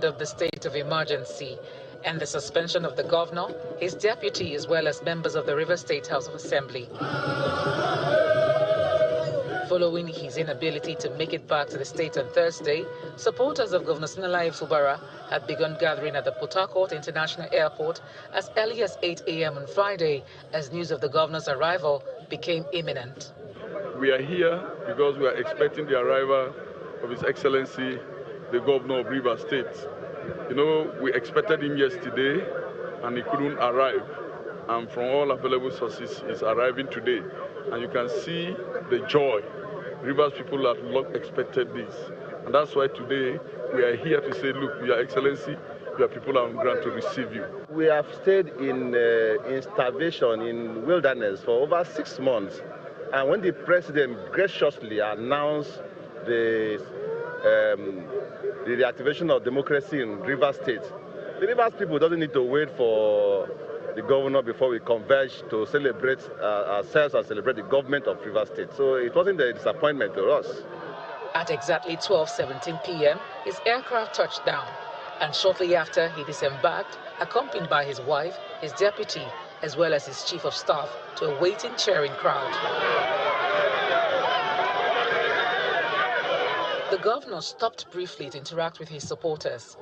of the state of emergency and the suspension of the governor, his deputy, as well as members of the River State House of Assembly. Following his inability to make it back to the state on Thursday, supporters of Governor Fubara had begun gathering at the Port Harcourt International Airport as early as 8 a.m. on Friday, as news of the governor's arrival became imminent. We are here because we are expecting the arrival of His Excellency, the Governor of Rivers State. You know, we expected him yesterday and he couldn't arrive. And from all available sources, he's arriving today. And you can see the joy. Rivers people have long expected this. And that's why today we are here to say, look, Your Excellency, your people are on ground to receive you. We have stayed in starvation, in wilderness for over 6 months. And when the president graciously announced the reactivation of democracy in Rivers State, the Rivers people doesn't need to wait for the governor before we converge to celebrate ourselves and celebrate the government of Rivers State. So it wasn't a disappointment to us. At exactly 12:17 p.m., his aircraft touched down, and shortly after he disembarked, accompanied by his wife, his deputy, as well as his chief of staff, to a waiting, cheering crowd. The governor stopped briefly to interact with his supporters.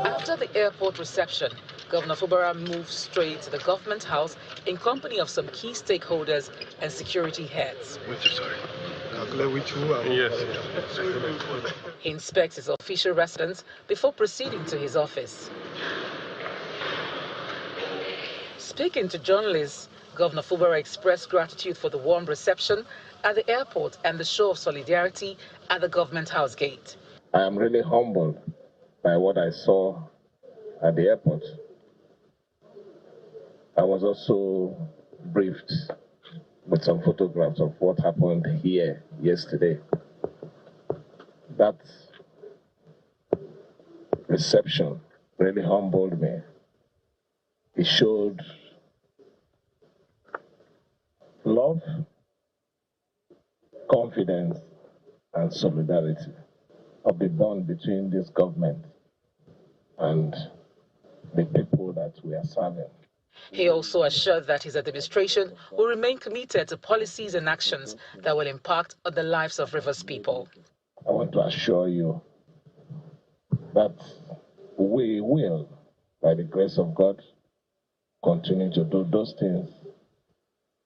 After the airport reception, Governor Fubara moved straight to the government house in company of some key stakeholders and security heads. He inspects his official residence before proceeding to his office. Speaking to journalists, Governor Fubara expressed gratitude for the warm reception at the airport and the show of solidarity at the government house gate. I am really humbled by what I saw at the airport. I was also briefed with some photographs of what happened here yesterday. That reception really humbled me. It showed love, confidence, and solidarity of the bond between this government and the people that we are serving. He also assured that his administration will remain committed to policies and actions that will impact on the lives of Rivers people. I want to assure you that we will, by the grace of God, continue to do those things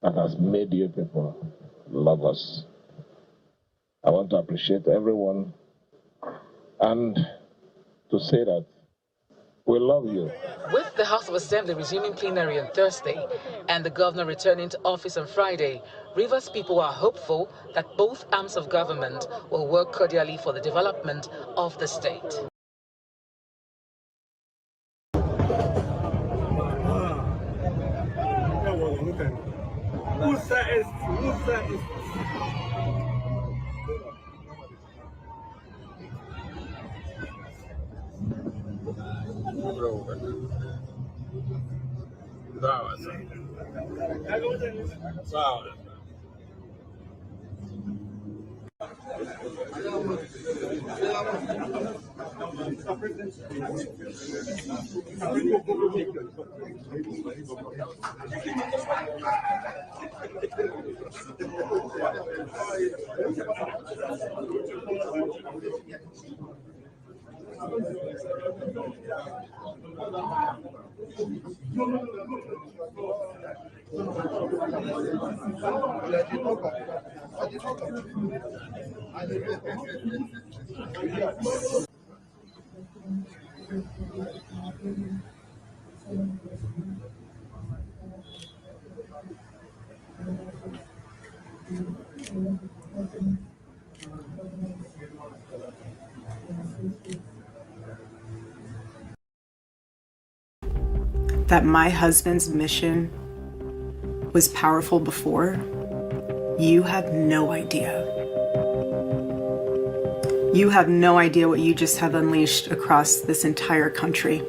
that has made you people love us. I want to appreciate everyone and to say that we love you. With the House of Assembly resuming plenary on Thursday and the governor returning to office on Friday, Rivers people are hopeful that both arms of government will work cordially for the development of the state. That my husband's mission was powerful before, you have no idea. You have no idea what you just have unleashed across this entire country.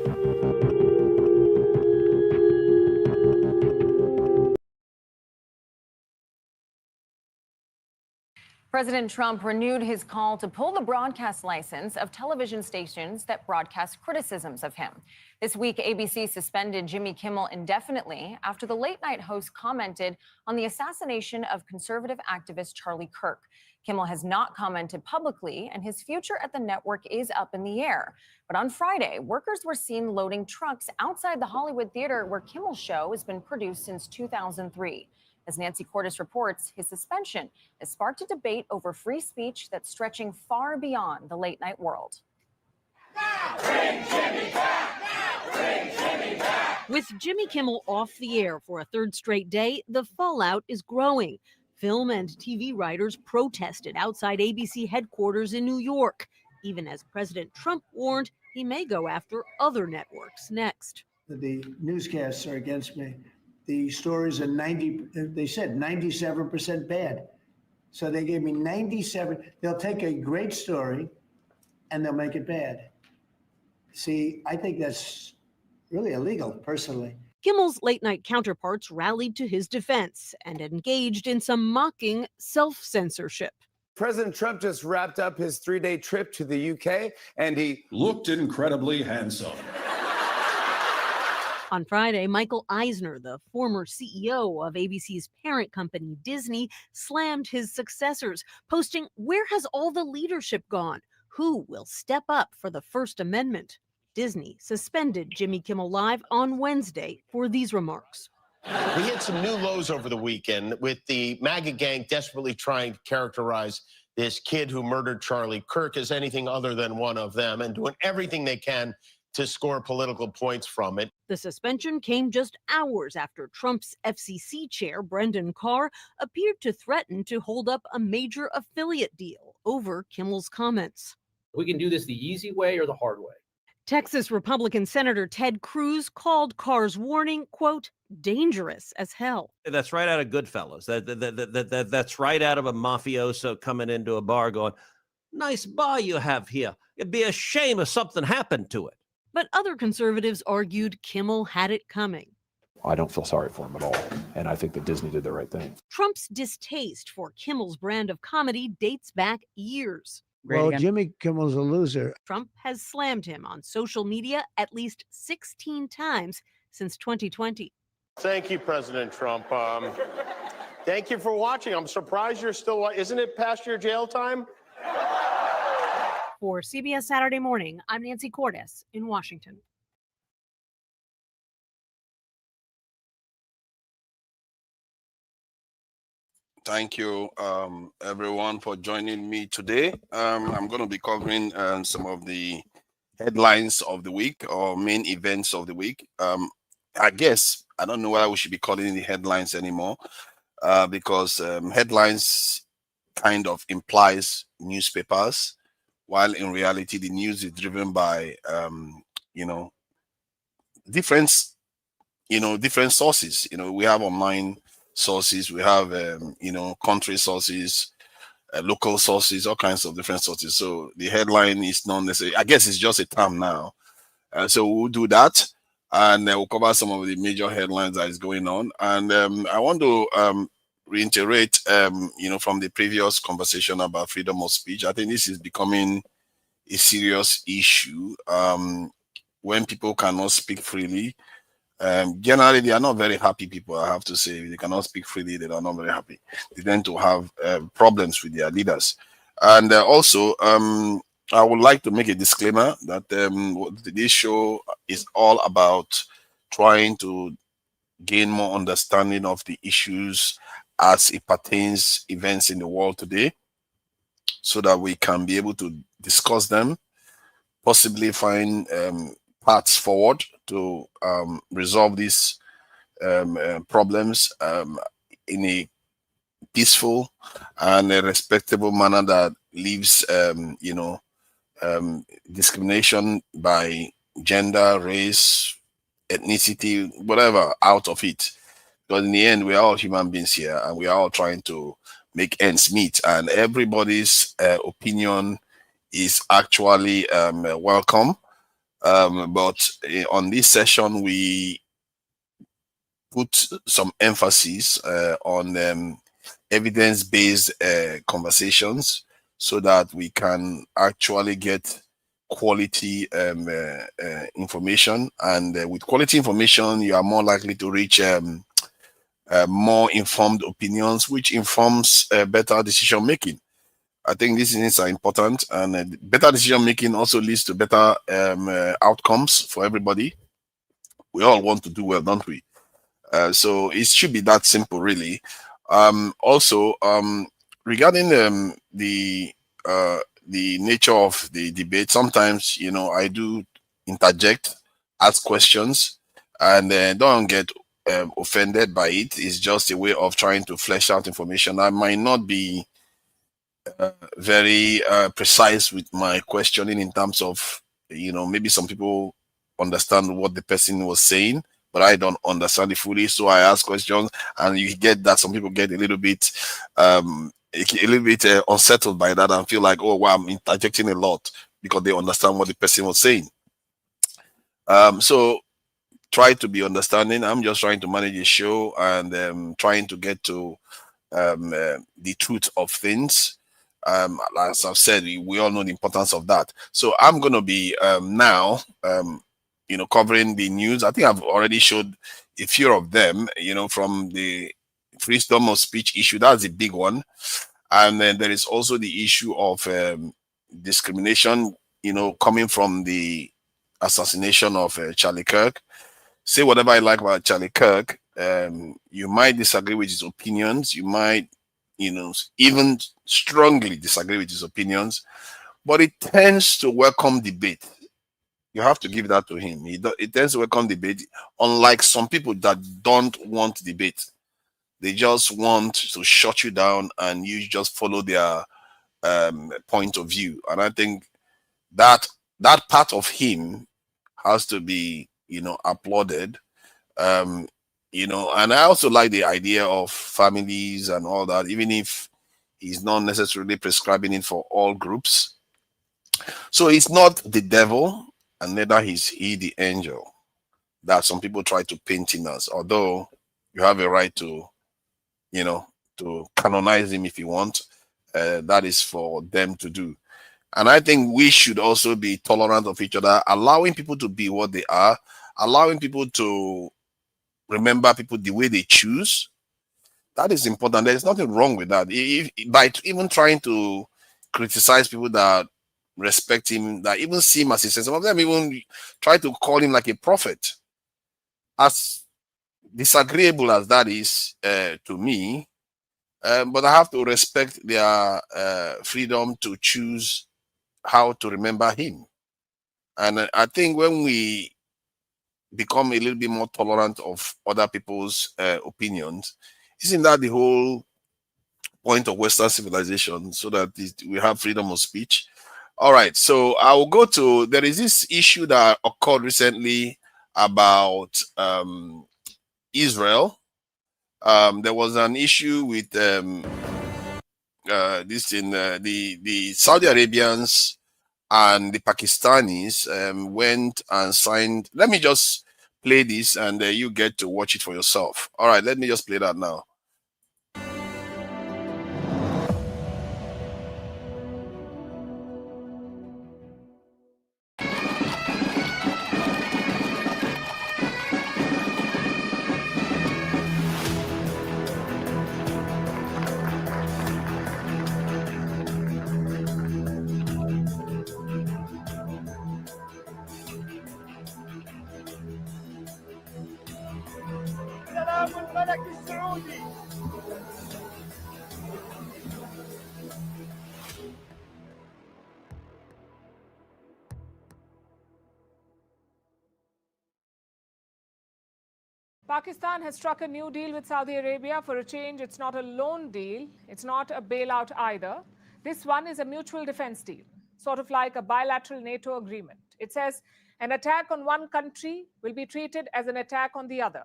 President Trump renewed his call to pull the broadcast license of television stations that broadcast criticisms of him. This week, ABC suspended Jimmy Kimmel indefinitely after the late-night host commented on the assassination of conservative activist Charlie Kirk. Kimmel has not commented publicly, and his future at the network is up in the air. But on Friday, workers were seen loading trucks outside the Hollywood theater where Kimmel's show has been produced since 2003. As Nancy Cordes reports, his suspension has sparked a debate over free speech that's stretching far beyond the late-night world. Bring Jimmy back! Bring Jimmy back! With Jimmy Kimmel off the air for a third straight day, the fallout is growing. Film and TV writers protested outside ABC headquarters in New York, even as President Trump warned he may go after other networks next. The newscasts are against me. The stories are 97% bad. So they gave me 97. They'll take a great story and they'll make it bad. See, I think that's really illegal, personally. Kimmel's late-night counterparts rallied to his defense and engaged in some mocking self-censorship. President Trump just wrapped up his 3-day trip to the UK, and he looked incredibly handsome. On Friday, Michael Eisner, the former CEO of ABC's parent company, Disney, slammed his successors, posting, "Where has all the leadership gone? Who will step up for the First Amendment?" Disney suspended Jimmy Kimmel Live on Wednesday for these remarks. We hit some new lows over the weekend with the MAGA gang desperately trying to characterize this kid who murdered Charlie Kirk as anything other than one of them and doing everything they can to score political points from it. The suspension came just hours after Trump's FCC chair, Brendan Carr, appeared to threaten to hold up a major affiliate deal over Kimmel's comments. We can do this the easy way or the hard way. Texas Republican Senator Ted Cruz called Carr's warning, quote, dangerous as hell. That's right out of Goodfellas. That's right out of a mafioso coming into a bar going, nice bar you have here. It'd be a shame if something happened to it. But other conservatives argued Kimmel had it coming. I don't feel sorry for him at all, and I think that Disney did the right thing. Trump's distaste for Kimmel's brand of comedy dates back years. Well, Jimmy Kimmel's a loser. Trump has slammed him on social media at least 16 times since 2020. Thank you, President Trump. Thank you for watching. I'm surprised you're still, isn't it past your jail time? For CBS Saturday Morning, I'm Nancy Cordes in Washington. Thank you, everyone, for joining me today. I'm going to be covering some of the headlines of the week or main events of the week. I guess I don't know whether we should be calling it the headlines anymore because headlines kind of implies newspapers, while in reality the news is driven by different sources. We have online sources, we have country sources, local sources, all kinds of different sources. So the headline is not necessarily, I guess it's just a term now. So we'll do that, and we'll cover some of the major headlines that is going on. And I want to reiterate, from the previous conversation about freedom of speech. I think this is becoming a serious issue when people cannot speak freely. Generally, they are not very happy people, I have to say. They cannot speak freely, they are not very happy. They tend to have problems with their leaders. And also, I would like to make a disclaimer that this show is all about trying to gain more understanding of the issues as it pertains events in the world today, so that we can be able to discuss them, possibly find paths forward to resolve these problems in a peaceful and a respectable manner that leaves discrimination by gender, race, ethnicity, whatever, out of it. Because in the end, we are all human beings here, and we are all trying to make ends meet, and everybody's opinion is actually welcome. But on this session, we put some emphasis on evidence-based conversations so that we can actually get quality information. And with quality information, you are more likely to reach more informed opinions, which informs better decision making. I think these things are important, and better decision making also leads to better outcomes for everybody. We all want to do well, don't we? So it should be that simple, really. Also, regarding the nature of the debate, sometimes I do interject, ask questions, and don't get offended by it. It's just a way of trying to flesh out information. I might not be very precise with my questioning in terms of, maybe some people understand what the person was saying, but I don't understand it fully. So I ask questions, and you get that some people get a little bit unsettled by that and feel like, oh wow, I'm interjecting a lot, because they understand what the person was saying. So try to be understanding. I'm just trying to manage a show and trying to get to the truth of things. As I've said, we all know the importance of that. So I'm going to be now, covering the news. I think I've already showed a few of them, from the freedom of speech issue. That's a big one. And then there is also the issue of discrimination, coming from the assassination of Charlie Kirk. Say whatever I like about Charlie Kirk. You might disagree with his opinions. You might, even strongly disagree with his opinions, but it tends to welcome debate. You have to give that to him. It tends to welcome debate, unlike some people that don't want debate. They just want to shut you down and you just follow their point of view. And I think that part of him has to be, applauded. And I also like the idea of families and all that, even if he's not necessarily prescribing it for all groups. So he's not the devil, and neither is he the angel that some people try to paint him as, although you have a right to, to canonize him if you want. That is for them to do. And I think we should also be tolerant of each other, allowing people to be what they are, allowing people to remember people the way they choose. That is important. There's nothing wrong with that. By even trying to criticize people that respect him, that even see him as a, some of them even try to call him like a prophet. As disagreeable as that is to me, but I have to respect their freedom to choose how to remember him. And I think when we become a little bit more tolerant of other people's opinions, isn't that the whole point of Western civilization, so that we have freedom of speech? All right, so I will go to, there is this issue that occurred recently about Israel. There was an issue with this in the Saudi Arabians and the Pakistanis went and signed. Let me just play this, and you get to watch it for yourself. All right, let me just play that now. Pakistan has struck a new deal with Saudi Arabia. For a change, it's not a loan deal. It's not a bailout either. This one is a mutual defense deal, sort of like a bilateral NATO agreement. It says an attack on one country will be treated as an attack on the other.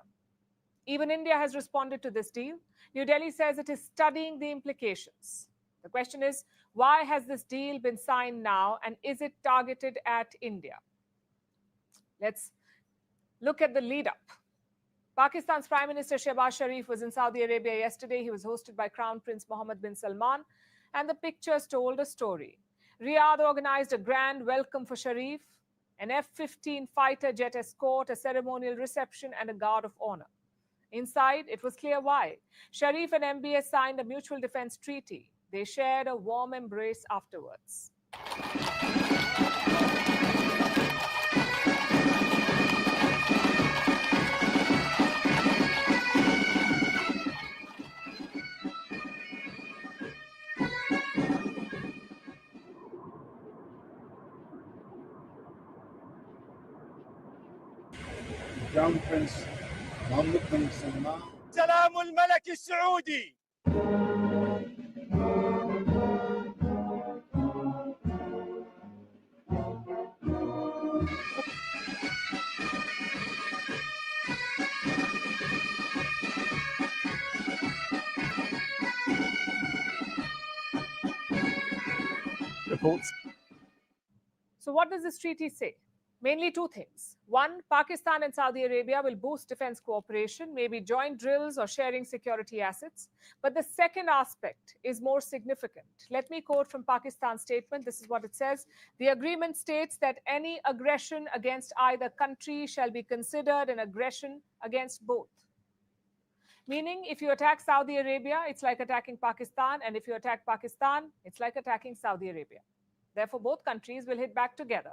Even India has responded to this deal. New Delhi says it is studying the implications. The question is, why has this deal been signed now, and is it targeted at India? Let's look at the lead up. Pakistan's Prime Minister Shehbaz Sharif was in Saudi Arabia yesterday. He was hosted by Crown Prince Mohammed bin Salman, and the pictures told a story. Riyadh organized a grand welcome for Sharif, an F-15 fighter jet escort, a ceremonial reception, and a guard of honor. Inside, it was clear why. Sharif and MBS signed a mutual defense treaty. They shared a warm embrace afterwards. Crown Prince Mohammed bin Salman. سلام الملك السعودي. Reports. So what does this treaty say? Mainly two things. One, Pakistan and Saudi Arabia will boost defense cooperation, maybe joint drills or sharing security assets. But the second aspect is more significant. Let me quote from Pakistan's statement. This is what it says. The agreement states that any aggression against either country shall be considered an aggression against both. Meaning, if you attack Saudi Arabia, it's like attacking Pakistan. And if you attack Pakistan, it's like attacking Saudi Arabia. Therefore, both countries will hit back together.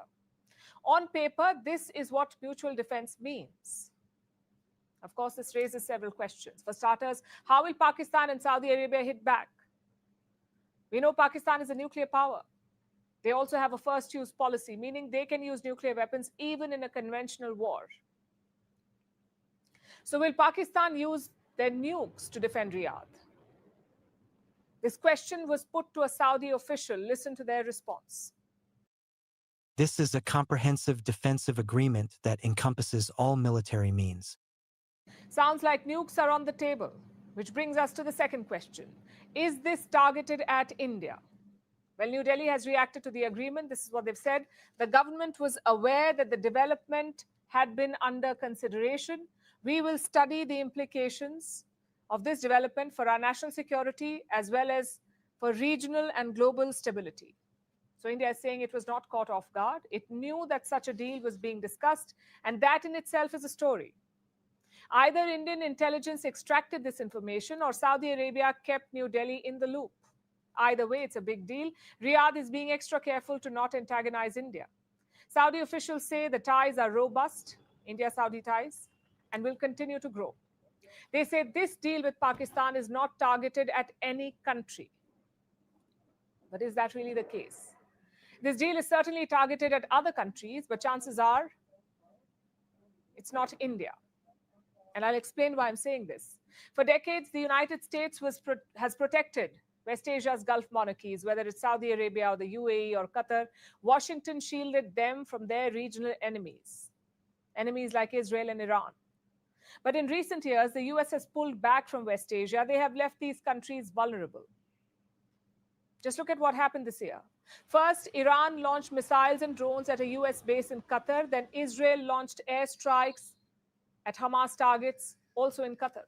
On paper, this is what mutual defense means. Of course, this raises several questions. For starters, how will Pakistan and Saudi Arabia hit back? We know Pakistan is a nuclear power. They also have a first use policy, meaning they can use nuclear weapons even in a conventional war. So will Pakistan use their nukes to defend Riyadh? This question was put to a Saudi official. Listen to their response. This is a comprehensive defensive agreement that encompasses all military means. Sounds like nukes are on the table, which brings us to the second question. Is this targeted at India? Well, New Delhi has reacted to the agreement. This is what they've said. The government was aware that the development had been under consideration. We will study the implications of this development for our national security as well as for regional and global stability. So India is saying it was not caught off guard. It knew that such a deal was being discussed, and that in itself is a story. Either Indian intelligence extracted this information or Saudi Arabia kept New Delhi in the loop. Either way, it's a big deal. Riyadh is being extra careful to not antagonize India. Saudi officials say the ties are robust, India-Saudi ties, and will continue to grow. They say this deal with Pakistan is not targeted at any country. But is that really the case? This deal is certainly targeted at other countries, but chances are it's not India. And I'll explain why I'm saying this. For decades, the United States has protected West Asia's Gulf monarchies, whether it's Saudi Arabia or the UAE or Qatar. Washington shielded them from their regional enemies like Israel and Iran. But in recent years, the US has pulled back from West Asia. They have left these countries vulnerable. Just look at what happened this year. First, Iran launched missiles and drones at a US base in Qatar. Then Israel launched airstrikes at Hamas targets, also in Qatar.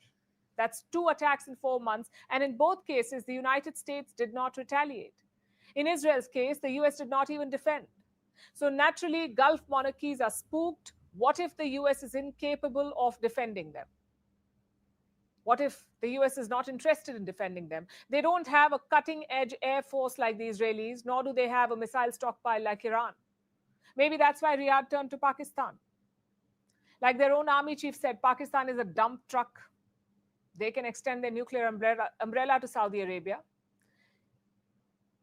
That's 2 attacks in 4 months. And in both cases, the United States did not retaliate. In Israel's case, the US did not even defend. So naturally, Gulf monarchies are spooked. What if the US is incapable of defending them? What if the US is not interested in defending them? They don't have a cutting-edge air force like the Israelis, nor do they have a missile stockpile like Iran. Maybe that's why Riyadh turned to Pakistan. Like their own army chief said, Pakistan is a dump truck. They can extend their nuclear umbrella to Saudi Arabia.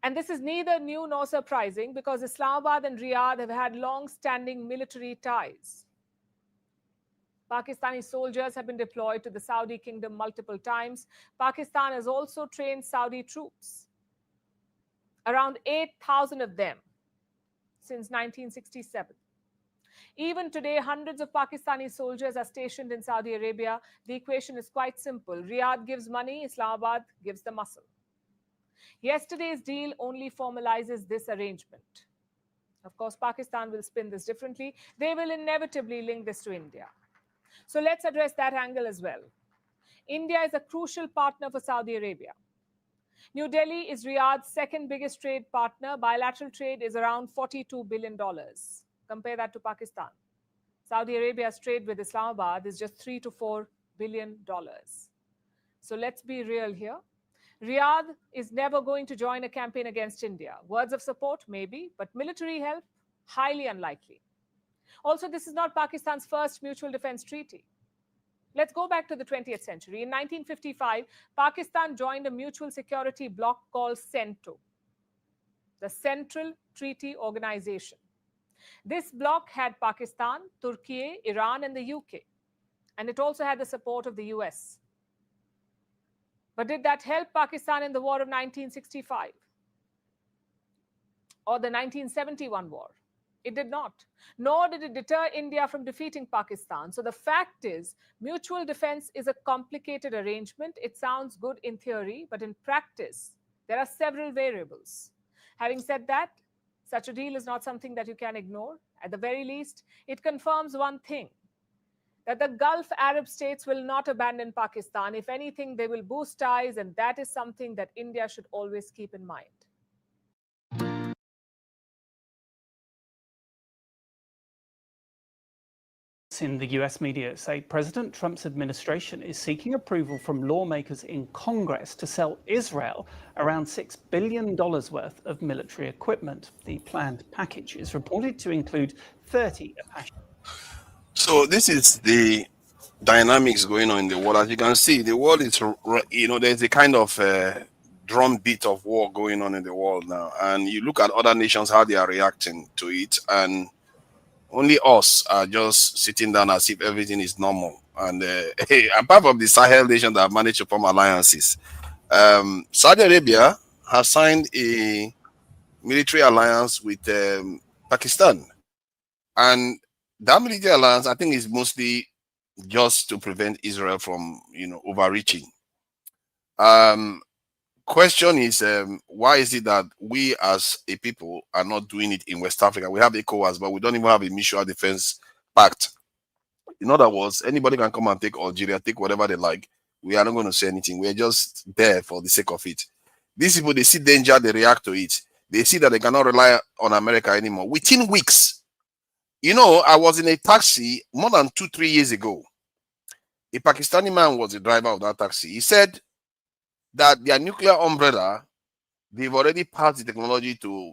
And this is neither new nor surprising because Islamabad and Riyadh have had long-standing military ties. Pakistani soldiers have been deployed to the Saudi kingdom multiple times. Pakistan has also trained Saudi troops, around 8,000 of them since 1967. Even today, hundreds of Pakistani soldiers are stationed in Saudi Arabia. The equation is quite simple. Riyadh gives money, Islamabad gives the muscle. Yesterday's deal only formalizes this arrangement. Of course, Pakistan will spin this differently. They will inevitably link this to India. So let's address that angle as well. India is a crucial partner for Saudi Arabia. New Delhi is Riyadh's second biggest trade partner. Bilateral trade is around $42 billion. Compare that to Pakistan. Saudi Arabia's trade with Islamabad is just $3 to $4 billion. So let's be real here. Riyadh is never going to join a campaign against India. Words of support, maybe, but military help, highly unlikely. Also, this is not Pakistan's first mutual defense treaty. Let's go back to the 20th century. In 1955, Pakistan joined a mutual security bloc called CENTO, the Central Treaty Organization. This bloc had Pakistan, Turkey, Iran, and the UK. And it also had the support of the US. But did that help Pakistan in the war of 1965? Or the 1971 war? It did not. Nor did it deter India from defeating Pakistan. So the fact is, mutual defense is a complicated arrangement. It sounds good in theory, but in practice, there are several variables. Having said that, such a deal is not something that you can ignore. At the very least, it confirms one thing, that the Gulf Arab states will not abandon Pakistan. If anything, they will boost ties, and that is something that India should always keep in mind. In the US media say President Trump's administration is seeking approval from lawmakers in Congress to sell Israel around $6 billion worth of military equipment. The planned package is reported to include 30 Apache. So this is the dynamics going on in the world. As you can see, the world is, there's a kind of drumbeat of war going on in the world now. And you look at other nations, how they are reacting to it. And only us are just sitting down as if everything is normal. And apart from the Sahel nation that have managed to form alliances, Saudi Arabia has signed a military alliance with Pakistan. And that military alliance, I think, is mostly just to prevent Israel from, overreaching. Question is, why is it that we as a people are not doing it in West Africa? We have ECOWAS, but we don't even have a mutual defense pact. In other words, anybody can come and take Algeria, take whatever they like. We are not going to say anything. We are just there for the sake of it. These people, they see danger, they react to it. They see that they cannot rely on America anymore. Within weeks, I was in a taxi more than 2-3 years ago. A Pakistani man was the driver of that taxi. He said that their nuclear umbrella, they've already passed the technology to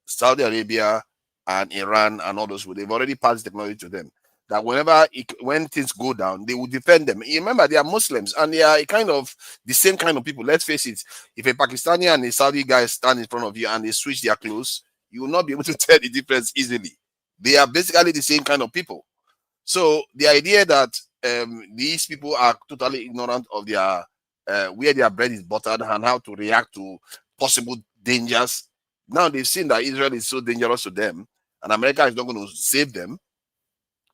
Saudi Arabia and Iran and all those. They've already passed the technology to them. That when things go down, they will defend them. You remember, they are Muslims and they are the same kind of people. Let's face it. If a Pakistani and a Saudi guy stand in front of you and they switch their clothes, you will not be able to tell the difference easily. They are basically the same kind of people. So the idea that these people are totally ignorant of their where their bread is buttered and how to react to possible dangers. Now they've seen that Israel is so dangerous to them and America is not going to save them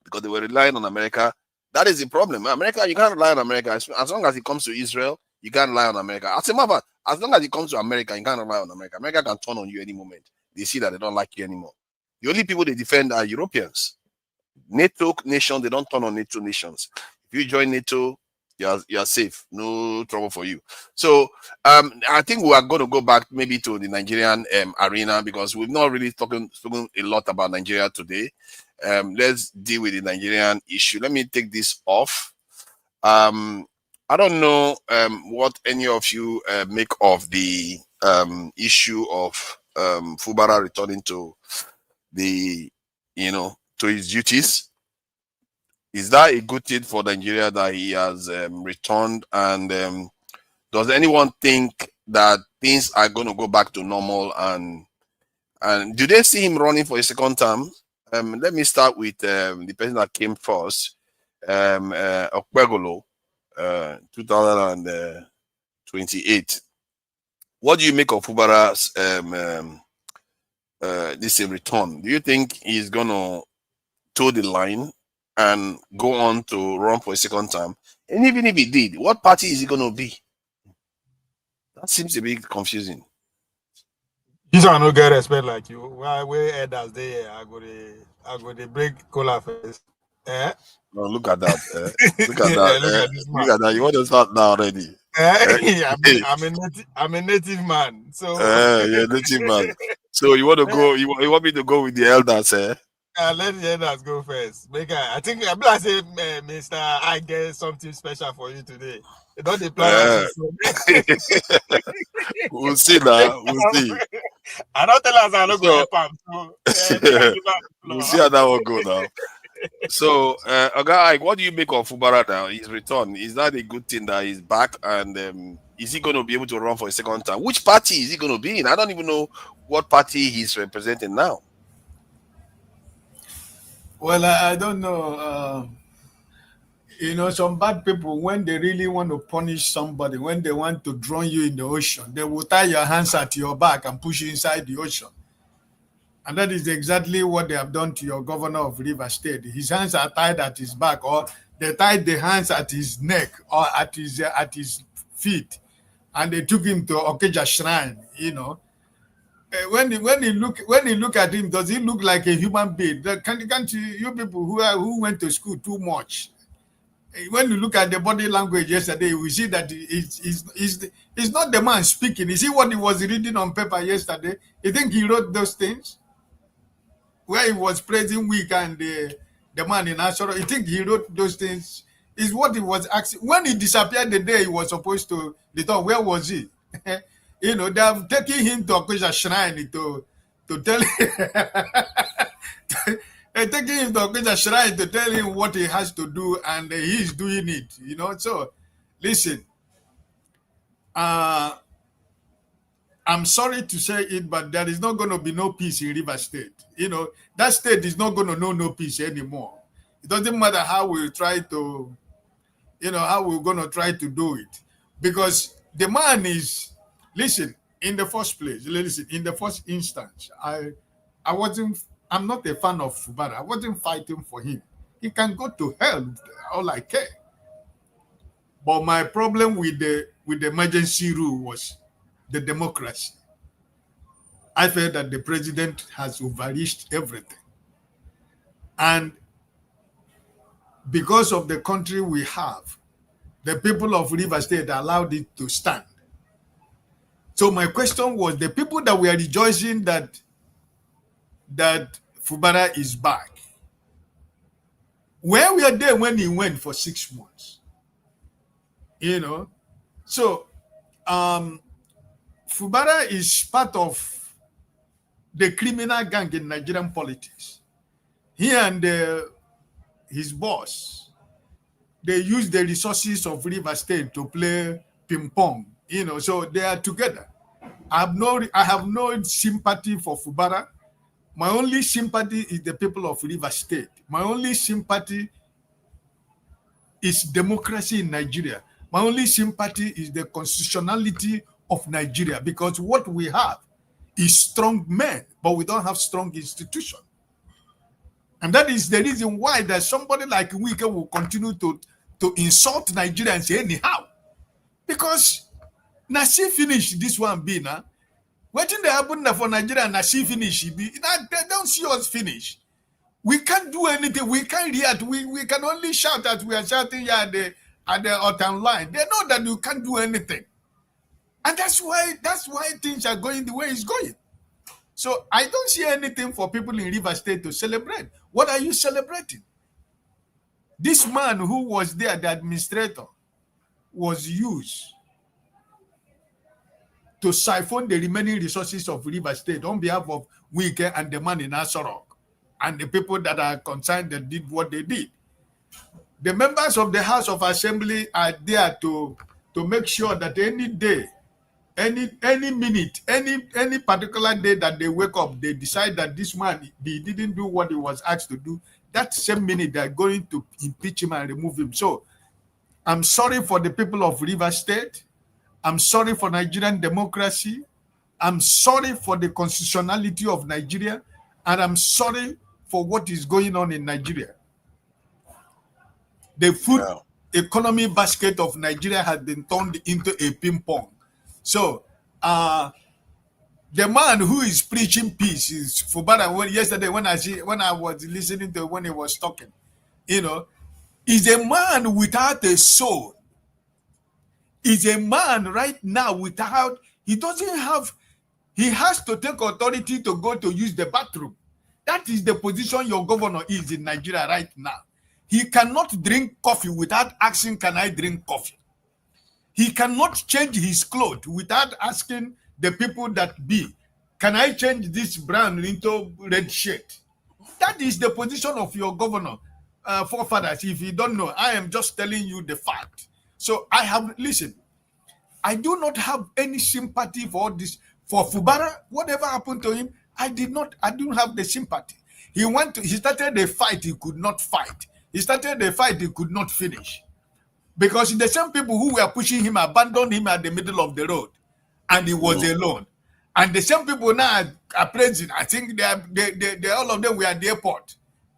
because they were relying on America. That is the problem. America, you can't rely on America. As long as it comes to Israel, you can't rely on America. As a matter of fact, as long as it comes to America, you can't rely on America. America can turn on you any moment. They see that they don't like you anymore. The only people they defend are Europeans. NATO nations, they don't turn on NATO nations. If you join NATO, you're safe, no trouble for you. So I think we are going to go back maybe to the Nigerian arena because we've not really spoken a lot about Nigeria today. Let's deal with the Nigerian issue. Let me take this off. I don't know what any of you make of the issue of Fubara returning to the to his duties. Is that a good thing for Nigeria that he has returned? And does anyone think that things are going to go back to normal? And do they see him running for a second term? Let me start with the person that came first, Okpegolo, 2028. What do you make of Fubara's this return? Do you think he's going to toe the line and go on to run for a second term? And even if he did, what party is he going to be? That seems a bit confusing. This one no get respect like you. Why elders there? I go to break cola first. Eh? No, look at that. Look at Yeah, that. look at this man. Look at that. You want to start now already? I'm a native man, so You're a native man. So you want to go? You want me to go with the elders? let the elders go first. I think I'm gonna say, Mister, I get something special for you today. You don't dey plan We'll see now. We'll see. I don't tell us I'm not going to help him. We'll see how that will go now. So, Oga, what do you make of Fubara now? His return, is that a good thing that he's back? And is he going to be able to run for a second time? Which party is he going to be in? I don't even know what party he's representing now. Well, I don't know. Some bad people, when they really want to punish somebody, when they want to drown you in the ocean, they will tie your hands at your back and push you inside the ocean. And that is exactly what they have done to your governor of Rivers State. His hands are tied at his back, or they tied the hands at his neck or at his feet, and they took him to Okeja Shrine. When you look at him, does he look like a human being? Can't you people who went to school too much? When you look at the body language yesterday, we see that it's not the man speaking. You see what he was reading on paper yesterday? You think he wrote those things? Where he was praising Week and the man in Ashoro, you think he wrote those things? Is what he was asking. When he disappeared the day he was supposed to return, where was he? They have taken him to Okeja Shrine to tell him. They're taking him to Okeja Shrine to tell him what he has to do, and he's doing it. So listen. I'm sorry to say it, but there is not going to be no peace in Rivers State. That state is not going to know no peace anymore. It doesn't matter how we try to, how we're going to try to do it. Because the man is, listen, in the first place, in the first instance, I'm not a fan of Fubara. I wasn't fighting for him. He can go to hell, all I care. But my problem with the emergency rule was the democracy. I felt that the president has overreached everything. And because of the country we have, the people of Rivers State allowed it to stand. So my question was, the people that were rejoicing that Fubara is back, where were they when he went for 6 months? So Fubara is part of the criminal gang in Nigerian politics. He and his boss, they use the resources of Rivers State to play ping pong. So they are together. I have no sympathy for Fubara. My only sympathy is the people of Rivers State. My only sympathy is democracy in Nigeria. My only sympathy is the constitutionality of Nigeria, because what we have is strong men, but we don't have strong institutions. And that is the reason why that somebody like Wike will continue to insult Nigerians anyhow. Because Nasi finished this one be now. What did happen for Nigeria? Nasi finish be. They don't see us finish. We can't do anything. We can't react. We can only shout as we are shouting here at the autumn line. They know that you can't do anything. And that's why things are going the way it's going. So I don't see anything for people in Rivers State to celebrate. What are you celebrating? This man who was there, the administrator, was used to siphon the remaining resources of Rivers State on behalf of Wike and the man in Asorok and the people that are concerned that did what they did. The members of the House of Assembly are there to make sure that any day, any minute, any particular day that they wake up, they decide that this man, he didn't do what he was asked to do. That same minute, they're going to impeach him and remove him. So I'm sorry for the people of Rivers State. I'm sorry for Nigerian democracy. I'm sorry for the constitutionality of Nigeria. And I'm sorry for what is going on in Nigeria. The food economy basket of Nigeria has been turned into a ping pong. So, the man who is preaching peace is Fubara. Yesterday, when I was listening to when he was talking, you know, is a man without a soul. Is a man right now without, he doesn't have, he has to take authority to go to use the bathroom. That is the position your governor is in Nigeria right now. He cannot drink coffee without asking, can I drink coffee? He cannot change his clothes without asking the people that be, can I change this brown into red shirt? That is the position of your governor, forefathers. If you don't know, I am just telling you the fact. So I have, listen, I do not have any sympathy for this. For Fubara, whatever happened to him, I don't have the sympathy. He started a fight he could not fight. He started a fight he could not finish. Because the same people who were pushing him abandoned him at the middle of the road. And he was alone. And the same people now are praising. I think they all of them were at the airport.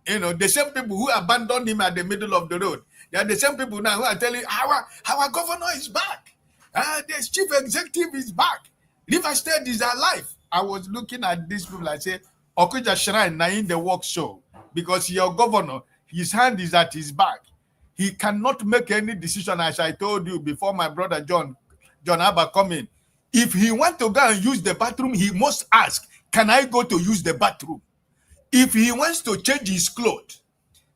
You know, the same people who abandoned him at the middle of the road. They are the same people now who are telling our governor is back. The chief executive is back. River State is alive. I was looking at these people. I say, Okuja Shrine now in the work show. Because your governor, his hand is at his back. He cannot make any decision, as I told you before my brother John Abba come in. If he wants to go and use the bathroom, he must ask, can I go to use the bathroom? If he wants to change his clothes,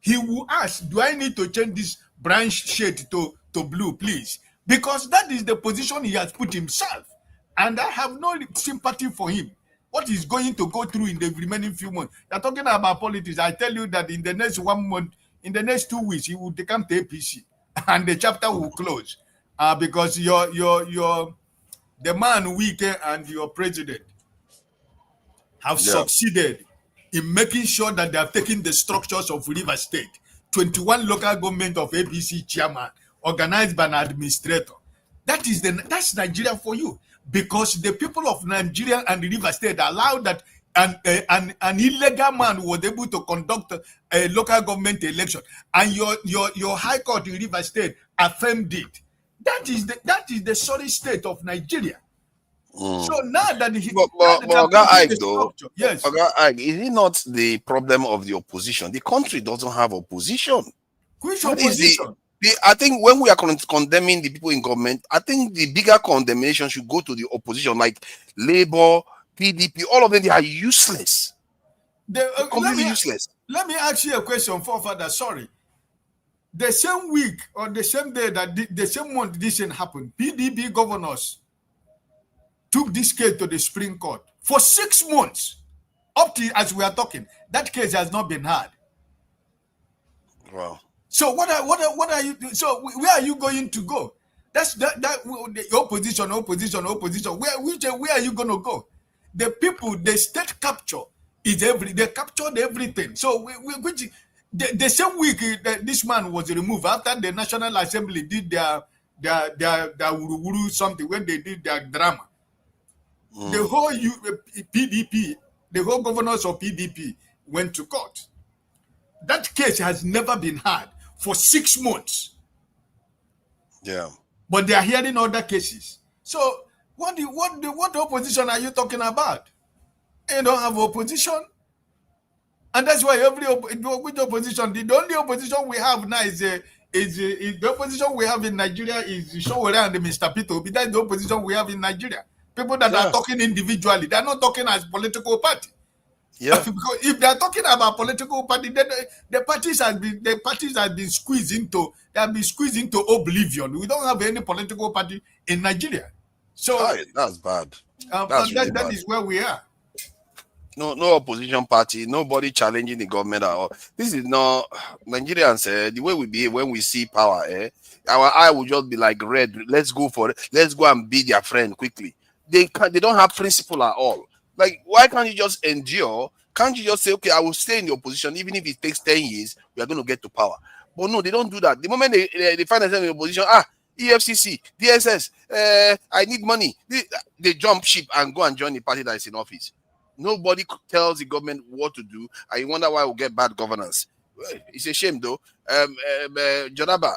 he will ask, do I need to change this brown shade to blue, please? Because that is the position he has put himself. And I have no sympathy for him. What he's going to go through in the remaining few months. You're talking about politics. I tell you that in the next 1 month, in the next 2 weeks, he will come to APC. And the chapter will close. Because the man Wike and your president have succeeded in making sure that they have taken the structures of River State, 21 local government of APC chairman, organized by an administrator. That's Nigeria for you. Because the people of Nigeria and the River State allowed that an illegal man was able to conduct a local government election, and your high court in River State affirmed it. That is the sorry state of Nigeria. So now that yes, is it not the problem of the opposition? The country doesn't have opposition. Which opposition? I think when we are condemning the people in government, I think the bigger condemnation should go to the opposition, like Labour, PDP. All of them, they are useless. Completely useless. Let me ask you a question, forefather. Sorry. The same week or the same day that the same month this thing happened, PDP governors took this case to the Supreme Court for 6 months. Up to as we are talking, that case has not been heard. Wow. So what are you? So where are you going to go? That's the opposition. Where are you going to go? The people, the state capture is they captured everything. So the same week that this man was removed after the National Assembly did their wuru something when they did their drama. The whole PDP, the whole governors of PDP went to court. That case has never been heard for 6 months. Yeah. But they are hearing other cases. So what opposition are you talking about? You don't have opposition. And that's why which opposition, the only opposition we have now is the opposition we have in Nigeria is Showore and Mr. Pito. That's the opposition we have in Nigeria. People that are talking individually, they're not talking as political party. Yeah. Because if they're talking about political party, then the parties have been squeezed into oblivion. We don't have any political party in Nigeria. So that's bad. That's really that bad. is where we are. No opposition party, nobody challenging the government at all. This is not Nigerians. The way we behave when we see power, our eye will just be like red. Let's go for it. Let's go and be their friend quickly. They don't have principle at all. Like, why can't you just endure? Can't you just say, okay, I will stay in the opposition, even if it takes 10 years, we are going to get to power. But no, they don't do that. The moment they find themselves in the opposition, EFCC, DSS, I need money. They jump ship and go and join the party that is in office. Nobody tells the government what to do, and you wonder why we get bad governance. It's a shame, though. Jonaba,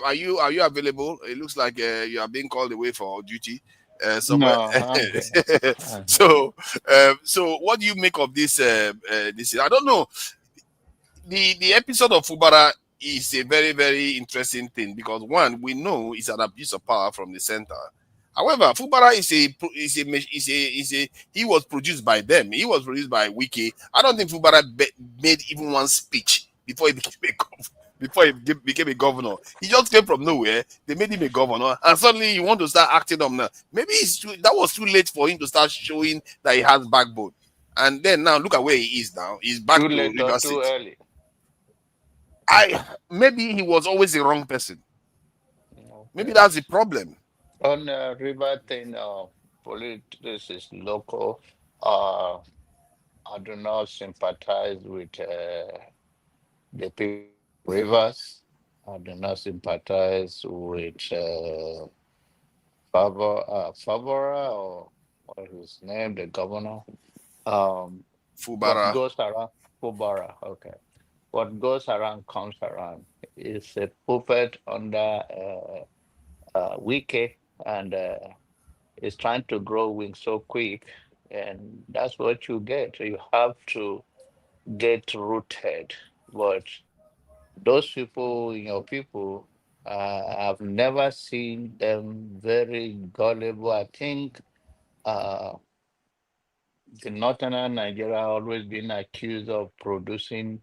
are you available? It looks like you are being called away for duty. Somewhere. No, so what do you make of this? This I don't know. The episode of Fubara is a very, very interesting thing because one, we know it's an abuse of power from the center. However, Fubara he was produced by them. He was produced by Wiki. I don't think Fubara made even one speech before he became a governor. He just came from nowhere. They made him a governor, and suddenly you want to start acting up now. Maybe that was too late for him to start showing that he has backbone. And then now look at where he is now. He's back Too to late or River too State. early? Maybe he was always the wrong person. Maybe that's the problem. On river thing, politics is local. I do not sympathize with the people of rivers. I do not sympathize with Fubara or what is his name, the governor. What Fubara. goes around, Fubara, okay. What goes around comes around. It's a puppet under Wiki, and is trying to grow wings so quick, and that's what you get. You have to get rooted. But those people, people, I've never seen them very gullible. I think the northern Nigeria always been accused of producing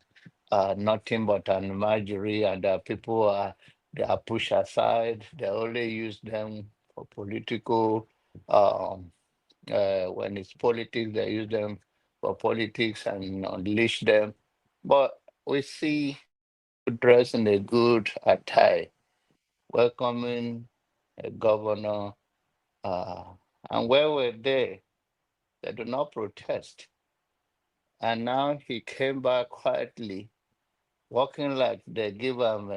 nothing but animagery, and people they are pushed aside. They only use them for political. When it's politics, they use them for politics and unleash them. But we see dressed in a good attire, welcoming a governor, uh, and where were they? They do not protest. And now he came back quietly, walking like they give him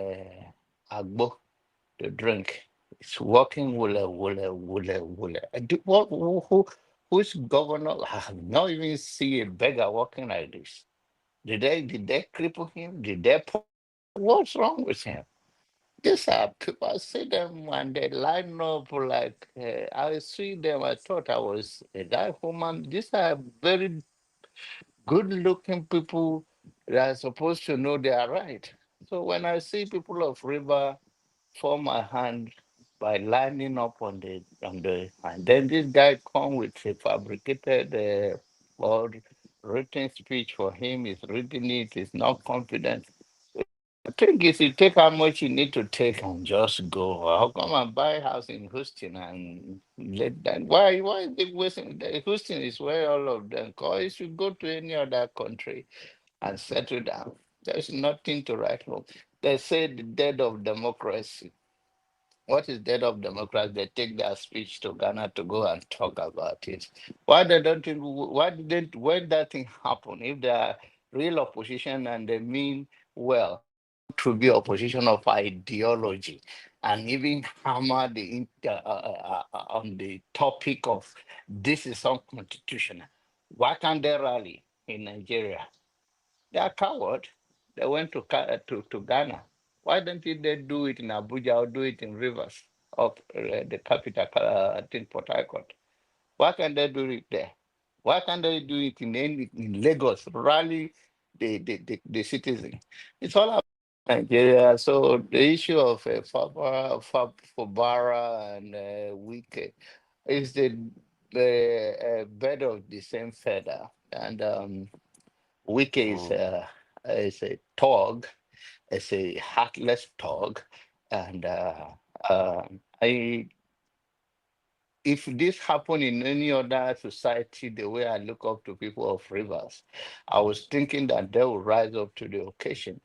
agbo to drink. It's walking wule wule wule wule. Who's governor? I have not even see a beggar walking like this. Did they cripple him? What's wrong with him? These are people. I see them and they line up like I see them. I thought I was a guy woman. These are very good-looking people that are supposed to know they are right. So when I see people of River form my hand by lining up and then this guy come with a fabricated or written speech for him. He's reading it. He's not confident. I think if you take how much you need to take and just go, I'll come and buy a house in Houston and let that. Why is it wasting? Houston is where all of them go. You should go to any other country and settle down. There's nothing to write home. They say the death of democracy. What is death of democracy? They take their speech to Ghana to go and talk about it. Why they don't? Why didn't? When that thing happen? If they are real opposition and they mean well to be opposition of ideology and even hammer on the topic of this is unconstitutional. Why can't they rally in Nigeria? They are coward. They went to Ghana. Why don't they do it in Abuja or do it in Rivers of the capital, I think Port Harcourt? Why can't they do it there? Why can't they do it in Lagos? Rally the citizen. It's all about Nigeria. So the issue of Fubara and Wike is the bed of the same feather. And Wike is a thug, is a heartless thug. And I if this happened in any other society, the way I look up to people of rivers, I was thinking that they will rise up to the occasion.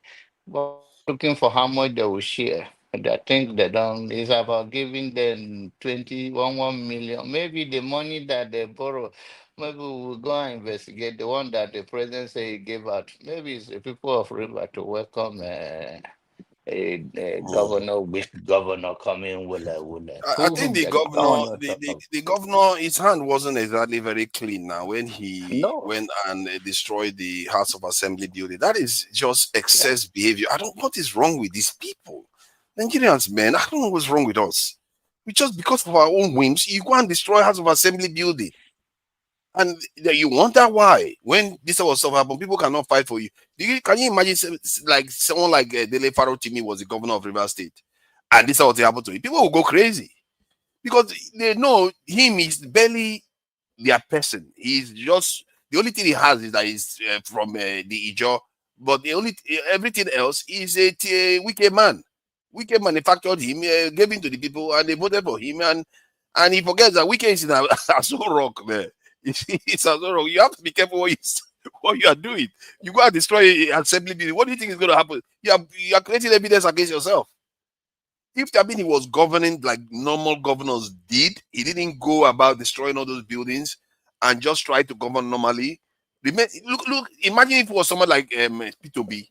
But looking for how much they will share. And I think they don't, it's about giving them 1 million. Maybe the money that they borrow, maybe we'll go and investigate the one that the president say he gave out. Maybe it's the people of river to welcome a governor, which governor coming will I think the governor, the governor, his hand wasn't exactly very clean now when he went and destroyed the House of Assembly building. That is just excess behavior. I don't. What is wrong with these people, Nigerians, man? I don't know what's wrong with us. We just because of our own whims, you go and destroy House of Assembly building. And you wonder why, when this sort of stuff happen, people cannot fight for you. Can you imagine like someone like Dele Farotimi was the governor of Rivers State, and this sort of thing happened to him? People will go crazy because they know him is barely their person. He's just, the only thing he has is that he's from the Ijo, but the only everything else is a wicked man. Wicked manufactured him, gave him to the people, and they voted for him, and he forgets that Wike is in Aso Rock there. It's Aso Rock. You have to be careful what you are doing. You go and destroy assembly building. What do you think is going to happen? You are creating evidence against yourself. If he was governing like normal governors did, he didn't go about destroying all those buildings and just try to govern normally. Look, imagine if it was someone like P2B.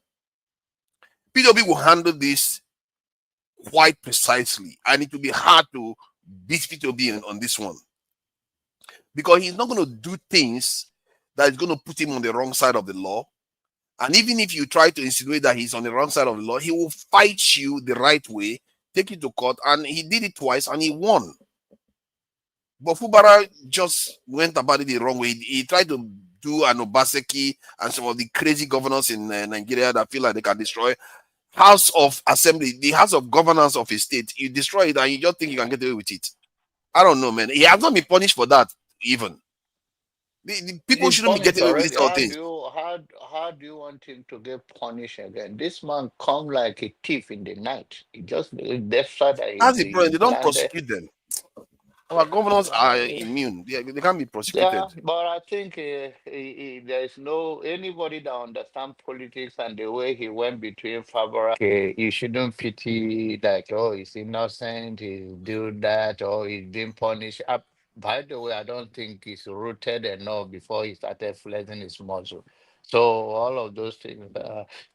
P2B will handle this quite precisely, and it will be hard to beat P2B on this one, because he's not going to do things that is going to put him on the wrong side of the law. And even if you try to insinuate that he's on the wrong side of the law, he will fight you the right way, take you to court, and he did it twice and he won. But Fubara just went about it the wrong way. He tried to do an Obaseki and some of the crazy governors in Nigeria that feel like they can destroy House of Assembly, the House of Governance of a state. You destroy it and you just think you can get away with it. I don't know, man. He has not been punished for that even. The people shouldn't be getting away with this sort of thing. How do you want him to get punished again? This man come like a thief in the night. He just that's the problem. They don't prosecute them. Our governors are immune. They can't be prosecuted. Yeah, but I think there is no anybody that understands politics and the way he went between Fabra. You shouldn't pity like, oh, he's innocent, he's doing that, or he's being punished. By the way, I don't think he's rooted enough before he started flexing his muscle. So all of those things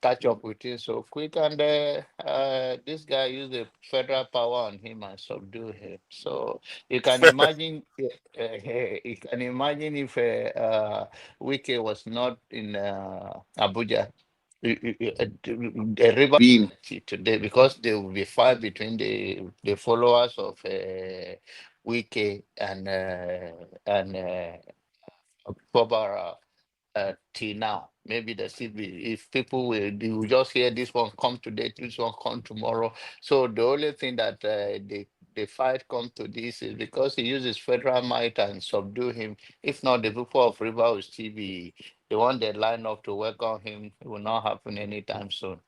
catch up with him so quick, and this guy used the federal power on him and subdue him. So you can imagine, you can imagine if Wike was not in Abuja, the river being today, because there will be fight between the followers of Wike and Fubara till now. Maybe the still be, if people will just hear this one come today, this one come tomorrow. So the only thing that the fight come to this is because he uses federal might and subdue him. If not, the people of River will still be the one that line up to welcome him. It will not happen anytime soon.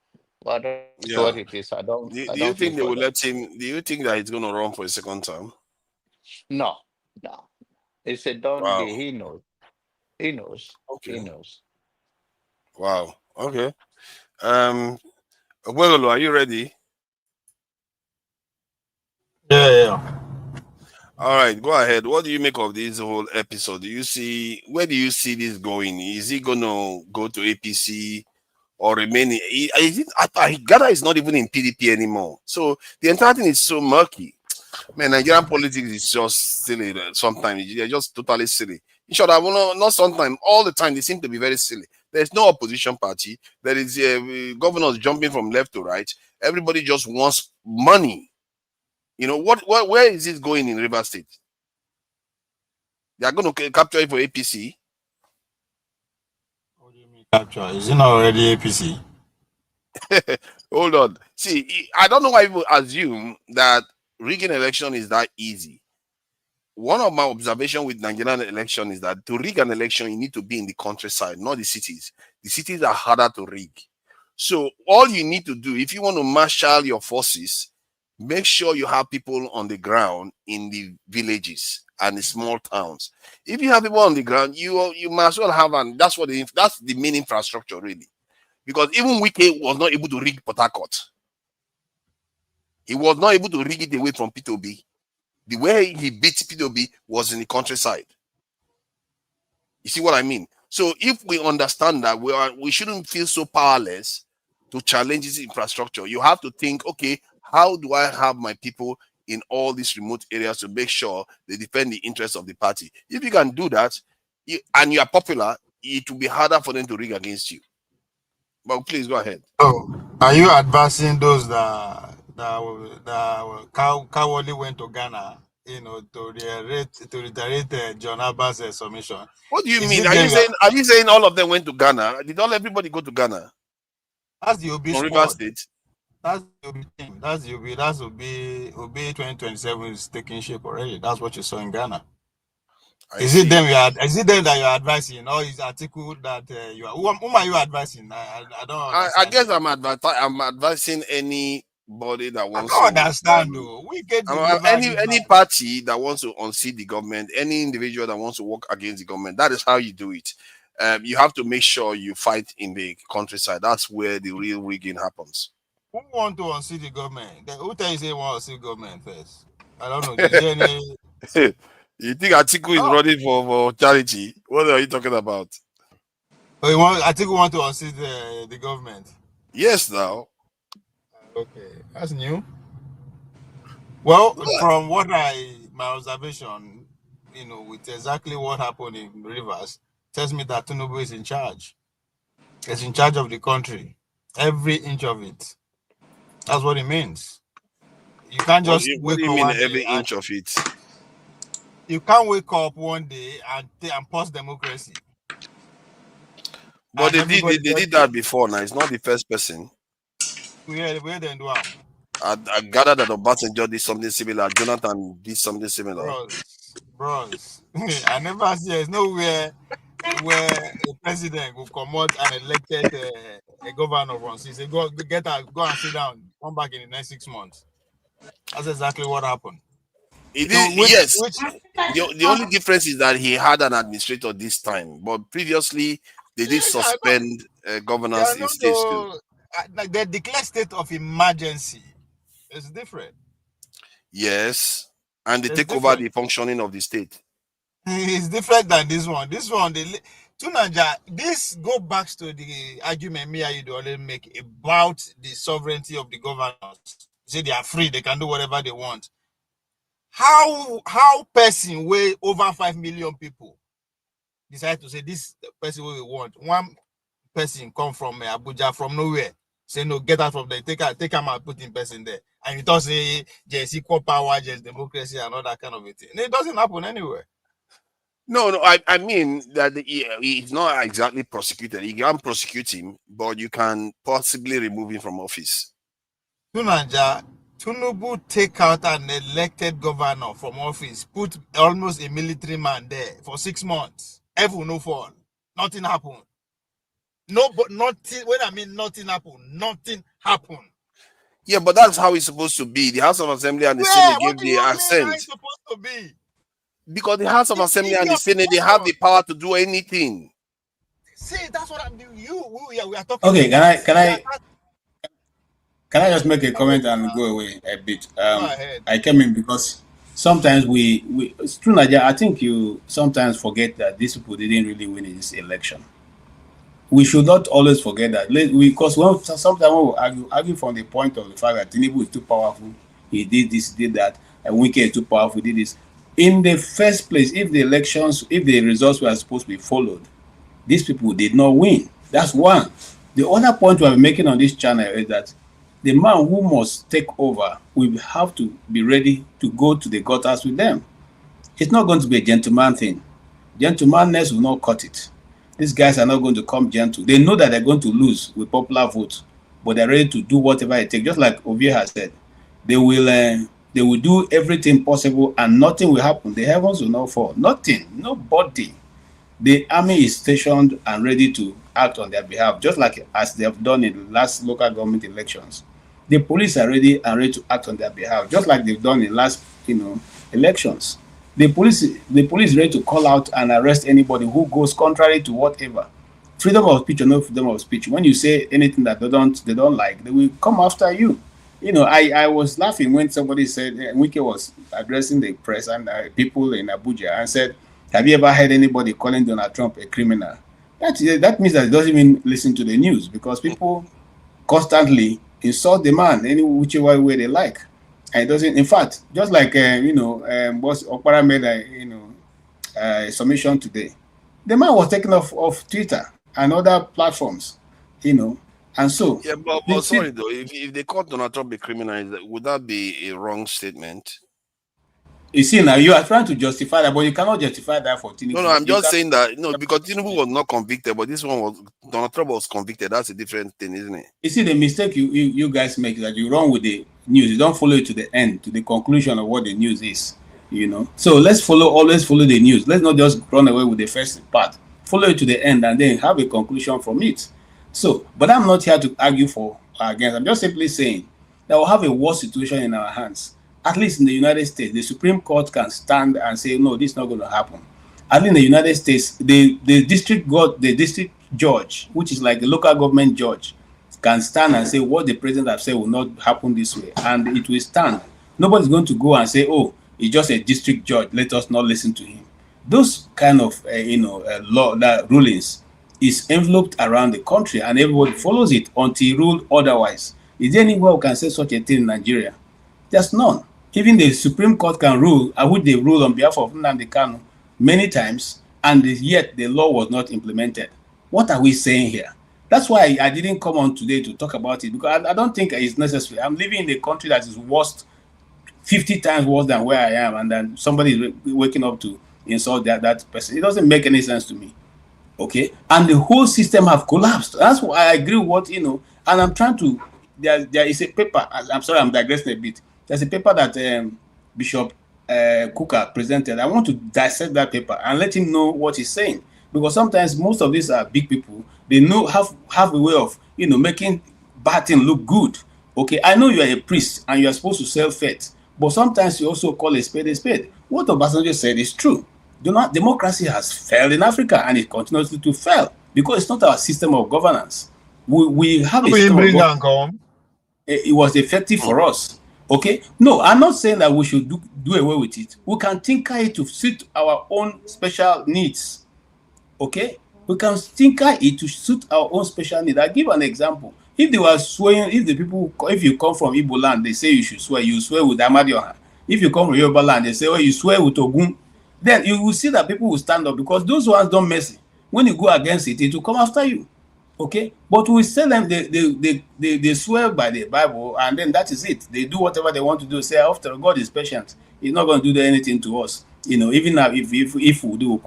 But that's what it is. Do you think they will let him? Do you think that he's going to run for a second term? No. It's a done deal. He knows. Okay. He knows. Wow. Okay. Well, are you ready? Yeah. All right, go ahead. What do you make of this whole episode? Where do you see this going? Is he gonna go to APC or remain? Ghana is not even in PDP anymore. So the entire thing is so murky. Man, Nigerian politics is just silly. Sometimes they're just totally silly. In short, not sometimes, all the time, they seem to be very silly. There's no opposition party. There is governors jumping from left to right. Everybody just wants money. You know, where is this going in Rivers State? They are going to capture it for APC. What do you mean capture? Is it not already APC? Hold on. See, I don't know why people assume that rigging election is that easy. One of my observations with Nigerian election is that to rig an election, you need to be in the countryside, not the cities. The cities are harder to rig. So all you need to do, if you want to marshal your forces, make sure you have people on the ground in the villages and the small towns. If you have people on the ground, you might as well have, and that's the main infrastructure really. Because even Wike was not able to rig Port Harcourt. He was not able to rig it away from P2B. The way he beat P2B was in the countryside. You see what I mean? So if we understand that we shouldn't feel so powerless to challenge this infrastructure, you have to think, okay, how do I have my people in all these remote areas to make sure they defend the interests of the party? If you can do that, and you are popular, it will be harder for them to rig against you. But please go ahead. Oh, are you advising those that cowardly went to Ghana to reiterate John Abba's submission. What do you mean? Are you saying all of them went to Ghana? Did everybody go to Ghana? That's the Obi from squad. River State. That's the Obi team. That's the Obi. That's Obi 2027 is taking shape already. That's what you saw in Ghana. Is it them that you're advising, or is article that you are? Whom are you advising? I don't understand. I guess I'm advising anybody that wants to understand though. We get any party that wants to unseat the government, any individual that wants to work against the government. That is how you do it. You have to make sure you fight in the countryside. That's where the real rigging happens. Who want to unseat the government? Who tell you say want to unseat government first? I don't know. Is there any... You think Atiku is running for charity? What are you talking about? Oh, Atiku want to unseat the government? Yes, now. Okay, that's new. Well, from what my observation, with exactly what happened in Rivers, tells me that Tinubu is in charge. He's in charge of the country, every inch of it. That's what it means. You can't just what do you mean every inch of it? You can't wake up one day and pause democracy. But they did that before now. It's not the first person. Where they do it? I gathered that Obasanjo did something similar. Jonathan did something similar. Bros. I never see there's nowhere where a president will come out and elected a governor once. He said, go and sit down. Come back in the next 6 months. That's exactly what happened. Yes. The only difference is that he had an administrator this time, but previously they did suspend governance in states too. Like they declare state of emergency. It's different. Yes, and they take over the functioning of the state. It's different than this one. This one, Tunanja, this go back to the argument me and you already make about the sovereignty of the governors. Say they are free, they can do whatever they want. How person weigh over 5 million people decide to say this person we want? One person come from Abuja from nowhere, say no, get out from there, take him and put in person there, and you don't say there's equal power, there's democracy, and all that kind of a thing. It doesn't happen anywhere. No, I mean that he's not exactly prosecuted. You can prosecute him, but you can possibly remove him from office. Tunanja, Tinubu take out an elected governor from office, put almost a military man there for 6 months. Everyone no fall. Nothing happened. No, but nothing. When I mean nothing happened, nothing happened. Yeah, but that's how it's supposed to be. The House of Assembly and the Senate gave the assent. How it's supposed to be? Because the House of Assembly and the Senate, they have the power to do anything. See, that's what I'm doing. We are talking. Okay, can I just make a comment and go away a bit? I came in because sometimes it's true, Nigeria. I think you sometimes forget that these people didn't really win this election. We should not always forget that. Because sometimes we argue from the point of the fact that Tinubu is too powerful, he did this, did that, and Wike is too powerful, did this. In the first place, if the results were supposed to be followed, these people did not win. That's one. The other point we are making on this channel is that the man who must take over will have to be ready to go to the gutters with them. It's not going to be a gentleman thing. Gentlemanness will not cut it. These guys are not going to come gentle. They know that they're going to lose with popular votes, but they're ready to do whatever it takes. Just like Ovie has said, they will do everything possible and nothing will happen. The heavens will not fall. Nothing, nobody. The army is stationed and ready to act on their behalf, just like as they have done in the last local government elections. The police are ready to act on their behalf, just like they've done in last elections. The police is ready to call out and arrest anybody who goes contrary to whatever. Freedom of speech or no freedom of speech. When you say anything that they don't like, they will come after you. I was laughing when somebody said Wike was addressing the press and people in Abuja and said, "Have you ever heard anybody calling Donald Trump a criminal?" That means that he doesn't even listen to the news, because people constantly insult the man any whichever way they like. And it doesn't, in fact, just like boss Okpara made a submission today. The man was taken off Twitter and other platforms, and so. Yeah, but sorry though, if they call Donald Trump a criminal, would that be a wrong statement? You see, now you are trying to justify that, but you cannot justify that for Tinubu. No, I'm just saying that, because Tinubu was not convicted, but this one was, Donald Trump was convicted. That's a different thing, isn't it? You see, the mistake you guys make is that you run with the news. You don't follow it to the end, to the conclusion of what the news is, So let's always follow the news. Let's not just run away with the first part. Follow it to the end and then have a conclusion from it. So, but I'm not here to argue for or against. I'm just simply saying that we'll have a worse situation in our hands. At least in the United States, the Supreme Court can stand and say, no, this is not going to happen. At least in the United States, the district judge, which is like the local government judge, can stand and say what the president has said will not happen this way, and it will stand. Nobody's going to go and say, oh, he's just a district judge, let us not listen to him. Those kind of law rulings is enveloped around the country, and everybody follows it until ruled otherwise. Is there anywhere we can say such a thing in Nigeria? There's none. Even the Supreme Court can rule, which they ruled on behalf of Nnamdi Kanu many times, and yet the law was not implemented. What are we saying here? That's why I didn't come on today to talk about it, because I don't think it's necessary. I'm living in a country that is 50 times worse than where I am, and then somebody is waking up to insult that person. It doesn't make any sense to me. Okay? And the whole system have collapsed. That's why I agree with what, and I'm trying to, there is a paper, I'm sorry, I'm digressing a bit. There's a paper that Bishop Kuka presented. I want to dissect that paper and let him know what he's saying, because sometimes most of these are big people. They have a way of making bad things look good. Okay, I know you are a priest and you are supposed to sell faith, but sometimes you also call a spade a spade. What Obasanjo said is true. Democracy has failed in Africa, and it continues to fail because it's not our system of governance. We have a system of governance. It was effective for us. Okay, no, I'm not saying that we should do away with it. We can tinker it to suit our own special needs. Okay, we can tinker it to suit our own special needs. I'll give an example. If they were swearing, if you come from Igbo land, they say you should swear. You swear with Amadioha. If you come from Yoruba land, they say, oh, you swear with Ogun. Then you will see that people will stand up, because those ones don't mess it. When you go against it, it will come after you. Okay, but we tell them they swear by the Bible, and then that is it. They do whatever they want to do. Say, after God is patient, He's not going to do anything to us. Even now, if we do,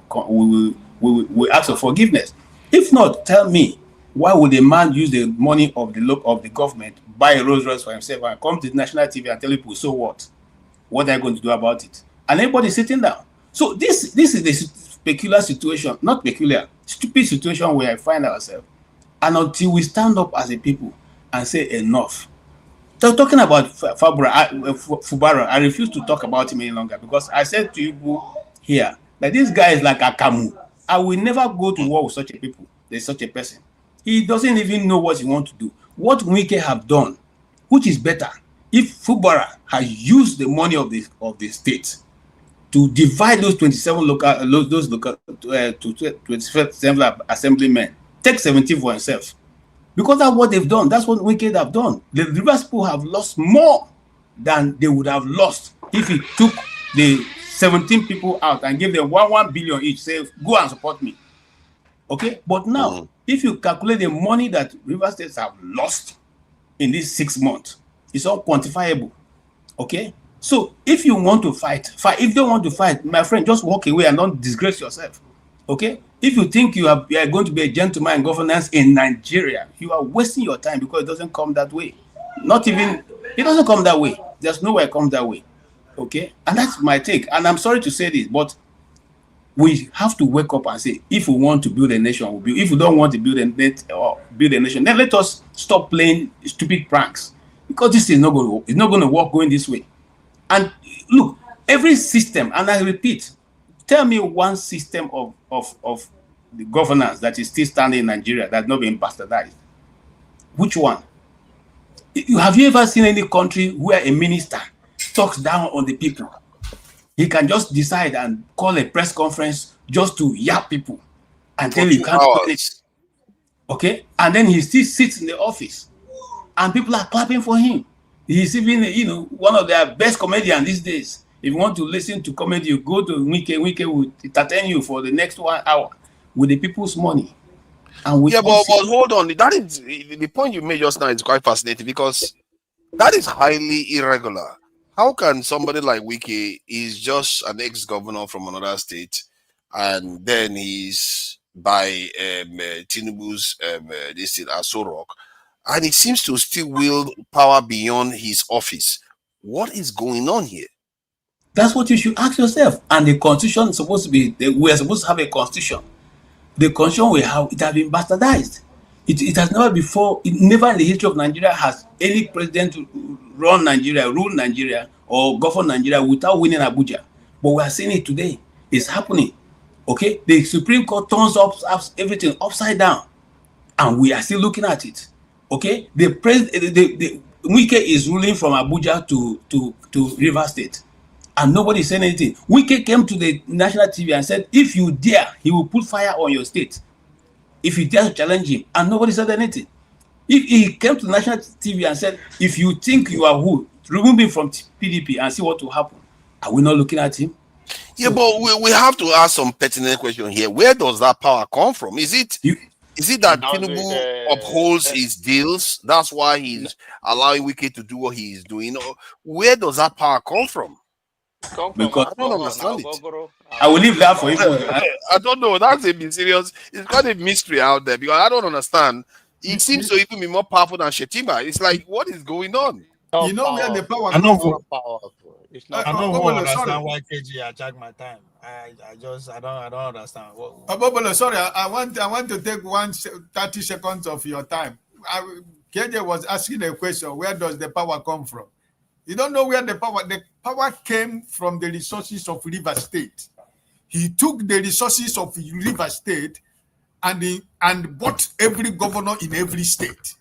we ask for forgiveness. If not, tell me, why would a man use the money of the government, buy a Rolls Royce for himself, and come to the national TV and tell people, so what? What are you going to do about it? And everybody sitting down. So this is the peculiar situation, not peculiar, stupid situation where I find ourselves. And until we stand up as a people and say enough. So talking about Fubara, I refuse to talk about him any longer, because I said to you here that this guy is like a Kamu. I will never go to war with such a people. There's such a person. He doesn't even know what he wants to do. What Wike have done, which is better, if Fubara has used the money of the state to divide those 27 to 27 assemblymen, take 17 for himself. Because that's what they've done. That's what Wike have done. The Rivers people have lost more than they would have lost if he took the 17 people out and gave them 1 billion each, say, go and support me. Okay? But now, if you calculate the money that River States have lost in these 6 months, it's all quantifiable. Okay? So if you want to fight. If you don't want to fight, my friend, just walk away and don't disgrace yourself. Okay? If you think you are going to be a gentleman in governance in Nigeria, you are wasting your time, because it doesn't come that way. It doesn't come that way. There's no way it comes that way. Okay? And that's my take. And I'm sorry to say this, but we have to wake up and say, if we want to build a nation, we'll build. If we don't want to build a nation, then let us stop playing stupid pranks, because this is not going to work. It's not going to work going this way. And look, every system, and I repeat, tell me one system of the governance that is still standing in Nigeria that's not being bastardized. Which one? Have you ever seen any country where a minister talks down on the people? He can just decide and call a press conference just to yap people and tell you can't do it. Okay? And then he still sits in the office and people are clapping for him. He's even, one of their best comedians these days. If you want to listen to comedy, you go to Wike. Wike will entertain you for the next 1 hour with the people's money. And but hold on. That is the point you made just now is quite fascinating, because that is highly irregular. how can somebody like Wike is just an ex-governor from another state, and then he's by Tinubu's this thing, Aso Rock, and he seems to still wield power beyond his office? What is going on here? That's what you should ask yourself. And the constitution is supposed to be, we are supposed to have a constitution. The constitution we have, it has been bastardized. It has never before, never in the history of Nigeria has any president run Nigeria, rule Nigeria, or govern Nigeria without winning Abuja. But we are seeing it today. It's happening. Okay? The Supreme Court turns up everything upside down. And we are still looking at it. Okay? The Wike is ruling from Abuja to Rivers State. And nobody said anything. Wike came to the national TV and said, if you dare, he will put fire on your state. If you dare to challenge him, and nobody said anything. If he came to the national TV and said, if you think you are who, remove him from PDP and see what will happen. Are we not looking at him? Yeah, but we have to ask some pertinent question here. Where does that power come from? Is it that Tinubu upholds his deals? That's why he's allowing Wike to do what he is doing? Or where does that power come from? Because I don't understand it. I will leave that for you. I don't know. That's a bit serious. It's got a mystery out there because I don't understand. He seems to even be more powerful than Shetima. It's like, what is going on? You know where the power I comes from. I don't understand why KG attack my time. I don't understand. Bobolo, sorry, I want to take 30 seconds of your time. KJ was asking a question. Where does the power come from? You don't know where the power came from. The resources of River State. He took the resources of River State and bought every governor in every state.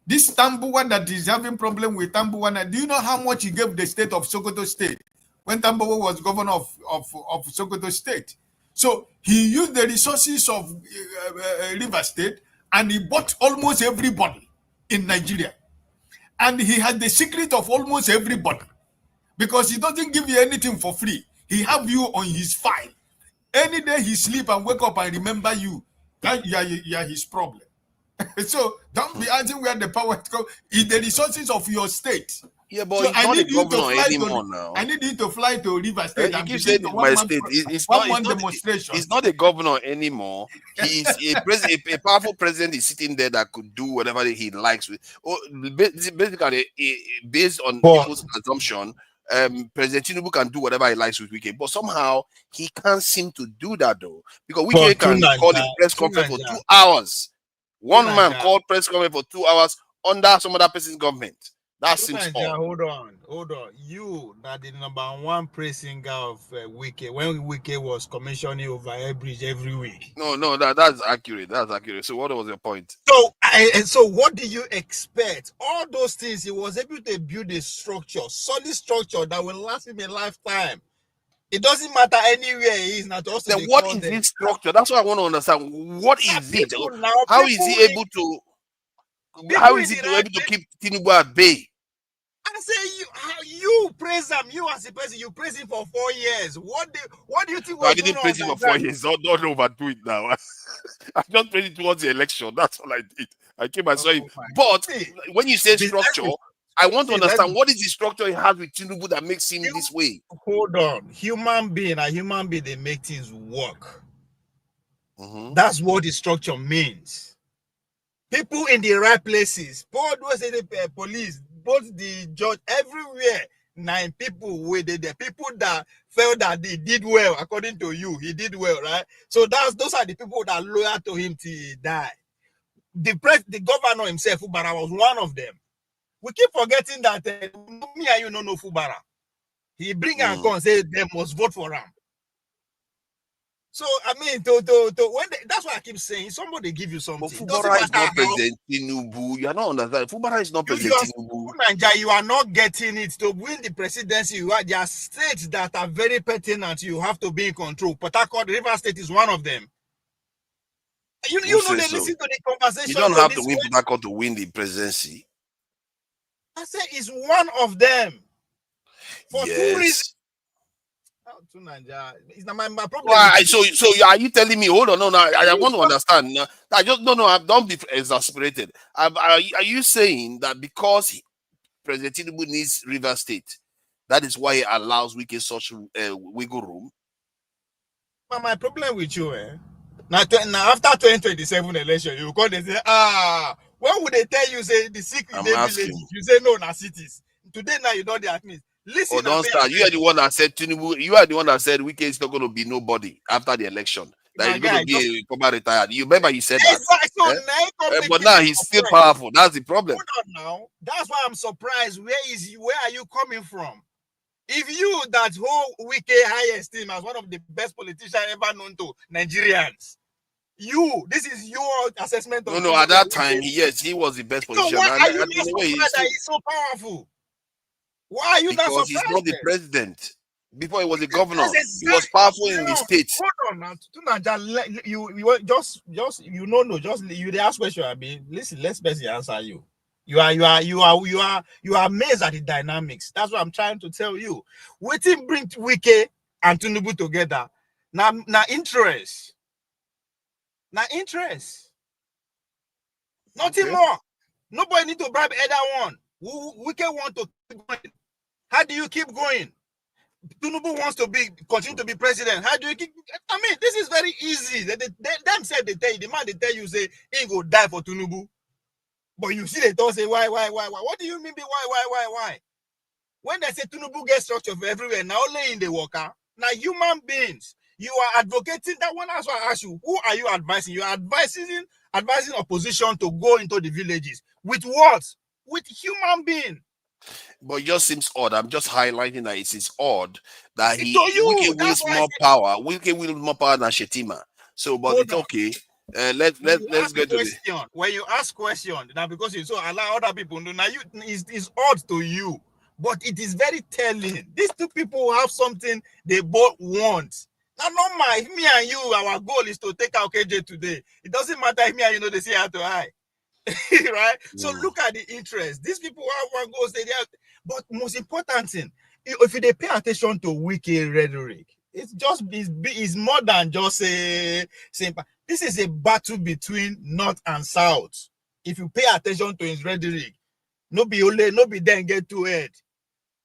This Tambuwa that is having problem with Tambuwa, do you know how much he gave the state of Sokoto State when Tambuwa was governor of Sokoto State? So he used the resources of River State and he bought almost everybody in Nigeria. And he has the secret of almost everybody because he doesn't give you anything for free. He have you on his file. Any day he sleep and wake up and remember you, that you are his problem. So don't be asking where the power comes. It's the resources of your state. Yeah, but so he's not a governor anymore now. I need you to fly to River State. You keep saying my state. He's not a governor anymore. He's a powerful president is sitting there that could do whatever he likes with. Basically, based on people's assumption, President Tinubu can do whatever he likes with Wike, but somehow he can't seem to do that though, because Wike can call a press conference for 2 hours. One man called press conference for 2 hours under some other person's government. That seems odd. Hold on. You are the #1 praising guy of Wike when Wike was commissioning over a bridge every week. No, that's accurate. That's accurate. So what was your point? So what do you expect? All those things, he was able to build a structure, solid structure that will last him a lifetime. It doesn't matter anywhere he is now. Then what is this structure? That's what I want to understand. What is it? How is he able to? How is he able to keep Tinubu at bay? I say you praise him. You as a person, you praise him for 4 years. What do you think? I didn't praise him for 4 years. Don't overdo it now. I just praised it towards the election. That's all I did. I came and saw him. But when you say structure, I want to understand what is the structure he has with Tinubu that makes him this way. Hold on. A human being, they make things work. That's what the structure means. People in the right places, both the police, both the judge, everywhere. 9 people were there. People that felt that they did well, according to you, he did well, right? So those are the people that are loyal to him till he die. The governor himself, Fubara, was one of them. We keep forgetting that me and you don't know Fubara. He bring and come and say they must vote for him. So I mean, that's why I keep saying somebody give you something. But Fubara is not President Tinubu. You are not understanding. Fubara is not President Tinubu. You are not getting it. To win the presidency, there are states that are very pertinent. You have to be in control. Port Harcourt, River State is one of them. You know they listen to the conversation. You don't have to win Port Harcourt to win the presidency. I say it's one of them. For 2 reasons. It's not my problem. Why? So are you telling me? Hold on, no. I want to understand. I just don't be exasperated. Are you saying that because President Tinubu needs River State. That is why he allows Wike such wiggle room. But my problem with you, now after 2027 election, you call and say, when would they tell you say the sick in the villages? You say no, na cities. Today now you know they admit. Listen, don't start. You are the one that said Tinubu. You are the one that said Wike is not going to be nobody after the election. That he's going to be a retired. You remember you said that. But now he's still powerful. That's the problem. Hold on now. That's why I'm surprised. Where are you coming from? If you that whole Wike high esteem as one of the best politicians ever known to Nigerians, this is your assessment of No, at that time, yes, he was the best politician. So why are you not surprised that he's so powerful? Why are you not surprised? Because he's not the president. Before he was the governor, he was powerful in the states. Hold on now. You ask question. I mean, listen, let's basically answer you. You are amazed at the dynamics. That's what I'm trying to tell you. Waiting bring Wike and Tinubu together. Now interest. Now interest. Nothing more. Nobody need to bribe either one. Wike want to keep going. How do you keep going? Tinubu wants to continue to be president. How do you keep? I mean, this is very easy. Them said they tell you, the man they tell you say he go die for Tinubu. But you see they don't say why? What do you mean by why? When they say Tinubu gets structure everywhere, now only in the worker, now human beings, you are advocating that one. That's why I ask you, who are you advising? You are advising opposition to go into the villages. With what? With human beings. But it just seems odd. I'm just highlighting that it is odd that Wike wills more power. Wike wills more power than Shetima. So, but it's okay. Let's get to this. When you ask question, now because you so allow other people to now it's odd to you, but it is very telling. These two people have something they both want. Now, no mind, me and you, our goal is to take our KJ today. It doesn't matter if me and you they say eye to eye. Right? So look at the interest. These people have one goal, but most important thing, if they pay attention to Wike rhetoric, it's more than just a simple. This is a battle between North and South. If you pay attention to his rhetoric, no be then get to it.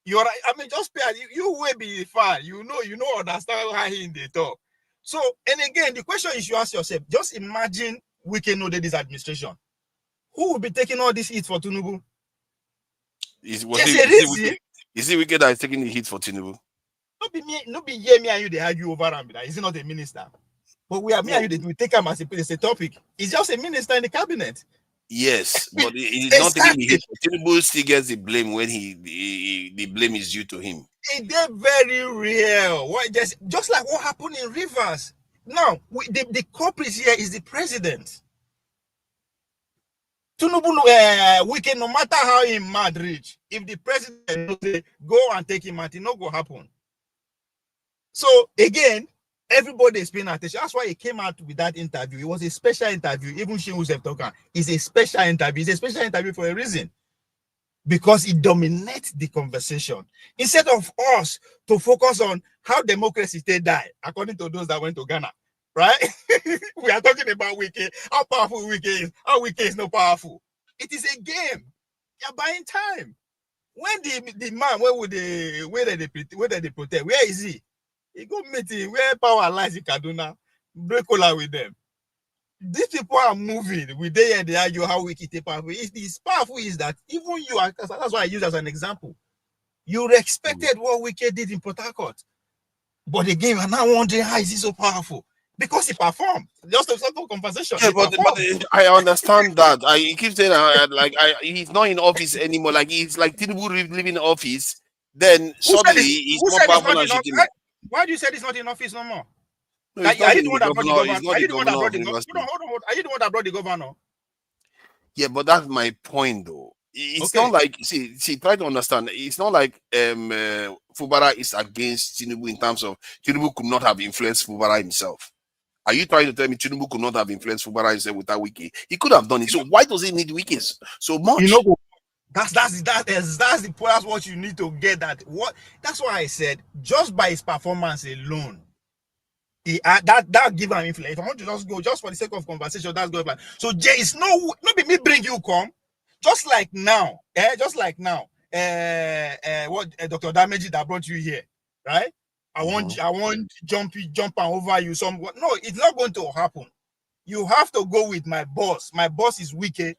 Just pay. You will be fine. You know, understand how he in the talk. So, and again, the question is you ask yourself, just imagine Wike know this administration. Who will be taking all this heat for Tinubu? Is it Wike that is taking the heat for Tinubu? No be me and you they argue over him. Is he not a minister? But me and you we take him as a topic. He's just a minister in the cabinet. Yes, but he's not taking the hit. Tinubu still gets the blame when the blame is due to him. It's very real. Just like what happened in Rivers. Now, the culprit here is the president. Tinubu, Wike, no matter how he mad rich, if the president say go and take him out, it not go happen. So again, everybody is paying attention. That's why he came out with that interview. It was a special interview. Even she was talking. It's a special interview. It's a special interview for a reason. Because it dominates the conversation. Instead of us to focus on how democracy die, according to those that went to Ghana. Right? We are talking about Wike, how powerful Wike is, how Wike is not powerful. It is a game. You're buying time. When the man, where did they protect? Where is he? He go meeting where power lies in Kaduna, break all with them. These people are moving. We there and they argue how Wike is powerful. It's powerful is that even you are, that's why I use as an example. You respected what Wike did in Port Harcourt. But again, I'm now wondering how is he so powerful? Because he performed. Just a simple conversation. Yeah, but I understand that. He keeps saying he's not in office anymore. Like he's like Tinubu leaving office. Then suddenly he's more powerful than Shetima. Why do you say he's not in office no more? No, are you the one that brought the governor? Are you the one that brought the governor? Are you the one that brought the governor? Yeah, but that's my point though. It's not like see, try to understand. It's not like Fubara is against Tinubu in terms of Tinubu could not have influenced Fubara himself. Are you trying to tell me Tinubu could not have influenced Fubara himself without Wike? He could have done it. So why does he need Wike so much? You know, that's the point. That's what you need to get. That's why I said just by his performance alone, that give him influence. If I want to just go just for the sake of conversation, that's good. So Jay, it's no be me bring you come. Just like now, Dr. Dameji that brought you here, right? I want jump over you. No, it's not going to happen. You have to go with my boss. My boss is wicked.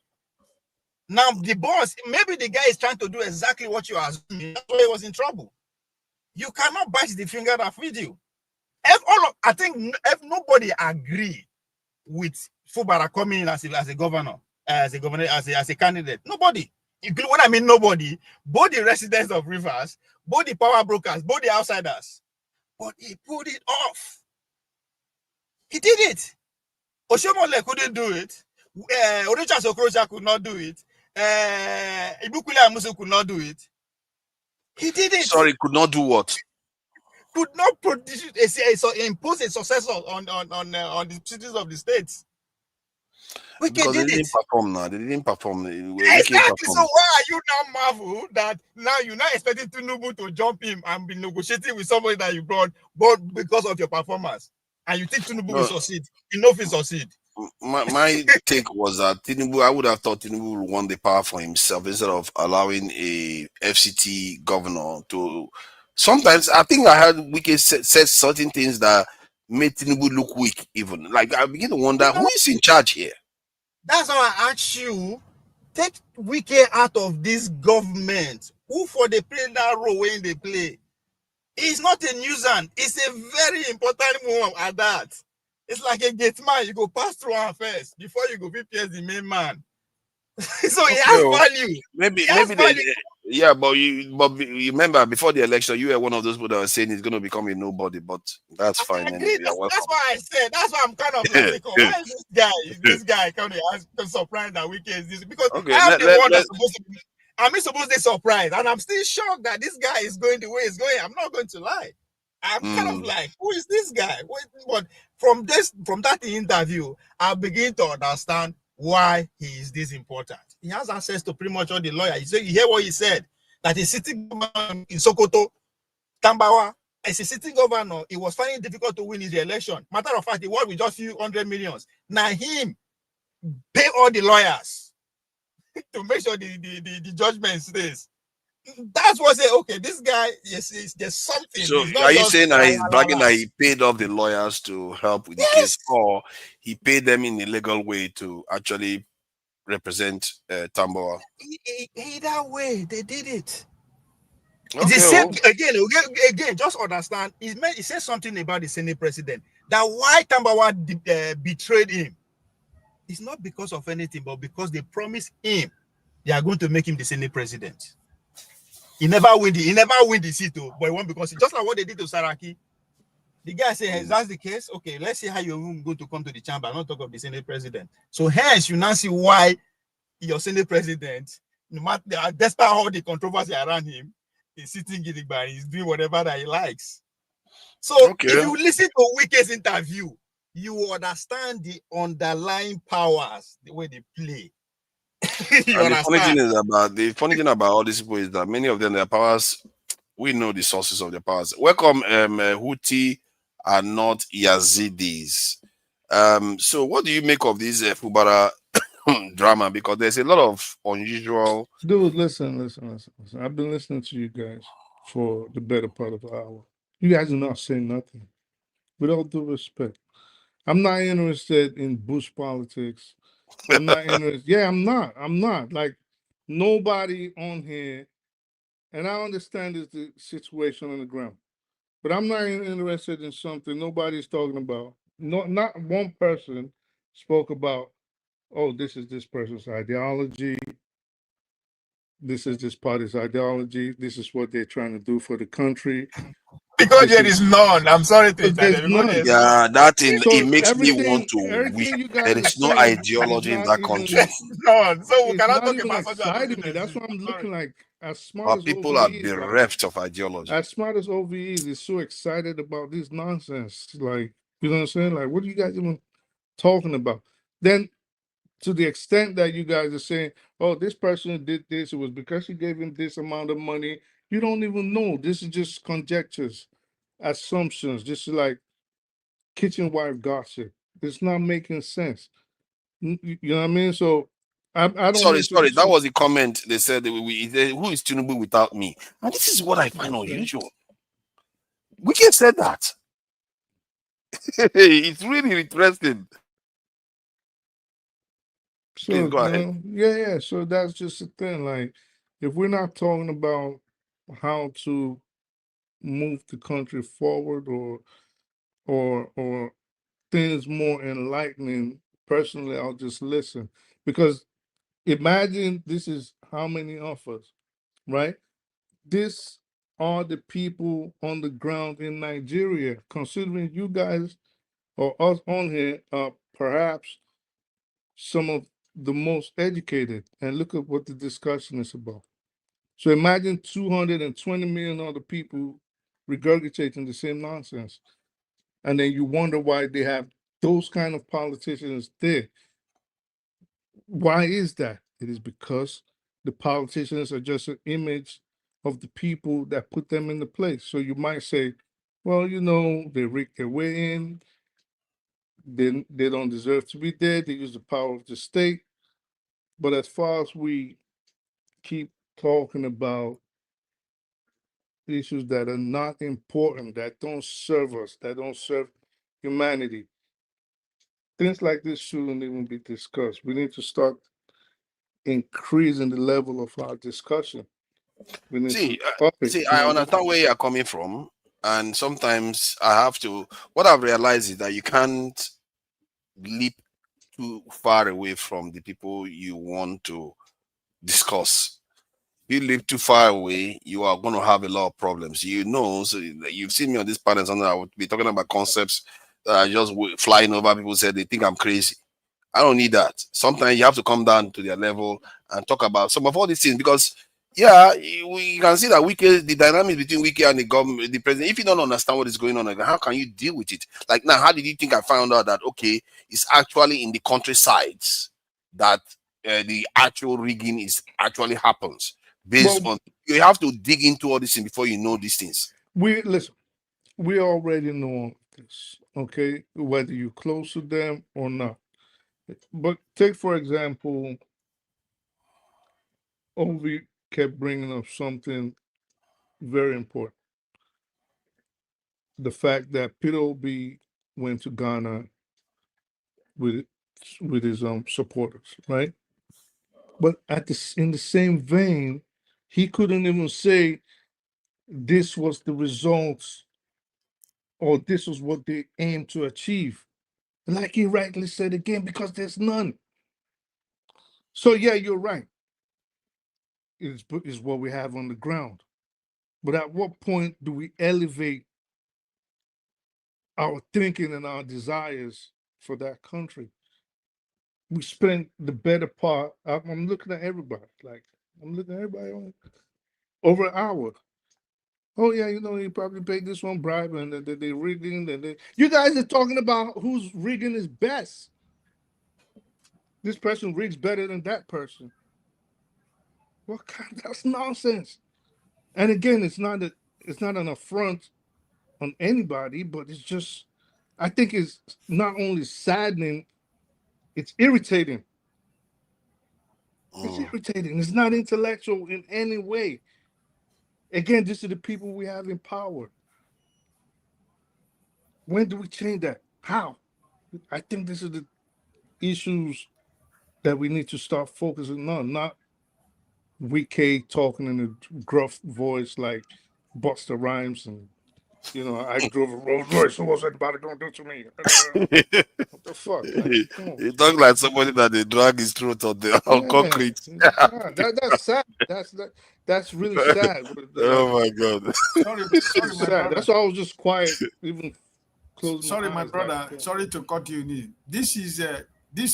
Now the boss, maybe the guy is trying to do exactly what you are assuming. That's why he was in trouble. You cannot bite the finger that feeds you. I think if nobody agree with Fubara coming in as a governor, as a candidate, nobody. When I mean nobody, both the residents of Rivers, both the power brokers, both the outsiders. But he put it off. He did it. Oshomole couldn't do it. Oricha Sokrocha could not do it. Ibukule Amusu could not do it. He did it. Sorry, could not do what? Could not produce impose a successor on the citizens of the states. Because they didn't perform now. They didn't perform. Exactly. So why are you now marvel that now you're not expecting Tinubu to jump him and be negotiating with somebody that you brought, but because of your performance, and you think Tinubu will succeed? You know if he succeed. My take was that Tinubu, I would have thought Tinubu would want the power for himself instead of allowing a FCT governor to. Sometimes I think I heard Wike said certain things that made Tinubu look weak. Even like I begin to wonder who is in charge here. That's how I ask you, take Wike out of this government. Who for the play that role when they play? It's not a nuisance. It's a very important one at that. It's like a gate man. You go pass through one first before you go PPS the main man. So it has value. Maybe but you remember before the election, you were one of those people that were saying he's going to become a nobody, but that's fine. Anyway, that's why I said. That's why I'm kind of like, why is this guy? This guy kind of surprised that Wike is this because I'm the one that's supposed to be. I'm supposed to be surprised, and I'm still shocked that this guy is going the way he's going. I'm not going to lie. I'm kind of like, who is this guy? But from that interview, I begin to understand why he is this important. He has access to pretty much all the lawyers. You hear what he said, that he's sitting governor in Sokoto, Tambawa, as a sitting governor, he was finding it difficult to win his election. Matter of fact, he won with just few hundred millions. Now him pay all the lawyers to make sure the judgment stays. That's what I say. Okay, this guy, yes, there's something. So are you saying that he's bragging that he paid off the lawyers to help with the case, or he paid them in a legal way to actually represent Tambawa? Either way, they did it. Okay, the same again. Just understand. He said something about the Senate president that why Tambawa betrayed him. It's not because of anything, but because they promised him they are going to make him the Senate president. He never win the seat, though, but he won because just like what they did to Saraki. The guy said, hey, that's the case. Okay, let's see how you're going to come to the chamber. Not talk of the Senate president. So hence, you now see why your Senate president, no matter despite all the controversy around him, he's sitting gidigba, he's doing whatever that he likes. So if you listen to Wike's interview, you will understand the underlying powers, the way they play. The funny thing about all these people is that many of them, their powers, we know the sources of their powers. Welcome, Houthi are not Yazidis. So what do you make of this Fubara drama? Because there's a lot of unusual. Dude, listen. I've been listening to you guys for the better part of an hour. You guys are not saying nothing. With all due respect, I'm not interested in bush politics. I'm not interested. Yeah, I'm not. Like, nobody on here, and I understand is the situation on the ground, but I'm not interested in something nobody's talking about. Not one person spoke about, oh, this is this person's ideology. This is this party's ideology. This is what they're trying to do for the country. Because there is none. I'm sorry to tell you. Yeah, that thing, it makes me want to weep. There is no ideology in that country. None. So we cannot talk about exciting me. That's what I'm looking like. As smart but as people are bereft of ideology. As smart as OVE is so excited about this nonsense. Like, you know what I'm saying? Like, what are you guys even talking about? Then, to the extent that you guys are saying, oh, this person did this, it was because he gave him this amount of money. You don't even know. This is just conjectures, assumptions. This is like kitchen wife gossip. It's not making sense. You know what I mean? So I don't Sorry, mean to. that was the comment. They said, who is Tinubu without me? And this is what I find unusual. Wike said that. It's really interesting. Please So go ahead. yeah. So that's just the thing. Like, if we're not talking about how to move the country forward, or things more enlightening, personally, I'll just listen. Because imagine this is how many of us, right? This are the people on the ground in Nigeria. Considering you guys or us on here are perhaps some of the most educated, and look at what the discussion is about. So imagine 220 million other people regurgitating the same nonsense. And then you wonder why they have those kind of politicians there. Why is that? It is because the politicians are just an image of the people that put them in the place. So you might say, well, they rig their way in, they don't deserve to be there, they use the power of the state. But as far as we keep talking about issues that are not important, that don't serve us, that don't serve humanity, things like this shouldn't even be discussed. We need to start increasing the level of our discussion. We need to up it. I understand where you're coming from, and sometimes I have to. What I've realized is that you can't leap too far away from the people you want to discuss. If you live too far away, you are going to have a lot of problems. So you've seen me on this panel, and I would be talking about concepts that are just flying over. People say they think I'm crazy. I don't need that. Sometimes you have to come down to their level and talk about some of all these things, because we can see that the dynamics between Wike and the government, the president, if you don't understand what is going on, how can you deal with it? Like now, how did you think I found out that, okay, it's actually in the countrysides that the actual rigging actually happens based on, you have to dig into all these things before you know these things. We already know this, okay, whether you're close to them or not. But take, for example, Ovi kept bringing up something very important. The fact that Peter Obi went to Ghana with his supporters, right? But in the same vein, he couldn't even say this was the results or this was what they aimed to achieve. Like he rightly said again, because there's none. So yeah, you're right. Is what we have on the ground. But at what point do we elevate our thinking and our desires for that country? We spend the better part. I'm looking at everybody. On over an hour. Oh yeah, he probably paid this one bribe, and they rigging, and you guys are talking about who's rigging is best. This person rigs better than that person. What kind? That's nonsense. And again, it's not an affront on anybody, but it's just, I think it's not only saddening, it's irritating. It's irritating. It's not intellectual in any way. Again, these are the people we have in power. When do we change that? How? I think these are the issues that we need to start focusing on, not Wike talking in a gruff voice like Busta Rhymes and I drove a Rolls Royce, so what's anybody gonna do to me? What the fuck? You talk like somebody that they drag his throat on concrete. That's sad. That's really sad. Oh my God. Sorry, my brother. That's why I was just quiet, even closing. Sorry, my brother. Sorry to cut you in. This is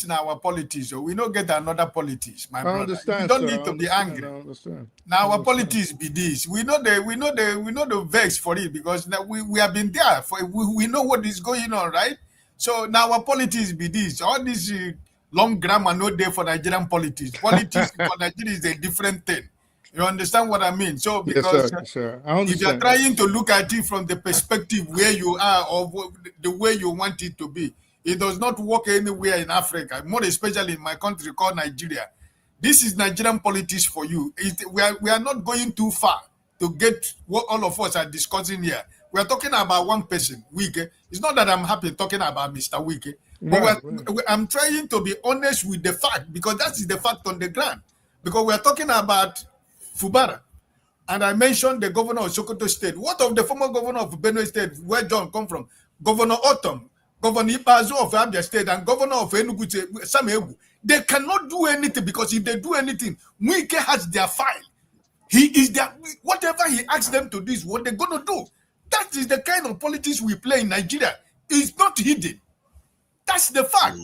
in our politics. So we don't get another politics, my brother. Understand, you don't need to be angry. I understand. Now our politics be this. We know the vex for it, because now we have been there for. We know what is going on, right? So now our politics be this. All this long grammar no there for Nigerian politics. Politics for Nigeria is a different thing. You understand what I mean? So because yes, sir. I understand. If you're trying to look at it from the perspective where you are or the way you want it to be, it does not work anywhere in Africa, more especially in my country called Nigeria. This is Nigerian politics for you. We are not going too far to get what all of us are discussing here. We are talking about one person, Wike. It's not that I'm happy talking about Mr. Wike, but I'm trying to be honest with the fact, because that is the fact on the ground. Because we are talking about Fubara, and I mentioned the governor of Sokoto State. What of the former governor of Benue State, where John come from? Governor Otom, Governor Ipazu of Abia State, and Governor of Enugu, Samewu. They cannot do anything, because if they do anything, Wike has their file. He is their, whatever he asks them to do is what they're going to do. That is the kind of politics we play in Nigeria. It's not hidden. That's the fact.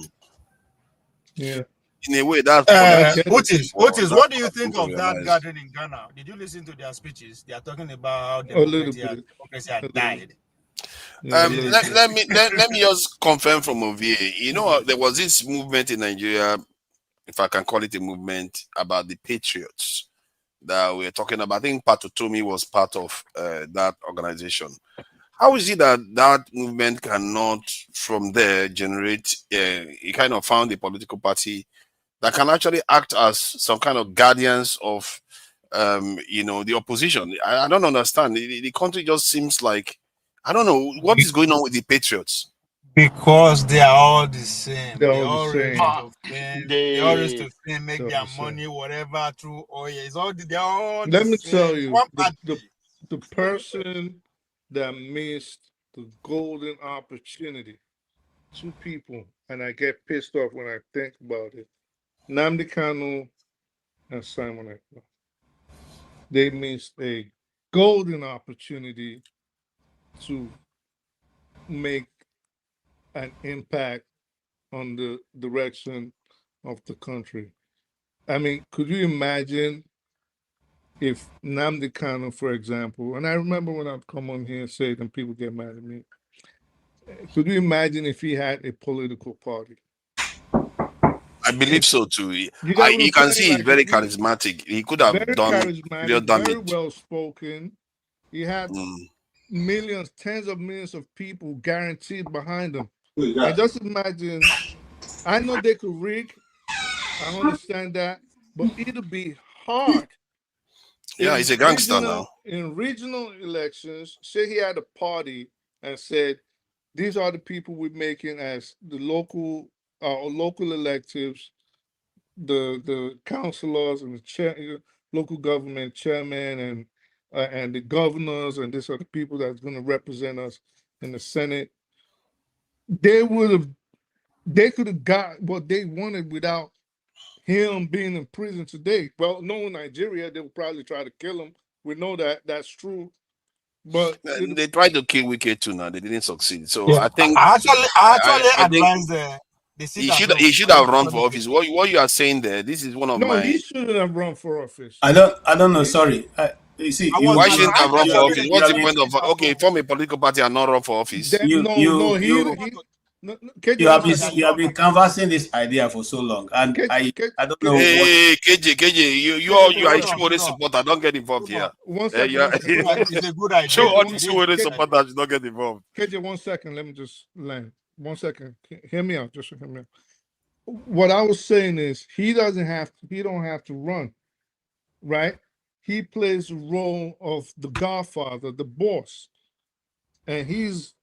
Yeah. In a way, that's Otis, what do you think of that gathering in Ghana? Did you listen to their speeches? They are talking about democracy had died. Let me just confirm from Ovie. You know, there was this movement in Nigeria, if I can call it a movement, about the patriots that we're talking about. I think Patotomi was part of that organization. How is it that that movement cannot, from there, generate he kind of found a political party that can actually act as some kind of guardians of, you know, the opposition? I don't understand. The country just seems like, I don't know, what is going on with the patriots? Because they are all the same. They're all the same. They all raise to fame, make their money, whatever, through oil. It's all, they're all Let the me same. tell you, the person that missed the golden opportunity, two people, and I get pissed off when I think about it, Nnamdi Kanu and Simon Ekpa. They missed a golden opportunity to make an impact on the direction of the country. I mean, could you imagine if Nnamdi Kanu, for example, and I remember when I'd come on here and say it and people get mad at me, could you imagine if he had a political party? I believe so too. You what I'm can saying? see he's Like, very charismatic. He could have very done charismatic, real damage. very well spoken. He had millions, tens of millions of people guaranteed behind him. And just imagine, I know they could rig, I understand that, but it'll be hard. Yeah, he's a gangster now. In regional elections, say he had a party and said, these are the people we're making as the local electives, the councilors and the local government chairman and the governors, and these are the people that's going to represent us in the Senate. They could have got what they wanted without him being in prison today. Well, knowing Nigeria, they would probably try to kill him. We know that that's true. But they tried to kill Wike too now. They didn't succeed. So yeah, I think I advise he should have run for office. What you are saying there, this is one of my. No, he shouldn't have run for office. I don't know. Sorry. You see, why shouldn't have run for office? What's the point of form a political party and not run for office? You have been canvassing this idea for so long, and I don't know. Hey, KJ, you are Chiwore supporter. Don't get involved here. One second. It's a good idea. Show all the Chiwore supporters don't get involved. KJ, 1 second. Let me just land. 1 second. Hear me out. Just hear me out. What I was saying is he don't have to run, right? He plays the role of the godfather, the boss, and it's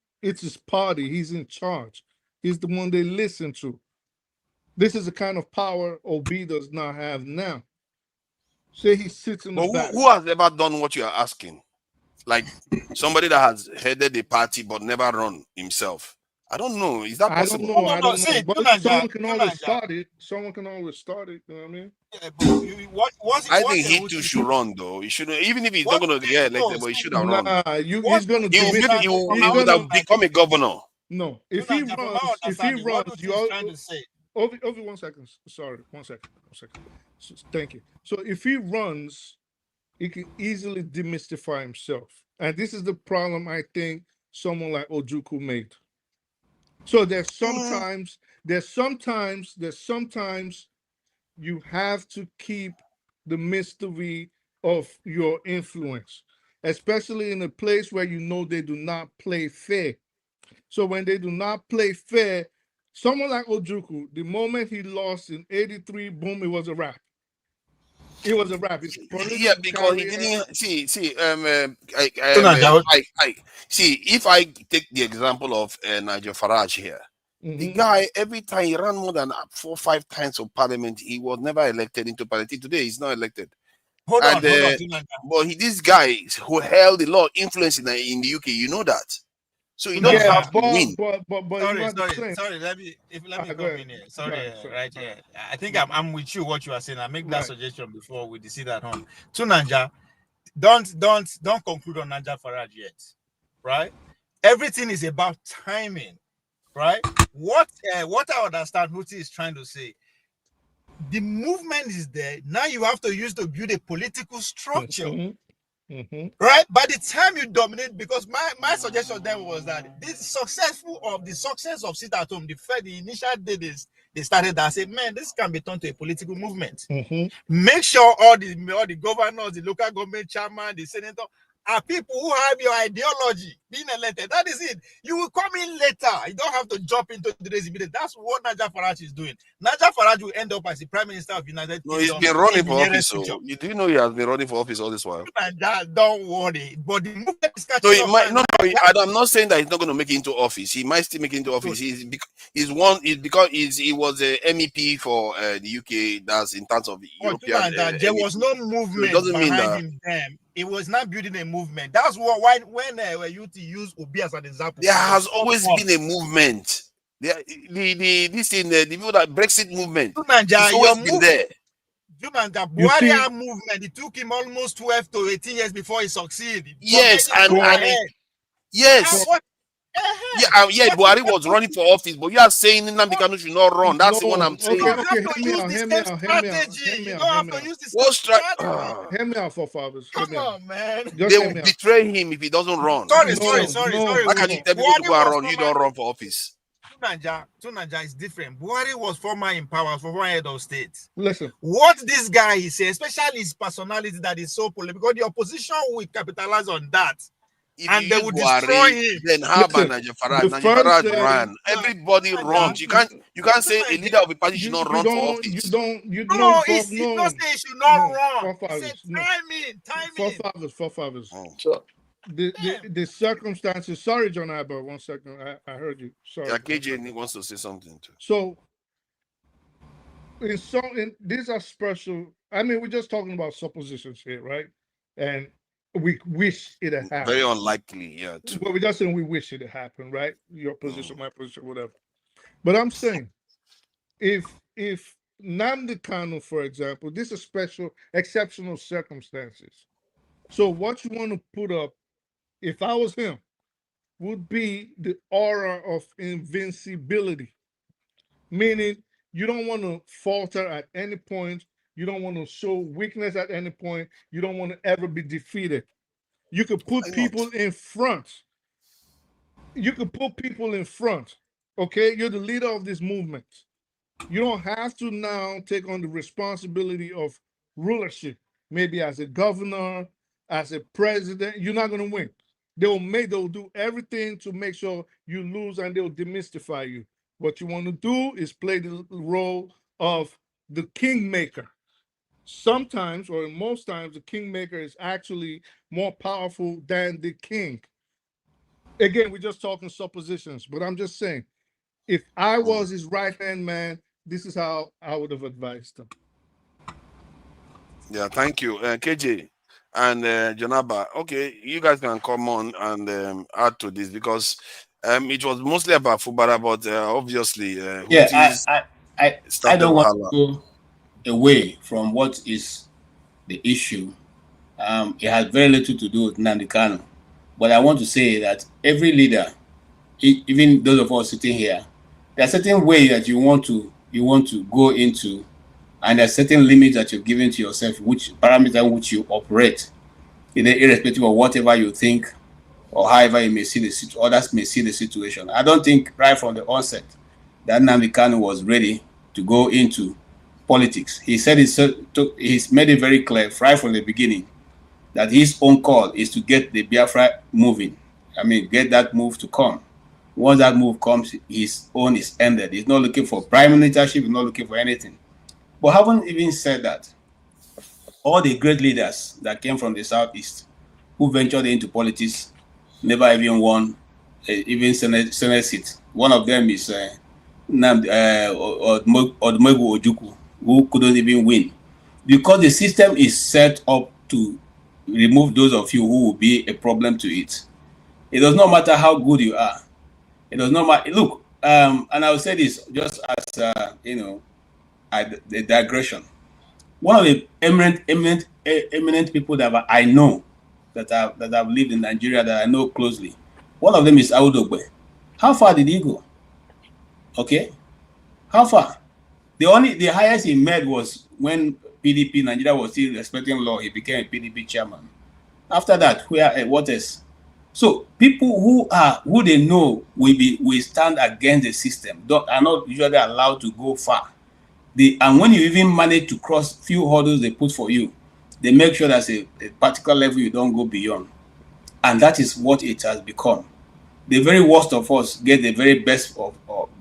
his party. He's in charge. He's the one they listen to. This is the kind of power Obi does not have now. Say he sits in the back. Who has ever done what you are asking? Like somebody that has headed the party but never run himself. I don't know. Is that possible? I don't know. But someone can always start it. Someone can always start it. You know what I mean? Yeah, I think he too should run though. He should, even if he's not going to get elected, but he should have run. He's going to. He would have become a governor. No, if he runs, you all. Over 1 second. Sorry, 1 second. 1 second. Thank you. So if he runs, he can easily demystify himself, and this is the problem I think someone like Ojukwu made. So there's sometimes you have to keep the mystery of your influence, especially in a place where you know they do not play fair. So when they do not play fair, someone like Ojukwu, the moment he lost in '83, boom, it was a wrap. He was a rapper. Yeah, because he didn't see. See, if I take the example of Nigel Farage here, the guy, every time he ran more than 4 or 5 times of parliament, he was never elected into parliament. Today, he's not elected. Hold on. But this guy who held a lot of influence in the UK, you know that. So you don't have to win. Sorry. Let me come in here. Sorry, right here. I think I'm with you. What you are saying. I make that suggestion before we decide at home. To Nanja, don't conclude on Nanja Farage yet, right? Everything is about timing, right? What I understand Huti is trying to say. The movement is there. Now you have to use to build a political structure. Right? By the time you dominate, because my suggestion then was that the success of sit at home, the initial day they started that, say, man, this can be turned to a political movement. Make sure all the governors, the local government chairman, the senator are people who have your ideology being elected. That is it. You will come in later. You don't have to jump into the race immediately. That's what Nigel Farage is doing. Nigel Farage will end up as the Prime Minister of United Kingdom. No, he's been running for office. So you do know he has been running for office all this while. Don't worry. But the movement is catching up. I'm not saying that he's not going to make it into office. He might still make it into office. He was a MEP for the UK. That's in terms of European. There was no movement behind him then. It was not building a movement. That's why when you use Obi as an example. There has always been a movement. The people that Brexit movement. It's always been there. Buhari movement. It took him almost 12 to 18 years before he succeeded. Yes, yes. Buhari was running for office, but you are saying Nnamdi Kanu should not run. That's the one I'm saying. You don't have to use the same strategy. You don't have to use the same strategy. Hear me out, forefathers. Come on, man. They will betray him if he doesn't run. Sorry. How can you tell people to go and run? You don't run for office. Tunanja is different. Buhari was former in power, former head of state. Listen. What this guy is saying, especially his personality that is so political, because the opposition will capitalize on that. And they will destroy him. Then how about Nigel Farage? Nigel Farage ran. Everybody runs. You can't say a leader of a party should not run for office. It's not saying he should not run. Say timing. Forefathers. The circumstances. Sorry, John Abba. 1 second. I heard you. Sorry. Yeah, KJ wants to say something too. So, these are special. I mean, we're just talking about suppositions here, right? And we wish it had happened. Very unlikely, yeah. Well, we're just saying we wish it had happened, right? Your position, my position, whatever. But I'm saying, if Nnamdi Kanu, for example, this is exceptional circumstances. So what you want to put up, if I was him, would be the aura of invincibility, meaning you don't want to falter at any point. You don't want to show weakness at any point. You don't want to ever be defeated. You could put people in front. Okay? You're the leader of this movement. You don't have to now take on the responsibility of rulership. Maybe as a governor, as a president, you're not going to win. They'll do everything to make sure you lose, and they'll demystify you. What you want to do is play the role of the kingmaker. Sometimes, or most times, the kingmaker is actually more powerful than the king. Again, we're just talking suppositions, but I'm just saying, if I was his right-hand man, this is how I would have advised him. Yeah, thank you. KJ and Janaba, okay, you guys can come on and add to this, because it was mostly about Fubara, but obviously... I don't want to go away from what is the issue. It has very little to do with Nnamdi Kanu. But I want to say that every leader, even those of us sitting here, there are certain ways that you want to go into, and there are certain limits that you've given to yourself, which parameter which you operate, irrespective of whatever you think or however you may see others may see the situation. I don't think right from the onset that Nnamdi Kanu was ready to go into politics. He said he's made it very clear right from the beginning that his own call is to get the Biafra moving. I mean, get that move to come. Once that move comes, his own is ended. He's not looking for prime ministership, he's not looking for anything. But having even said that, all the great leaders that came from the Southeast who ventured into politics never even won even Senate seat. One of them is Odumegwu Ojukwu, who couldn't even win. Because the system is set up to remove those of you who will be a problem to it. It does not matter how good you are. It does not matter. Look, and I will say this just as a digression. One of the eminent people that I know that have lived in Nigeria that I know closely. One of them is Audogbe. How far did he go? Okay, how far? The highest he made was when PDP Nigeria was still respecting law. He became a PDP chairman. After that, what else? So people who they know will stand against the system are not usually allowed to go far. And when you even manage to cross few hurdles they put for you, they make sure that's a particular level you don't go beyond. And that is what it has become. The very worst of us get the very best of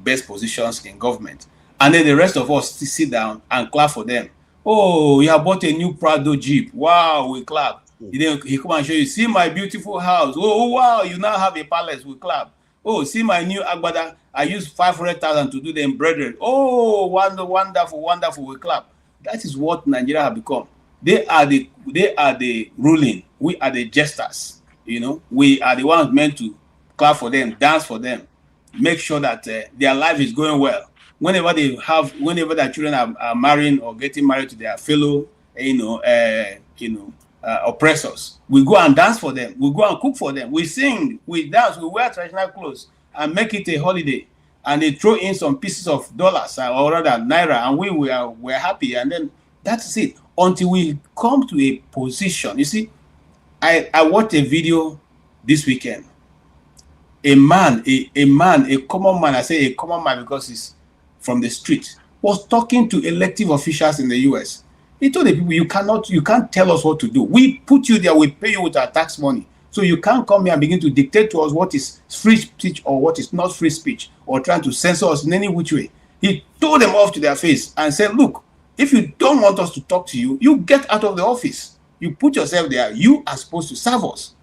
best positions in government. And then the rest of us sit down and clap for them. Oh, you have bought a new Prado Jeep. Wow, we clap. Then he come and show you, see my beautiful house. Oh, wow, you now have a palace. We clap. Oh, see my new Agbada. I used 500,000 to do the embroidery. Oh, wonderful. We clap. That is what Nigeria have become. They are the ruling. We are the jesters. We are the ones meant to clap for them, dance for them, make sure that their life is going well. Whenever their children are marrying or getting married to their fellow, oppressors, we go and dance for them. We go and cook for them. We sing, we dance, we wear traditional clothes and make it a holiday. And they throw in some pieces of dollars or rather naira, and we're happy. And then that's it. Until we come to a position. You see, I watched a video this weekend. A common man, I say a common man because he's from the street, was talking to elective officials in the US. He told the people, you can't tell us what to do. We put you there, we pay you with our tax money. So you can't come here and begin to dictate to us what is free speech or what is not free speech, or trying to censor us in any which way. He told them off to their face and said, look, if you don't want us to talk to you, you get out of the office. You put yourself there. You are supposed to serve us.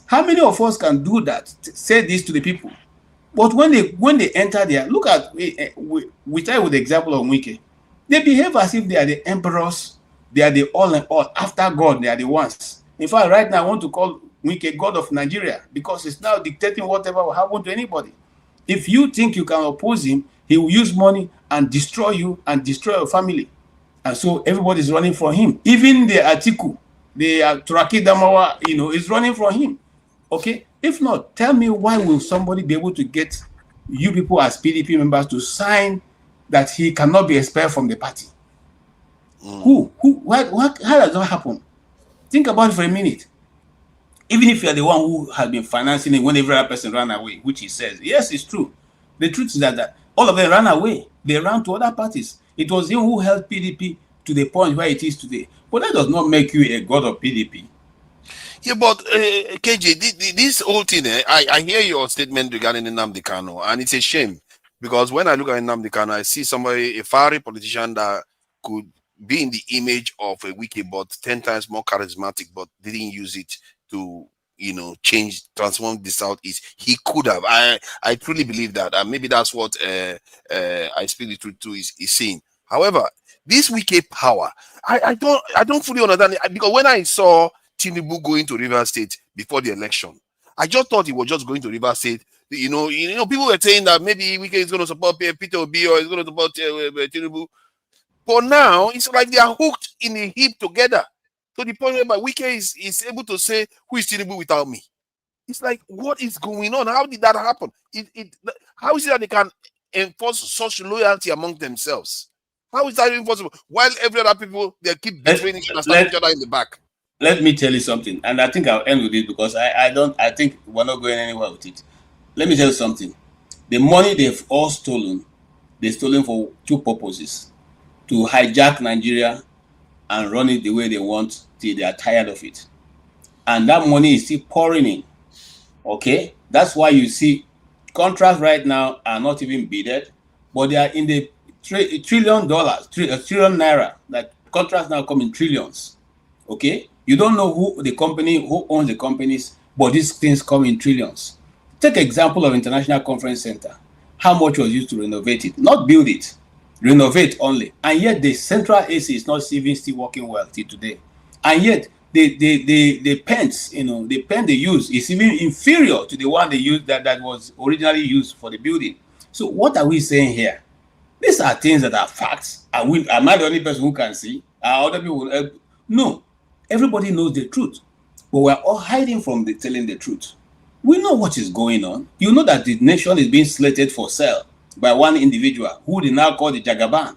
How many of us can do that? Say this to the people. But when they enter there, look at we start with the example of Wike. They behave as if they are the emperors. They are the all and all. After God, they are the ones. In fact, right now I want to call Wike God of Nigeria because it's now dictating whatever will happen to anybody. If you think you can oppose him, he will use money and destroy you and destroy your family. And so everybody is running from him. Even the Atiku, the Turaki Damawa, is running from him. Okay, if not, tell me why will somebody be able to get you people as PDP members to sign that he cannot be expelled from the party? How does that happen? Think about it for a minute. Even if you're the one who has been financing it when every other person ran away, which he says, yes, it's true. The truth is that all of them ran away. They ran to other parties. It was him who held PDP to the point where it is today. But that does not make you a god of PDP. Yeah, but KJ, this whole thing, I hear your statement regarding Nnamdi Kanu, and it's a shame because when I look at Nnamdi Kanu, I see somebody, a fiery politician that could be in the image of a wiki, but 10 times more charismatic, but didn't use it to, transform the Southeast. He could have. I truly believe that, and maybe that's what I speak the truth to is saying. However, this wiki power, I don't fully understand it, because when I saw Tinubu going to Rivers State before the election, I just thought he was just going to Rivers State. People were saying that maybe Wike is going to support Peter Obi or is going to support Tinubu. But now it's like they are hooked in a heap together to the point where Wike is able to say, who is Tinubu without me? It's like, what is going on? How did that happen? How is it that they can enforce such loyalty among themselves? How is that even possible? While every other people, they keep betraying each other in the back. Let me tell you something, and I think I'll end with it because I think we're not going anywhere with it. Let me tell you something. The money they've all stolen, they've stolen for two purposes: to hijack Nigeria and run it the way they want till they are tired of it. And that money is still pouring in. Okay? That's why you see contracts right now are not even bidded, but they are in the $1 trillion, $1 trillion naira. Like contracts now come in trillions. Okay, you don't know who owns the companies, but these things come in trillions. Take example of International Conference Center. How much was used to renovate it? Not build it, renovate only. And yet the central AC is not even still working well till today. And yet the pens, the pen they use is even inferior to the one they used that was originally used for the building. So what are we saying here? These are things that are facts. Am I the only person who can see? Are other people? No. Everybody knows the truth. But we're all hiding from telling the truth. We know what is going on. You know that the nation is being slated for sale by one individual who they now call the Jagaban,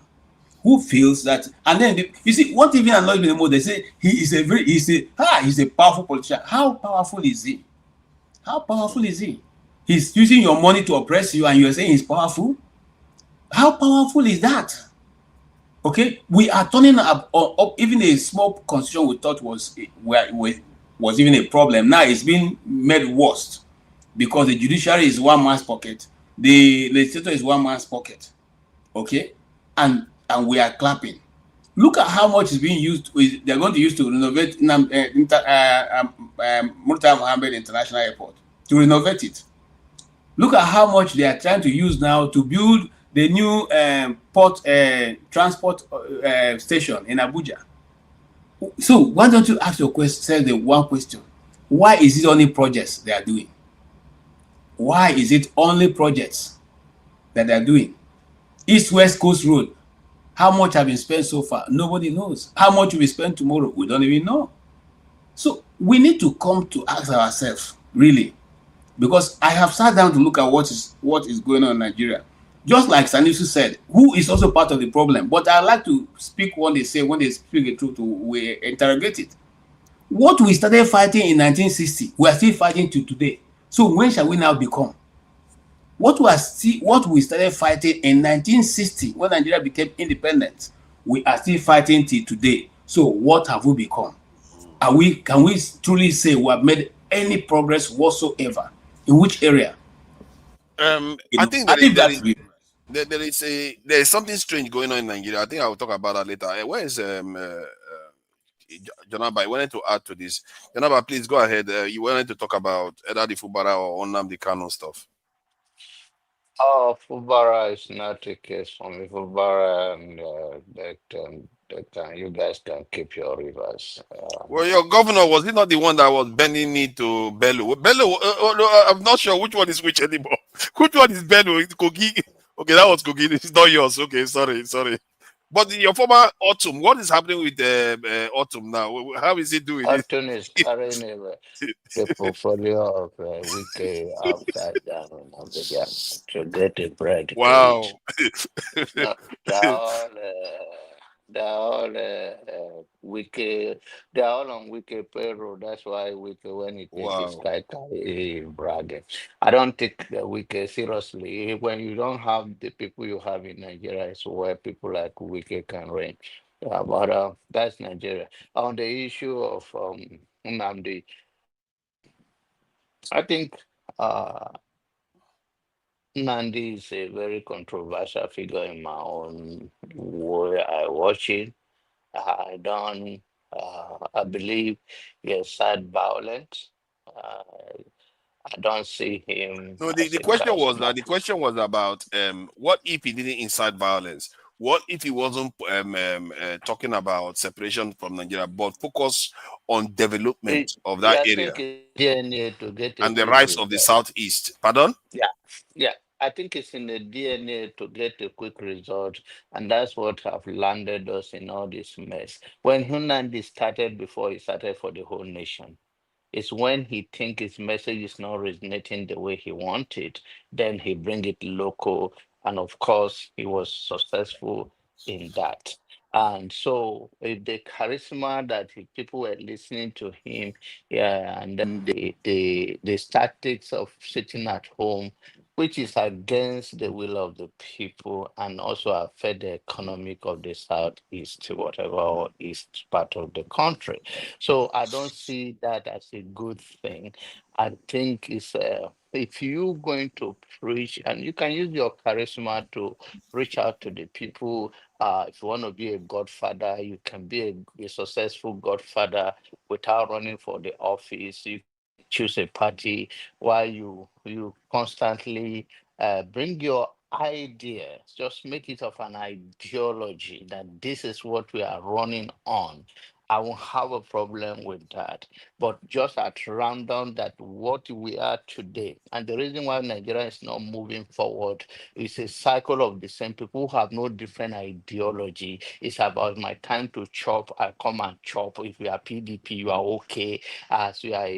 who feels that, and then you see what even annoys me the most. They say he's a powerful politician. How powerful is he? How powerful is he? He's using your money to oppress you, and you're saying he's powerful. How powerful is that? Okay, we are turning up even a small constitution we thought was even a problem. Now it's been made worse because the judiciary is one man's pocket, the legislature is one man's pocket. Okay, and we are clapping. Look at how much is being used. They're going to use to renovate Murtala Mohammed International Airport, to renovate it. Look at how much they are trying to use now to build the new port transport station in Abuja. So why don't you ask yourself the one question? Why is it only projects they are doing? Why is it only projects that they are doing? East-West Coast Road, how much have been spent so far? Nobody knows. How much will be spent tomorrow? We don't even know. So we need to come to ask ourselves, really, because I have sat down to look at what is going on in Nigeria. Just like Sanusi said, who is also part of the problem. But I like to speak when they speak the truth, we interrogate it. What we started fighting in 1960, we are still fighting to today. So when shall we now become? What we started fighting in 1960, when Nigeria became independent, we are still fighting till today. So what have we become? Can we truly say we have made any progress whatsoever? In which area? I think there is something strange going on in Nigeria. I think I will talk about that later. Where is Janaba? I wanted to add to this. Janaba, please go ahead. You wanted to talk about either the Fubara or Nnamdi Kanu stuff. Oh, Fubara is not a case for me. Fubara, and you guys can keep your rivers. Well, your governor, was he not the one that was bending knee to Bello? Bello, I'm not sure which one is which anymore. Which one is Bello? Kogi? Okay, that was Kogi. It's not yours. Okay, sorry. But your former Autumn, what is happening with Autumn now? How is he doing? Autumn is carrying the portfolio of Wiki upside down and began to get a bread to Wow. eat. No, they're all Wiki. They're all on Wiki payroll. That's why Wiki, when he takes his kite, he bragging. I don't take the Wiki seriously. When you don't have the people you have in Nigeria, it's where people like Wiki can reign. Yeah, but that's Nigeria. On the issue of Nnamdi, I think uh, Nnamdi is a very controversial figure in my own way. I watch it. I don't. I believe he has had violence. Uh, I don't see him No, as the a question was charisma. the question was about what if he didn't incite violence? What if he wasn't talking about separation from Nigeria, but focus on development of that I area think it's DNA to get a and the quick rights of the result. Southeast? Pardon? Yeah. I think it's in the DNA to get a quick result, and that's what have landed us in all this mess. When Hunandi started, before he started for the whole nation, it's when he think his message is not resonating the way he wanted, then he bring it local, and of course he was successful in that. And so the charisma that people were listening to him, yeah, and then the tactics of sitting at home which is against the will of the people and also affect the economic of the southeast, whatever, or east part of the country. So I don't see that as a good thing. I think it's if you're going to preach, and you can use your charisma to reach out to the people. If you want to be a godfather, you can be a successful godfather without running for the office. You choose a party while you constantly bring your ideas. Just make it of an ideology that this is what we are running on. I won't have a problem with that. But just at random, that what we are today, and the reason why Nigeria is not moving forward is a cycle of the same people who have no different ideology. It's about my time to chop. I come and chop. If you are PDP, you are okay. As you are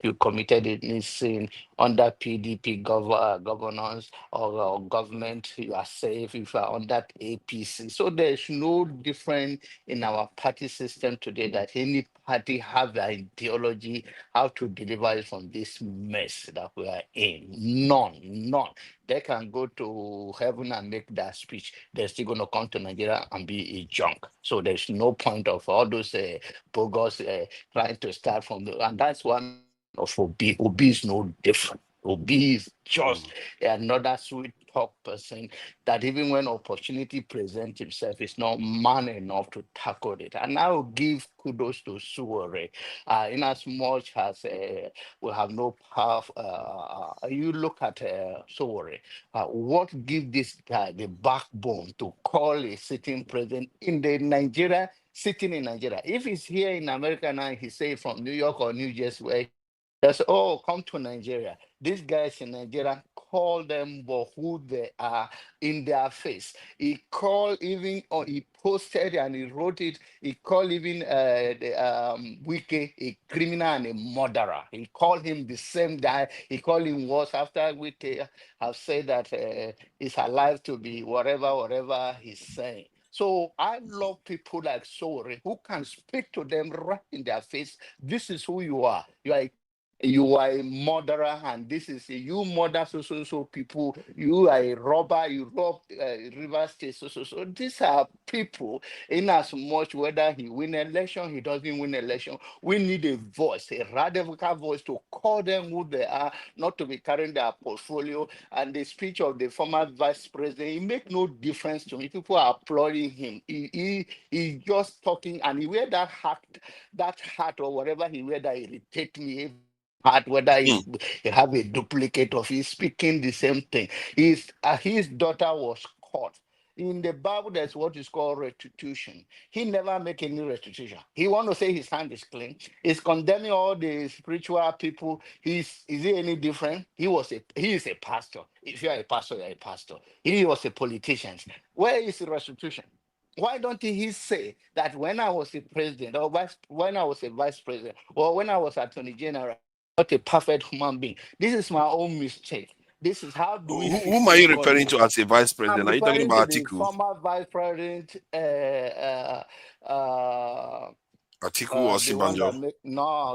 you committed any sin under PDP governance or government, you are safe. If you are under APC, so there's no difference in our party system today that any party have the ideology how to deliver it from this mess that we are in. None. They can go to heaven and make that speech. They're still going to come to Nigeria and be a junk. So there's no point of all those bogus trying to start from the, and that's one of Obi. Obi is no different. Obi is just another sweet talk person that even when opportunity presents himself, is not man enough to tackle it. And I will give kudos to Suore. In as much as we have no power, you look at Suore. What gives this guy the backbone to call a sitting president in the Nigeria, sitting in Nigeria? If he's here in America now, he say from New York or New Jersey, where that's oh, come to Nigeria. These guys in Nigeria call them for who they are in their face. He called even, or he posted and he wrote it. He called even Wike a criminal and a murderer. He called him the same guy. He called him worse after Wike have said that he's alive to be whatever he's saying. So I love people like Sori who can speak to them right in their face. This is who you are. You are a murderer, and this is you murder so people. You are a robber. You rob River State so. These are people. In as much whether he win election, he doesn't win election, we need a voice, a radical voice to call them who they are, not to be carrying their portfolio. And the speech of the former vice president, it make no difference to me. People are applauding him. He's just talking, and he wear that hat or whatever he wear that irritate me. Whether he have a duplicate of, he's speaking the same thing. His daughter was caught. In the Bible, there's what is called restitution. He never make any restitution. He want to say his hand is clean. He's condemning all the spiritual people. Is he any different? He is a pastor. If you are a pastor, you're a pastor. He was a politician. Where is the restitution? Why don't he say that when I was a president, or when I was a vice president, or when I was attorney general, not a perfect human being. This is my own mistake. This is how do we fix Whom the are you economy? referring to as a vice I'm president? Are you talking referring to about the Atiku? former vice president, Atiku or the one Sibanjo? that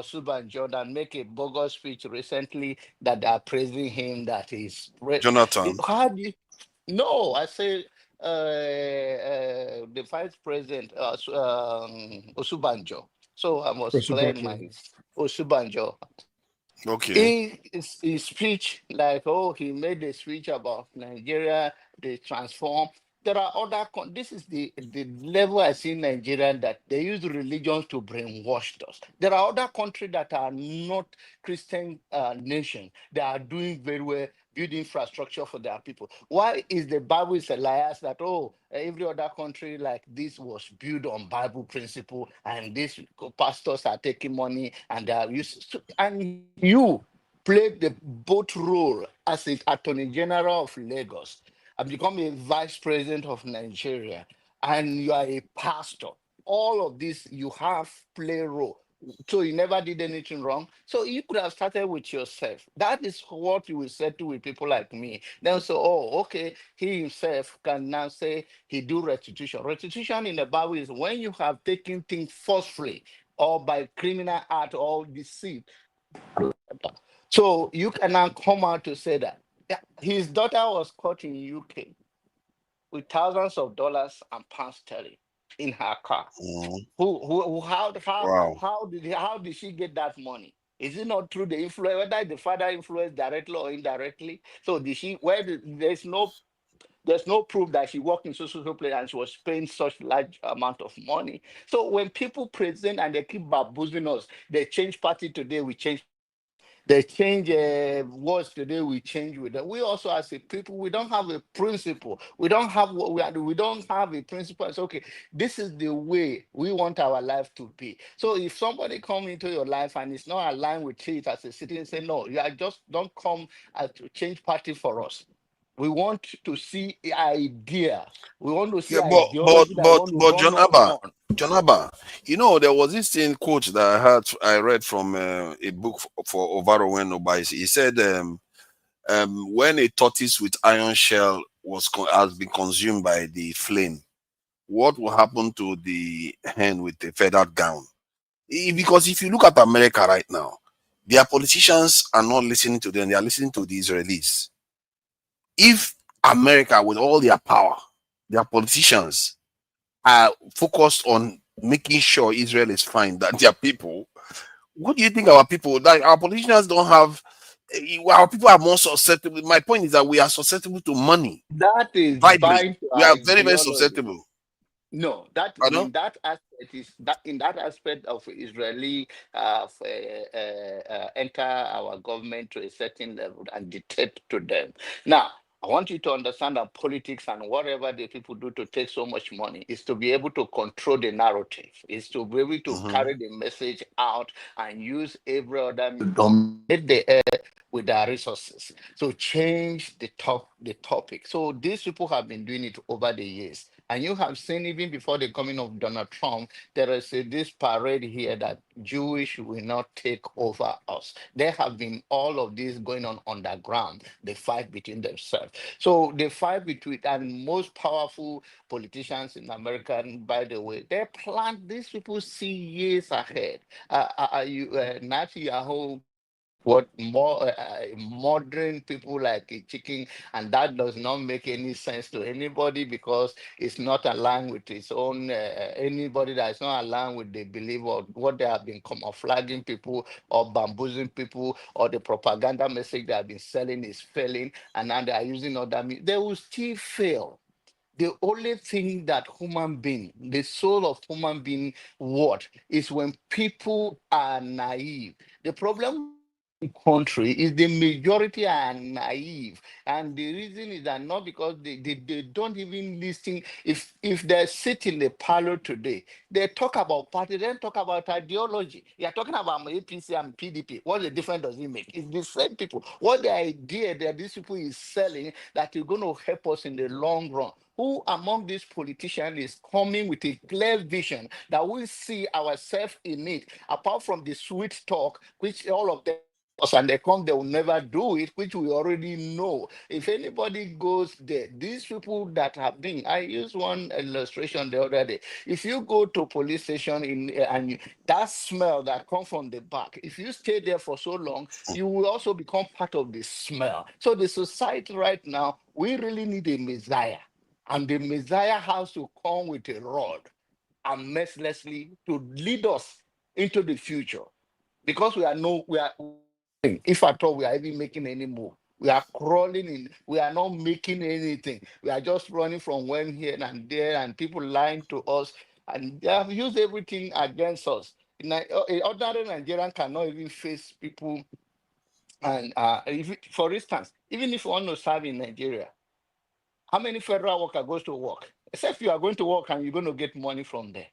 Subanjo, that make a bogus speech recently that they are praising him. That is Jonathan. how do you? No, I say the vice president, Osubanjo. So I must clear Osubanjo. my Osubanjo. Okay. His speech, like, oh, he made a speech about Nigeria, they transform. There are other, this is the level I see in Nigeria, that they use religion to brainwash us. There are other countries that are not Christian nation. They are doing very well, build infrastructure for their people. Why is the Bible is a liar that, oh, every other country like this was built on Bible principle, and these pastors are taking money and they are used to, and you played the both role as an attorney general of Lagos and become a vice president of Nigeria, and you are a pastor. All of this you have play role. So you never did anything wrong. So you could have started with yourself. That is what you will say to with people like me. Then say, oh, okay, he himself can now say he do restitution. Restitution in the Bible is when you have taken things forcefully or by criminal act or deceit. So you can now come out to say that His daughter was caught in UK with thousands of dollars and pounds sterling in her car. Mm. Wow. How did she get that money? Is it not through the influence, whether the father influenced directly or indirectly? So did she? There's no proof that she worked in social place and she was paying such large amount of money. So when people present and they keep bamboozling us, they change party today, we change. They change words today, we change with them. We also, as a people, we don't have a principle. We don't have what we are. We don't have a principle. It's okay. This is the way we want our life to be. So if somebody come into your life and it's not aligned with it as a citizen, say no. You are just don't come to change party for us. We want to see idea. We want to see Yeah, ideology that we want to run us on. John Abba, you know, there was this thing quote that I read from a book for Ovaro Wenoba. He said, when a tortoise with iron shell has been consumed by the flame, what will happen to the hen with the feathered gown? Because if you look at America right now, their politicians are not listening to them; they are listening to the Israelis. If America, with all their power, their politicians are focused on making sure Israel is fine, that their people, what do you think our people, like our politicians don't have, our people are more susceptible. My point is that we are susceptible to money, That is bribery. bind to We are very, very ideology. susceptible. No, that Pardon? in that aspect is that in that aspect of Israeli enter our government to a certain level and dictate to them. Now, I want you to understand that politics and whatever the people do to take so much money is to be able to control the narrative, is to be able to carry the message out and use every other to dominate the air with their resources. So change the topic. So these people have been doing it over the years. And you have seen even before the coming of Donald Trump, there is this parade here that Jewish will not take over us. There have been all of this going on underground, the fight between themselves. So the fight between, and most powerful politicians in America, and by the way, they plan, these people see years ahead. Netanyahu what more modern people like a chicken, and that does not make any sense to anybody because it's not aligned with its own anybody that is not aligned with the belief of what they have been camouflaging people or bamboozling people, or the propaganda message they have been selling is failing, and now they are using other they will still fail. The only thing that human being, the soul of human being, what is when people are naive. The problem country is the majority are naive, and the reason is that not because they don't even listen. If they sit in the parlor today, they talk about party, then talk about ideology. You are talking about APC and PDP. What the difference does it make? It's the same people. What the idea that these people is selling that is going to help us in the long run? Who among these politicians is coming with a clear vision that we see ourselves in it, apart from the sweet talk, which all of them and they come, they will never do it, which we already know. If anybody goes there, these people that have been, I used one illustration the other day. If you go to police station that smell that comes from the back, if you stay there for so long, you will also become part of the smell. So the society right now, we really need a Messiah. And the Messiah has to come with a rod and mercilessly to lead us into the future. Because if at all we are even making any move, we are crawling in, we are not making anything. We are just running from one here and there, and people lying to us, and they have used everything against us. Ordinary Nigerian cannot even face people. And for instance, even if you want to serve in Nigeria, how many federal worker goes to work? Except you are going to work and you're going to get money from there,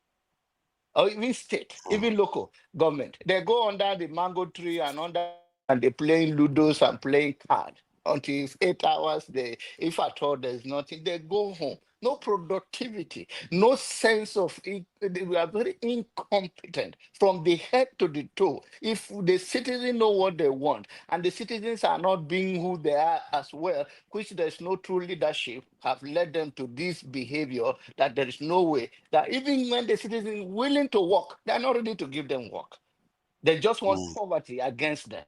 or even state, even local government. They go under the mango tree and under and they playing ludos and playing card until it's 8 hours. If at all there's nothing, they go home. No productivity, no sense of it. We are very incompetent from the head to the toe. If the citizens know what they want and the citizens are not being who they are as well, which there's no true leadership, have led them to this behavior that there is no way that even when the citizens willing to work, they're not ready to give them work. They just want poverty against them.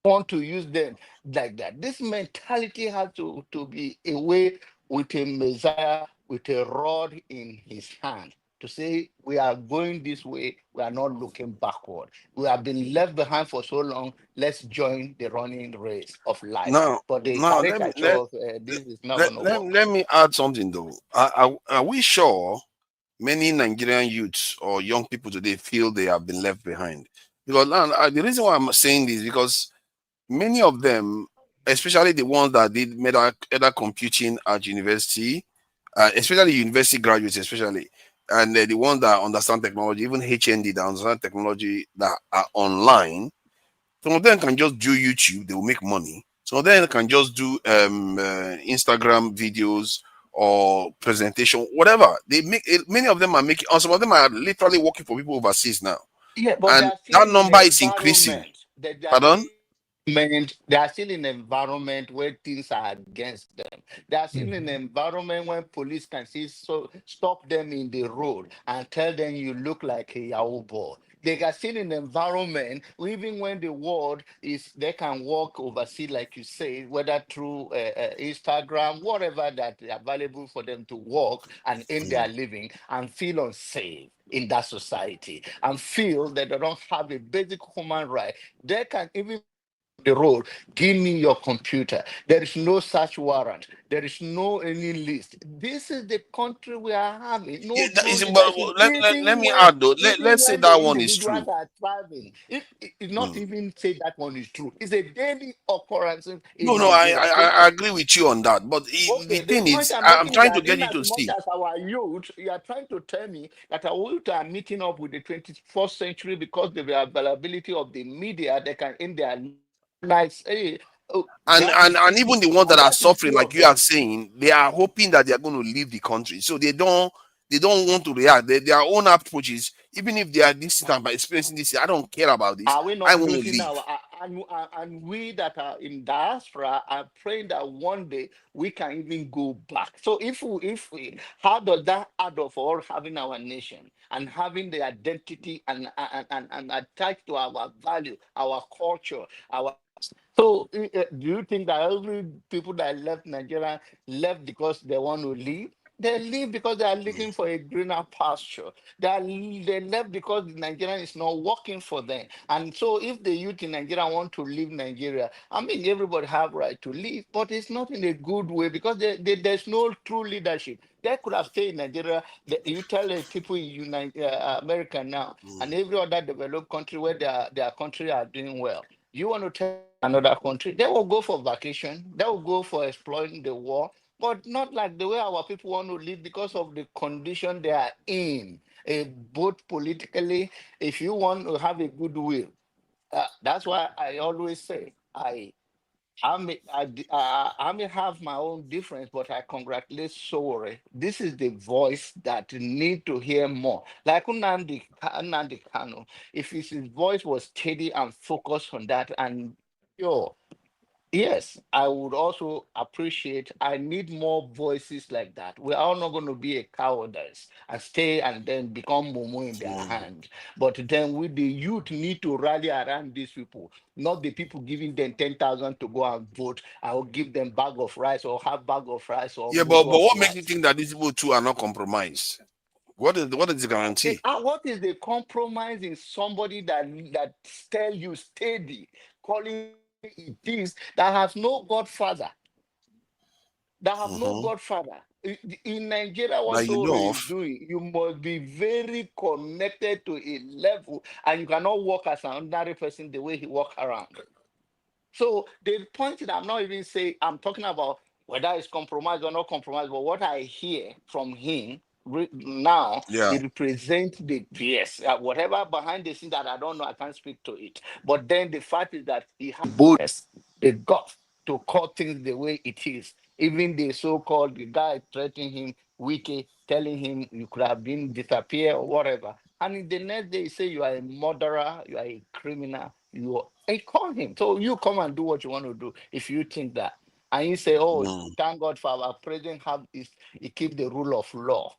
want to use them like that. This mentality has to be away with a Messiah with a rod in his hand to say we are going this way, we are not looking backward. We have been left behind for so long. Let's join the running race of life. Now, But the now let me caricature of this is not let, going to let, work. let me add something though. Are we sure many Nigerian youths or young people today feel they have been left behind? Because now, the reason why I'm saying this is because many of them, especially the ones that did either computing at university, especially university graduates, especially, and the ones that understand technology, even HND that understand technology that are online, some of them can just do YouTube, they will make money. Some of them can just do Instagram videos or presentation, whatever. They make many of them are making, or some of them are literally working for people overseas now. Yeah, but they And are still that in number the is increasing. environment. They are Pardon? still they are still in an environment where things are against them. They are still in an environment when police can see stop them in the road and tell them you look like a Yahoo boy. They are still in an environment even when the world is they can walk overseas, like you say, whether through Instagram, whatever that is available for them to walk and earn their living and feel unsafe in that society and feel that they don't have a basic human right. They can even the road, give me your computer. There is no search warrant. There is no any list. This is the country we are having. Yeah, No that true is, but leadership. let me add though. Let's say Even when the that one is individuals true. are thriving, it's not Mm. even say that one is true. It's a daily occurrence in No, I, Nigeria. I I agree with you on that. But the Okay, the thing point is, I'm I'm making is trying to that get in you as to much see. as our youth, you are trying to tell me that our youth are meeting up with the 21st century because of the availability of the media, they can in their nice, hey, oh, that is And even the ones that and are that is suffering, true like of you are them. saying, they are hoping that they are going to leave the country, so they don't want to react. Their own approaches, even if they are this time by experiencing this, I don't care about this. Are we I not want to losing leave. our and we that are in diaspora are praying that one day we can even go back. So if we how does that add up for all having our nation and having the identity and attached to our value, our culture, our so do you think that every people that left Nigeria left because they want to leave? They leave because they are looking for a greener pasture. They left because Nigeria is not working for them. And so if the youth in Nigeria want to leave Nigeria, I mean everybody have right to leave, but it's not in a good way because there's no true leadership. They could have stayed in Nigeria. You tell the people in America now and every other developed country where their country are doing well. You want to tell another country, they will go for vacation, they will go for exploring the war, but not like the way our people want to live because of the condition they are in, both politically. If you want to have a goodwill, that's why I always say I may have my own difference, but I congratulate Sowore. This is the voice that need to hear more. Like Nnamdi Kanu, if his voice was steady and focused on that, and yo, yes, I would also appreciate. I need more voices like that. We are not going to be a cowardice and stay and then become mumu in their hand. But then we, the youth, need to rally around these people, not the people giving them 10,000 to go and vote. I will give them bag of rice or half bag of rice or Yeah, but mudu of what makes you rice. think that these people too are not compromised? What is the guarantee? What is the compromise in somebody that tell you steady, calling it things that has no godfather? That have no Mm-hmm. godfather. In Nigeria, what That you Soro know is of. doing, you must be very connected to a level, and you cannot walk as an ordinary person the way he walk around. So the point that I'm not even saying, I'm talking about whether it's compromised or not compromised, but what I hear from him now, Yeah. it represents the yes, whatever behind the scene that I don't know, I can't speak to it. But then the fact is that he has boldness, the gut to call things the way it is. Even the so-called the guy threatening him, wiki, telling him you could have been disappear or whatever. And in the next day, he say you are a murderer, you are a criminal, you are, I call him. So you come and do what you want to do if you think that. And you say, oh, Mm. thank God for our president have is he keep the rule of law.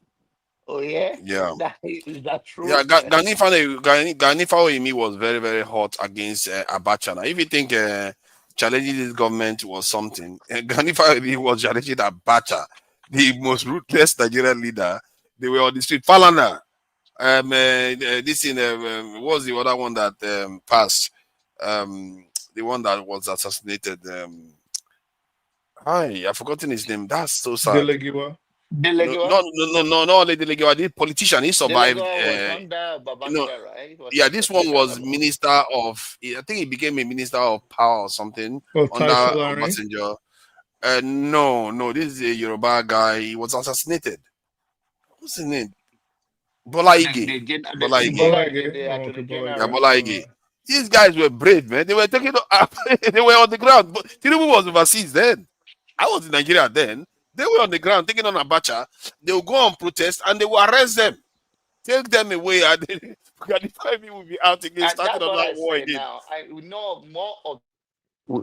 Oh yeah, Yeah. is that true? Yeah, Ganifa Oyemi was very, very hot against Abacha. Now, if you think challenging this government was something, Ganifa Oyemi was challenging Abacha, the most ruthless Nigerian leader. They were on the street. Falana, this in what was the other one that passed? The one that was assassinated. Hi, I've forgotten his name. That's so sad. Delegiwa. No, only Delegiwa, the politician. He survived. Delegiwa was under Babangida, right? Yeah, this one was minister of. I think he became a minister of power or something under Obasanjo. No, this is a Yoruba guy. He was assassinated. What's his name? Bola Ige. Bola Ige. These guys were brave, man. They were taking up. They were on the ground. But Tinubu was overseas then. I was in Nigeria then. They were on the ground taking on Abacha. They will go on protest and they will arrest them, take them away, and the 5 people will be out again, starting on that war again. Now we know more of.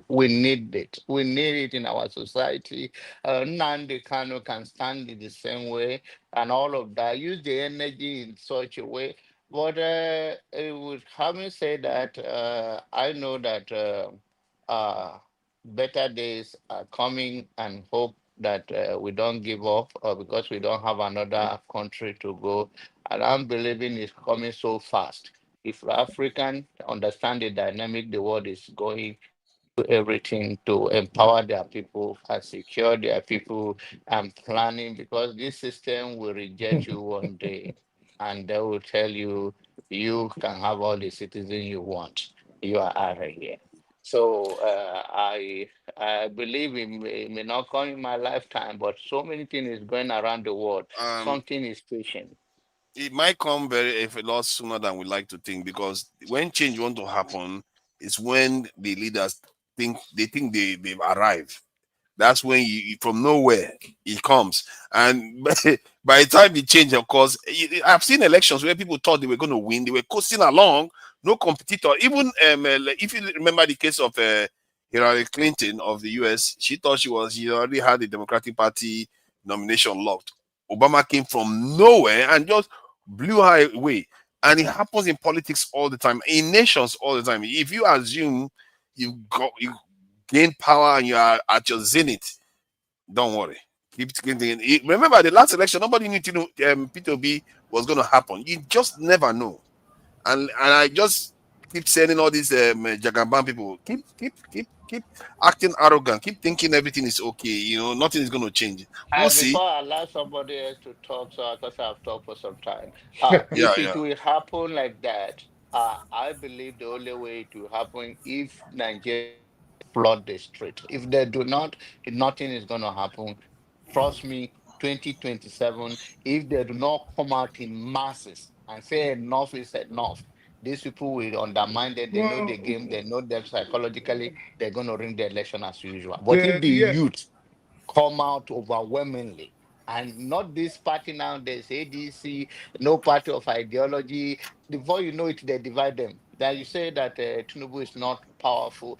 We need it. We need it in our society. Nnamdi Kanu can stand in the same way, and all of that. Use the energy in such a way. But with having said that, I know that better days are coming, and hope that we don't give up because we don't have another country to go. And I'm believing it's coming so fast. If African understand the dynamic the world is going, do everything to empower their people and secure their people and planning, because this system will reject you one day and they will tell you you can have all the citizens you want. You are out of here. So I believe it may not come in my lifetime, but so many things is going around the world. Something is pushing. It might come a lot sooner than we like to think, because when change want to happen, it's when the leaders think they've arrived. That's when you from nowhere it comes, and by the time it change, of course, I've seen elections where people thought they were going to win, they were coasting along, no competitor. Even if you remember the case of Hillary Clinton of the US, she thought she already had the Democratic Party nomination locked. Obama came from nowhere and just blew her away. And it happens in politics all the time, in nations all the time. If you assume you gain power and you are at your zenith, don't worry. Keep thinking. Remember the last election, nobody knew P2B was going to happen. You just never know. And I just keep saying all these Jagaban people, keep acting arrogant, keep thinking everything is okay. Nothing is going to change. We'll see. Before I allow somebody else to talk, so because I've talked for some time, if it will happen like that, I believe the only way it will happen if Nigeria flood the street. If they do not, nothing is going to happen. Trust me, 2027, if they do not come out in masses and say enough is enough, these people will undermine them. They know the game, they know them psychologically, they're going to win the election as usual. But if the youth come out overwhelmingly, and not this party now, there's ADC, no party of ideology, before you know it, they divide them. That you say that Tinubu is not powerful.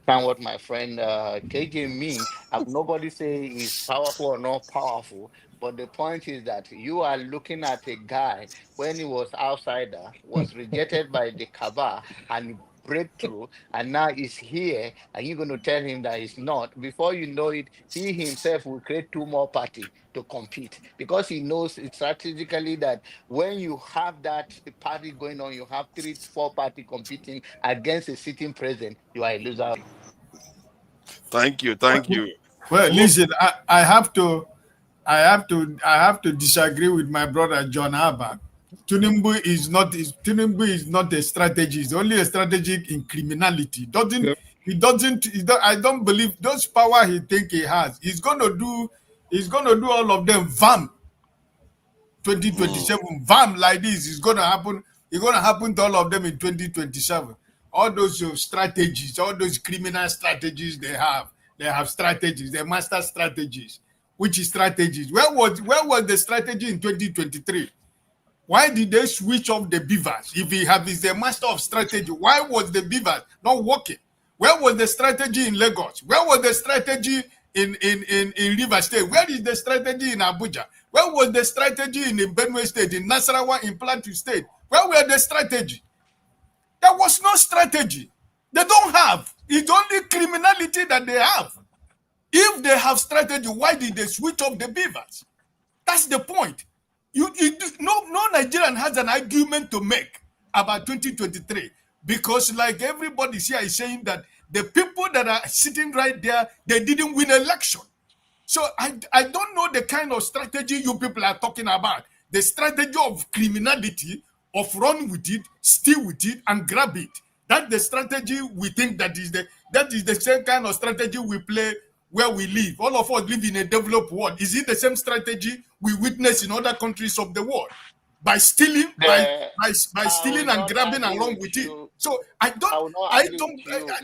Understand what my friend KJ mean. Nobody say he's powerful or not powerful, but the point is that you are looking at a guy when he was outsider, was rejected by the Kaaba, and breakthrough, and now he's here, and you're going to tell him that he's not. Before you know it, he himself will create 2 more parties to compete, because he knows strategically that when you have that party going on, you have 3 to 4 parties competing against a sitting president, you are a loser. Thank you. Well, listen, I have to disagree with my brother John Abba. Tinubu is not a strategy. It's only a strategy in criminality. I don't believe those power he think he has. He's gonna do all of them. VAM 2027 VAM like this is gonna happen. It's gonna happen to all of them in 2027. All those strategies, all those criminal strategies they have strategies, they master strategies. Which is strategies? Where was the strategy in 2023? Why did they switch off the beavers? If he is the master of strategy, why was the beavers not working? Where was the strategy in Lagos? Where was the strategy in River State? Where is the strategy in Abuja? Where was the strategy in Benue State, in Nasarawa, in Plateau State? Where were the strategy? There was no strategy. They don't have. It's only criminality that they have. If they have strategy, why did they switch off the beavers? That's the point. No Nigerian has an argument to make about 2023 because, like everybody here is saying, that the people that are sitting right there, they didn't win election. So I don't know the kind of strategy you people are talking about. The strategy of criminality, of run with it, steal with it, and grab it. That's the strategy we think that is the same kind of strategy we play where we live. All of us live in a developed world. Is it the same strategy we witness in other countries of the world? By stealing, by stealing and grabbing along with it. So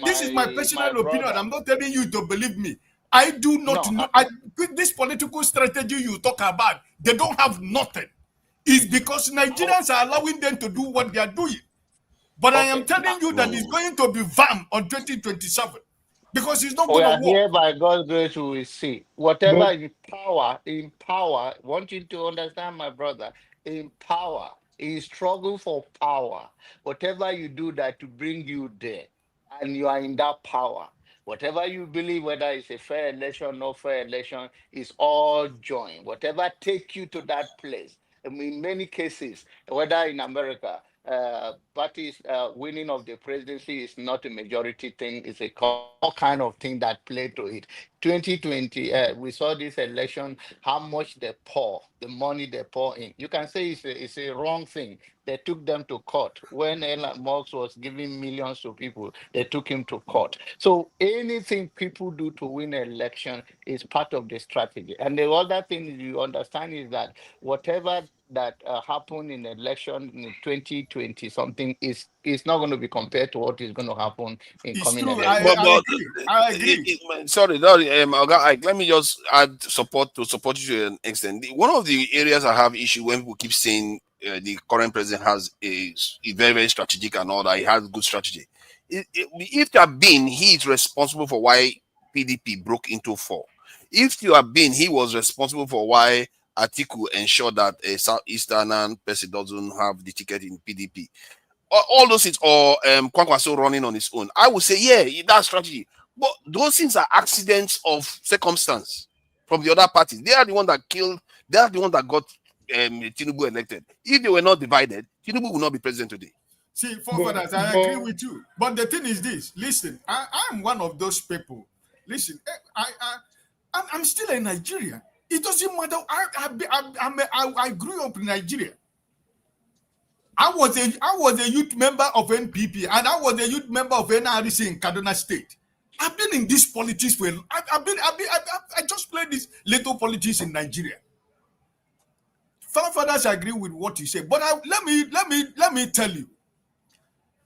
this is my personal opinion. I'm not telling you to believe me. I do not know. This political strategy you talk about, they don't have nothing. It's because Nigerians are allowing them to do what they are doing. But I am telling you that it's going to be VAM on 2027. Because it's not going to work. Here by God's grace, we will see. Whatever in power, I want you to understand, my brother, in power, in struggle for power, whatever you do that to bring you there, and you are in that power, whatever you believe, whether it's a fair election, no fair election, is all joint. Whatever take you to that place. I mean, in many cases, whether in America, parties winning of the presidency is not a majority thing. It's all kind of thing that play to it. 2020, we saw this election, how much they pour, the money they pour in. You can say it's a wrong thing. They took them to court. When Elon Musk was giving millions to people, they took him to court. So anything people do to win an election is part of the strategy. And the other thing you understand is that whatever that happened in election in 2020 something is not going to be compared to what is going to happen in coming election. I agree. Sorry, let me just add support you to an extent. One of the areas I have issue when people keep saying the current president has a very, very strategic and all that, he has good strategy. If there have been, he is responsible for why PDP broke into 4. If you have been, he was responsible for why Atiku ensured that a Southeastern person doesn't have the ticket in PDP. All those things, or Kwankwaso running on his own. I would say, yeah, that's strategy. But those things are accidents of circumstance from the other parties. They are the one that killed, they are the one that got Tinubu elected. If they were not divided, Tinubu would not be president today. See, forefathers, I agree with you. But the thing is this, listen, I'm one of those people. Listen, I'm still a Nigerian. It doesn't matter. I grew up in Nigeria. I was a youth member of NPP, and I was a youth member of NRC in Kaduna State. I've been in this politics for. I just played this little politics in Nigeria. Fathers agree with what you say, but let me tell you.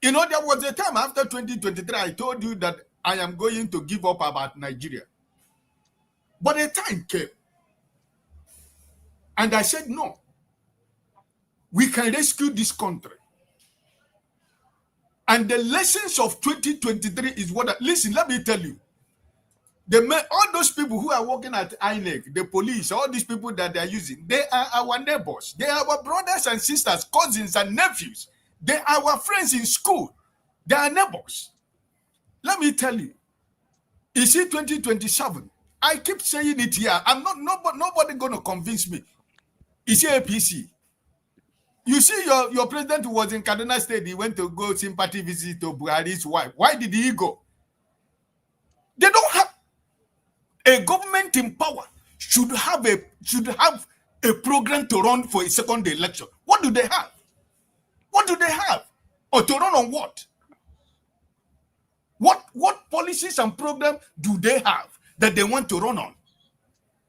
You know, there was a time after 2023, I told you that I am going to give up about Nigeria. But a time came. And I said, no, we can rescue this country. And the lessons of 2023 is what, listen, let me tell you. All those people who are working at INEC, the police, all these people that they are using, they are our neighbors. They are our brothers and sisters, cousins and nephews. They are our friends in school. They are neighbors. Let me tell you, is it 2027? I keep saying it here. I'm not, nobody going to convince me. Is it APC? You see, your president who was in Kaduna State, he went to go sympathy visit to Buhari's wife. Why did he go? They don't have a government in power should have a program to run for a second election. What do they have? What do they have? Or to run on what? What policies and programs do they have that they want to run on?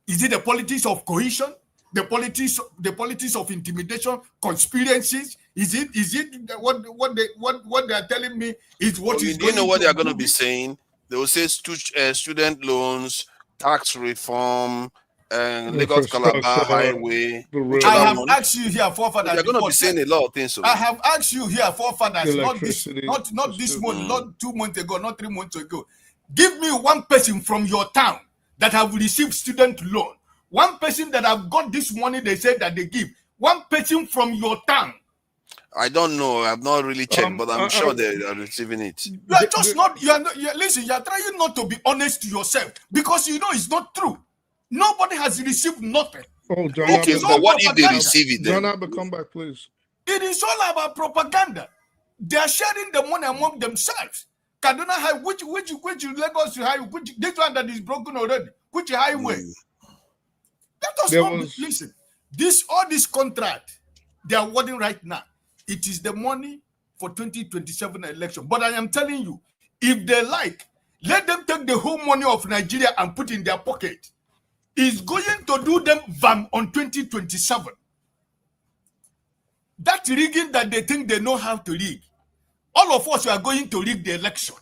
Is it the politics of cohesion? The politics of intimidation, conspiracies? Is it what they are telling me is what is going? You know what they are going to be saying? They will say student loans, tax reform, Lagos Calabar Highway. I have asked you here, forefathers. They're going to be saying a lot of things. I have asked you here, forefathers, not this month, not 2 months ago, not 3 months ago. Give me one person from your town that have received student loan, one person that have got this money they say that they give, one person from your town. I don't know. I've not really checked, but I'm sure they are receiving it. You are just not. You are not. Listen. You are trying not to be honest to yourself because you know it's not true. Nobody has received nothing. Oh, John. Okay, but what if they receive it then? John Abba, come back, please. It is all about propaganda. They are sharing the money among themselves. Kaduna High, which Lagos High, which this one that is broken already, which highway? Let us not listen. All this contract they are awarding right now. It is the money for 2027 election. But I am telling you, if they like, let them take the whole money of Nigeria and put in their pocket. It's going to do them VAM on 2027. That rigging that they think they know how to rig. All of us are going to rig the election.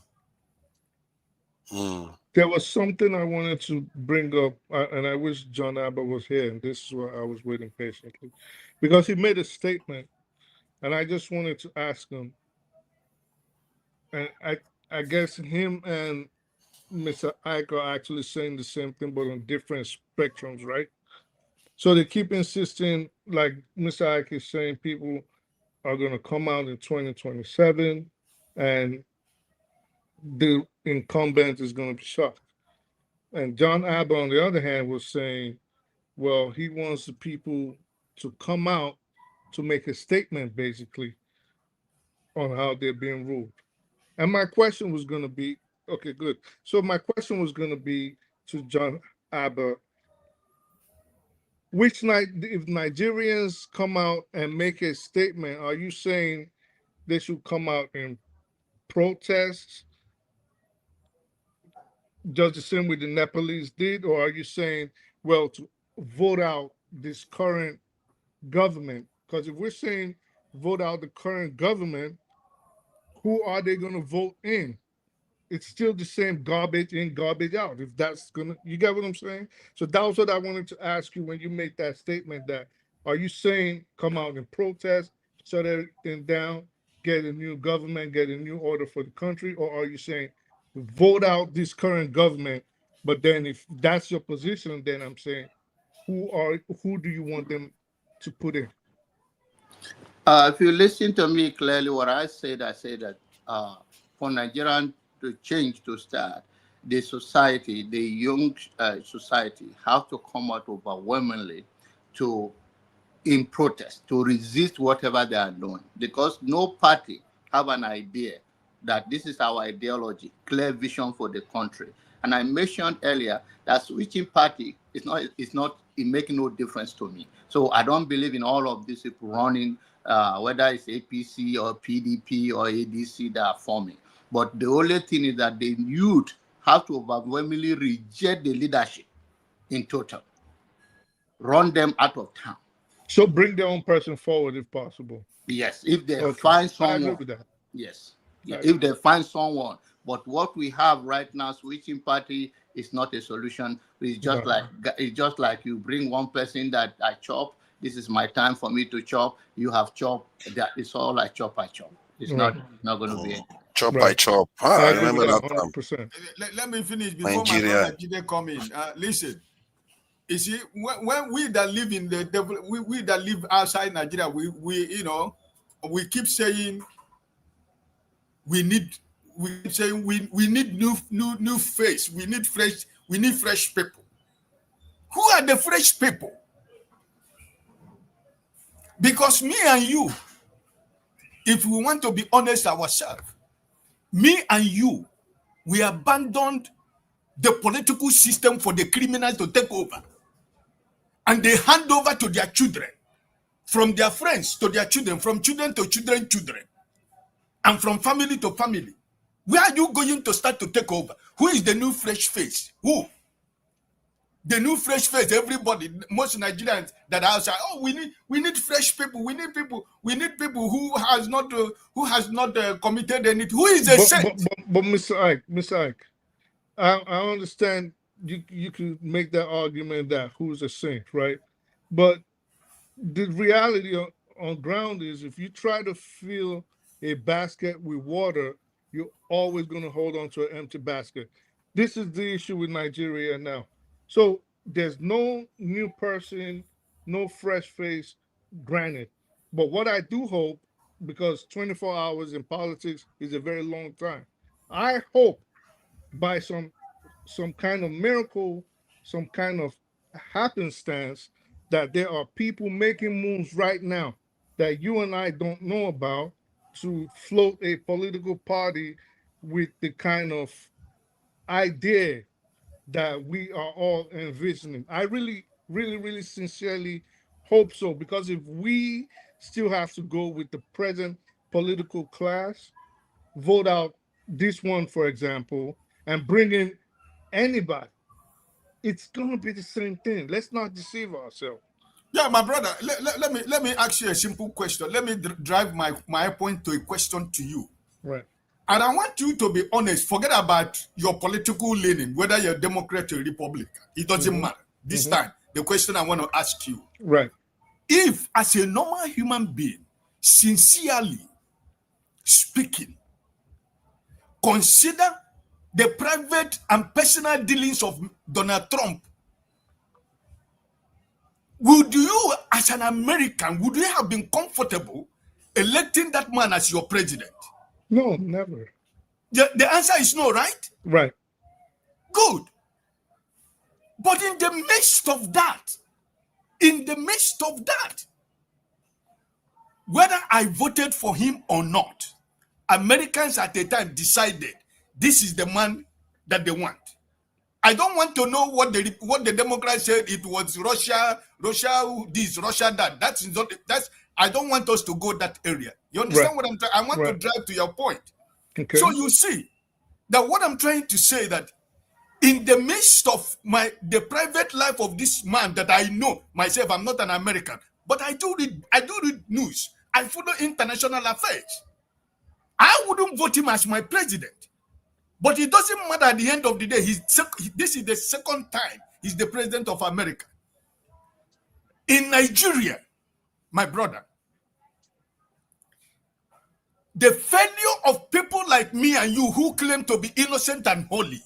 There was something I wanted to bring up, and I wish John Abba was here, and this is why I was waiting patiently. Because he made a statement, and I just wanted to ask him, and I guess him and Mr. Ike are actually saying the same thing, but on different spectrums, right? So they keep insisting, like Mr. Ike is saying, people are going to come out in 2027, and the incumbent is going to be shocked. And John Abba, on the other hand, was saying, well, he wants the people to come out to make a statement, basically, on how they're being ruled. And my question was going to be, okay, good. So my question was going to be to John Abba, if Nigerians come out and make a statement, are you saying they should come out in protests, just the same way the Nepalese did? Or are you saying, well, to vote out this current government? Because if we're saying vote out the current government, who are they going to vote in? It's still the same garbage in, garbage out. If that's gonna, you get what I'm saying? So that was what I wanted to ask you when you made that statement. That are you saying come out and protest, shut everything down, get a new government, get a new order for the country, or are you saying vote out this current government? But then if that's your position, then I'm saying who do you want them to put in? If you listen to me clearly, what I said that for Nigerian to change to start, the society, the young society, have to come out overwhelmingly in protest, to resist whatever they are doing. Because no party have an idea that this is our ideology, clear vision for the country. And I mentioned earlier that switching party is not making no difference to me. So I don't believe in all of these people running, whether it's APC or PDP or ADC that are forming. But the only thing is that the youth have to overwhelmingly reject the leadership in total, run them out of town. So bring their own person forward if possible. Yes, if they find someone. I agree with that. Yes, if they find someone. But what we have right now, switching party, is not a solution. It's just like you bring one person that I chop. This is my time for me to chop. You have chop. That it's all like chop. I chop. It's not going to be chop. I chop. I remember that 100%. Let me finish before my brother Jide come in. Listen. You see, when we that live in the devil, we that live outside Nigeria, we keep saying we need new face, we need fresh people. Who are the fresh people? Because me and you, if we want to be honest ourselves, me and you, we abandoned the political system for the criminals to take over. And they hand over to their children, from their friends to their children, from children to children, and from family to family. Where are you going to start to take over? Who is the new fresh face? Who? The new fresh face, everybody, most Nigerians that are outside, we need fresh people. We need people who has not committed anything. Who is a saint? But Mr. Ike, I understand you could make that argument that who's a saint, right? But the reality on ground is if you try to fill a basket with water, you're always going to hold on to an empty basket. This is the issue with Nigeria now. So there's no new person, no fresh face, granted. But what I do hope, because 24 hours in politics is a very long time, I hope by some kind of miracle, some kind of happenstance, that there are people making moves right now that you and I don't know about to float a political party with the kind of idea that we are all envisioning. I really, really, really sincerely hope so, because if we still have to go with the present political class, vote out this one, for example, and bring in anybody, it's going to be the same thing. Let's not deceive ourselves. Yeah, my brother, let me ask you a simple question. Let me drive my point to a question to you. Right. And I want you to be honest. Forget about your political leaning, whether you're Democrat or Republican. It doesn't matter. This time, the question I want to ask you. Right. If, as a normal human being, sincerely speaking, consider the private and personal dealings of Donald Trump, would you, as an American, would you have been comfortable electing that man as your president? No, never. The answer is no, right? Right. Good. But in the midst of that, whether I voted for him or not, Americans at the time decided this is the man that they want. I don't want to know what the Democrats said. It was Russia this, Russia that. That's I don't want us to go that area. You understand what I'm trying? I want to drive to your point. Okay. So you see that what I'm trying to say, that in the midst of the private life of this man that I know myself, I'm not an American, but I do read news. I follow international affairs. I wouldn't vote him as my president. But it doesn't matter at the end of the day. This is the second time he's the president of America. In Nigeria, my brother, the failure of people like me and you who claim to be innocent and holy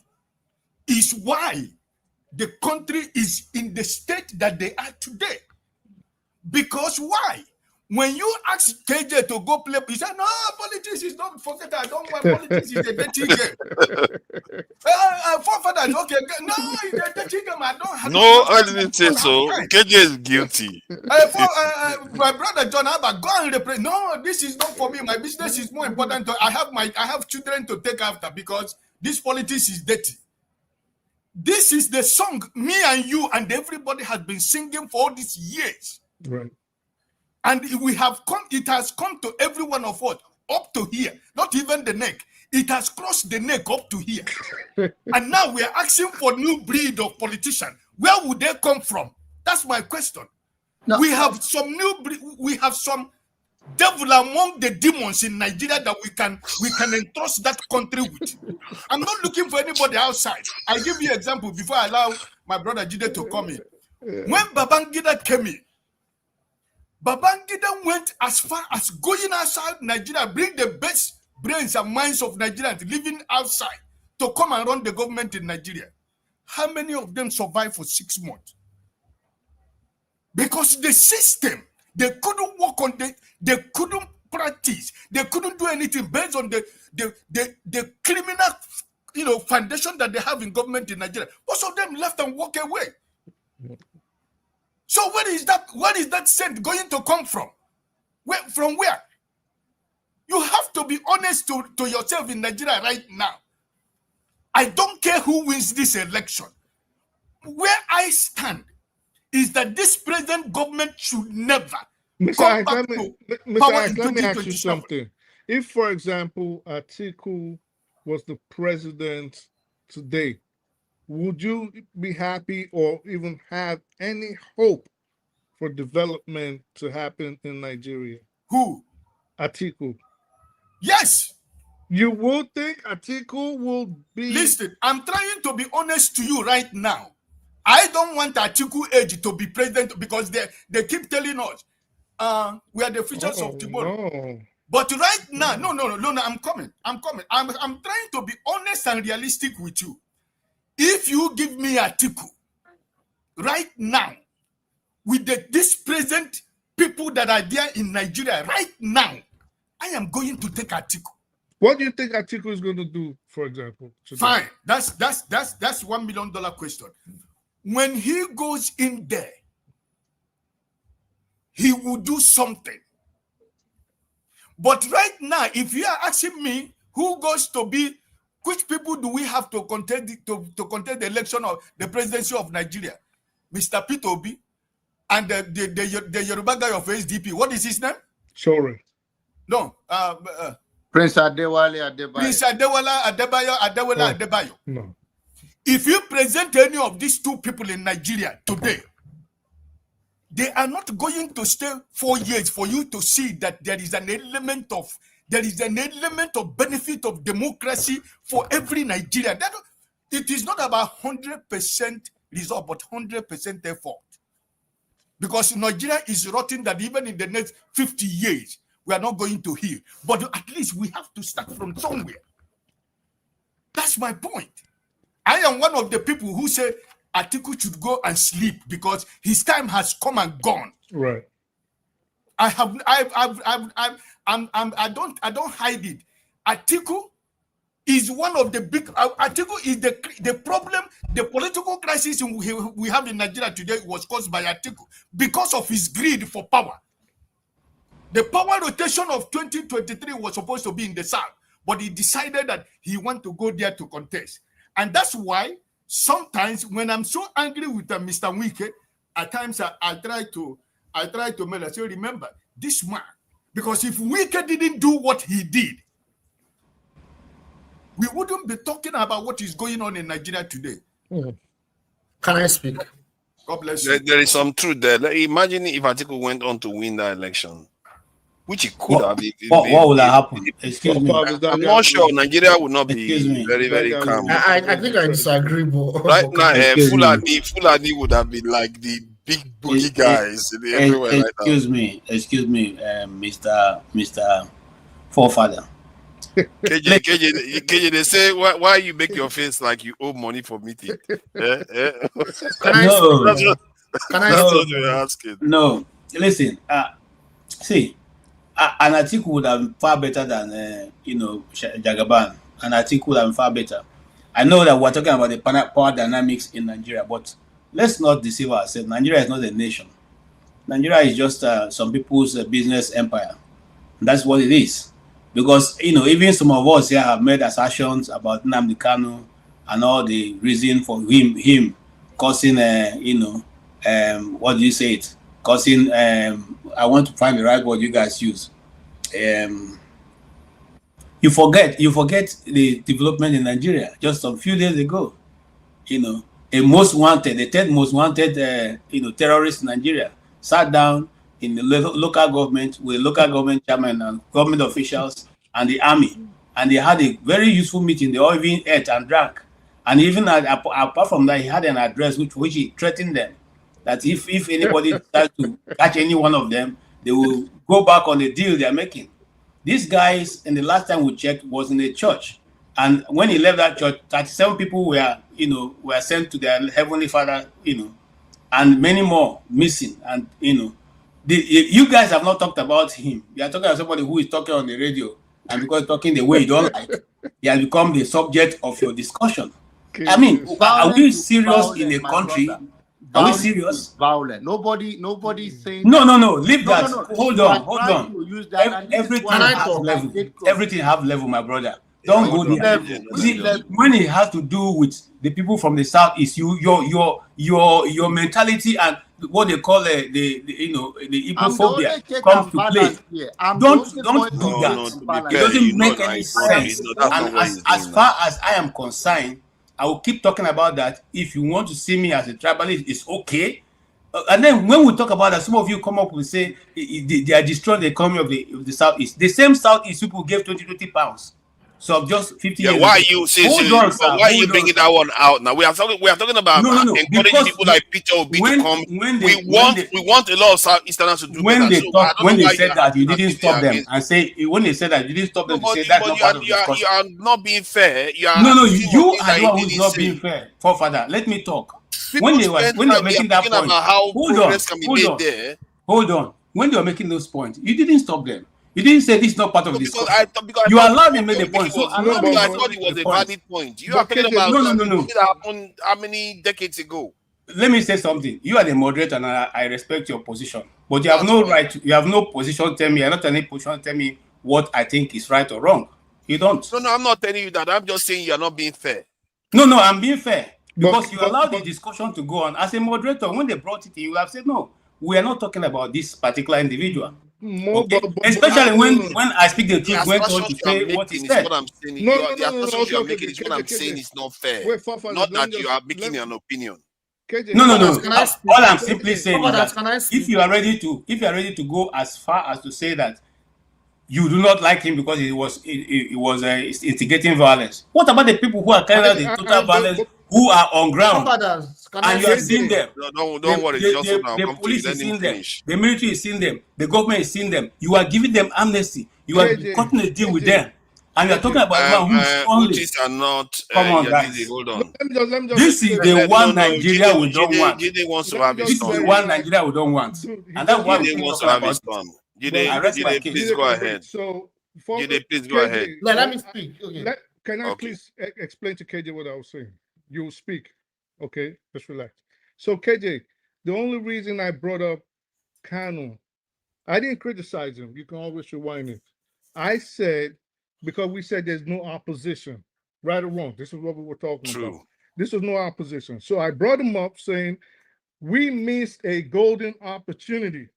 is why the country is in the state that they are today. Because why? When you ask KJ to go play, he said, no, politics is not, forget that, I don't want politics, is a dirty game. Forefathers, okay, no, it's a dirty game, I don't have. No, I didn't say so. KJ is guilty. My brother John Abba, go and represent. No, this is not for me. My business is more important. I have children to take after, because this politics is dirty. This is the song me and you and everybody has been singing for all these years. Right. And it has come to every one of us up to here, not even the neck. It has crossed the neck up to here. And now we are asking for new breed of politician. Where would they come from? That's my question. No. We have some new breed, we have some devil among the demons in Nigeria that we can entrust that country with. I'm not looking for anybody outside. I'll give you an example before I allow my brother Jide to come in. When Babangida came in, Babangida went as far as going outside Nigeria, bring the best brains and minds of Nigerians living outside to come and run the government in Nigeria. How many of them survived for 6 months? Because the system, they couldn't work on they couldn't practice, they couldn't do anything based on the criminal, foundation that they have in government in Nigeria. Most of them left and walked away. So where is that scent going to come from? From where? You have to be honest to yourself in Nigeria right now. I don't care who wins this election. Where I stand is that this present government should never come back to power in 2027. Let me ask you something. If, for example, Atiku was the president today, would you be happy or even have any hope for development to happen in Nigeria? Who? Atiku. Yes. You would think Atiku will be... Listen, I'm trying to be honest to you right now. I don't want Atiku age to be president because they keep telling us we are the futures of tomorrow. No. But right now, no, I'm coming. I'm trying to be honest and realistic with you. If you give me Atiku right now, with this present people that are there in Nigeria right now, I am going to take Atiku. What do you think Atiku is going to do, for example? Today? Fine, that's $1 million question. When he goes in there, he will do something. But right now, if you are asking me who goes to be, which people do we have to contest the election of the presidency of Nigeria? Mr. Peter Obi and the Yoruba guy of SDP. What is his name? Sorry. No. Prince Adewale Adebayo. Prince Adewale Adebayo. No. If you present any of these two people in Nigeria today, they are not going to stay 4 years for you to see that there is an element of benefit of democracy for every Nigerian. It is not about 100% result, but 100% effort. Because Nigeria is rotting that even in the next 50 years, we are not going to heal. But at least we have to start from somewhere. That's my point. I am one of the people who say Atiku should go and sleep because his time has come and gone. Right. I don't hide it. Atiku is one of the big. Atiku is the problem. The political crisis we have in Nigeria today was caused by Atiku because of his greed for power. The power rotation of 2023 was supposed to be in the south, but he decided that he want to go there to contest, and that's why sometimes when I'm so angry with Mr. Wike, at times I try to make us say, remember this man, because if Wike didn't do what he did, we wouldn't be talking about what is going on in Nigeria today. Can I speak? God bless you. There is some truth there. Imagine if Atiku went on to win that election, which he could have. What will happen? Excuse me. I'm not sure. Nigeria would not be very, very calm. I think I disagree, but right now, Fulani would have been like the big boogie guys everywhere right now. Excuse me, Mr. Forefather. KJ, they say, why you make your face like you owe money for meeting? Can I? No, listen. See, an Atiku would have been far better than Jagaban. An Atiku would have been far better. I know that we're talking about the power dynamics in Nigeria, but let's not deceive ourselves. Nigeria is not a nation. Nigeria is just some people's business empire. That's what it is. Because even some of us here have made assertions about Nnamdi Kanu and all the reason for him causing what do you say it? Causing I want to find the right word you guys use. You forget the development in Nigeria just a few days ago. The third most wanted terrorist in Nigeria sat down in the local government with local government chairman and government officials and the army, and they had a very useful meeting. They all even ate and drank, and even apart from that, he had an address which he threatened them that if anybody decides to catch any one of them, they will go back on the deal they are making. These guys, in the last time we checked, was in a church, and when he left that church, 37 people were sent to their heavenly Father, and many more missing, and you guys have not talked about him. You are talking about somebody who is talking on the radio, and because talking the way you don't like, he has become the subject of your discussion. I mean, are we serious in a country? Are we serious? Violent. Nobody saying. No. Leave that. Hold on. Everything have level, my brother. Don't go there. When it has to do with the people from the south, is your mentality and what they call the Igbophobia comes to play. Don't do that. It doesn't make any sense. And as far as I am concerned, I will keep talking about that. If you want to see me as a tribalist, it's okay. And then when we talk about that, some of you come up and say they are destroying the economy of the Southeast. The same Southeast people gave 20 pounds. So just 50 years. Why are you bringing that one out now? We are talking about encouraging people like Peter Obi to come. We want a lot of Southeasterners to do when better. When they said that you didn't stop them, and say when they said that you didn't stop them, to say that's not part of the discussion. You are not being fair. You are the one who's not being fair. Forefather, let me talk. People when they were making that talking point, about how hold progress on, can be hold made on, there. hold on. When they were making those points, you didn't stop them. You didn't say this is not part of the Because discussion. I You thought allowed the them point make they the were point. making So was allow because me I to thought it make was the a point. valid point. You are But talking KJ, about No. something that happened how many decades ago? Let me say something. You are the moderator, and I respect your position. But you have That's no fine. right. You have no position to tell me. You're not any position to tell me what I think is right or wrong. You don't. No, I'm not telling you that. I'm just saying you are not being fair. No, I'm being fair because you allowed the but discussion to go on. As a moderator, when they brought it in, you have said no. We are not talking about this particular individual. more, Okay, but especially no. when I speak the The truth, went on assertions to you are say what he making is said. what I'm saying. No, The assertions you are okay, making is what I'm saying is not fair. Wait, Fafa, Not let that me you just are making an opinion. KJ. No. Can I speak? All I'm simply saying is that Can I speak? if you are ready to go as far as to say that you do not like him because he was instigating violence, what about the people who are carrying out the total violence, who are on ground, and you are seeing them? No, don't worry. Just hold on. I'll The come to you. police Let is him seeing them, finish. the military is seeing them, the government is seeing them. You are giving them amnesty. You are cutting a deal with them, and you are talking about one who is only. Utis are not. Come on, Yadidi, guys. hold on. Let me just This is the one Nigeria we don't want. Jide wants to Let me have his This is the turn. one Nigeria we don't want, Dude, he and that's just why we Jide keep wants to talking have about his it. turn. I rest my Jide, case. please go ahead. So, Jide, please go KJ, ahead. Let me speak. Okay. Can I Okay. please explain to KJ what I was saying? You will speak. Okay, just relax. So, KJ, the only reason I brought up Kanu, I didn't criticize him. You can always rewind it. I said, because we said there's no opposition, right or wrong. This is what we were talking about. True. This was no opposition. So I brought him up saying, we missed a golden opportunity.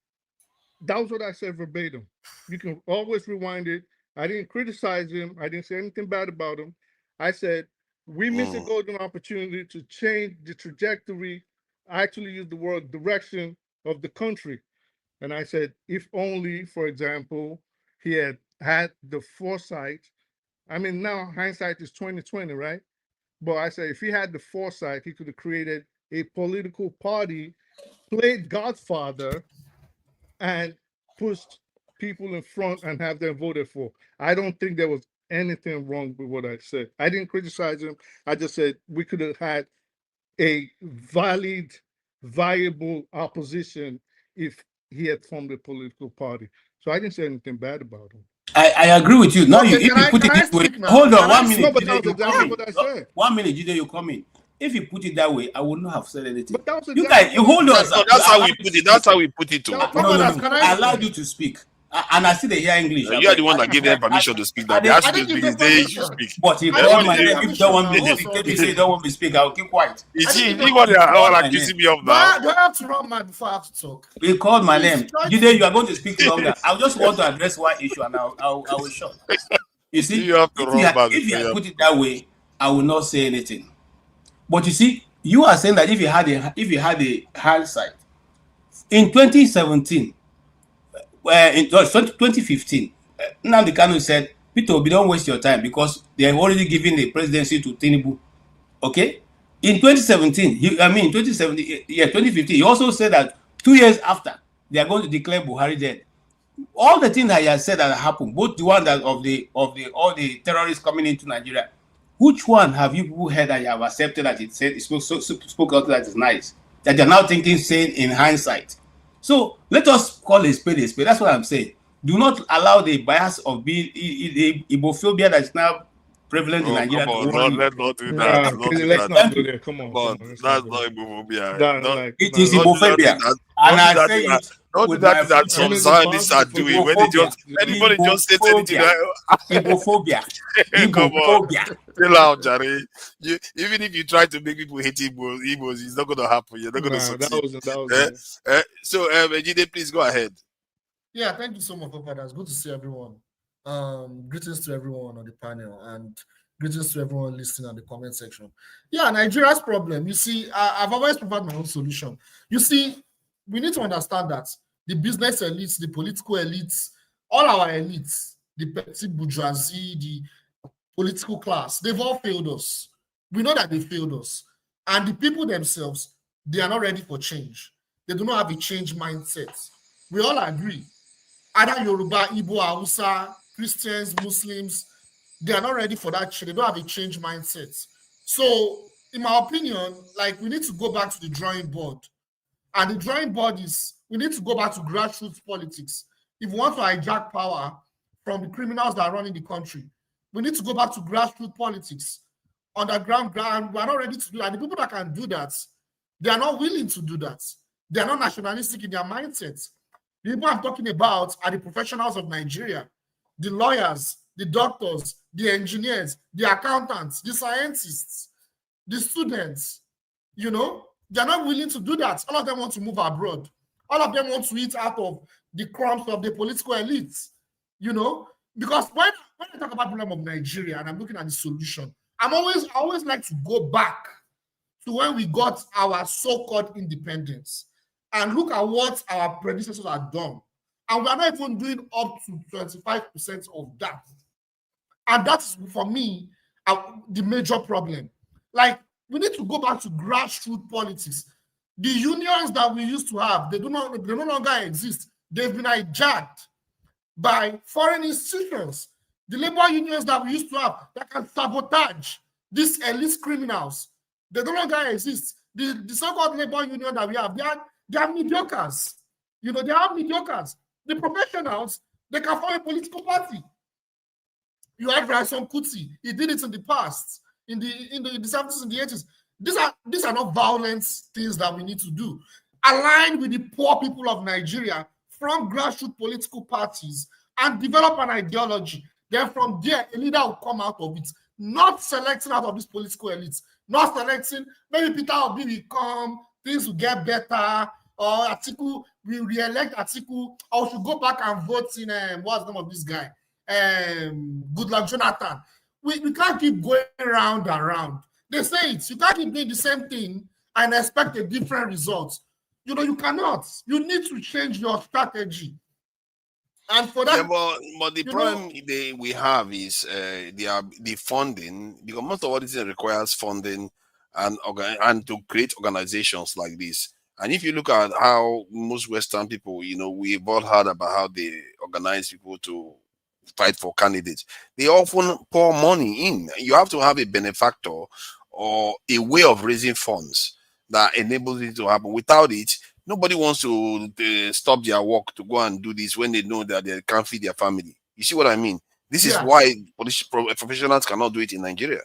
That was what I said verbatim. You can always rewind it. I didn't criticize him. I didn't say anything bad about him. I said, we missed a golden opportunity to change the trajectory. I actually used the word direction of the country. And I said, if only, for example, he had had the foresight. I mean, now hindsight is 2020, right? But I said, if he had the foresight, he could have created a political party, played Godfather, and pushed people in front and have them voted for. I don't think there was anything wrong with what I said. I didn't criticize him. I just said we could have had a valid, viable opposition if he had formed a political party. So I didn't say anything bad about him. I agree with you. Now, if you put it this way, hold on 1 minute. No, but that Jide, was exactly what I said. 1 minute, Jide, you come in. If you put it that way, I would not have said anything. But that was You exactly guys, you hold on. No, that's how we put it. That's how we put it. No. I allowed you to speak, and I still hear English. You are the one that gave them permission to speak. That they asked you to speak. They should speak. But he called my name. If you don't want me to speak, if you say you don't want me to speak, I will keep quiet. You see what they are accusing me of now? Do I have to run mad before I have to talk? He called my name. Jide, you are going to speak longer. I just want to address one issue, and I will shut. You see, You have to if you had put it that way, I will not say anything. But you see, you are saying that if you had a hindsight in 2017, in 2015, Nnamdi Kanu said, "Peter Obi, don't waste your time because they have already given the presidency to Tinubu." Okay, in 2017, 2015, he also said that 2 years after they are going to declare Buhari dead. All the things that he has said that happened, both the one that of the all the terrorists coming into Nigeria, which one have you people heard that you have accepted that it said it spoke out that is nice, that you're now thinking saying in hindsight? So let us call a spade a spade. That's what I'm saying. Do not allow the bias of being Ibophobia that is now prevalent in Nigeria. Let's not do that. Let's not go there. Come on. That's not Ibophobia. It is Ibophobia. And I say it. Don't do that that some Zionists are doing when anybody just says anything. Ibophobia. Come on. Chill out, Jerry. Even if you try to make people hate Igbos, it's not going to happen. You're not going to succeed. So, Ejide, please go ahead. Yeah, thank you so much, Papa. It's good to see everyone. Greetings to everyone on the panel and greetings to everyone listening in the comment section. Yeah, Nigeria's problem. You see, I've always provided my own solution. You see, we need to understand that the business elites, the political elites, all our elites, the petty bourgeoisie, the political class, they've all failed us. We know that they failed us. And the people themselves, they are not ready for change. They do not have a change mindset. We all agree. Either Yoruba, Igbo, Hausa, Christians, Muslims, they are not ready for that change. They don't have a change mindset. So in my opinion, like we need to go back to the drawing board. And the drawing board is, we need to go back to grassroots politics. If we want to hijack power from the criminals that are running the country, we need to go back to grassroots politics. Underground, we're not ready to do that. The people that can do that, they are not willing to do that. They are not nationalistic in their mindsets. The people I'm talking about are the professionals of Nigeria, the lawyers, the doctors, the engineers, the accountants, the scientists, the students. You know, they're not willing to do that. All of them want to move abroad. All of them want to eat out of the crumbs of the political elites. You know, because when I talk about the problem of Nigeria and I'm looking at the solution, I always like to go back to when we got our so-called independence and look at what our predecessors have done. And we are not even doing up to 25% of that. And that's, for me, the major problem. Like, we need to go back to grassroots politics. The unions that we used to have, they no longer exist. They've been hijacked by foreign institutions. The labor unions that we used to have that can sabotage these elite criminals, they no longer exist. The so-called labor union that we have, they are mediocres. You know, they are mediocres. The professionals, they can form a political party. You have Raison Kuti. He did it in the past, in the 70s and the 80s. These are not violent things that we need to do. Align with the poor people of Nigeria from grassroots political parties and develop an ideology. Then from there, a leader will come out of it. Not selecting out of these political elites. Not selecting, maybe Peter Obi will come, things will get better, or Atiku, we re-elect Atiku, or we should go back and vote in, what's the name of this guy? Goodluck Jonathan. We can't keep going round and round. They say it. You can't keep doing the same thing and expect a different result. You know, you cannot. You need to change your strategy. And for that, but the problem we have is the funding, because most of what it requires funding and to create organizations like this. And if you look at how most Western people, you know, we've all heard about how they organize people to fight for candidates. They often pour money in. You have to have a benefactor or a way of raising funds that enables it to happen. Without it, nobody wants to stop their work to go and do this when they know that they can't feed their family. You see what I mean? This is why professionals cannot do it in Nigeria.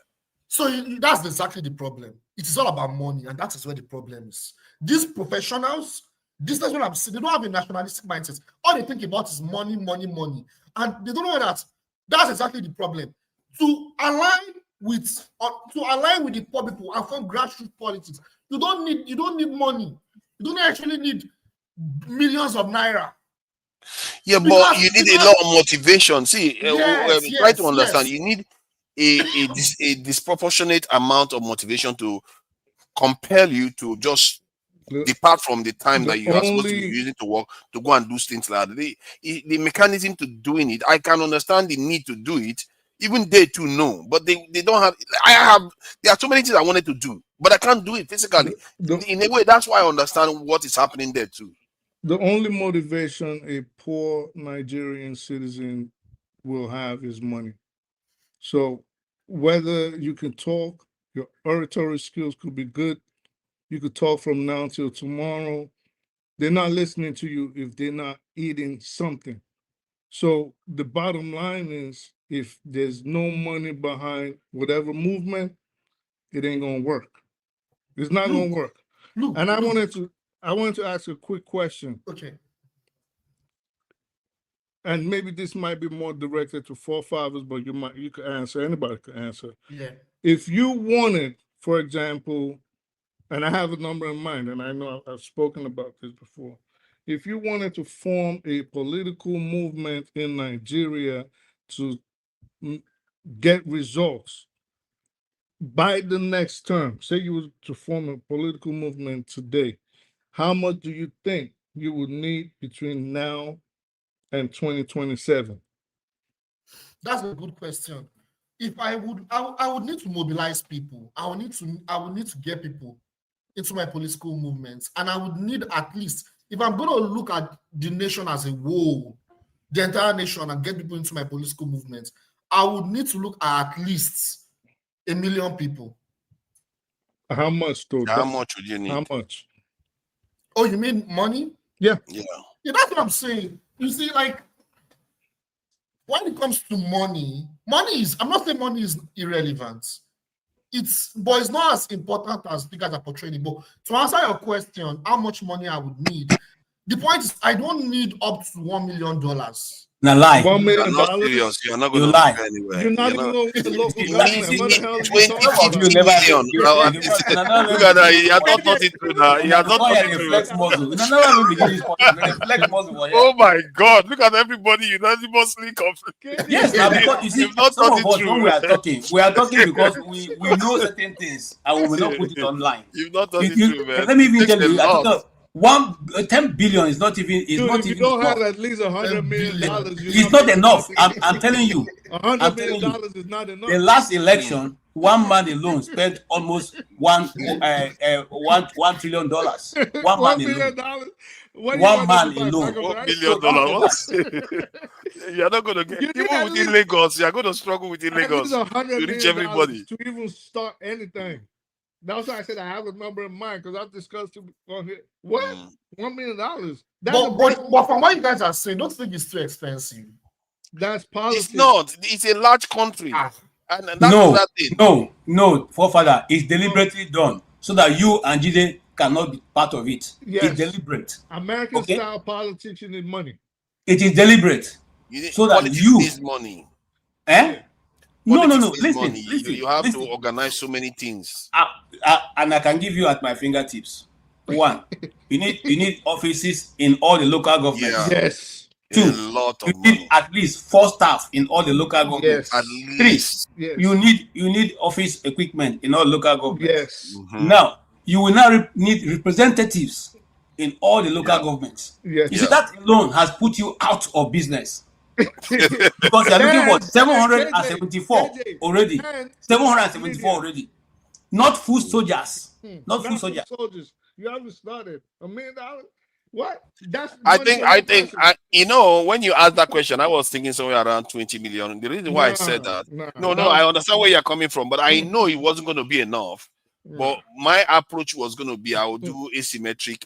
So that's exactly the problem. It is all about money, and that is where the problem is. These professionals, this is what I'm saying, they don't have a nationalistic mindset. All they think about is money, money, money. And they don't know that. That's exactly the problem. To align with the poor people and form grassroots politics, you don't need money. You don't actually need millions of naira. Yeah, but you need a lot of motivation. See, try to understand. You need a disproportionate amount of motivation to compel you to just depart from the time that you are supposed to be using to work to go and do things like that. The mechanism to doing it, I can understand the need to do it. Even they too know, but they don't have. There are so many things I wanted to do, but I can't do it physically. In a way, that's why I understand what is happening there too. The only motivation a poor Nigerian citizen will have is money. So whether you can talk, your oratory skills could be good, you could talk from now till tomorrow, they're not listening to you if they're not eating something. So the bottom line is, if there's no money behind whatever movement, it ain't gonna work. It's not gonna work. And I wanted to ask a quick question. Okay. And maybe this might be more directed to forefathers, but you could answer, anybody could answer. Yeah. If you wanted, for example, and I have a number in mind, and I know I've spoken about this before. If you wanted to form a political movement in Nigeria to get results by the next term, say you were to form a political movement today, how much do you think you would need between now and 2027? That's a good question. If I would need to mobilize people. I would need to get people into my political movements, and I would need, at least, if I'm going to look at the nation as a whole, the entire nation, and get people into my political movements, I would need to look at least 1 million people. How much, though? How much would you need? How much? Oh, you mean money? Yeah. Yeah. Yeah, that's what I'm saying. You see, like, when it comes to money, I'm not saying money is irrelevant. But it's not as important as figures are portraying. But to answer your question, how much money I would need, the point is I don't need up to $1 million. Now lie. $1 million. You're not serious. You're not going You to lie. go anywhere. You're not even going to the local You government. need What the hell are you 20, talking 50 about? million. Look at that. He has not thought it through now. He has not thought it through. Oh my God. Look at everybody unanimously conflicted. Yes, now because you see, You've not some thought of it us through. when we are talking because we know certain things and we will not put it online. You've not thought it through, man. Let me even It takes tell you, a I lot. thought 10 billion is not even Dude, if you don't have at least $100 million, it's not enough. I'm telling you. $100 million is not enough. The last election, one man alone spent almost $1 trillion. One man alone. One man alone. $1 million. You're not going to get even within Lagos. You're going to struggle within Lagos $100 to reach million everybody. to even start anything. That's why I said I have a number in mind because I've discussed it on here. What? $1 million? But from what you guys are saying, don't think it's too expensive. That's politics. It's not. It's a large country. And that's that thing. No, forefather, it's deliberately done so that you and Jide cannot be part of it. Yes. It's deliberate. American style politics, you need money. It is deliberate. So that you need money. Eh? No. Listen. You have to organize so many things. And I can give you at my fingertips. One, you need offices in all the local governments. Yeah. Yes. Two, a lot of you need money. at least 4 staff in all the local governments. Yes. At 3, least. Yes. you need office equipment in all local governments. Yes. Now, you will now need representatives in all the local governments. Yes. You see, that alone has put you out of business. Because you're looking for 774 already. 774 already. Not full soldiers. Not full soldiers. You haven't started $1 million. What? I think when you asked that question, I was thinking somewhere around 20 million. The reason why I said that, I understand where you're coming from, but I know it wasn't going to be enough. But my approach was going to be, I will do asymmetric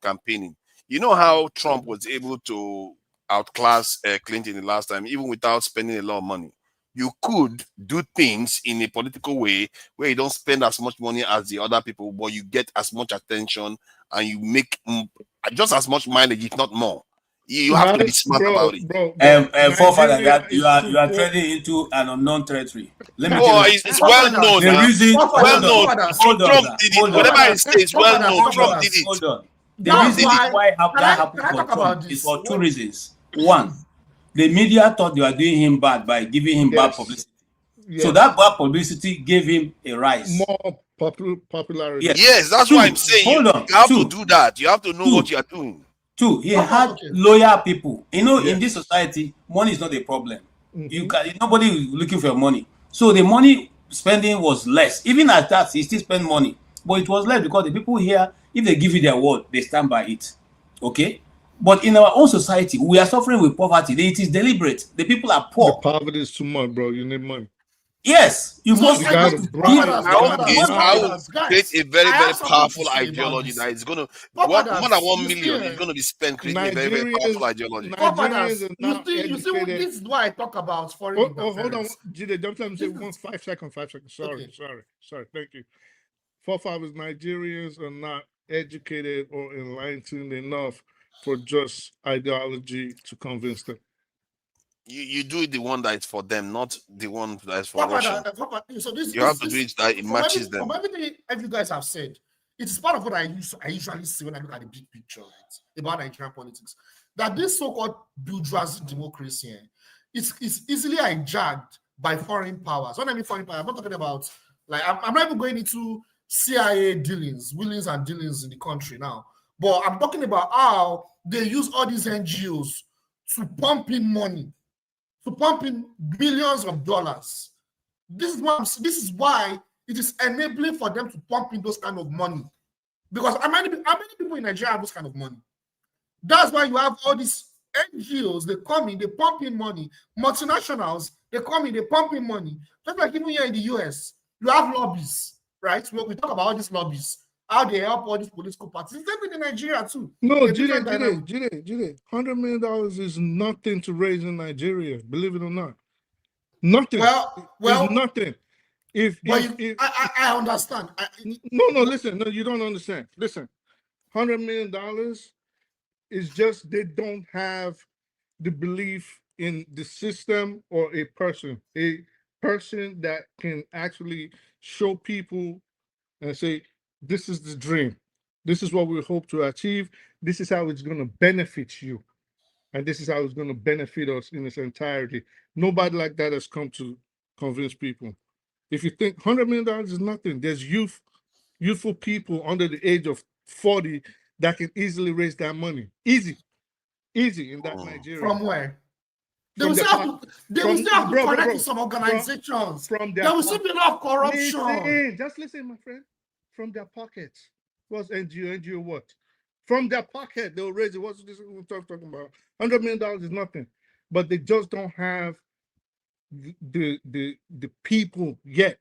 campaigning. You know how Trump was able to outclass Clinton the last time, even without spending a lot of money. You could do things in a political way where you don't spend as much money as the other people, but you get as much attention and you make just as much mileage, if not more. You have to be smart about it. Forefather, you are treading into an unknown territory. Let me tell you. It's well known. The reason, Trump did it. Whatever I say is well known. Trump did it. Hold on. The reason why that happened for Trump is for 2 reasons. One, the media thought they were doing him bad by giving him bad publicity. Yes. So that bad publicity gave him a rise. More popularity. Yes, that's why I'm saying you have to do that. You have to know what you are doing. 2, he had loyal people. You know, in this society, money is not a problem. Nobody is looking for your money. So the money spending was less. Even at that, he still spent money. But it was less because the people here, if they give you their word, they stand by it. Okay? But in our own society, we are suffering with poverty. It is deliberate. The people are poor. The poverty is too much, bro. You need money. Yes, you must create a very, very powerful ideology that is going to more than 1 million is going to be spent creating a very, very powerful ideology. You see, this is what I talk about foreign interference. Hold on, Jide, don't let me say 5 seconds. Sorry. Thank you. Forefathers, Nigerians are not educated or enlightened enough for just ideology to convince them. You do the one that is for them, not the one that is for Russia. So you have to do it that it matches them. From everything you guys have said, it's part of what I usually see when I look at the big picture, right, about Nigerian politics. That this so-called bourgeoisie democracy is easily hijacked by foreign powers. When I mean foreign powers, I'm not talking about, like, I'm not even going into CIA dealings, willings and dealings in the country now. But I'm talking about how they use all these NGOs to pump in money, to pump in billions of dollars. This is why it is enabling for them to pump in those kind of money. Because how many people in Nigeria have those kind of money? That's why you have all these NGOs, they come in, they pump in money. Multinationals, they come in, they pump in money. Just like even here in the US, you have lobbies. right? We talk about all these lobbies, how they help all these political parties. It's happening in Nigeria too. No, Jide, $100 million is nothing to raise in Nigeria, believe it or not. Nothing. Well, it's nothing. I understand. No, listen. No, you don't understand. Listen, $100 million is just they don't have the belief in the system or a person that can actually show people and say, this is the dream. This is what we hope to achieve. This is how it's going to benefit you. And this is how it's going to benefit us in its entirety. Nobody like that has come to convince people. If you think $100 million is nothing, there's youthful people under the age of 40 that can easily raise that money. Easy in that Nigeria. From where? They will still have to connect to some organizations. There will still be a lot of corruption. Just listen, my friend. From their pockets. What's NGO? NGO what? From their pocket, they'll raise it. What's this we're talking about? $100 million is nothing. But they just don't have the people yet.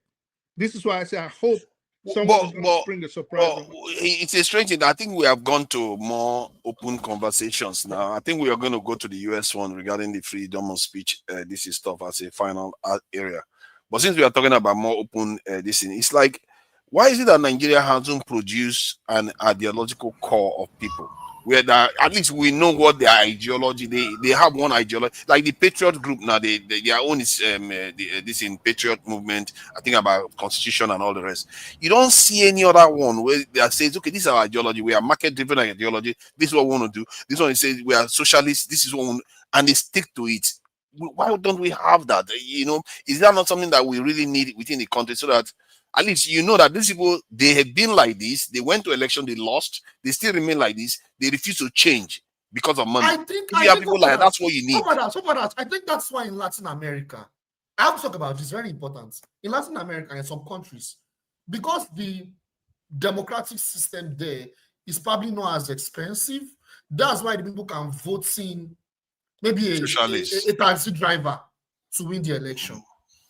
This is why I say I hope someone's going to bring a surprise. It's a strange thing. I think we have gone to more open conversations now. I think we are going to go to the US one regarding the freedom of speech. This is stuff as a final area. But since we are talking about more open this thing, it's like, why is it that Nigeria hasn't produced an ideological core of people? Where at least we know what their ideology, they have one ideology, like the Patriot group now, their own is this in Patriot movement, I think about constitution and all the rest. You don't see any other one where they say, okay, this is our ideology, we are market-driven ideology, this is what we want to do. This one says we are socialists, this is what we want, and they stick to it. Why don't we have that? You know, is that not something that we really need within the country so that at least you know that these people, they have been like this, they went to election, they lost, they still remain like this, they refuse to change because of money. I think you have people like that's what you need. I think that's why in Latin America, I have to talk about this, very important. In Latin America and some countries, because the democratic system there is probably not as expensive, that's why the people can vote in maybe a taxi driver to win the election.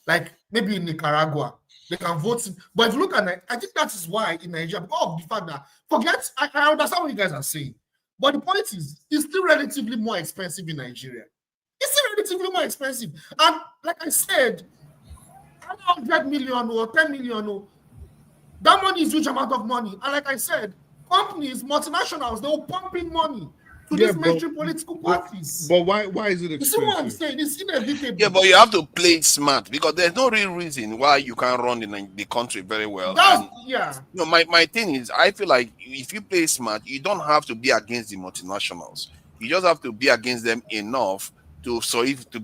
Like maybe in Nicaragua, they can vote in. But if you look at it, I think that is why in Nigeria, because of the fact that, I understand what you guys are saying, but the point is, it's still relatively more expensive in Nigeria. It's still relatively more expensive. And like I said, 100 million or 10 million, that money is a huge amount of money. And like I said, companies, multinationals, they will pump in money to these mainstream political parties. But why is it expensive? You see what I'm saying? It's inevitable. Yeah, but you have to play it smart because there's no real reason why you can't run the country very well. You know, my thing is, I feel like if you play smart, you don't have to be against the multinationals. You just have to be against them enough to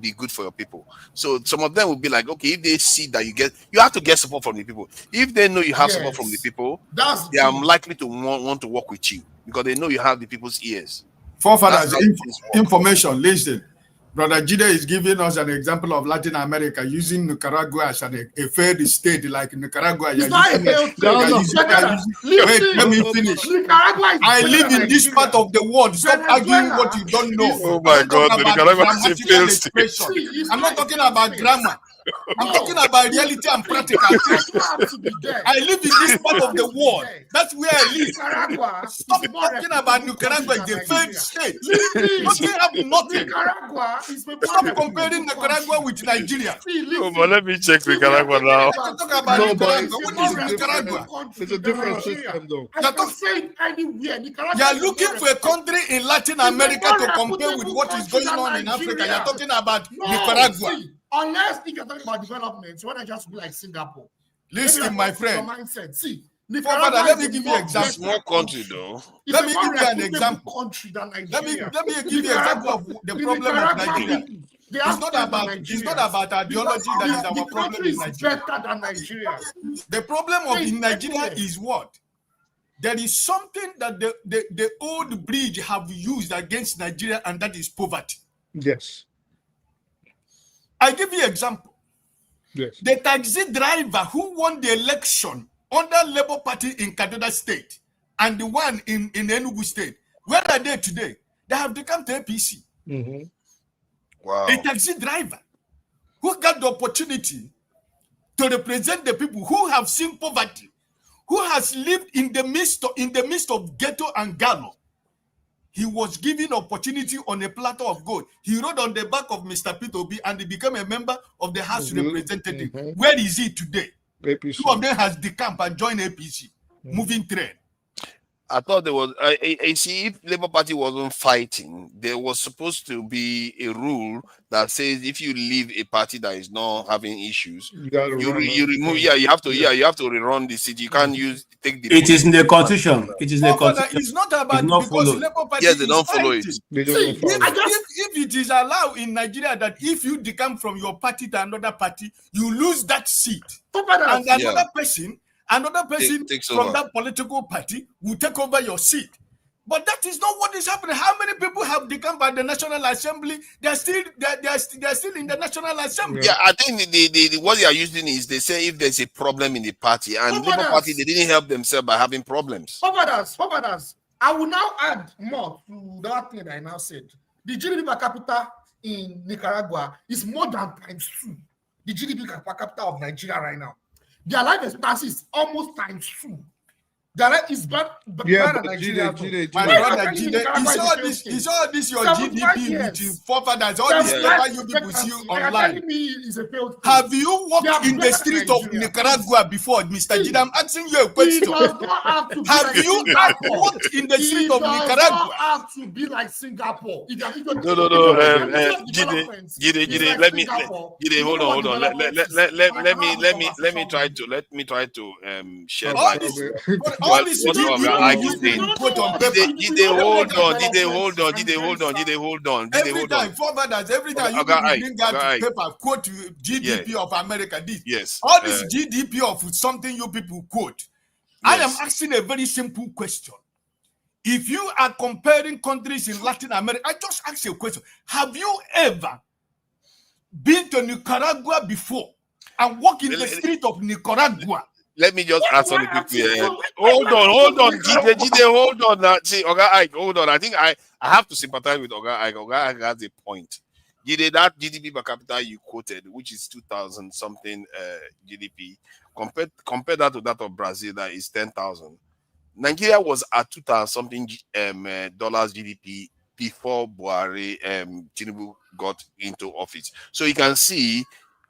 be good for your people. So some of them will be like, okay, if they see that you have to get support from the people. If they know you have support from the people, they are likely to want to work with you because they know you have the people's ears. Forefathers, information, listen. Brother Jide is giving us an example of Latin America using Nicaragua as a failed state like Nicaragua. It's not a failed state. Let me finish. I live in this part of the world. Stop arguing what you don't know. Oh my God, Nicaragua is a failed state. I'm not talking about grammar. I'm talking about reality and practical. I live in this part of the world. That's where I live. Stop talking about Nicaragua as a failed state. You have nothing. Stop comparing Nicaragua with Nigeria. Oh, but let me check Nicaragua now. Talk about Nicaragua. What is Nicaragua? It's a different system, though. You're looking for a country in Latin America to compare with what is going on in Africa. You're talking about Nicaragua. Unless you're talking about development, why not just be like Singapore? Listen, my friend. See, let me give you an example. Small country, though. Let me give you an example. Let me give you an example of the problem of Nigeria. It's not about ideology that is our problem in Nigeria. The problem in Nigeria is what? There is something that the old bridge have used against Nigeria, and that is poverty. Yes. I give you an example. Yes. The taxi driver who won the election under Labour Party in Kaduna State and the one in Enugu State, where are they today? They have become the APC. Mm-hmm. Wow. A taxi driver who got the opportunity to represent the people who have seen poverty who has lived in the midst of ghetto and gallows. He was given opportunity on a platter of gold. He rode on the back of Mr. Peter Obi and he became a member of the House Representative. Where is he today? APC. Two of them has decamped and joined APC. Moving train. I thought there was see, if Labour Party wasn't fighting, there was supposed to be a rule that says if you leave a party that is not having issues, you remove. You have to rerun the seat. You can't take the. It is in the constitution. It is in the constitution. It's not about because Labour Party. Yes, they don't follow it. If it is allowed in Nigeria that if you decamp from your party to another party, you lose that seat, and another person from that political party will take over your seat. But that is not what is happening. How many people have decamped by the National Assembly? They're still in the National Assembly. Yeah, I think the what they are using is they say if there's a problem in the party, and Labour Party they didn't help themselves by having problems. Forwarders. I will now add more to that thing that I now said. The GDP per capita in Nicaragua is more than ×2 the GDP per capita of Nigeria right now. Their life expectancy is almost ×2. Their life is better than Nigeria. You saw this your GDP with your forefathers, all this paper you people see online. Have you walked in the street of Nicaragua before, Mr. Jide? I'm asking you a question. Have you walked in the street of Nicaragua? It does not have to be like Singapore. No. Jide, hold on. Let me try to share my. All this Hold on. Every time you bring out paper, quote GDP of America. Yes. All this GDP of something you people quote. I am asking a very simple question. If you are comparing countries in Latin America, I just ask you a question. Have you ever been to Nicaragua before and walk in the street of Nicaragua? Let me just ask something quickly. Hold on, Jide, hold on. Now, see, Oga Ike, hold on. I think I have to sympathize with Oga Ike. Oga Ike has a point. Jide, that GDP per capita you quoted, which is 2,000 something GDP, compare that to that of Brazil, that is 10,000. Nigeria was at 2,000 something dollars GDP before Buhari Tinubu got into office. So you can see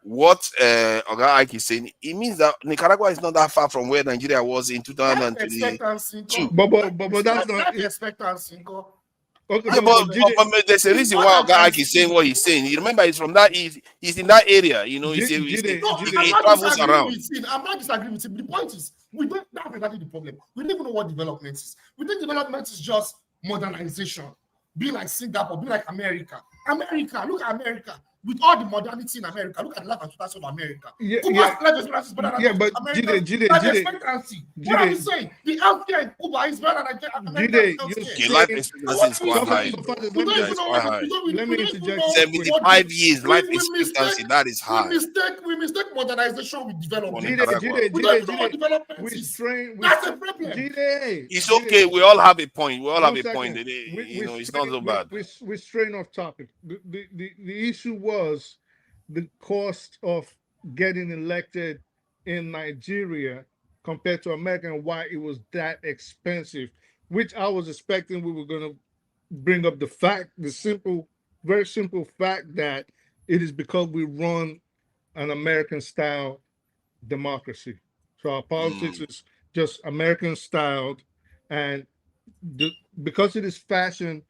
what Oga Ike is saying. It means that Nicaragua is not that far from where Nigeria was in 2022. But that's not expectancy. Okay, yeah, but there's a reason why Oga Ike is saying what he's saying. You remember, he's from that. He's in that area. You know, he travels around. I'm not disagreeing with him. The point is, we don't have exactly the problem. We don't even know what development is. We think development is just modernization. Be like Singapore. Be like America. Look at America. With all the modernity in America, look at the life expectancy of America. But expectancy. What are you saying? The healthcare in Cuba is better than American healthcare. Life expectancy is quite high. Let me interject. 75 years life expectancy. That is high. We mistake modernization with development. We don't know what development is. That's a problem. It's okay. We all have a point. You know, it's not so bad. We're straying off topic. The issue was the cost of getting elected in Nigeria compared to America and why it was that expensive, which I was expecting we were going to bring up very simple fact that it is because we run an American style democracy. So our politics is just American styled, and because it is fashioned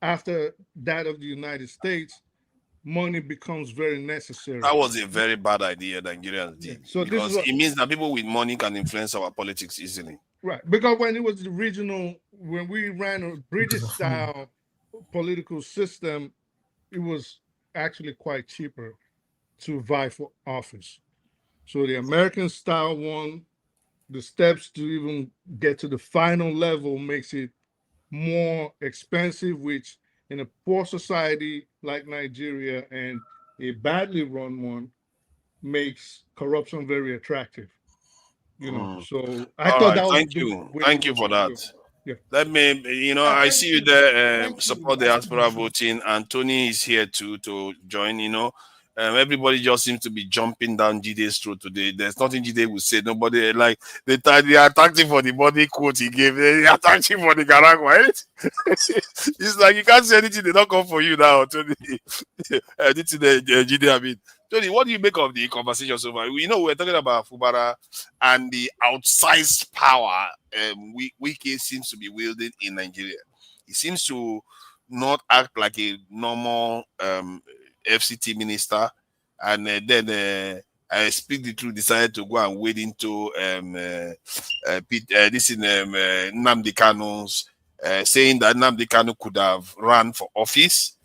after that of the United States, money becomes very necessary. That was a very bad idea Nigerians did. So because it means that people with money can influence our politics easily. Right. Because when it was the original, when we ran a British style political system, it was actually quite cheaper to vie for office. So the American style one, the steps to even get to the final level makes it more expensive, which in a poor society like Nigeria and a badly run one makes corruption very attractive. You know, so I thought that was Thank you for that. Yeah. Let me, I see you there, support the diaspora voting, and Tony is here to join, Everybody just seems to be jumping down Jide's throat today. There's nothing Jide will say. Nobody, like, they attacked him for the body quote he gave. They attacked him for the Garagua. It's like you can't say anything. They don't come for you now, Tony. Jide, I mean. Tony, what do you make of the conversation so far? We know we're talking about Fubara and the outsized power Wike seems to be wielding in Nigeria. He seems to not act like a normal FCT minister, and then I speak the truth, decided to go and wade into this in Nnamdi Kanu's saying that Nnamdi Kanu could have run for office,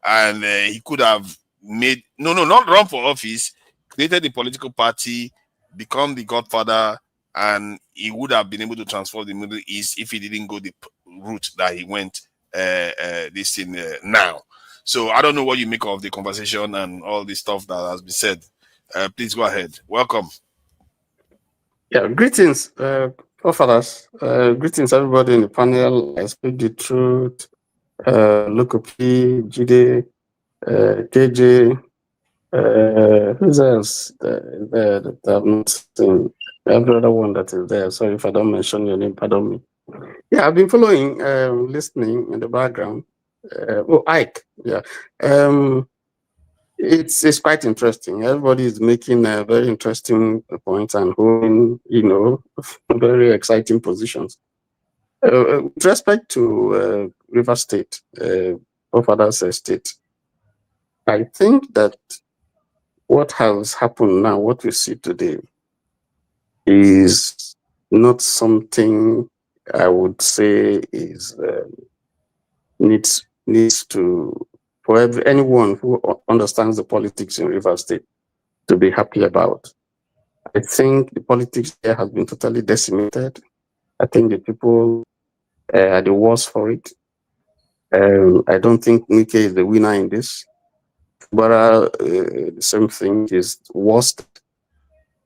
and he could have made not run for office, created a political party, become the godfather, and he would have been able to transform the Middle East if he didn't go the route that he went this in now. So I don't know what you make of the conversation and all the stuff that has been said. Please go ahead. Welcome. Yeah, greetings, forefathers. Greetings, everybody in the panel. I speak the truth. Lukopi, Jide, KJ, who's else that I've not seen? Every other one that is there. Sorry if I don't mention your name, pardon me. Yeah, I've been following, listening in the background. Ike, yeah. It's quite interesting. Everybody is making a very interesting point and holding, very exciting positions. With respect to River State, Forefathers State, I think that what has happened now, what we see today, is not something I would say is needs to, for anyone who understands the politics in River State, to be happy about. I think the politics there has been totally decimated. I think the people are the worst for it. I don't think Nike is the winner in this. But the same thing is worst.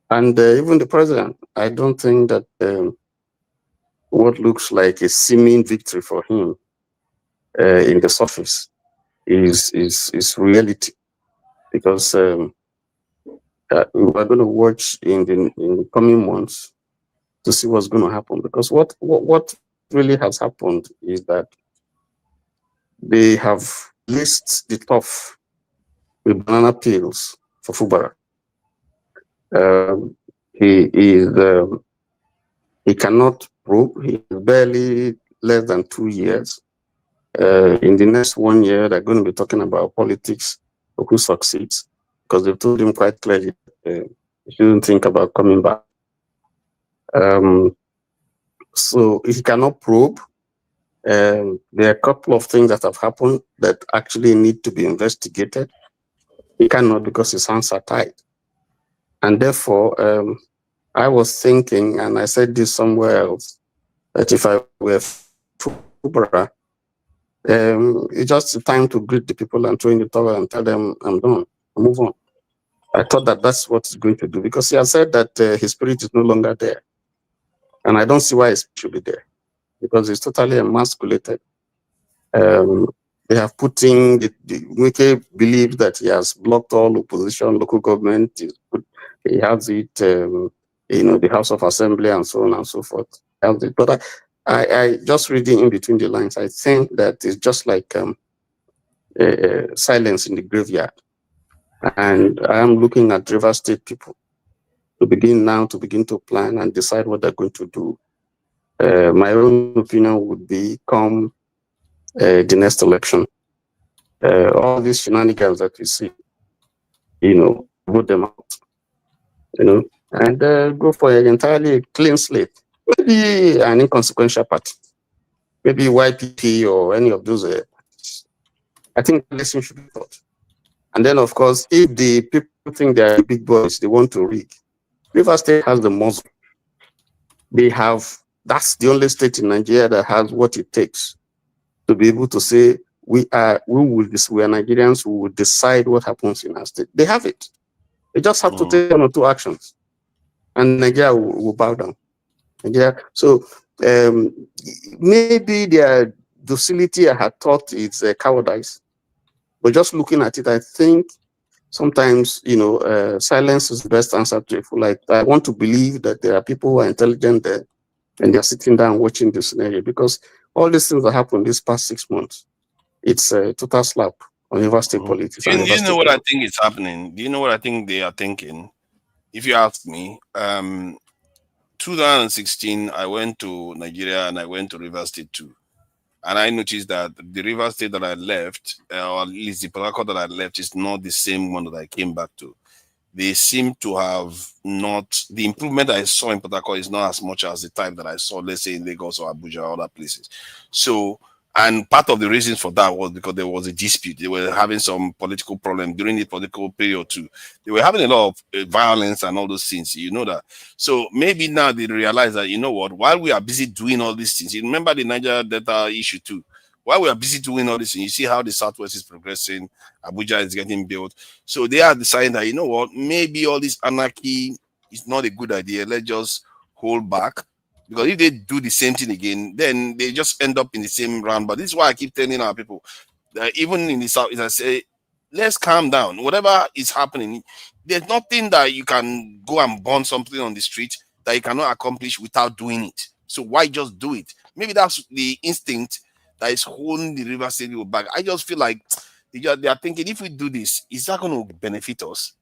And even the president, I don't think that what looks like a seeming victory for him in the surface is reality, because we're going to watch in the coming months to see what's going to happen. Because what really has happened is that they have laced the tough with banana peels for Fubara. He cannot prove. He is barely less than 2 years. In the next 1 year, they're going to be talking about politics of who succeeds, because they've told him quite clearly he shouldn't think about coming back. So he cannot probe. There are a couple of things that have happened that actually need to be investigated. He cannot, because his hands are tied. And therefore, I was thinking, and I said this somewhere else, that if I were Fubara, it's just time to greet the people and throw in the towel and tell them, I'm done, move on. I thought that that's what he's going to do, because he has said that his spirit is no longer there. And I don't see why it should be there, because it's totally emasculated. They have put in, Wike believes that he has blocked all opposition, local government, he has it, the House of Assembly and so on and so forth. But I just reading in between the lines, I think that it's just like silence in the graveyard. And I am looking at River State people to begin to plan and decide what they're going to do. My own opinion would be, come the next election, all these shenanigans that we see, vote them out, and go for an entirely clean slate. Maybe an inconsequential party, maybe YPP or any of those. I think the lesson should be taught. And then, of course, if the people think they are big boys, they want to rig. River State has the muscle. That's the only state in Nigeria that has what it takes to be able to say, we are Nigerians who will decide what happens in our state. They have it. They just have to take 1 or 2 actions, and Nigeria will bow down. So maybe their docility, I had thought, it's cowardice. But just looking at it, I think sometimes, silence is the best answer to it. Like, I want to believe that there are people who are intelligent there and they're sitting down watching the scenario, because all these things that happened this past 6 months, it's a total slap on university politics. Do you know what I think is happening? Do you know what I think they are thinking? If you ask me, 2016, I went to Nigeria and I went to Rivers State too. And I noticed that the River State that I left, or at least the Port Harcourt that I left, is not the same one that I came back to. They seem to have not, the improvement I saw in Port Harcourt is not as much as the type that I saw, let's say, in Lagos or Abuja or other places. So, and part of the reason for that was because there was a dispute. They were having some political problem during the political period too. They were having a lot of violence and all those things, you know that. So maybe now they realize that, you know what, while we are busy doing all these things, you remember the Niger Delta issue too. While we are busy doing all this things, you see how the Southwest is progressing, Abuja is getting built. So they are deciding that, you know what, maybe all this anarchy is not a good idea. Let's just hold back. Because if they do the same thing again, then they just end up in the same round. But this is why I keep telling our people that even in the South, I say, let's calm down. Whatever is happening, there's nothing that you can go and burn something on the street that you cannot accomplish without doing it. So why just do it? Maybe that's the instinct that is holding the River State back. I just feel like they are thinking, if we do this, is that going to benefit us?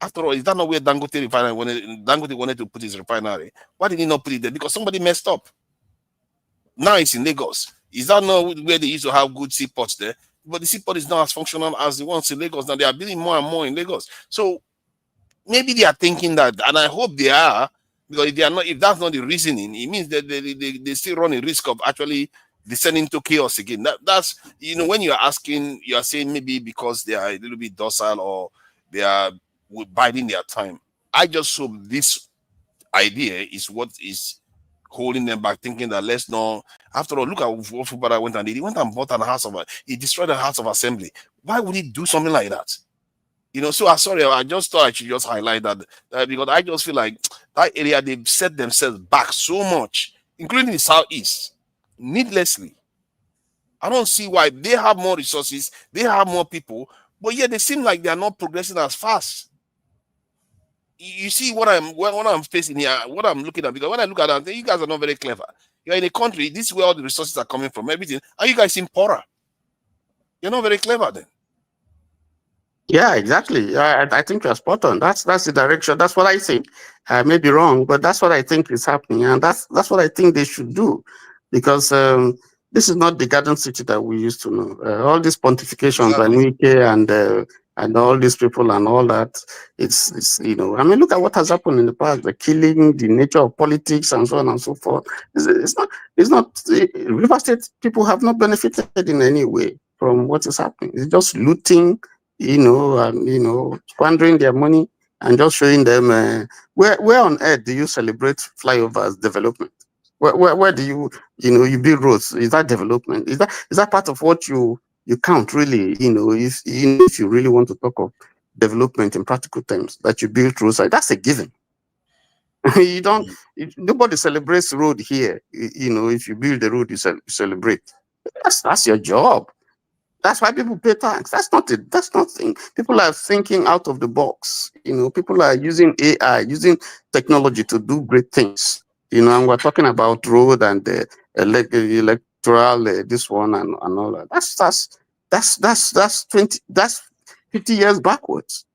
After all, is that not where Dangote wanted to put his refinery? Why did he not put it there? Because somebody messed up. Now it's in Lagos. Is that not where they used to have good seaports there? But the seaport is not as functional as the ones in Lagos. Now they are building more and more in Lagos. So maybe they are thinking that, and I hope they are, because if they are not, if that's not the reasoning, it means that they still run a risk of actually descending to chaos again. That's, when you are asking, you are saying maybe because they are a little bit docile or they are biding their time. I just hope this idea is what is holding them back, thinking that let's not. After all, look at what Fubara went and did. He went and bought he destroyed the House of Assembly. Why would he do something like that? So I'm sorry, I just thought I should just highlight that because I just feel like that area, they've set themselves back so much, including the Southeast, needlessly. I don't see why. They have more resources, they have more people, but yet they seem like they are not progressing as fast. You see what I'm facing here, what I'm looking at, because when I look at it, I think you guys are not very clever. You're in a country, this is where all the resources are coming from, everything, and you guys seem poorer. You're not very clever then. Yeah, exactly. I think you're spot on. That's the direction. That's what I think. I may be wrong, but that's what I think is happening, and that's what I think they should do, because this is not the garden city that we used to know. All these pontifications by Nwike and all these people and all that. It's look at what has happened in the past: the killing, the nature of politics, and so on and so forth. It's not. River State people have not benefited in any way from what is happening. It's just looting, squandering their money and just showing them where on earth do you celebrate flyovers development? Where do you build roads? Is that development? Is that part of what you count really? If you really want to talk of development in practical terms, that you build roads, that's a given. You don't. Nobody celebrates road here. If you build the road, you celebrate. That's your job. That's why people pay tax. That's not it. That's nothing. People are thinking out of the box. People are using AI, using technology to do great things. And we're talking about road and electoral, this one and all that. That's 50 years backwards.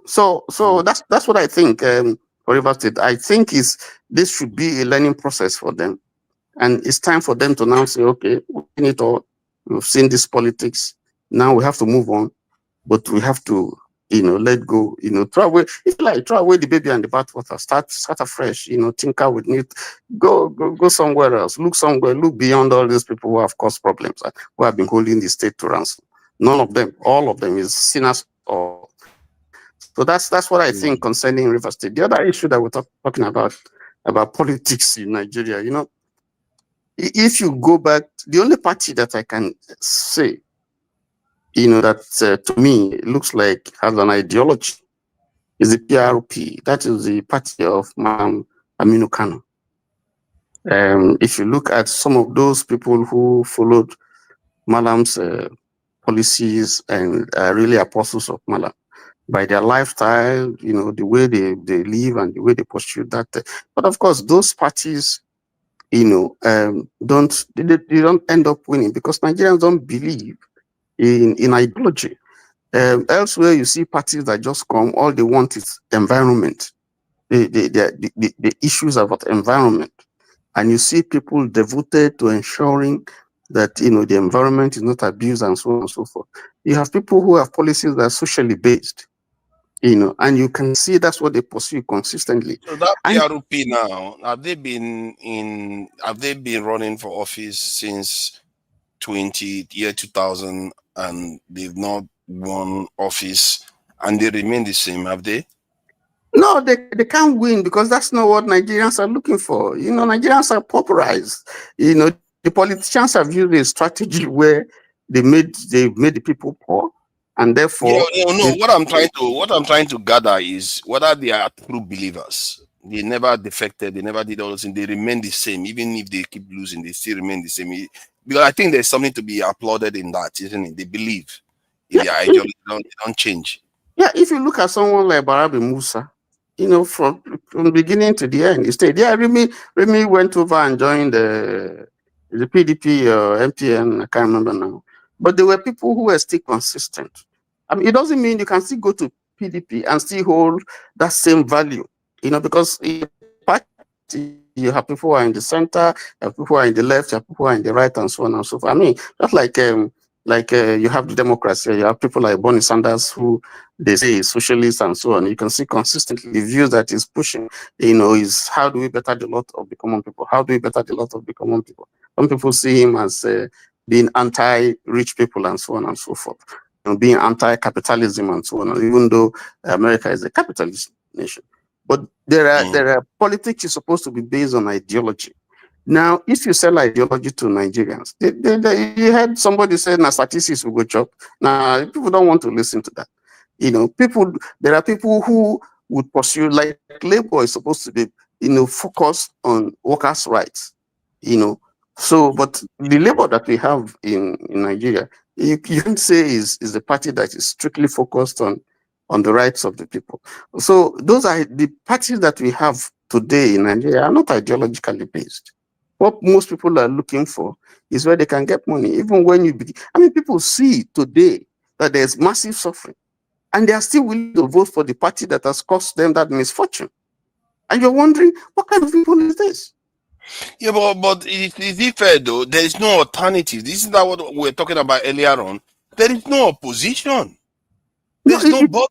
So that's what I think for River State. I think this should be a learning process for them, and it's time for them to now say, okay, we've seen it all. We've seen this politics. Now we have to move on, but we have to, let go. Throw away the baby and the bathwater. Start afresh. Tinker with new. Go somewhere else. Look somewhere. Look beyond all these people who have caused problems, who have been holding the state to ransom. None of them, all of them, is sinners or. So that's what I think concerning River State. The other issue that we're talking about politics in Nigeria, if you go back, the only party that I can say, that to me looks like has an ideology is the PRP. That is the party of Aminu Kano. If you look at some of those people who followed Malam's policies and really apostles of Malam by their lifestyle, the way they live and the way they pursue that. But of course, those parties, don't end up winning because Nigerians don't believe in ideology. Elsewhere, you see parties that just come, all they want is environment, the issues about environment. And you see people devoted to ensuring that, the environment is not abused and so on and so forth. You have people who have policies that are socially based, and you can see that's what they pursue consistently. So that PRP now, have they been running for office since 2000 and they've not won office and they remain the same, have they? No, they can't win because that's not what Nigerians are looking for. Nigerians are pauperized. The politicians have used a strategy where they made the people poor, and therefore. What I'm trying to gather is whether they are true believers. They never defected. They never did all those things. They remain the same, even if they keep losing. They still remain the same. Because I think there's something to be applauded in that, isn't it? They believe in their ideology. They don't change. Yeah, if you look at someone like Barabi Musa, from the beginning to the end, he stayed. Yeah, Remy went over and joined the PDP or MPN, I can't remember now. But there were people who were still consistent. I mean, it doesn't mean you can still go to PDP and still hold that same value, because in the party, you have people who are in the center, you have people who are in the left, you have people who are in the right, and so on and so forth. I mean, just like you have the democracy, you have people like Bernie Sanders who they say is socialist and so on. You can see consistently the views that he's pushing, is how do we better the lot of the common people? How do we better the lot of the common people? Some people see him as being anti-rich people and so on and so forth, being anti-capitalism and so on, even though America is a capitalist nation. But there are politics is supposed to be based on ideology. Now, if you sell ideology to Nigerians, you heard somebody say, "Na statistics will go chop." Now, people don't want to listen to that. There are people who would pursue, like labor is supposed to be, focused on workers' rights, So, but the labor that we have in Nigeria, you can't say is a party that is strictly focused on the rights of the people. So those are the parties that we have today in Nigeria are not ideologically based. What most people are looking for is where they can get money. Even when people see today that there's massive suffering, and they are still willing to vote for the party that has caused them that misfortune. And you're wondering, what kind of people is this? Yeah, but is it fair though? There is no alternative. This is not what we were talking about earlier on. There is no opposition. There's nobody.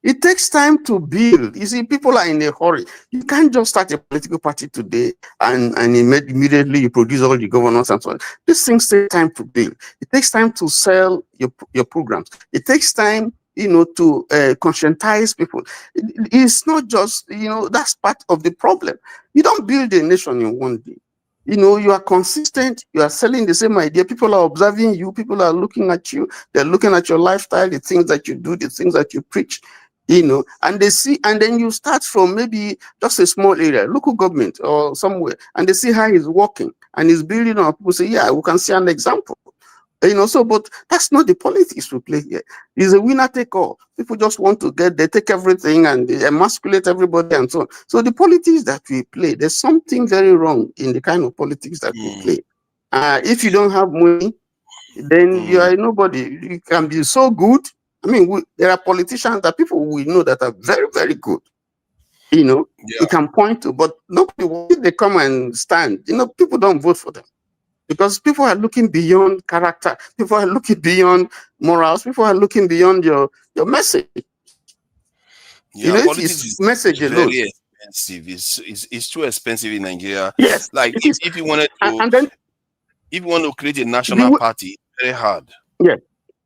It takes time to build. You see, people are in a hurry. You can't just start a political party today and immediately you produce all the governors and so on. These things take time to build. It takes time to sell your programs. It takes time, to conscientize people. It's not just, that's part of the problem. You don't build a nation in one day. You are consistent, you are selling the same idea, people are observing you, people are looking at you, they're looking at your lifestyle, the things that you do, the things that you preach, and they see, and then you start from maybe just a small area, local government or somewhere, and they see how he's working and he's building up. People say, yeah, we can see an example. But that's not the politics we play here. It's a winner take all. People just want to they take everything and they emasculate everybody and so on. So the politics that we play, there's something very wrong in the kind of politics that we play. If you don't have money, then you are nobody. You can be so good. I mean, there are politicians that people we know that are very, very good. You can point to, but nobody, when they come and stand, people don't vote for them. Because people are looking beyond character, people are looking beyond morals, people are looking beyond your message. Yeah, politics is message alone. Very expensive. It's too expensive in Nigeria. Yes. Like if you wanted to, and then, if you want to create a national party, it's very hard. Yeah.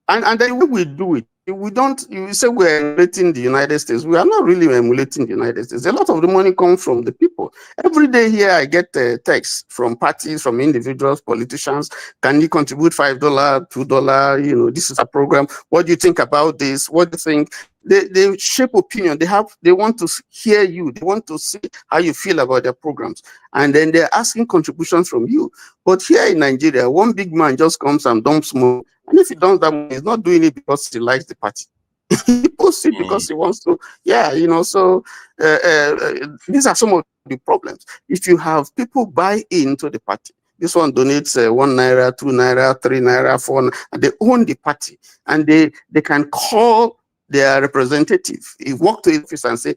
And then when we do it, you say we're emulating the United States. We are not really emulating the United States. A lot of the money comes from the people. Every day here, I get texts from parties, from individuals, politicians. Can you contribute $5, $2? This is a program. What do you think about this? What do you think they shape opinion. They want to hear you. They want to see how you feel about their programs, and then they're asking contributions from you. But here in Nigeria, one big man just comes and dumps money, and if he dumps that money, he's not doing it because he likes the party. He posts it because he wants to. Yeah, So these are some of the problems. If you have people buy into the party, this one donates 1 naira, 2 naira, 3 naira, 4 naira, and they own the party, and they can call their representative. You walk to the office and say,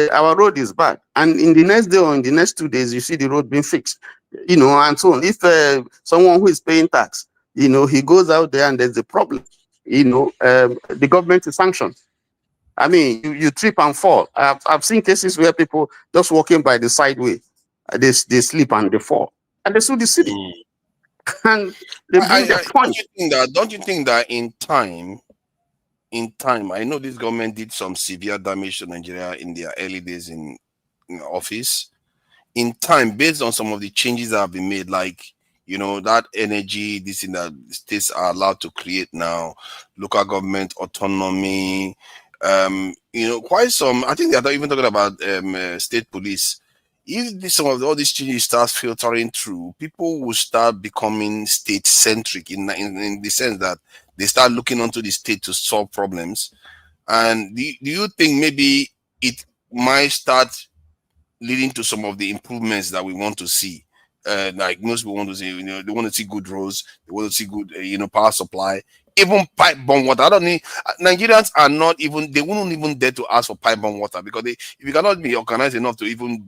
our road is bad. And in the next day or in the next 2 days, you see the road being fixed, and so on. If someone who is paying tax, he goes out there and there's a problem, the government is sanctioned. I mean, you trip and fall. I've seen cases where people just walking by the sideway, they slip and they fall, and they sue the city. And they bring their point. Don't you think that in time, I know this government did some severe damage to Nigeria in their early days in office. In time, based on some of the changes that have been made, like that energy, this thing that states are allowed to create now, local government autonomy, quite some. I think they're even talking about state police. If some of all these changes start filtering through, people will start becoming state-centric in the sense that they start looking onto the state to solve problems. And do you think maybe it might start leading to some of the improvements that we want to see? Like most people want to see, they want to see good roads, they want to see good, power supply, even pipe bomb water. I don't need Nigerians are not even, they wouldn't even dare to ask for pipe bomb water, because if you cannot be organized enough to even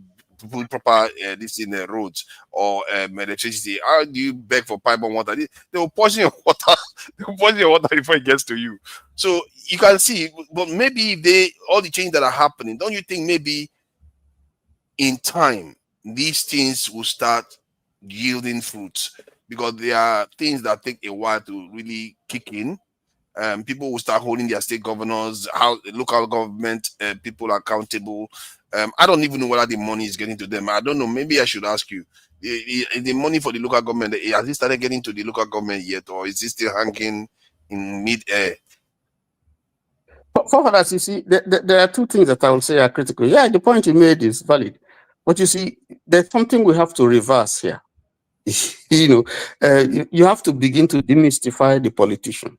put proper this in the roads or electricity, how do you beg for pipe bomb water? They will poison your water. They will poison your water before it gets to you. So you can see, but maybe all the changes that are happening, don't you think maybe in time these things will start yielding fruits? Because there are things that take a while to really kick in. People will start holding their state governors, local government people accountable. I don't even know whether the money is getting to them. I don't know. Maybe I should ask you. The money for the local government, has it started getting to the local government yet, or is it still hanging in mid-air? For others, you see, there are two things that I would say are critical. Yeah, the point you made is valid. But you see, there's something we have to reverse here. You have to begin to demystify the politician.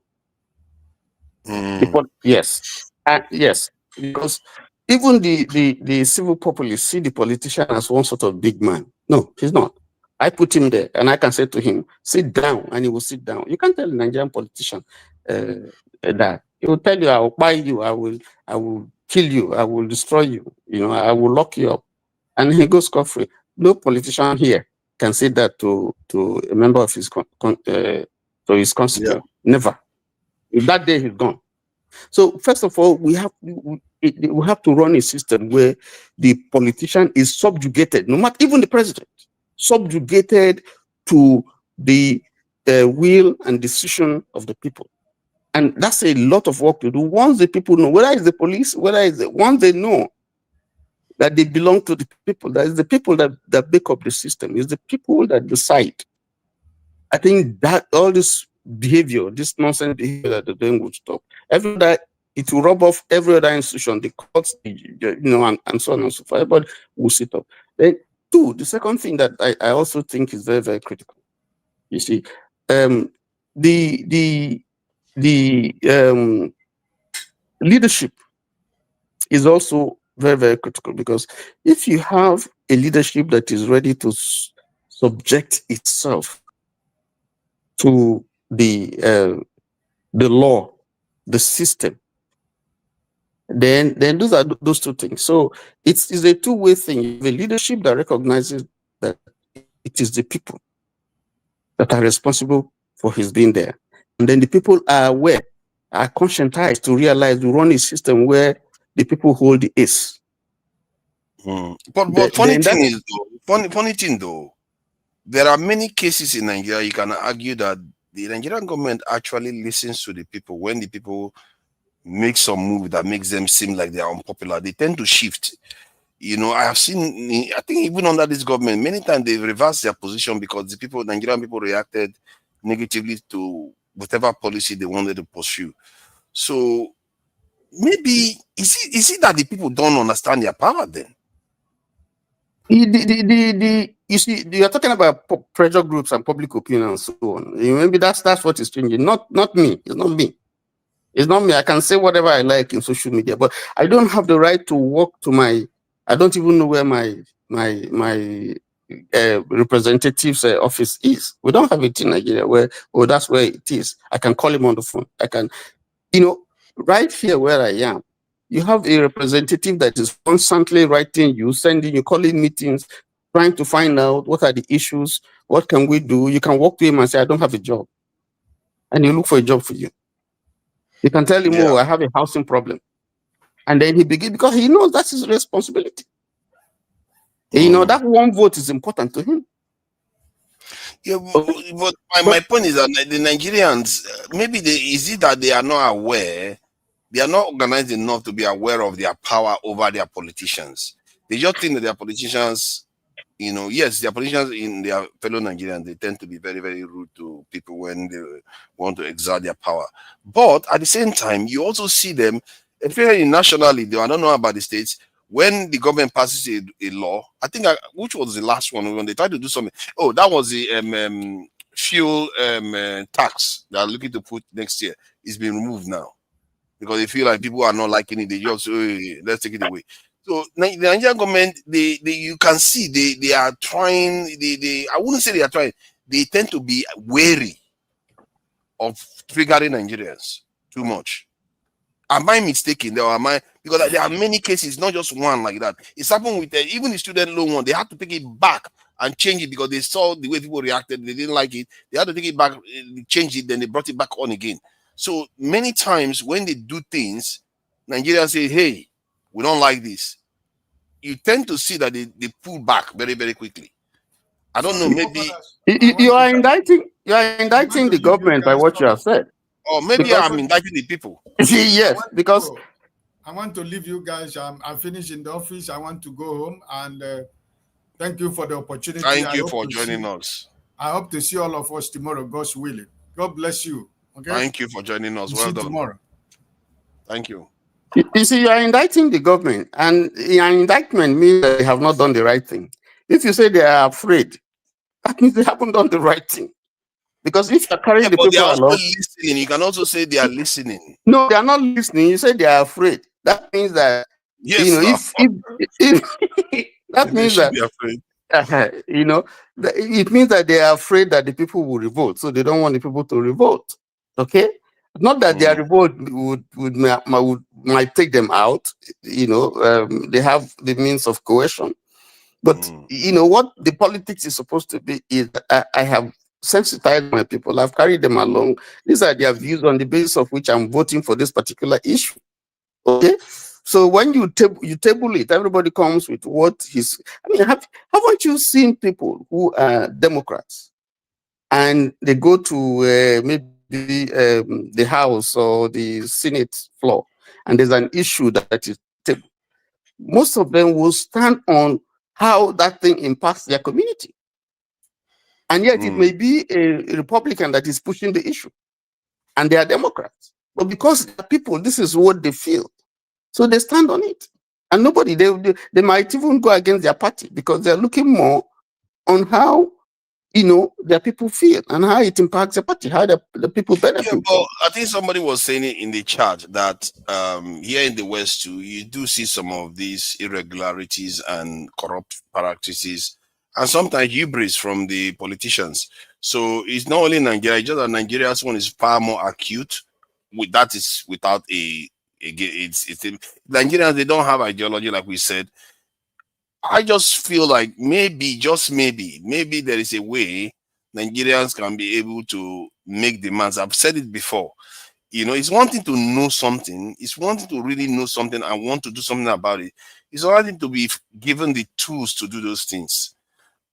Yes, yes, because even the civil populace see the politician as one sort of big man. No, he's not. I put him there, and I can say to him, "Sit down," and he will sit down. You can't tell a Nigerian politician that. He will tell you, "I will buy you. I will kill you. I will destroy you. I will lock you up," and he goes scot-free. No politician here can say that to a member of his constituent. Yeah. Never. That day he's gone. So first of all, we have to run a system where the politician is subjugated, no matter even the president, subjugated to the will and decision of the people. And that's a lot of work to do. Once the people know, whether it's the police, once they know that they belong to the people, that is the people that make up the system, is the people that decide. I think that all this behavior, this nonsense behavior that they're doing would stop. It will rub off every other institution, the courts, and so on and so forth. Everybody will sit up. Then, two, the second thing that I also think is very, very critical. You see, the leadership is also very, very critical, because if you have a leadership that is ready to subject itself to the law, the system, then those are those two things. So it's a two-way thing. You have a leadership that recognizes that it is the people that are responsible for his being there, and then the people are aware, are conscientized to realize we run a system where the people hold the ace. But funny thing though, there are many cases in Nigeria. You can argue that the Nigerian government actually listens to the people. When the people make some move that makes them seem like they are unpopular, they tend to shift. I have seen, I think even under this government, many times they reverse their position because Nigerian people reacted negatively to whatever policy they wanted to pursue. So maybe is it that the people don't understand their power then? You see, you're talking about pressure groups and public opinion and so on. Maybe that's what is changing. Not me. It's not me. It's not me. I can say whatever I like in social media, but I don't have the right to walk to my. I don't even know where my representative's office is. We don't have it in Nigeria where, oh, that's where it is. I can call him on the phone. I can, right here where I am, you have a representative that is constantly writing you, sending you, calling meetings, trying to find out what are the issues, what can we do. You can walk to him and say, I don't have a job. And he'll look for a job for you. You can tell him, oh, I have a housing problem. And then he begins, because he knows that's his responsibility. That one vote is important to him. Yeah, but my point is that the Nigerians, maybe is it that they are not aware, they are not organized enough to be aware of their power over their politicians. They just think that their politicians, yes, their politicians in their fellow Nigerians, they tend to be very, very rude to people when they want to exert their power. But at the same time, you also see them, especially nationally, I don't know about the states, when the government passes a law, I think, which was the last one, when they tried to do something. Oh, that was the fuel tax they are looking to put next year. It's been removed now because they feel like people are not liking it. They just say, let's take it away. So the Nigerian government, you can see they are trying. I wouldn't say they are trying. They tend to be wary of triggering Nigerians too much. Am I mistaken? Because there are many cases, not just one like that. It's happened with even the student loan one. They had to take it back and change it because they saw the way people reacted. They didn't like it. They had to take it back, change it, then they brought it back on again. So many times when they do things, Nigerians say, hey, we don't like this. You tend to see that they pull back very, very quickly. I don't know, maybe you are indicting the government by what you have said. Or maybe I'm indicting the people. Yes, because I want to leave you guys. I'm finished in the office. I want to go home, and thank you for the opportunity. Thank you for joining us. I hope to see all of us tomorrow, God's willing. God bless you. Okay. Thank you for joining us. Well done. Tomorrow. Thank you. You see, you are indicting the government, and your indictment means that they have not done the right thing. If you say they are afraid, that means they haven't done the right thing. Because if you're carrying the people along, listening. You can also say they are listening. No, they are not listening. You say they are afraid. That means that yes, if that means that it means that they are afraid that the people will revolt, so they don't want the people to revolt. Okay, not that their revolt might take them out. They have the means of coercion, but what the politics is supposed to be is I have sensitized my people. I've carried them along. These are their views on the basis of which I'm voting for this particular issue. Okay, so when you table it, everybody comes with what his. I mean, haven't you seen people who are Democrats and they go to maybe the House or the Senate floor, and there's an issue that is tabled? Most of them will stand on how that thing impacts their community. And yet it may be a Republican that is pushing the issue, and they are Democrats. But because the people, this is what they feel, so they stand on it. And nobody, they might even go against their party because they're looking more on how their people feel and how it impacts the party, how the people benefit. Yeah, well, I think somebody was saying it in the chat that here in the West too, you do see some of these irregularities and corrupt practices, and sometimes hubris from the politicians. So it's not only Nigeria, it's just that Nigeria's one is far more acute. That is without Nigerians, they don't have ideology like we said. I just feel like maybe, just maybe there is a way Nigerians can be able to make demands. I've said it before. It's one thing to know something. It's one thing to really know something and want to do something about it. It's another thing to be given the tools to do those things.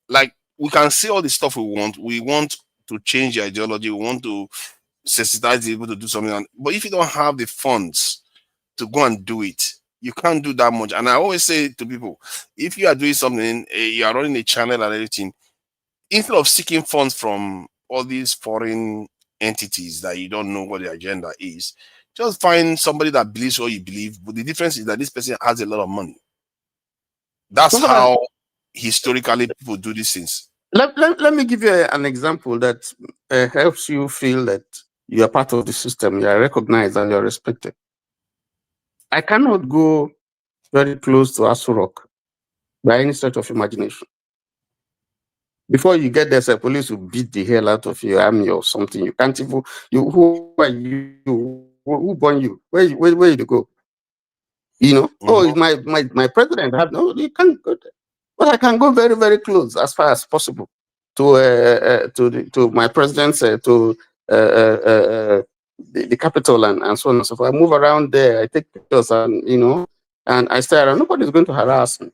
Like, we can say all the stuff we want. We want to change the ideology. We want to sensitize people to do something. But if you don't have the funds to go and do it, you can't do that much. And I always say to people, if you are doing something, you are running a channel and everything, instead of seeking funds from all these foreign entities that you don't know what the agenda is, Just find somebody that believes what you believe. But the difference is that this person has a lot of money. That's how historically people do these things. Let me give you an example that helps you feel that you are part of the system, you are recognized and you are respected. I cannot go very close to Asu Rock by any stretch of imagination. Before you get there, the police will beat the hell out of your army or something. You can't even, who are you? Who born you? Where you go? You know, oh, it's my president. No, you can't go there. But I can go very, very close as far as possible to my president's the capital and so on and so forth. I move around there, I take pictures, and and I stay around. Nobody's going to harass me.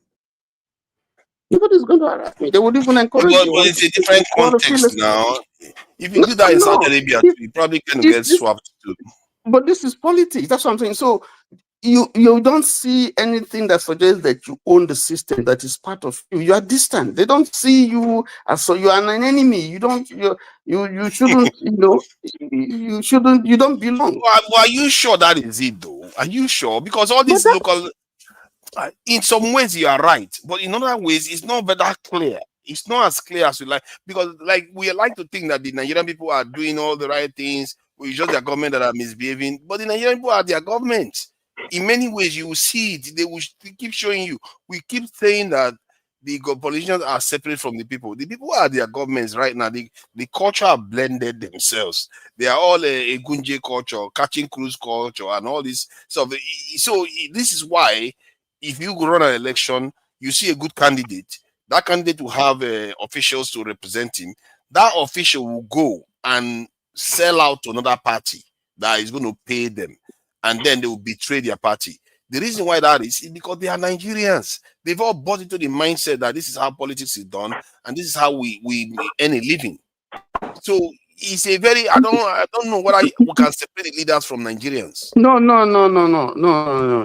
Nobody's going to harass me. They would even encourage But you. it's a different context now. If you do that in Saudi Arabia, you probably can get swapped too. But this is politics. That's what I'm saying. So you don't see anything that suggests that you own the system that is part of you. You are distant. They don't see you as so you are an enemy. You shouldn't, you shouldn't, you don't belong. Well, are you sure that is it though? Are you sure? Because all these local, in some ways you are right, but in other ways it's not that clear. It's not as clear as we like, because like we like to think that the Nigerian people are doing all the right things. It's just their government that are misbehaving, but the Nigerian people are their government. In many ways, you will see it. They will keep showing you. We keep saying that the politicians are separate from the people. The people are their governments right now. The culture are blended themselves. They are all a Gunje culture, catching cruise culture, and all this. So this is why, if you run an election, you see a good candidate. That candidate will have officials to represent him. That official will go and sell out to another party that is going to pay them. And then they will betray their party. The reason why that is because they are Nigerians. They've all bought into the mindset that this is how politics is done, and this is how we earn a living. So it's a very I don't know what we can separate the leaders from Nigerians. No.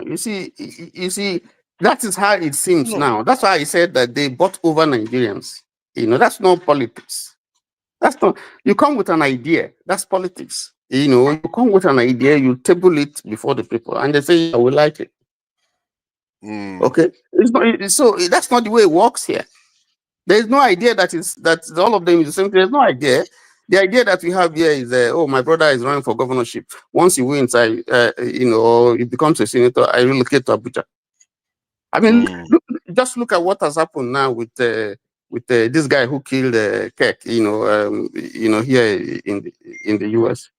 You see, that is how it seems now. That's why I said that they bought over Nigerians. That's not politics. That's not. You come with an idea. That's politics. You come with an idea, you table it before the people, and they say, yeah, we like it. Okay, it's not, so that's not the way it works here. There is no idea that all of them is the same thing. There's no idea. The idea that we have here is, oh, my brother is running for governorship. Once he wins, or he becomes a senator, I relocate to Abuja. I mean, just look at what has happened now with this guy who killed Keck. Here in the US.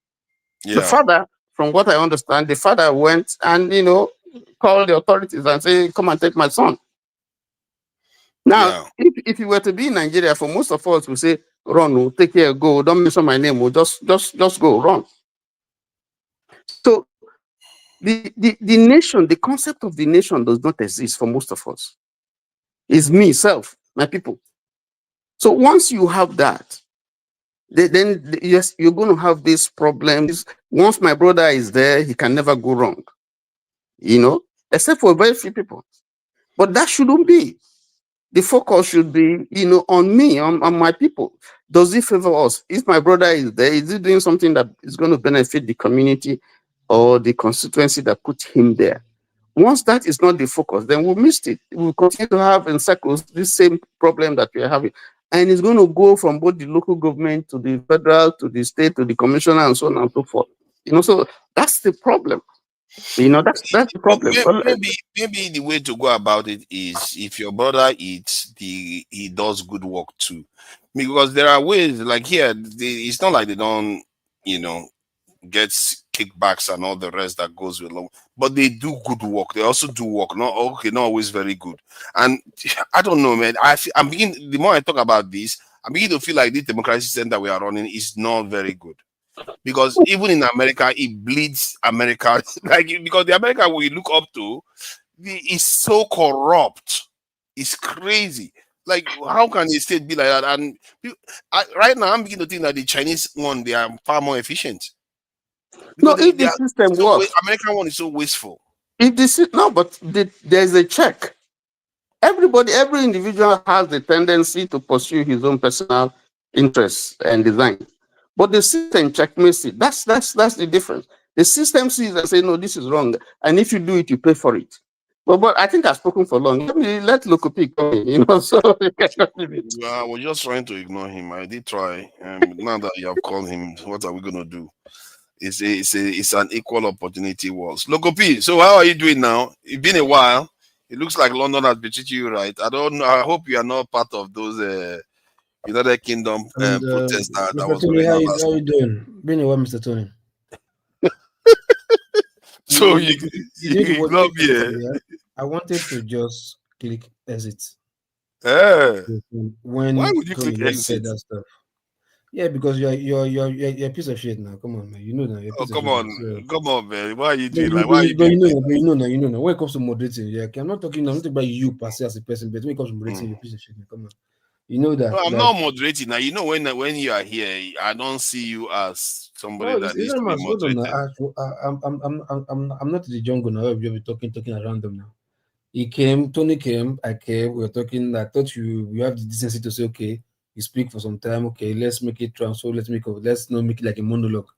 Yeah. The father, from what I understand, the father went and called the authorities and say, "Come and take my son." Now, if you were to be in Nigeria, for most of us, we say, "Run, we'll take care, go. Don't mention my name. We'll just go, run." So the nation, the concept of the nation, does not exist for most of us. It's me, self, my people. So once you have that, then yes, you're going to have these problems. Once my brother is there, he can never go wrong, except for very few people. But that shouldn't be. The focus should be, on me, on my people. Does it favor us? If my brother is there, is he doing something that is going to benefit the community or the constituency that put him there? Once that is not the focus, then we missed it. We'll continue to have in circles this same problem that we are having. And it's going to go from both the local government to the federal, to the state, to the commissioner, and so on and so forth. So that's the problem. That's the problem. Maybe the way to go about it is, if your brother eats, he does good work too. Because there are ways, like here, it's not like they don't, get kickbacks and all the rest that goes with them, but they do good work. They also do work, not always very good. And I don't know, man. I'm beginning. The more I talk about this, I'm beginning to feel like this democracy system that we are running is not very good. Because even in America, it bleeds America. Because the America we look up to is so corrupt. It's crazy. Like, how can a state be like that? And right now, I'm beginning to think that the Chinese one, they are far more efficient. Because if the system works, American one is so wasteful. But there's a check. Every individual has the tendency to pursue his own personal interests and design. But the system checkmates it. That's the difference. The system sees and say, no, this is wrong. And if you do it, you pay for it. But I think I've spoken for long. Let Lokopi come in, you know, so I was just trying to ignore him. I did try. Now that you have called him, what are we going to do? It's an equal opportunity world. Lokopi, so how are you doing now? It's been a while. It looks like London has treated you right. I don't know. I hope you are not part of those United Kingdom protests that Mr. was Tony, going how on you, last how week. you doing? Been a while, Mr. Tony. So You need to you watch love it. me. Yeah? I wanted to just click exit Why when would you Tony click just said exit? that stuff. Yeah, because you're a piece of shit now. Come on, man. You know now. You're a Oh, piece of come shit. on. Now. So, Come on, man. Why are you but doing you, like? but Why are you, you but doing you know, this? but you know now. You know now. When it comes to moderating, yeah, okay, I'm not talking about you per se as a person, but when it comes to moderating, you're a piece of shit. Now. Come on. You know that. No, I'm Like, not moderating. Now, you know, when you are here, I don't see you as somebody no, that it's needs not to be much. Hold on now. moderated. I'm not in the jungle now. You'll be talking around them now. He came, Tony came, I came, we were talking. I thought you have the decency to say, okay, you speak for some time, okay, let's make it transfer, let's not make it like a monologue.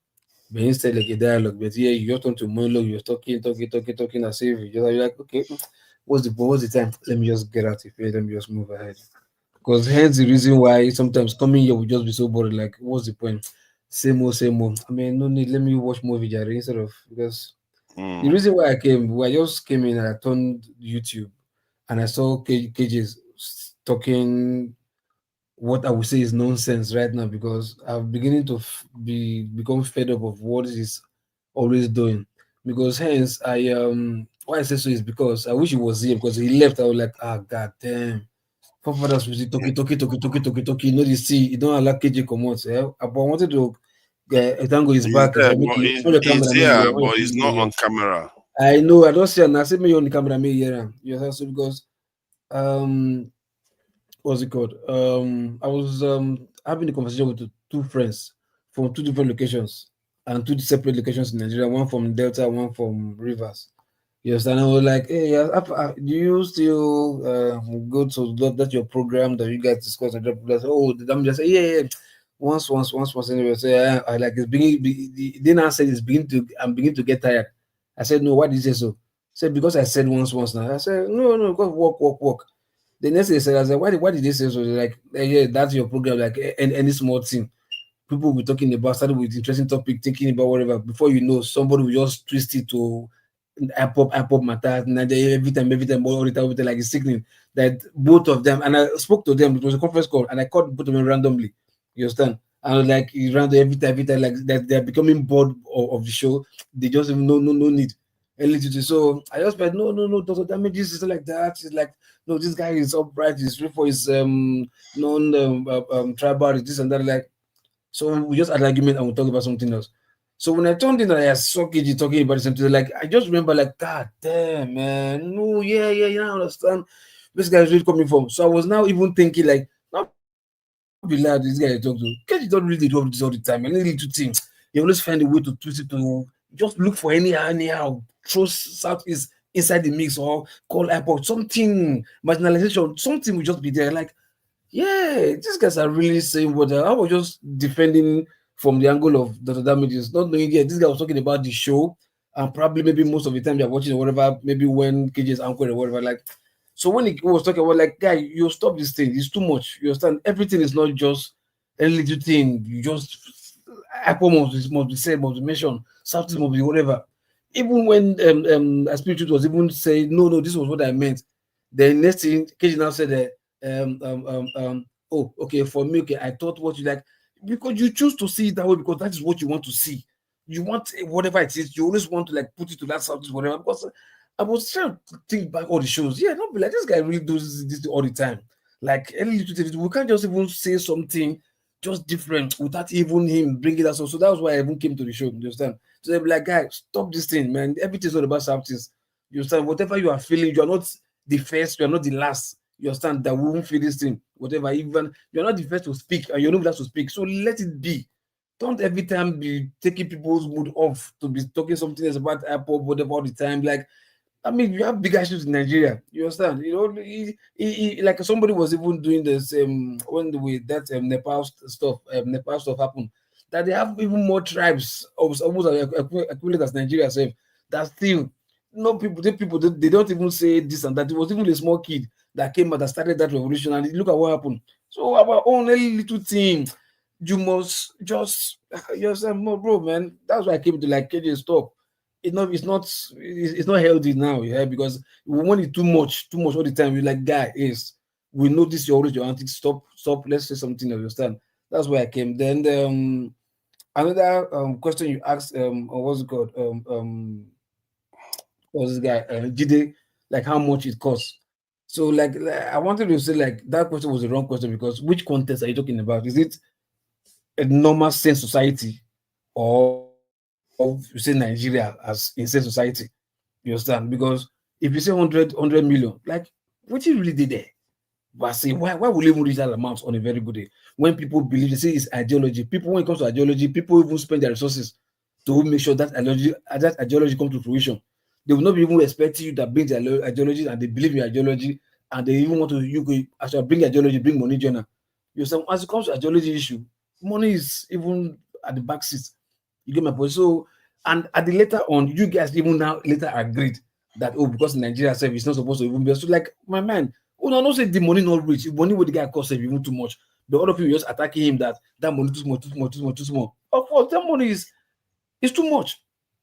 But instead like a dialogue. But yeah, you just want to monologue, you're talking as if you're like, okay, what's the time? Let me just get out of here, let me just move ahead. Because hence the reason why sometimes coming here will just be so boring. Like, what's the point? Same old, same old. I mean, no need, let me watch movie Jare instead of because the reason why I just came in and I turned YouTube and I saw KJ's talking what I would say is nonsense right now because I'm beginning to become fed up of what he's always doing. Because hence why I say so is because I wish he was here because he left. I was like, ah, god damn. Fathers was talking. You know, you see, you don't allow KJ come out. Yeah? But I wanted to Tango is He's back. there, So make but you on the he's camera, here, on but he's not your on camera. I know. I don't see. And I see me on the camera. Me here. Yes, also because what's it called? I was having a conversation with two friends from two different locations and two separate locations in Nigeria. One from Delta, one from Rivers. Yes, and I was like, hey, do you still go to that your program that you guys discuss and oh, I'm just say, yeah. Once. Anyway, so I like it's beginning. Then I said I'm beginning to get tired. I said, no, why did you say so? He said, because I said once now. I said, no, because walk. The next day I said, why did they say so? They're like, yeah, that's your program, like any small thing. People will be talking about, started with interesting topic, thinking about whatever. Before you know, somebody will just twist it to apple matter, every time, all the time, like it's sickening. That both of them, and I spoke to them, it was a conference call, and I called both of them randomly. You understand? And I was like, random every time, like that they're becoming bored of the show. They just have no need. So I just said, no, Dr. Damages is like that. It's like, no, this guy is upright, he's free for his tribal, this and that. Like, so we just had an argument and we talk about something else. So when I turned in and I saw KG talking about something, like I just remember, like, God damn, man, no, yeah, I understand this guy is really coming from. So I was now even thinking, like, not be loud, this guy I talk to. KG don't really do this all the time. Any little thing, you always find a way to twist it to just look for anyhow, throw Southeast inside the mix or call airport, something, marginalization, something will just be there. Like, yeah, these guys are really saying what I was just defending from the angle of Dr. Damages, not knowing yet. This guy was talking about the show, and probably maybe most of the time they're watching or whatever, maybe when KJ is uncle or whatever. Like, so when he was talking about, like, guy, you stop this thing, it's too much. You understand? Everything is not just a little thing. You just Apple must be said, must be mentioned, something must be whatever. Even when Aspiritude was even saying, no, this was what I meant. The next thing, KJ now said that. Oh, okay, for me, okay, I thought what you like, because you choose to see it that way because that is what you want to see. You want whatever it is, you always want to like put it to that subject, whatever. Because I was trying to think back all the shows. Yeah, don't be like, this guy really does this all the time. Like, we can't just even say something just different without even him bringing us. So that was why I even came to the show. You understand? So they'll be like, guys, stop this thing, man. Everything's all about something. You understand? Whatever you are feeling, you are not the first, you are not the last. You understand that we won't feel this thing, whatever. Even you're not the first to speak, and you're not the last to speak. So let it be. Don't every time be taking people's mood off to be talking something else about Apple, whatever, all the time. Like, I mean, you have big issues in Nigeria. You understand? You know, like somebody was even doing this when with that Nepal stuff happened. that they have even more tribes, almost equivalent as Nigeria itself, that still they don't even say this and that. It was even a small kid that came out that started that revolution, and look at what happened. So our own little team, you must just yourself more, bro, man. That's why I came to like KJ stop. It's not healthy now, yeah, because when it's too much all the time, you're like, guy, we know this, you're always your antics. Stop, let's say something, understand. That's why I came. Then another question you asked, or what's it called? What's this guy? Jide, like how much it costs. So like I wanted to say like that question was the wrong question, because which context are you talking about? Is it a normal sane society, or you say Nigeria as insane society? You understand? Because if you say 100 million, like what you really did there? But I say, why will you even reach that amount on a very good day? When people believe, they say it's ideology. People, when it comes to ideology, people even spend their resources to make sure that ideology comes to fruition. They will not be even expecting you that bring their ideology, and they believe in your ideology, and they even want to, as you bring ideology, bring money, Jonah. You know, as it comes to ideology issue, money is even at the back seat. You get my point? So, and at the later on, you guys even now later agreed that, because Nigeria service is not supposed to even be. So, like, my man, not say the money not rich. If money with the guy costs even too much, the other people just attacking him that money too small. Of course, that money is too much.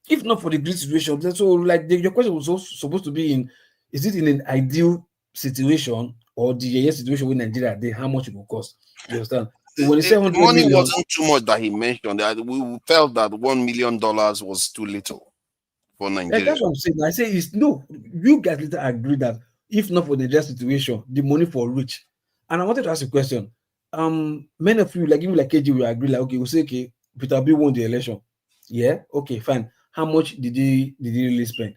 If not for the great situation, so like your question was also supposed to be is it in an ideal situation or the situation with Nigeria? How much it will cost? You understand? So when the money wasn't too much that he mentioned. That we felt that $1 million was too little for Nigeria. That's what I'm saying. I say no. You guys later agree that if not for the Nigeria situation, the money for rich. And I wanted to ask a question. Many of you, like even like KG, will agree. Like, okay, we'll say, okay, Peter Obi won the election. Yeah, okay, fine. How much did he really spend?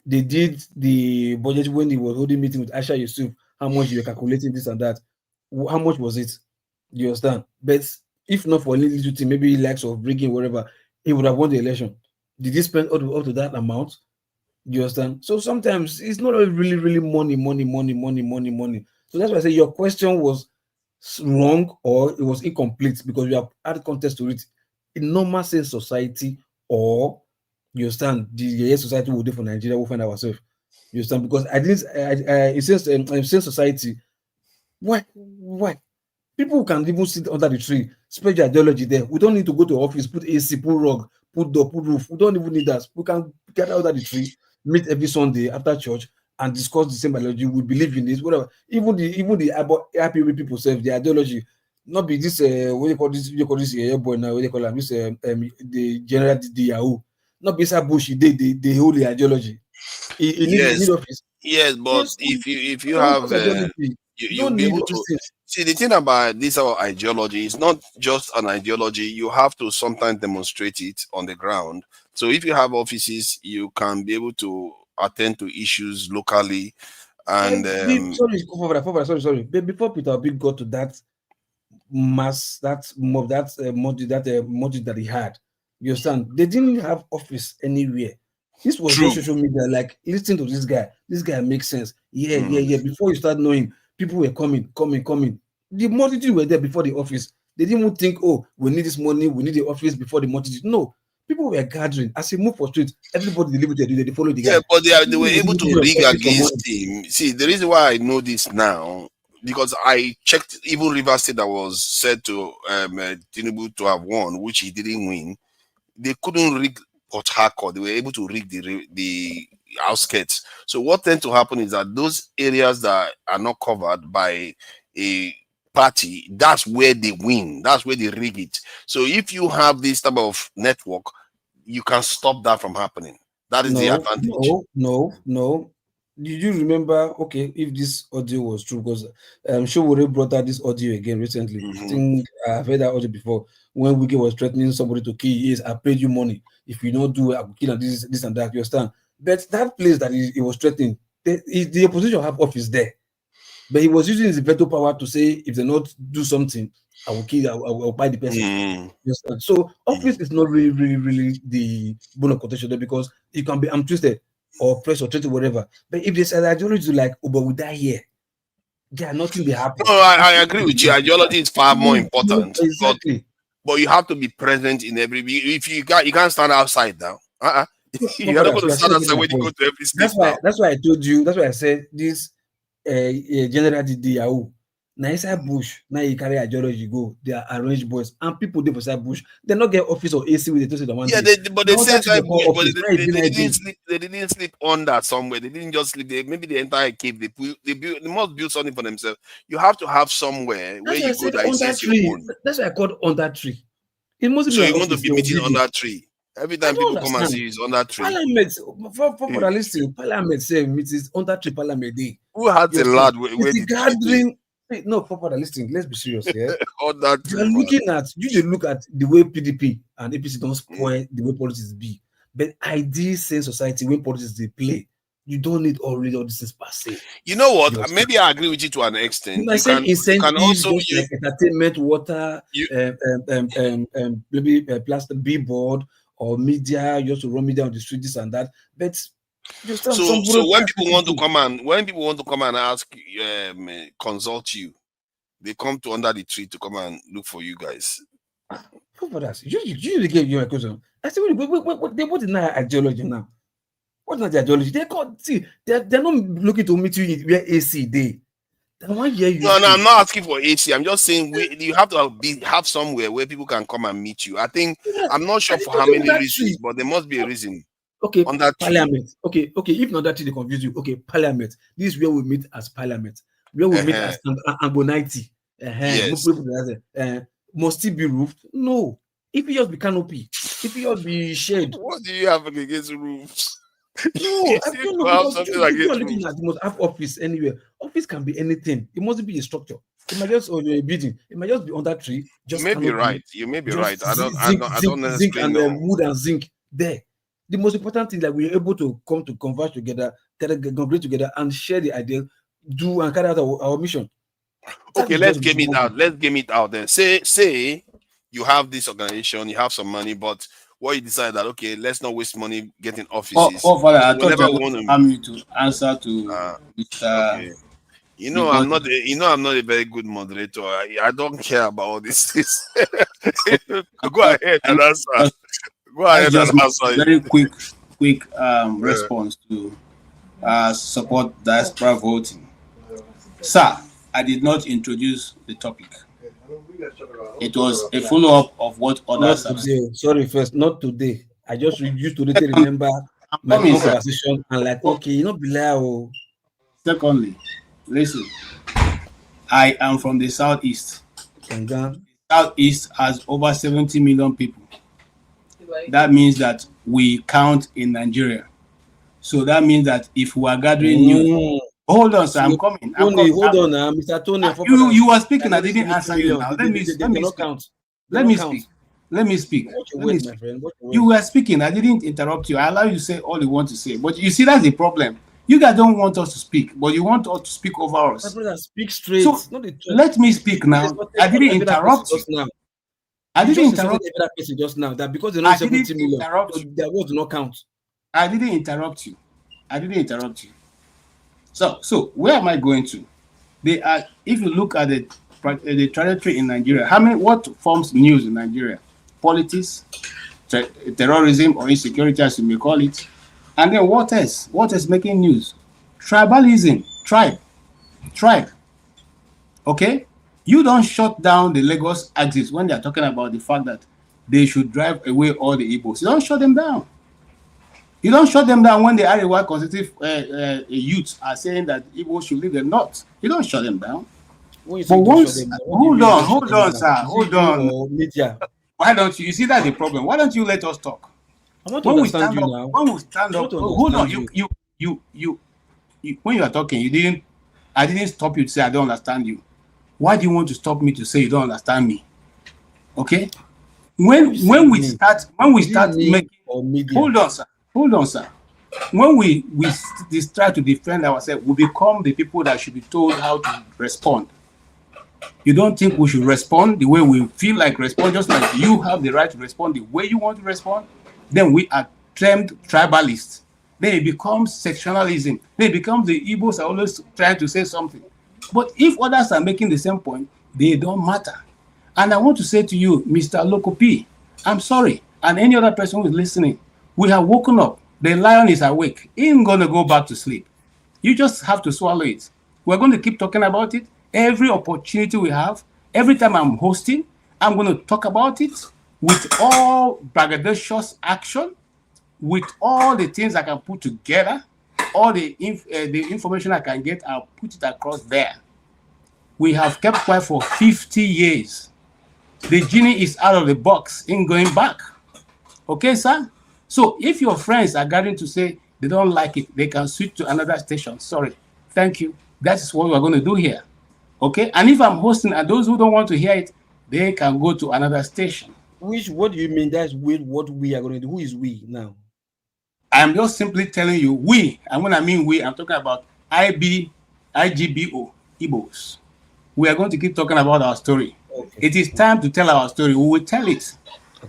They did the budget when he was holding meeting with Aisha Yusuf. How much you were calculating this and that? How much was it? You understand? But if not for a little thing, maybe he likes of bringing whatever, he would have won the election. Did he spend up to that amount? You understand? So sometimes it's not really money. So that's why I say your question was wrong or it was incomplete, because we have added context to it. In normal sense society, or you understand, the society will do for Nigeria, we'll find ourselves. You understand? Because it says in sense society, why people can even sit under the tree, spread your ideology there. We don't need to go to office, put AC, put rug, put door, put roof. We don't even need that. We can get out of the tree, meet every Sunday after church, and discuss the same ideology. We believe in this, whatever. Even the IPOB people serve the ideology. Not be this what you call this boy now, what they call him, this the general the Yahoo. Not be that bush, they hold the ideology. Yes, but if you have you'll be able to see the thing about this our ideology is not just an ideology. You have to sometimes demonstrate it on the ground. So if you have offices, you can be able to attend to issues locally. And sorry. But before Peter Obi got to that mass, that motive that he had, you understand? They didn't have office anywhere. This was just social media, like listen to this guy. This guy makes sense. Yeah. Before you start knowing, people were coming. The multitude were there before the office. They didn't even think, we need this money, we need the office before the multitude. No, people were gathering. As he moved for street, everybody delivered they followed the guy. Yeah, but they were able to rig against him. See, the reason why I know this now, because I checked even Rivers State that was said to Tinubu to have won, which he didn't win. They couldn't rig Port Harcourt. They were able to rig the outskirts. So what tends to happen is that those areas that are not covered by a party, that's where they win. That's where they rig it. So if you have this type of network, you can stop that from happening. That is the advantage. No. Did you remember? Okay, if this audio was true, because I'm sure we brought out this audio again recently. I think I've heard that audio before. When Wiki was threatening somebody to kill, yes, I paid you money. If you don't do it, I will kill and this and that. You understand? But that place that he was threatening, the opposition have office there. But he was using his veto power to say, if they not do something, I will kill, I will buy the person. So office is not really the bone of contention there, because you can be twisted or press or threatened, whatever. But if there's an ideology like, but we die here, yeah, nothing will happen. No, I agree with you. Ideology is far more important. Exactly. but you have to be present in every. If you can't stand outside now. You're not going to stand outside when you go to every state. That's why I told you. That's why I said this. General did the Yahoo. Now inside bush, now you carry ideology go. They are arranged boys and people they beside bush. They not get office or AC with the one. Yeah, but they said that bush, but they didn't sleep under somewhere. They didn't just sleep. Maybe the entire cave they must build something for themselves. You have to have somewhere where you go that your own. That's why I called under tree. It must so you want to be meeting under tree. Every time people come and see you, it's under tree. Parliament, for listening, Parliament say meetings under tree Parliament day. Who had the lad? It's gathering. No, for listening. Let's be serious here. Under tree. You look at the way PDP and APC don't spoil the way politics be. But ideal sane society when politics they play, you don't need all this things per se. You know what? Maybe I agree with you to an extent. You can also use like entertainment, water, maybe plastic billboard or media. You also run media on the street, this and that. But so when people want to come and ask, consult you, they come to under the tree to come and look for you guys. For that, you gave you a question. I said, what is not ideology now? What's not the ideology? They're not looking to meet you where AC day. No, I'm not asking for AC. I'm just saying you have to have somewhere where people can come and meet you. I think I'm not sure for how many reasons, but there must be a reason. Okay, on that Parliament. Okay. If not that they confuse you. Okay, Parliament. This is where we meet as Parliament. Where we meet as Ambonite. Yes. Must it be roofed? No. If it just be canopy, if it just be shade. What do you have against roofs? No, I don't know. You must have office anywhere. Office can be anything. It mustn't be a structure. It might just be a building. It might just be on that tree. You may be right. You may be right. I don't necessarily zinc and know. Wood and zinc there. The most important thing that we're able to come to converge together, congregate together, and share the idea, do and carry out our mission. Okay, let's game it out. Let's game it out then. Say you have this organization, you have some money, but what you decide that let's not waste money getting offices. Father, I thought you to answer to Mr. Okay. I'm not a very good moderator. I don't care about all these things. Go ahead and answer. Go ahead and answer. Very quick response to support diaspora voting. Sir, I did not introduce the topic. It was a follow-up of what others have said. Sorry, first, not today. I just used to remember my conversation and below. Secondly, listen, I am from the southeast. The southeast has over 70 million people. That means that we count in Nigeria. So that means that if we are gathering news, hold on, sir, I'm coming. Hold on, Mr. Tony. You were speaking. I didn't answer you now. Let me speak. You were speaking. I didn't interrupt you. I allow you to say all you want to say. But you see, that's the problem. You guys don't want us to speak, but you want us to speak over us. Speak straight. So let me speak now. I didn't interrupt you. I didn't interrupt that person just now. That because they're not 70 million, their words do not count. I didn't interrupt you. So where am I going to? They are. If you look at the trajectory in Nigeria, what forms news in Nigeria? Politics, terrorism, or insecurity, as you may call it. And then what else? What is making news? Tribalism, tribe. Okay? You don't shut down the Lagos axis when they're talking about the fact that they should drive away all the Igbos. You don't shut them down. You don't shut them down when the Arewa conservative youths are saying that Igbos should leave the north. You don't shut them down. But once, hold on, sir. Hold on. Media. Why don't you? You see that's the problem. Why don't you let us talk? When we stand up, hold on. You when you are talking, I didn't stop you to say I don't understand you. Why do you want to stop me to say you don't understand me? Okay? When we start making, hold on, sir. When we try to defend ourselves, we become the people that should be told how to respond. You don't think we should respond the way we feel like respond, just like you have the right to respond the way you want to respond? Then we are termed tribalists. Then it becomes sectionalism. Then it becomes the Igbos are always trying to say something. But if others are making the same point, they don't matter. And I want to say to you, Mr. Loco P, I'm sorry, and any other person who is listening, we have woken up. The lion is awake. He ain't going to go back to sleep. You just have to swallow it. We're going to keep talking about it. Every opportunity we have, every time I'm hosting, I'm going to talk about it with all braggadocious action, with all the things I can put together, all the information I can get, I'll put it across there. We have kept quiet for 50 years. The genie is out of the box, ain't going back. Okay, sir? So if your friends are gathering to say they don't like it, they can switch to another station. Sorry. Thank you. That's what we're going to do here. Okay? And if I'm hosting and those who don't want to hear it, they can go to another station. What do you mean that's with what we are going to do? Who is we now? I'm just simply telling you we. And when I mean we, I'm talking about IGBO, Igbos. We are going to keep talking about our story. Okay. It is time to tell our story. We will tell it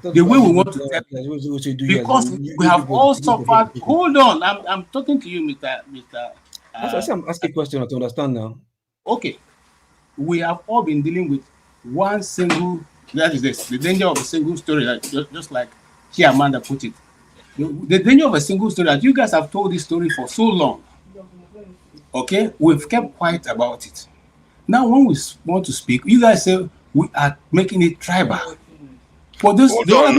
the way we want to tell it. Because we have all suffered. Hold on. I'm talking to you, Mr. I'm asking a question to understand now. Okay. We have all been dealing with one single, that is this, the danger of a single story, like, just like Amanda put it. The danger of a single story, that you guys have told this story for so long. Okay? We've kept quiet about it. Now, when we want to speak, you guys say we are making it tribal. For this, hold on.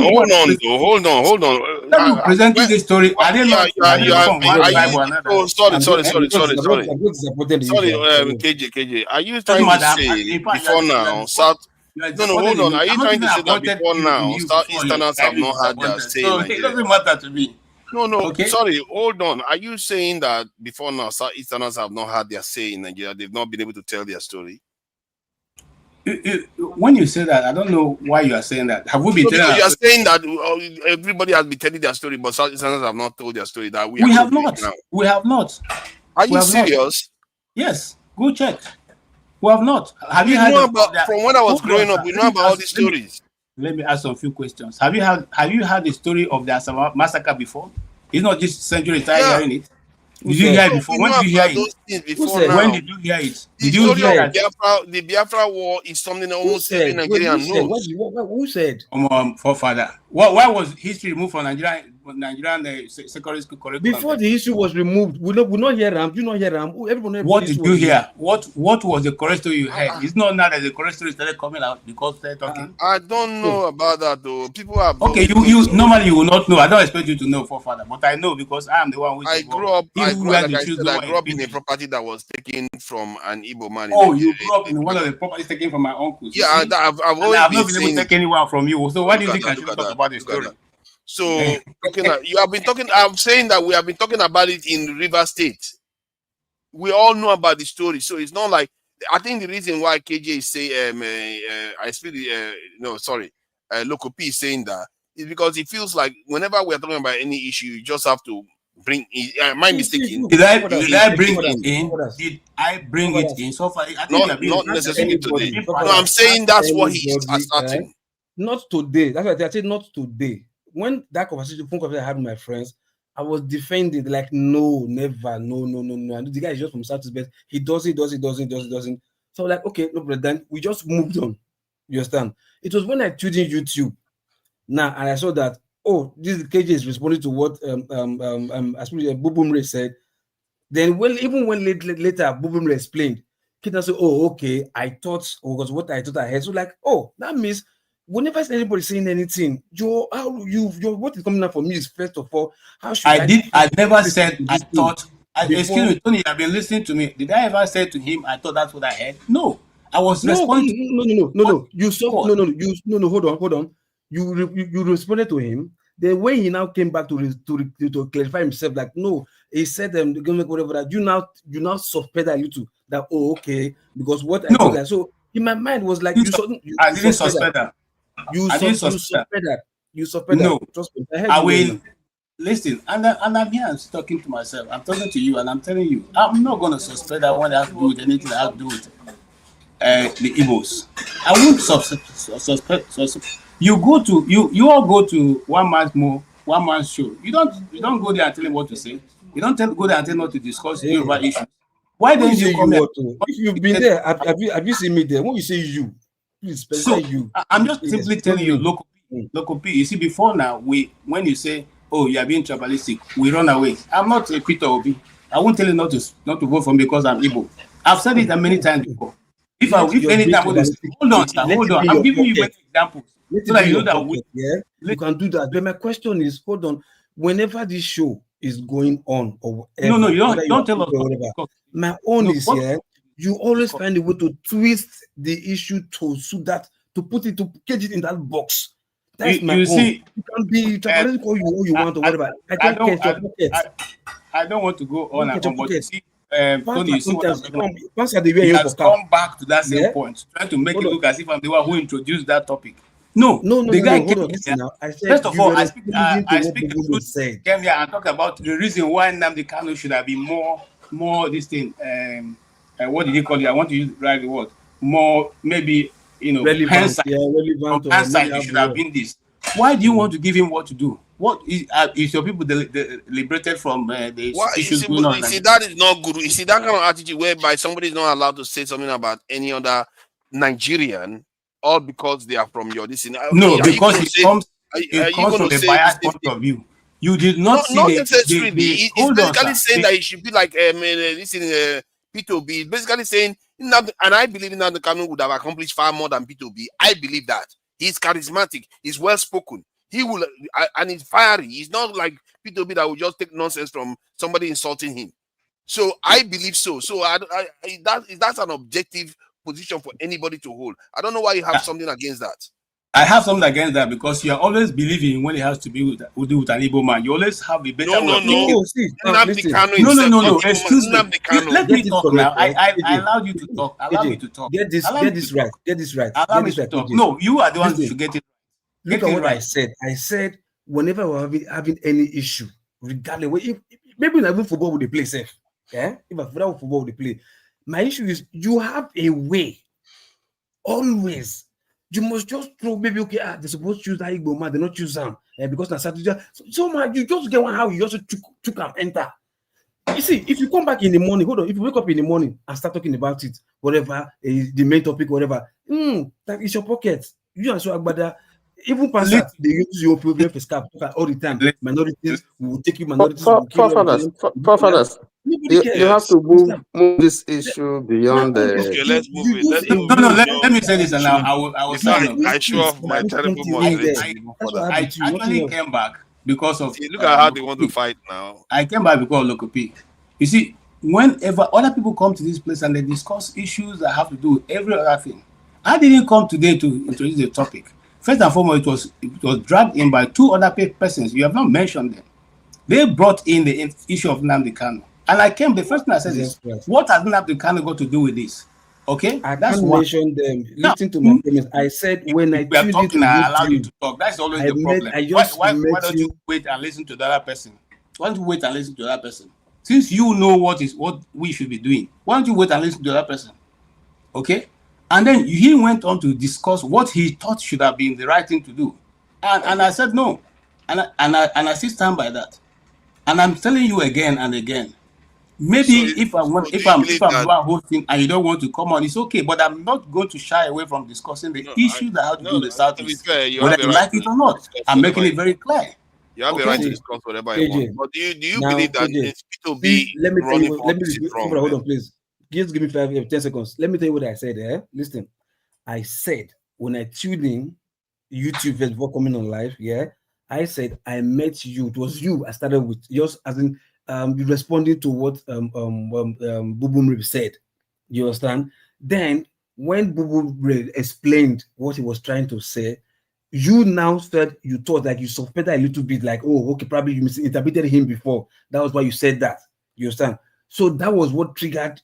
Let me present you the story. I didn't know. Sorry, KJ. Are you trying to say before now, South? No, hold on. Are you trying to say that before now, Southeasterners have not had their say in Nigeria? It doesn't matter to me. No. Okay. Sorry, hold on. Are you saying that before now, Southeasterners have not had their say in Nigeria? They've not been able to tell their story? When you say that, I don't know why you are saying that. Have we been telling? You are saying that everybody has been telling their story, but Southeasterners have not told their story. That we have not. We have not. Are you serious? Yes. Go check. We have not. Have you heard about from when I was growing up? We know about all these stories. Let me ask some few questions. Have you heard the story of the Asaba massacre before? It's not just century time hearing it. Did you hear it before? When did you hear it? When did you hear it? Did you hear it? The Biafra War is something almost every Nigerian knows. Who said? Forefather. Why was history removed from Nigerian secondary school curriculum? Before the history was removed, we not hear them. You not hear them. What did you hear? What was the correct story you heard? It's not now that the correct story started coming out because they're talking. I don't know about that though. People are okay. You normally you will not know. I don't expect you to know, Forefather, but I know because I am the one who. I grew up in a property that was taken from an Igbo man. Oh, you grew up in one of the properties taken from my uncles. Yeah, I've always not been able to take anyone from you. So why do you think I should talk about the story? So you have been talking. I'm saying that we have been talking about it in River State. We all know about the story, so it's not like I think the reason why KJ is saying Loco P is saying that is because it feels like whenever we are talking about any issue, you just have to bring it. Am I mistaken? Did I bring it in? Did I bring it in? So far, I think not necessarily today. No, I'm saying that's what he is asserting. Not today. That's what I said. Not today. When that phone conversation I had with my friends, I was defending like no, never, no. And the guy is just from Southeast, but he doesn't. So like, okay, no, but then we just moved on. You understand? It was when I tuned in YouTube now and I saw that this KJ is responding to what Bubumre said. Then even when later Bubumre explained, Kita said, okay, I thought was what I thought I heard. So like, that means whenever anybody saying anything, what is coming up for me is first of all, how should I never said I thought. Excuse me, Tony, you've been listening to me. Did I ever say to him, I thought that's what I heard? No, I was responding. No. You saw no. Hold on. You responded to him. Then when he now came back to clarify himself, like no, he said whatever that you now suspect that you too that okay because what I thought that so in my mind was like I didn't suspect that. You suspect that. No, trust me. I will listen, and I'm here talking to myself. I'm talking to you, and I'm telling you, I'm not going to suspect that one has to do with anything that has to do with the Igbos. I won't suspect. You all go to one man's show. You don't go there and tell him what to say. You don't go there and tell him what to discuss Yoruba issues. Why don't you come here? If you've been there, have you seen me there? When you say you, Please, So you. I'm just simply telling you, local P. You see, before now, when you say, "Oh, you are being tribalistic," we run away. I'm not a Peter Obi. I won't tell you not to vote for me because I'm Igbo. I've said it many times before. If anytime I say, hold on, sir, hold on. I'm giving you many examples so that you know that you can do that. But my question is, hold on. Whenever this show is going on, or whatever, no, you don't tell us. My own is here. You always find a way to twist the issue to put it, to cage it in that box. That's my own. See, you can be tribalistic all you want or whatever. I don't want to go on and on, but you see, Tony, you see what I'm talking about? He has come back to that same point, trying to make it look as if I'm the one who introduced that topic. No, the guy came here. First of all, I speak the truth. Came here and talk about the reason why Nnamdi Kanu should have been more this thing. What did he call it? I want to use the right word. More, maybe, relevant. Hindsight, it should have been this. Why do you want to give him what to do? What is your people liberated from the issues going on? You see, that is not good. You see, that kind of attitude whereby somebody is not allowed to say something about any other Nigerian, all because they are from your this. No, because it comes from a biased point of view. You did not see not necessarily. It's basically saying that it should be like this in P2B. It's basically saying, and I believe Nnamdi Kanu would have accomplished far more than P2B. I believe that. He's charismatic. He's well spoken. He will, and he's fiery. He's not like P2B that will just take nonsense from somebody insulting him. So I believe so. So that's an objective position for anybody to hold. I don't know why you have something against that. I have something against that because you are always believing when it has to be with an Igbo man. You always have a better No. Excuse me. Let me talk now. I allowed you to talk. Allow me to talk. Get this right. Allow me to talk. No, you are the one who should get it. Look at what I said. I said whenever we're having any issue, regardless, maybe not even football with the play safe. Yeah, if I football with the play, my issue is you have a way. Always, you must just throw. Maybe they're supposed to choose that Igbo man, they not choose them because that's so much. You just get one how you also took and enter. You see, if you come back in the morning, hold on. If you wake up in the morning and start talking about it, whatever the main topic, whatever, that is your pocket. You and so Agbada. Even pastors, they use your problem for scap all the time. Minorities will take you, minorities will kill you. You have to move this issue beyond the. Okay, let's move it. No, let me say this, and I will say I show off my terrible moderating. I actually came back because of. Look at how they want to fight now. I came back because of local P. You see, whenever other people come to this place and they discuss issues that have to do with every other thing, I didn't come today to introduce the topic. First and foremost, it was dragged in by two other persons. You have not mentioned them. They brought in the issue of Nnamdi Kanu. And I came, the first thing I said is, what has Nnamdi Kanu got to do with this? Okay? I can't mention them. Listen to my comments. I said when I are talking, I allow you to talk. That's always the problem. Why don't you wait and listen to the other person? Why don't you wait and listen to the other person? Since you know what we should be doing, why don't you wait and listen to the other person? Okay? And then he went on to discuss what he thought should have been the right thing to do. And I said no. And I still stand by that. And I'm telling you again and again. Maybe if I'm hosting and you don't want to come on, it's okay. But I'm not going to shy away from discussing the issues that have to do with the Southeast. Whether you like it or not. I'm making it very clear. You have the right to discuss whatever you want. But do you believe that it's to be running for opposite wrong? Hold on, please. Just give me 10 seconds. Let me tell you what I said. Listen, I said when I tuned in YouTube before coming on live, I said I met you. It was you I started with, just as in responding to what Bubum said. You understand? Then when Bubum explained what he was trying to say, you now said you thought like you suspected a little bit, like, oh, okay, probably you misinterpreted him before. That was why you said that. You understand? So that was what triggered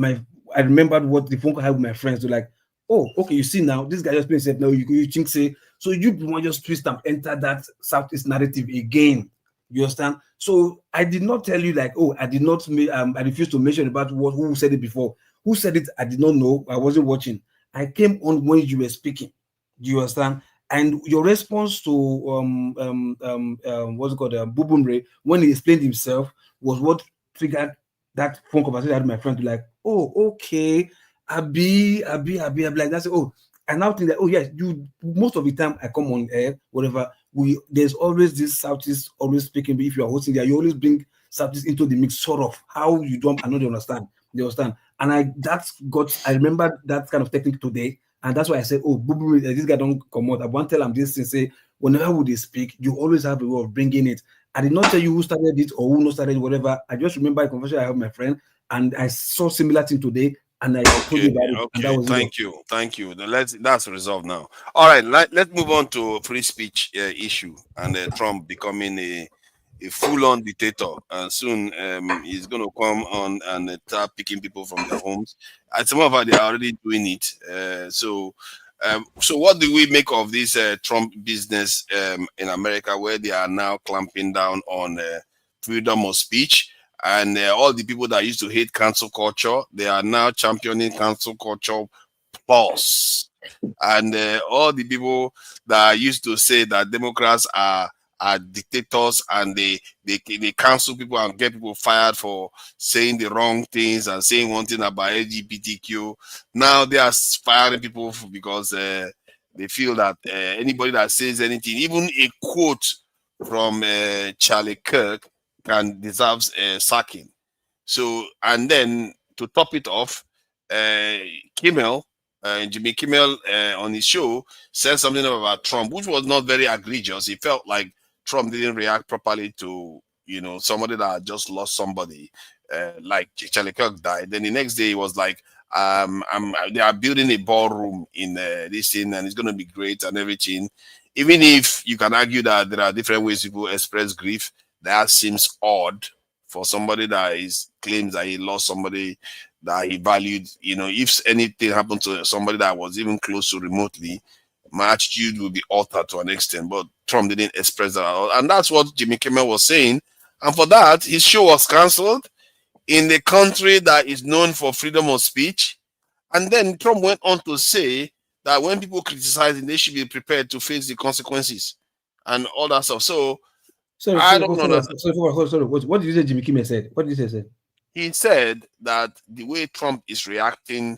I remembered what the phone call I had with my friends. They're like, oh, okay, you see now, this guy just said, no, you think say, so you want just twist and enter that Southeast narrative again. You understand? So I did not tell you like, oh, I did not, I refused to mention about who said it before. Who said it? I did not know. I wasn't watching. I came on when you were speaking. Do you understand? And your response to what's it called, Bubumre, when he explained himself, was what triggered that phone conversation I had with my friend to like, oh, okay, Abi, like that's oh, I now think that, oh yes, you most of the time I come on air, whatever, there's always this Southeast always speaking, but if you are hosting there, you always bring Southeast into the mix, sort of how you don't, I know they understand. They understand. And I remember that kind of technique today, and that's why I said, oh, this guy don't come out. I want to tell him this and say, whenever would they speak, you always have a way of bringing it. I did not tell you who started it or who not started it, whatever. I just remember a conversation I had with my friend, and I saw similar thing today, and I told you about it. And that was thank you. That's resolved now. All right, let's move on to free speech issue and Trump becoming a full-on dictator, and soon he's going to come on and start picking people from their homes. And some of them they are already doing it. So what do we make of this Trump business in America, where they are now clamping down on freedom of speech? And all the people that used to hate cancel culture, they are now championing cancel culture plus. And all the people that used to say that Democrats are dictators and they cancel people and get people fired for saying the wrong things and saying one thing about LGBTQ. Now they are firing people because they feel that anybody that says anything, even a quote from Charlie Kirk, deserves sacking. So, and then to top it off, Kimmel, Jimmy Kimmel on his show said something about Trump, which was not very egregious. He felt like Trump didn't react properly to, somebody that had just lost somebody, like Charlie Kirk died. Then the next day he was like, they are building a ballroom in this thing and it's going to be great and everything. Even if you can argue that there are different ways people express grief, that seems odd for somebody that claims that he lost somebody that he valued. If anything happened to somebody that was even close to remotely, my attitude will be altered to an extent. But Trump didn't express that at all. And that's what Jimmy Kimmel was saying. And for that, his show was cancelled in the country that is known for freedom of speech. And then Trump went on to say that when people criticize him, they should be prepared to face the consequences and all that stuff. So, I don't know. Sorry. What did you say Jimmy Kimmel said? What did he say? He said that the way Trump is reacted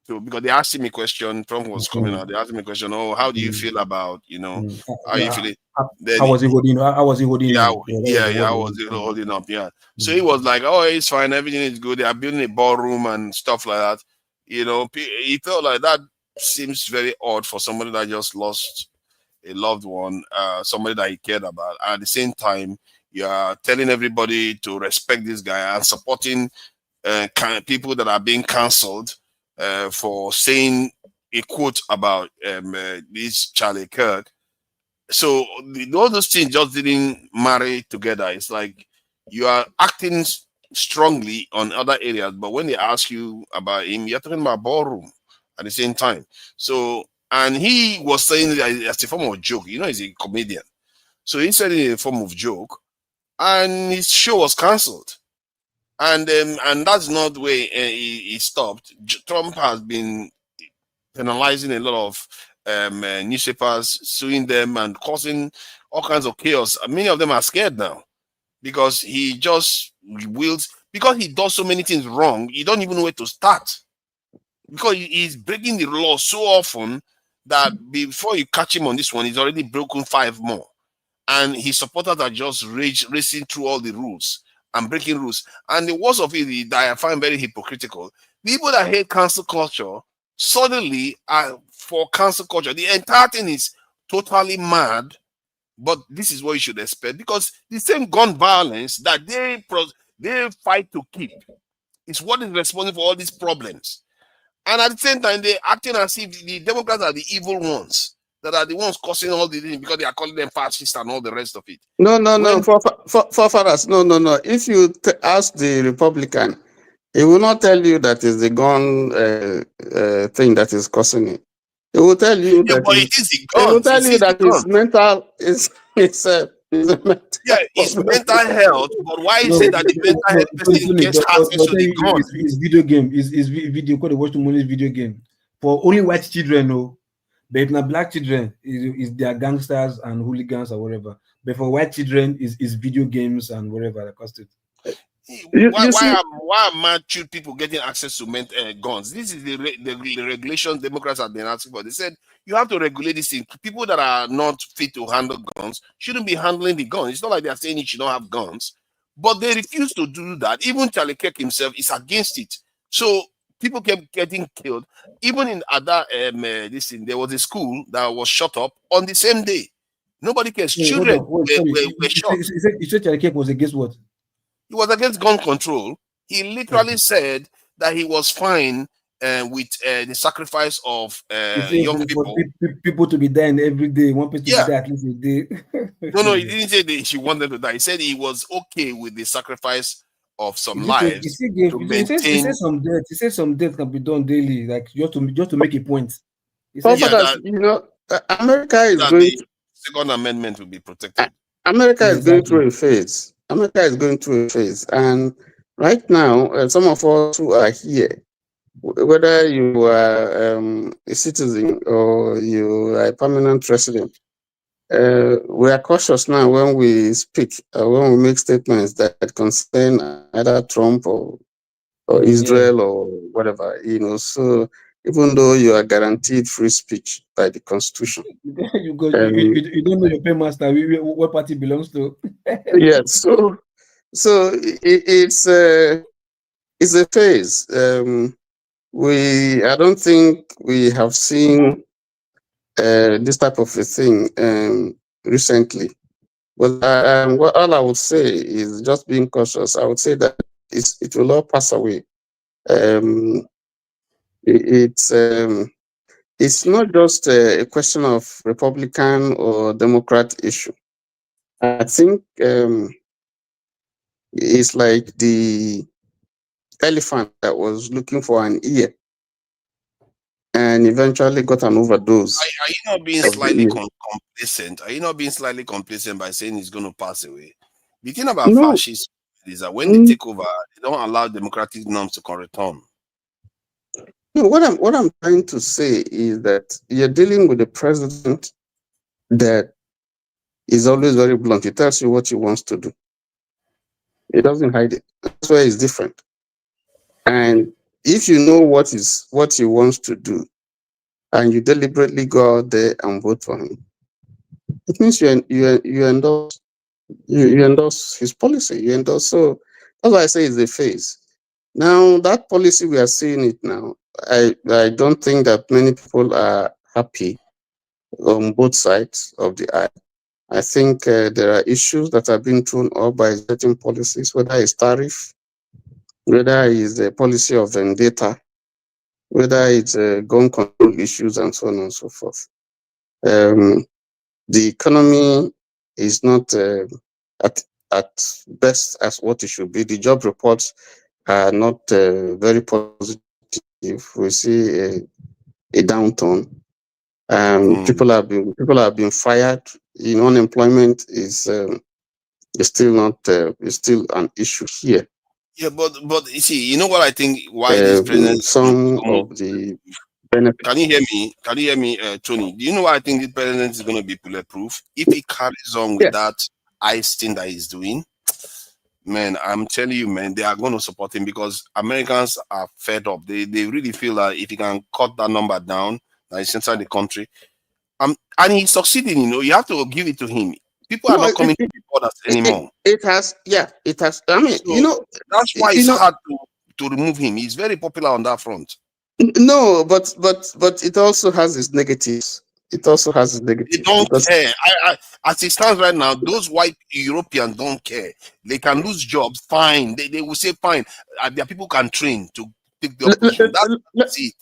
to, because they asked him a question, Trump was coming out, they asked him a question, oh, how do you feel about, how you feel it? How was he holding up? How was he holding up? How was he holding up? Yeah. So he was like, oh, it's fine, everything is good. They are building a ballroom and stuff like that. He felt like that seems very odd for somebody that just lost a loved one, somebody that he cared about. At the same time, you are telling everybody to respect this guy and supporting people that are being cancelled for saying a quote about this Charlie Kirk. So all those things just didn't marry together. It's like you are acting strongly on other areas, but when they ask you about him, you're talking about ballroom at the same time. So, and he was saying that as a form of joke. He's a comedian. So he said it in a form of joke, and his show was cancelled. And that's not the way he stopped. Trump has been penalizing a lot of newspapers, suing them and causing all kinds of chaos. Many of them are scared now because he just wills, because he does so many things wrong, you don't even know where to start. Because he's breaking the law so often that before you catch him on this one, he's already broken 5 more. And his supporters are just racing through all the rules and breaking rules. And the worst of it that I find very hypocritical, people that hate cancel culture suddenly are for cancel culture. The entire thing is totally mad, but this is what you should expect, because the same gun violence that they fight to keep is what is responsible for all these problems. And at the same time, they're acting as if the Democrats are the evil ones, that are the ones causing all the things because they are calling them fascists and all the rest of it. No. Forefathers, no. If you ask the Republican, he will not tell you that is the gun thing that is causing it. He will tell you that his mental is it's mental health. But why is it that the mental health person gets access to the gun? It's video game. It's video called the watch the money video game for only white children, no. But now black children is they are gangsters and hooligans or whatever. But for white children is video games and whatever that cost it. Why are mature people getting access to guns? This is the regulations Democrats have been asking for. They said you have to regulate this thing. People that are not fit to handle guns shouldn't be handling the guns. It's not like they're saying you should not have guns, but they refuse to do that. Even Charlie Kirk himself is against it. So people kept getting killed. Even in other this thing, there was a school that was shut up on the same day. Nobody cares. Children were shot. You said Charlie Kirk was against what? He was against gun control. He literally said that he was fine with the sacrifice of young people. People to be dying every day. One person to be die at least a day. No, he didn't say that she wanted to die. He said he was okay with the sacrifice of some lives. He said some death. He said some death can be done daily, like just to make a point. America is going. The Second Amendment will be protected. America is going through a phase. America is going through a phase, and right now, some of us who are here, whether you are a citizen or you are a permanent resident, we are cautious now when we speak, when we make statements that concern either Trump or Israel or whatever, So even though you are guaranteed free speech by the Constitution, you don't know your paymaster, what party belongs to. Yes, so it's a phase. I don't think we have seen this type of a thing recently. But all I would say is just being cautious. I would say that it will all pass away. It's not just a question of Republican or Democrat issue. I think it's like the elephant that was looking for an ear and eventually got an overdose. Are you not being slightly complacent? Are you not being slightly complacent by saying it's going to pass away? The thing about fascists is that when they take over, they don't allow democratic norms to return. No, what I'm trying to say is that you're dealing with a president that is always very blunt. He tells you what he wants to do. He doesn't hide it. That's why it's different. And if you know what he wants to do, and you deliberately go out there and vote for him, it means you endorse his policy. You endorse. So that's why I say it's a phase. Now that policy, we are seeing it now. I don't think that many people are happy on both sides of the aisle. I think there are issues that are being thrown up by certain policies, whether it's tariff, whether it's a policy of vendetta, whether it's gun control issues, and so on and so forth. The economy is not at best as what it should be. The job reports are not very positive. We see a downturn. People have been fired. Unemployment is still an issue here. Yeah, but you see, what I think? Why this president? Some of the benefits. Can you hear me? Can you hear me, Tony? Do you know why I think this president is going to be bulletproof if he carries on with that ICE thing that he's doing? Man, I'm telling you, man, they are going to support him because Americans are fed up. They really feel that if he can cut that number down, that is inside the country, and he's succeeding. You have to give it to him. People are not coming to the borders anymore. It has. I mean, so that's why it's hard to remove him. He's very popular on that front. No, but it also has its negatives. It also has its negatives. They don't care. As it stands right now, those white Europeans don't care. They can lose jobs, fine. They will say fine. Their people can train to take the opposition. That's it.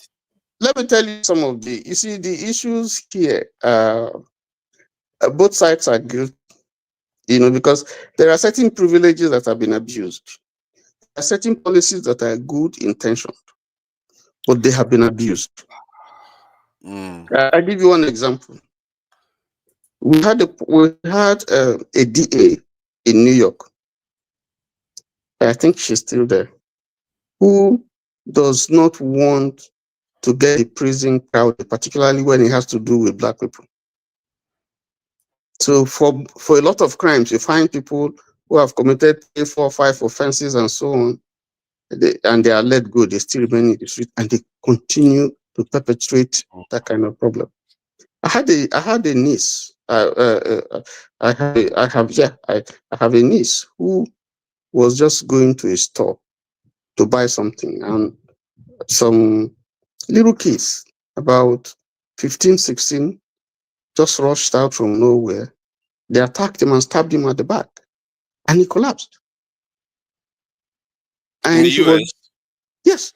Let me tell you some of the issues here. Both sides are guilty, because there are certain privileges that have been abused. There are certain policies that are good intentioned, but they have been abused. I'll give you one example. We had a DA in New York. I think she's still there, who does not want to get a prison crowded, particularly when it has to do with Black people. So for a lot of crimes, you find people who have committed 3, 4, 5 offenses and so on, and they are let go, they still remain in the street and they continue to perpetrate that kind of problem. I had a niece. I have a niece who was just going to a store to buy something, and some little kids, about 15, 16, just rushed out from nowhere. They attacked him and stabbed him at the back, and he collapsed. In And the he was, US? yes,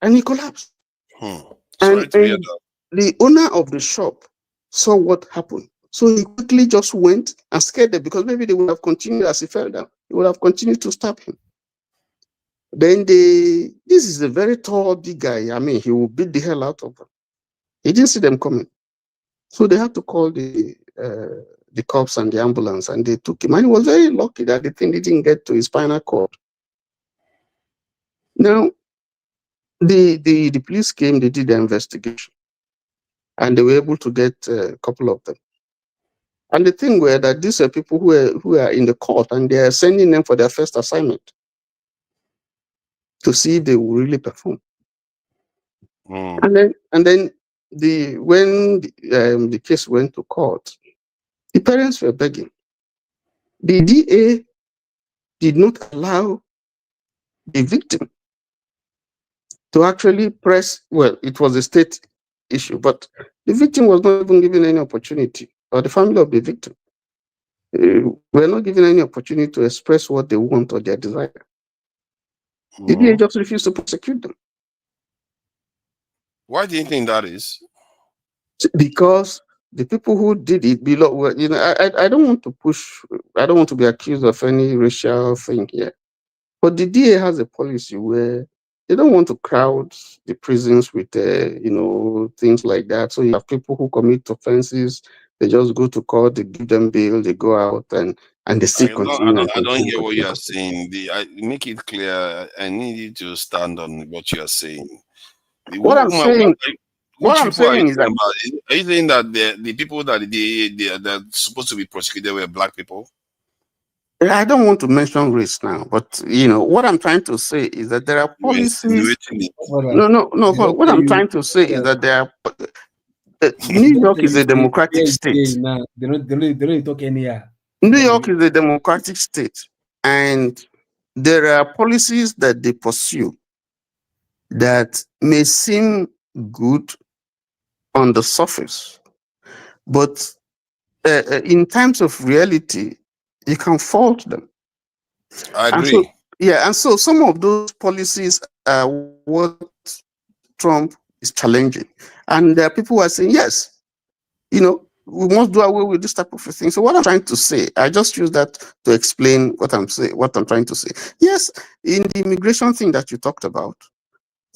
and he collapsed. Sorry to hear And that. the owner of the shop saw what happened. So he quickly just went and scared them, because maybe they would have continued as he fell down. They would have continued to stab him. Then this is a very tall, big guy. I mean, he will beat the hell out of them. He didn't see them coming. So they had to call the cops and the ambulance, and they took him. And he was very lucky that the thing didn't get to his spinal cord. Now, the police came, they did the investigation, and they were able to get a couple of them. And the thing were that these are people who are in the court, and they are sending them for their first assignment to see if they will really perform. And then when the case went to court, the parents were begging. The DA did not allow the victim to actually press. Well, it was a state issue, but the victim was not even given any opportunity, or the family of the victim were not given any opportunity to express what they want or their desire. The DA just refused to prosecute them. Why do you think that is? Because the people who did it below, well, you know, I don't want to push, I don't want to be accused of any racial thing here. But the DA has a policy where they don't want to crowd the prisons with, you know, things like that. So you have people who commit offenses, they just go to court, they give them bail, they go out, and they still continue. I don't hear what you are saying. Make it clear. I need you to stand on what you are saying. What I'm saying, is that, are you saying that the people that they're supposed to be prosecuted were black people? I don't want to mention race now, but you know what I'm trying to say is that there are policies. No. What I'm trying to say is that there are. New York is a democratic state. They don't talk anyhow. New York is a democratic state, and there are policies that they pursue that may seem good on the surface, but in terms of reality, you can fault them. I agree. And so some of those policies are what Trump is challenging. And there are people who are saying, yes, you know, we must do away with this type of thing. So what I'm trying to say, I just use that to explain what I'm trying to say. Yes, in the immigration thing that you talked about,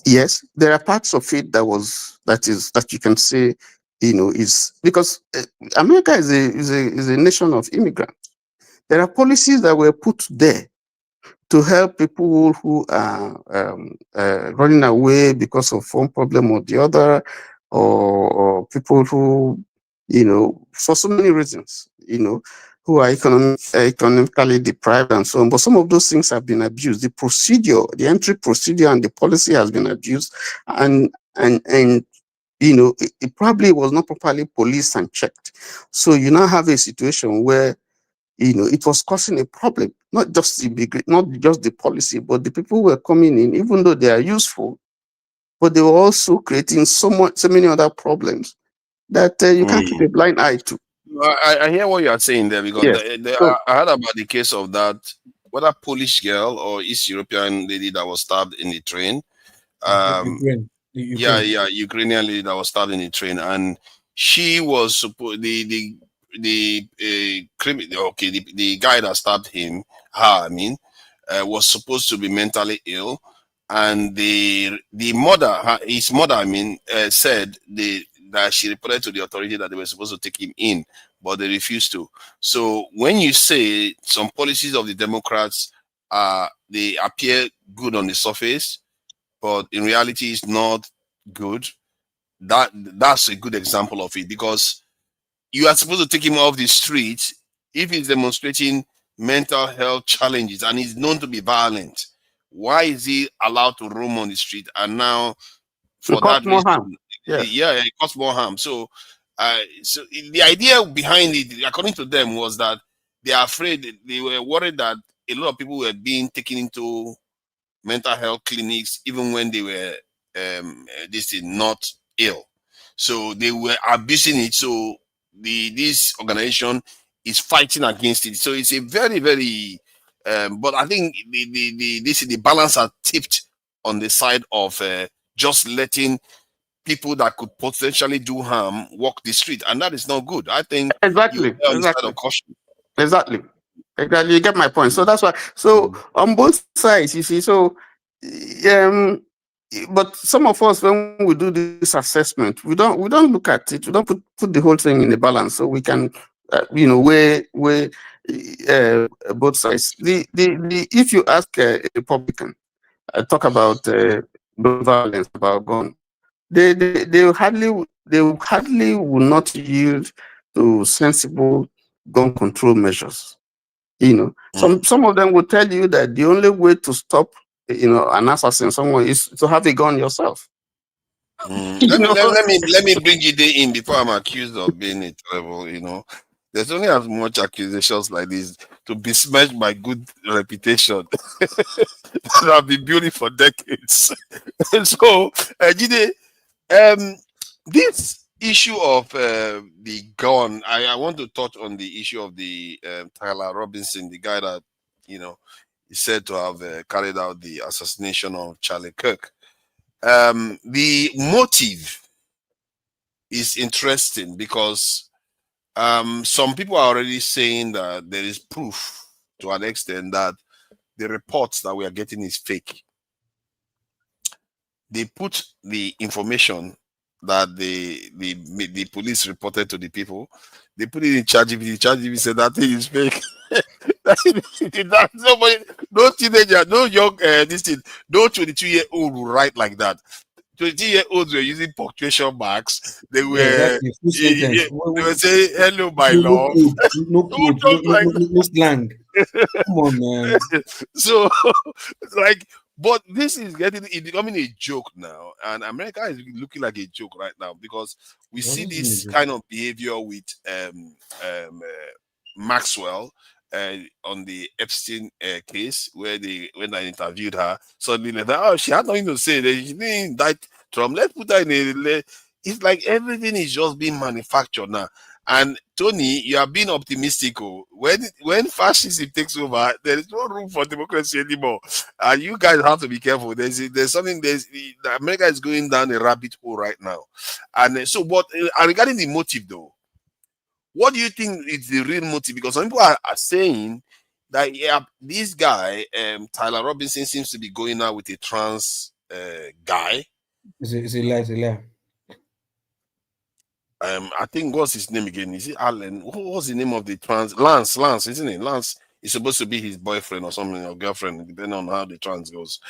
yes, there are parts of it that you can say, you know, is because America is a nation of immigrants. There are policies that were put there to help people who are running away because of one problem or the other, or people who, you know, for so many reasons, you know, who are economically deprived and so on. But some of those things have been abused. The procedure, the entry procedure and the policy has been abused. And you know, it probably was not properly policed and checked. So you now have a situation where, you know, it was causing a problem, not just the policy, but the people who were coming in, even though they are useful, but they were also creating so many other problems that you can't keep a blind eye to. I hear what you are saying there, because Yes. I heard about the case of that, whether Polish girl or East European lady that was stabbed in the train. Ukraine. Ukrainian lady that was stabbed in the train, and she was supposed the guy that stabbed was supposed to be mentally ill, and the mother, his mother, said that she reported to the authority that they were supposed to take him in, but they refused to. So when you say some policies of the Democrats they appear good on the surface, but in reality it's not good, that's a good example of it, because you are supposed to take him off the street if he's demonstrating mental health challenges and is known to be violent. Why is he allowed to roam on the street? And now, for that more reason, harm. Yes. yeah, it causes more harm. So, so the idea behind it, according to them, was that they are afraid, they were worried that a lot of people were being taken into mental health clinics even when they were not ill. So they were abusing it. So this organization is fighting against it. So it's a very, very but I think the balance are tipped on the side of just letting people that could potentially do harm walk the street, and that is not good. I think Exactly. you on the side of caution. Exactly. You get my point. So that's why. So on both sides, you see. So, but some of us, when we do this assessment, we don't look at it. We don't put the whole thing in the balance, so we can, weigh both sides. If you ask a Republican, talk about gun violence, about gun, they hardly will not yield to sensible gun control measures. Some of them will tell you that the only way to stop an assassin, someone, is to have a gun yourself. Let me bring you in before I'm accused of being a trouble. There's only as much accusations like this to besmirch my good reputation that I've been building for decades. So, Jide, this issue of the gun, I want to touch on the issue of the Tyler Robinson, the guy that is said to have carried out the assassination of Charlie Kirk. The motive is interesting because some people are already saying that there is proof to an extent that the reports that we are getting is fake. They put the information that the police reported to the people, they put it in ChatGPT. ChatGPT said that thing is fake. Nobody, no teenager, no young no 22-year-old will write like that. 22-year-olds were using punctuation marks. They were they were saying hello, my love. No slang. Come on, man. So but this is becoming a joke now, and America is looking like a joke right now because we see this kind of behavior with Maxwell on the Epstein case, where when I interviewed her, suddenly they thought, she had nothing to say. She didn't indict Trump. Let's put her in a. It's like everything is just being manufactured now. And Tony, you are being optimistic. When fascism takes over, there is no room for democracy anymore. And you guys have to be careful. There's something. America is going down a rabbit hole right now. And so, what regarding the motive though? What do you think is the real motive? Because some people are saying that this guy, Tyler Robinson, seems to be going out with a trans guy. It's a lie. I think, what's his name again? Is it Alan? What was the name of the trans? Lance, isn't it? Lance is supposed to be his boyfriend or something, or girlfriend, depending on how the trans goes.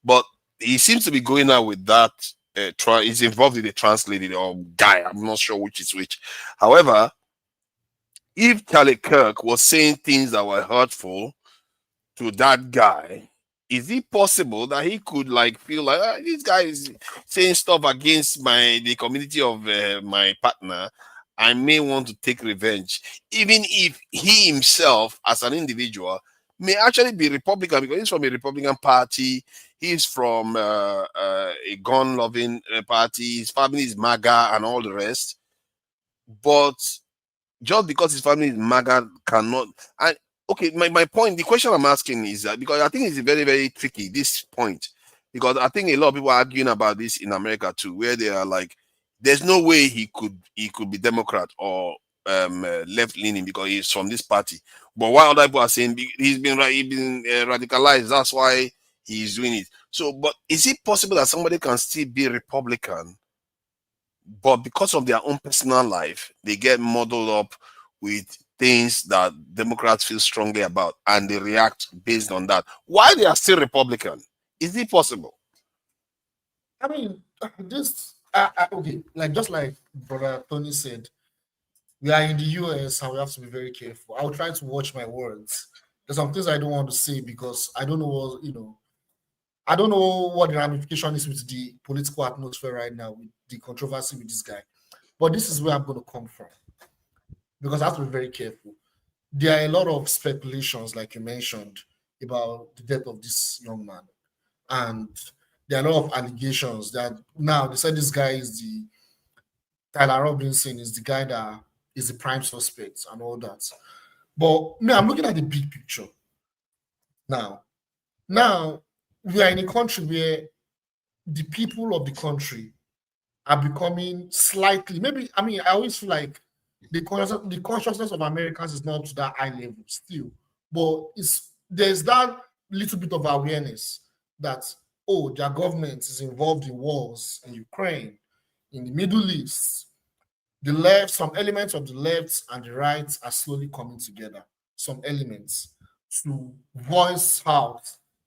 But he seems to be going out with that. He's involved with a trans lady or guy. I'm not sure which is which. However, if Charlie Kirk was saying things that were hurtful to that guy, is it possible that he could feel like this guy is saying stuff against the community of my partner? I may want to take revenge, even if he himself, as an individual, may actually be Republican because he's from a Republican party. He's from a gun-loving party. His family is MAGA and all the rest. But just because his family is MAGA cannot. And okay, my point, the question I'm asking is that because I think it's very, very tricky, this point, because I think a lot of people are arguing about this in America too, where they are like, there's no way he could be Democrat or left-leaning because he's from this party. But while other people are saying he's been radicalized, that's why he's doing it. So, but is it possible that somebody can still be Republican, but because of their own personal life, they get muddled up with things that Democrats feel strongly about, and they react based on that? Why they are still Republican? Is it possible? I mean, okay, just like Brother Tony said, we are in the US and we have to be very careful. I'll try to watch my words. There's some things I don't want to say because I don't know what, I don't know what the ramification is with the political atmosphere right now, with the controversy with this guy. But this is where I'm going to come from, because I have to be very careful. There are a lot of speculations, like you mentioned, about the death of this young man. And there are a lot of allegations that now they said this guy is Tyler Robinson is the guy that is the prime suspect and all that. But me, I'm looking at the big picture. Now, we are in a country where the people of the country are becoming slightly, I always feel like the consciousness of Americans is not to that high level still, but there's that little bit of awareness that, their government is involved in wars in Ukraine, in the Middle East. The left, some elements of the left and the right are slowly coming together, some elements, to voice out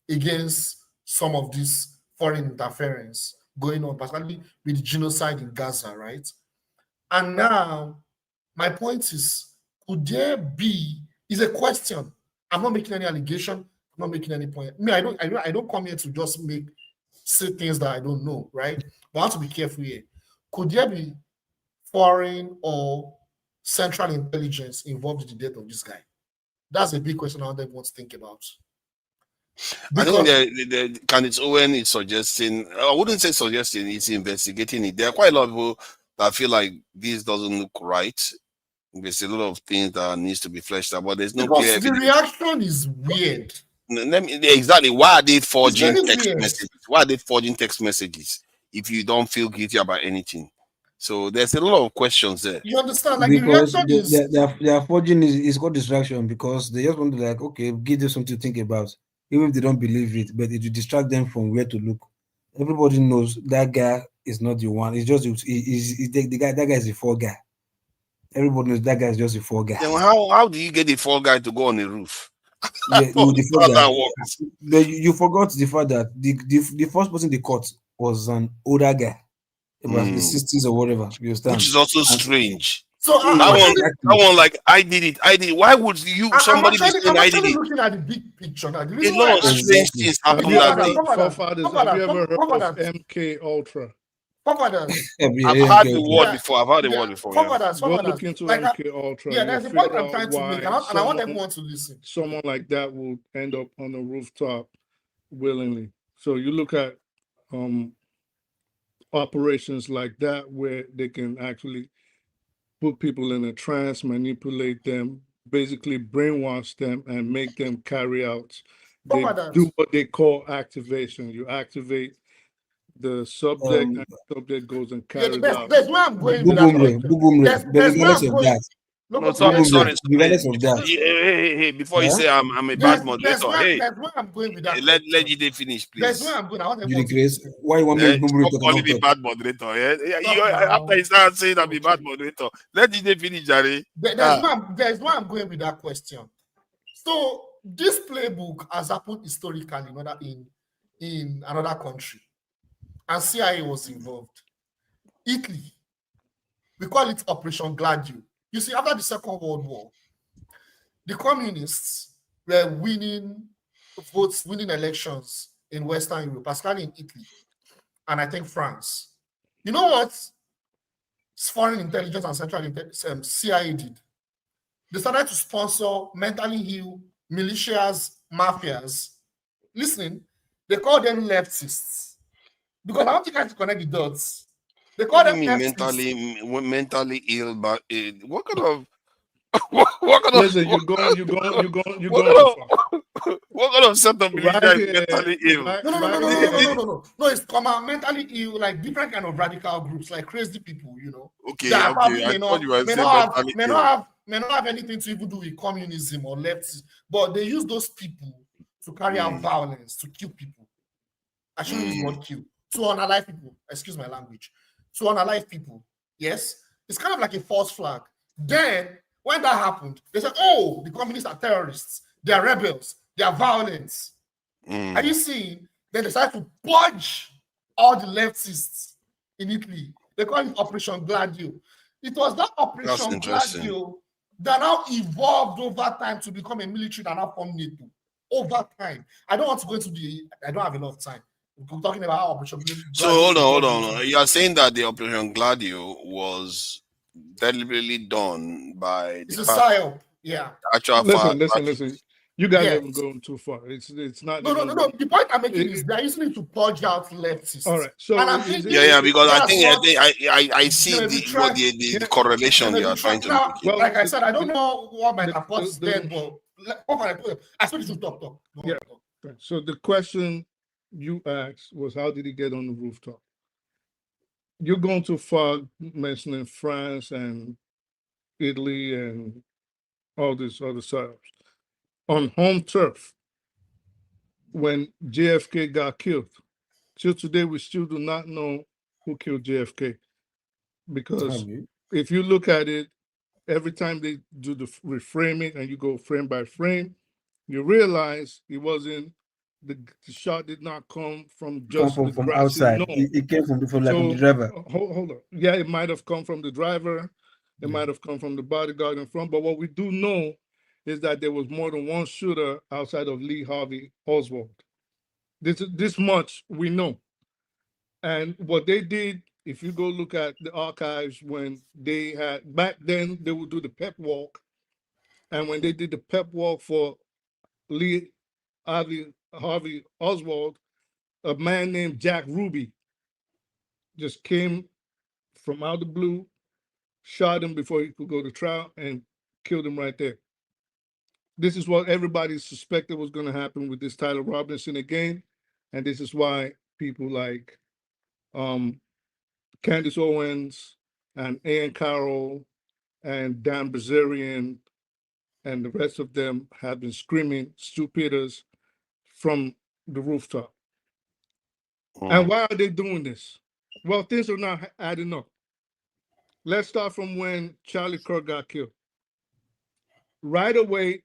against some of this foreign interference going on, particularly with the genocide in Gaza, right? And now, my point is, could there be, is a question. I'm not making any allegation, I'm not making any point. I don't come here to just say things that I don't know, right? But I have to be careful here. Could there be foreign or central intelligence involved in the death of this guy? That's a big question I want everyone to think about. Because I think the Candice Owen is suggesting, I wouldn't say suggesting, it's investigating it. There are quite a lot of people that feel like this doesn't look right. There's a lot of things that needs to be fleshed out, but there's no clear evidence. The reaction is weird. Exactly. Why are they forging text messages? Why are they forging text messages if you don't feel guilty about anything? So there's a lot of questions there. You understand? Like because the reaction their forging is called distraction, because they just want to give them something to think about, even if they don't believe it, but it will distract them from where to look. Everybody knows that guy is not the one. It's just the guy. That guy is a fall guy. Everybody knows that guy is just a fall guy. Then how do you get the fall guy to go on the roof? Yeah, the fall guy. But you forgot the fact that the first person they caught was an older guy, about the 60s or whatever. You understand? Which is also strange. So that one, like, I did it. Why would you? Somebody be saying I did it. Looking at the big picture now. A lot of strange things happen that day. Forefathers, have you ever heard of MK Ultra? Forefathers. I've heard the word before. Go look into MK Ultra. Yeah, there's a point I'm trying to make, and I want everyone to listen. Someone like that will end up on a rooftop willingly. So you look at operations like that where they can actually put people in a trance, manipulate them, basically brainwash them, and make them carry out. They do what they call activation. You activate the subject, and the subject goes and carries out. That's where I'm going with that. Regardless of that. No, sorry. Hey, before you say I'm a bad moderator, hey, that's where I'm going with that. Let you finish, please. That's where I'm going. I want why you want me to call me bad moderator? After you start saying I'm a bad moderator, let you finish, Jerry. That's why I'm going with that question. So this playbook has happened historically in another country, and CIA was involved. Italy, we call it Operation Gladio. You see, after the Second World War, the communists were winning votes, winning elections in Western Europe, especially in Italy, and I think France. You know what foreign intelligence and central intelligence, CIA did? They started to sponsor mentally ill militias, mafias. Listening, they call them leftists. Because I don't think I have to connect the dots. They call them mentally ill, but what kind of Listen, you're going. What kind of set of mentally ill? No. It's mentally ill, like different kind of radical groups, like crazy people, Okay. May not have anything to even do with communism or leftism, but they use those people to carry out violence, to kill people. I shouldn't use the word kill. To unalive people. Excuse my language. To unalive people. Yes? It's kind of like a false flag. Then, when that happened, they said, oh, the communists are terrorists. They are rebels. They are violent. Are you seeing? Then they started to purge all the leftists in Italy. They call it Operation Gladio. It was that Operation Gladio that now evolved over time to become a military that now formed NATO. Over time. I don't want to go into I don't have enough time. We're talking about how Operation So hold on. You are saying that the Operation Gladio was deliberately done by It's the a psyop. Yeah. actual Listen. You guys Yes. haven't gone too far. It's not. No. The point I'm making is they're using it to purge out leftists. All right. So and I'm thinking, because I I see the correlation you are trying to make. Well, like I said, I don't know what might have caused them, but I suppose you should talk. Yeah. So the question you asked was, how did he get on the rooftop? You're going too far mentioning France and Italy and all these other sides. On home turf, when JFK got killed, till today we still do not know who killed JFK. Because if you look at it, every time they do the reframing and you go frame by frame, you realize it wasn't the shot did not come from just from outside. No. It came from the driver. Hold on. Yeah, it might have come from the driver. It might have come from the bodyguard in front. But what we do know is that there was more than one shooter outside of Lee Harvey Oswald. This much we know. And what they did, if you go look at the archives, when they had back then, they would do the pep walk. And when they did the pep walk for Lee Harvey Oswald, a man named Jack Ruby just came from out of the blue, shot him before he could go to trial, and killed him right there. This is what everybody suspected was going to happen with this Tyler Robinson again. And this is why people like Candace Owens and Ann Carroll and Dan Bazarian and the rest of them have been screaming Stu Peters from the rooftop. And why are they doing this? Well, things are not adding up. Let's start from when Charlie Kirk got killed. Right away,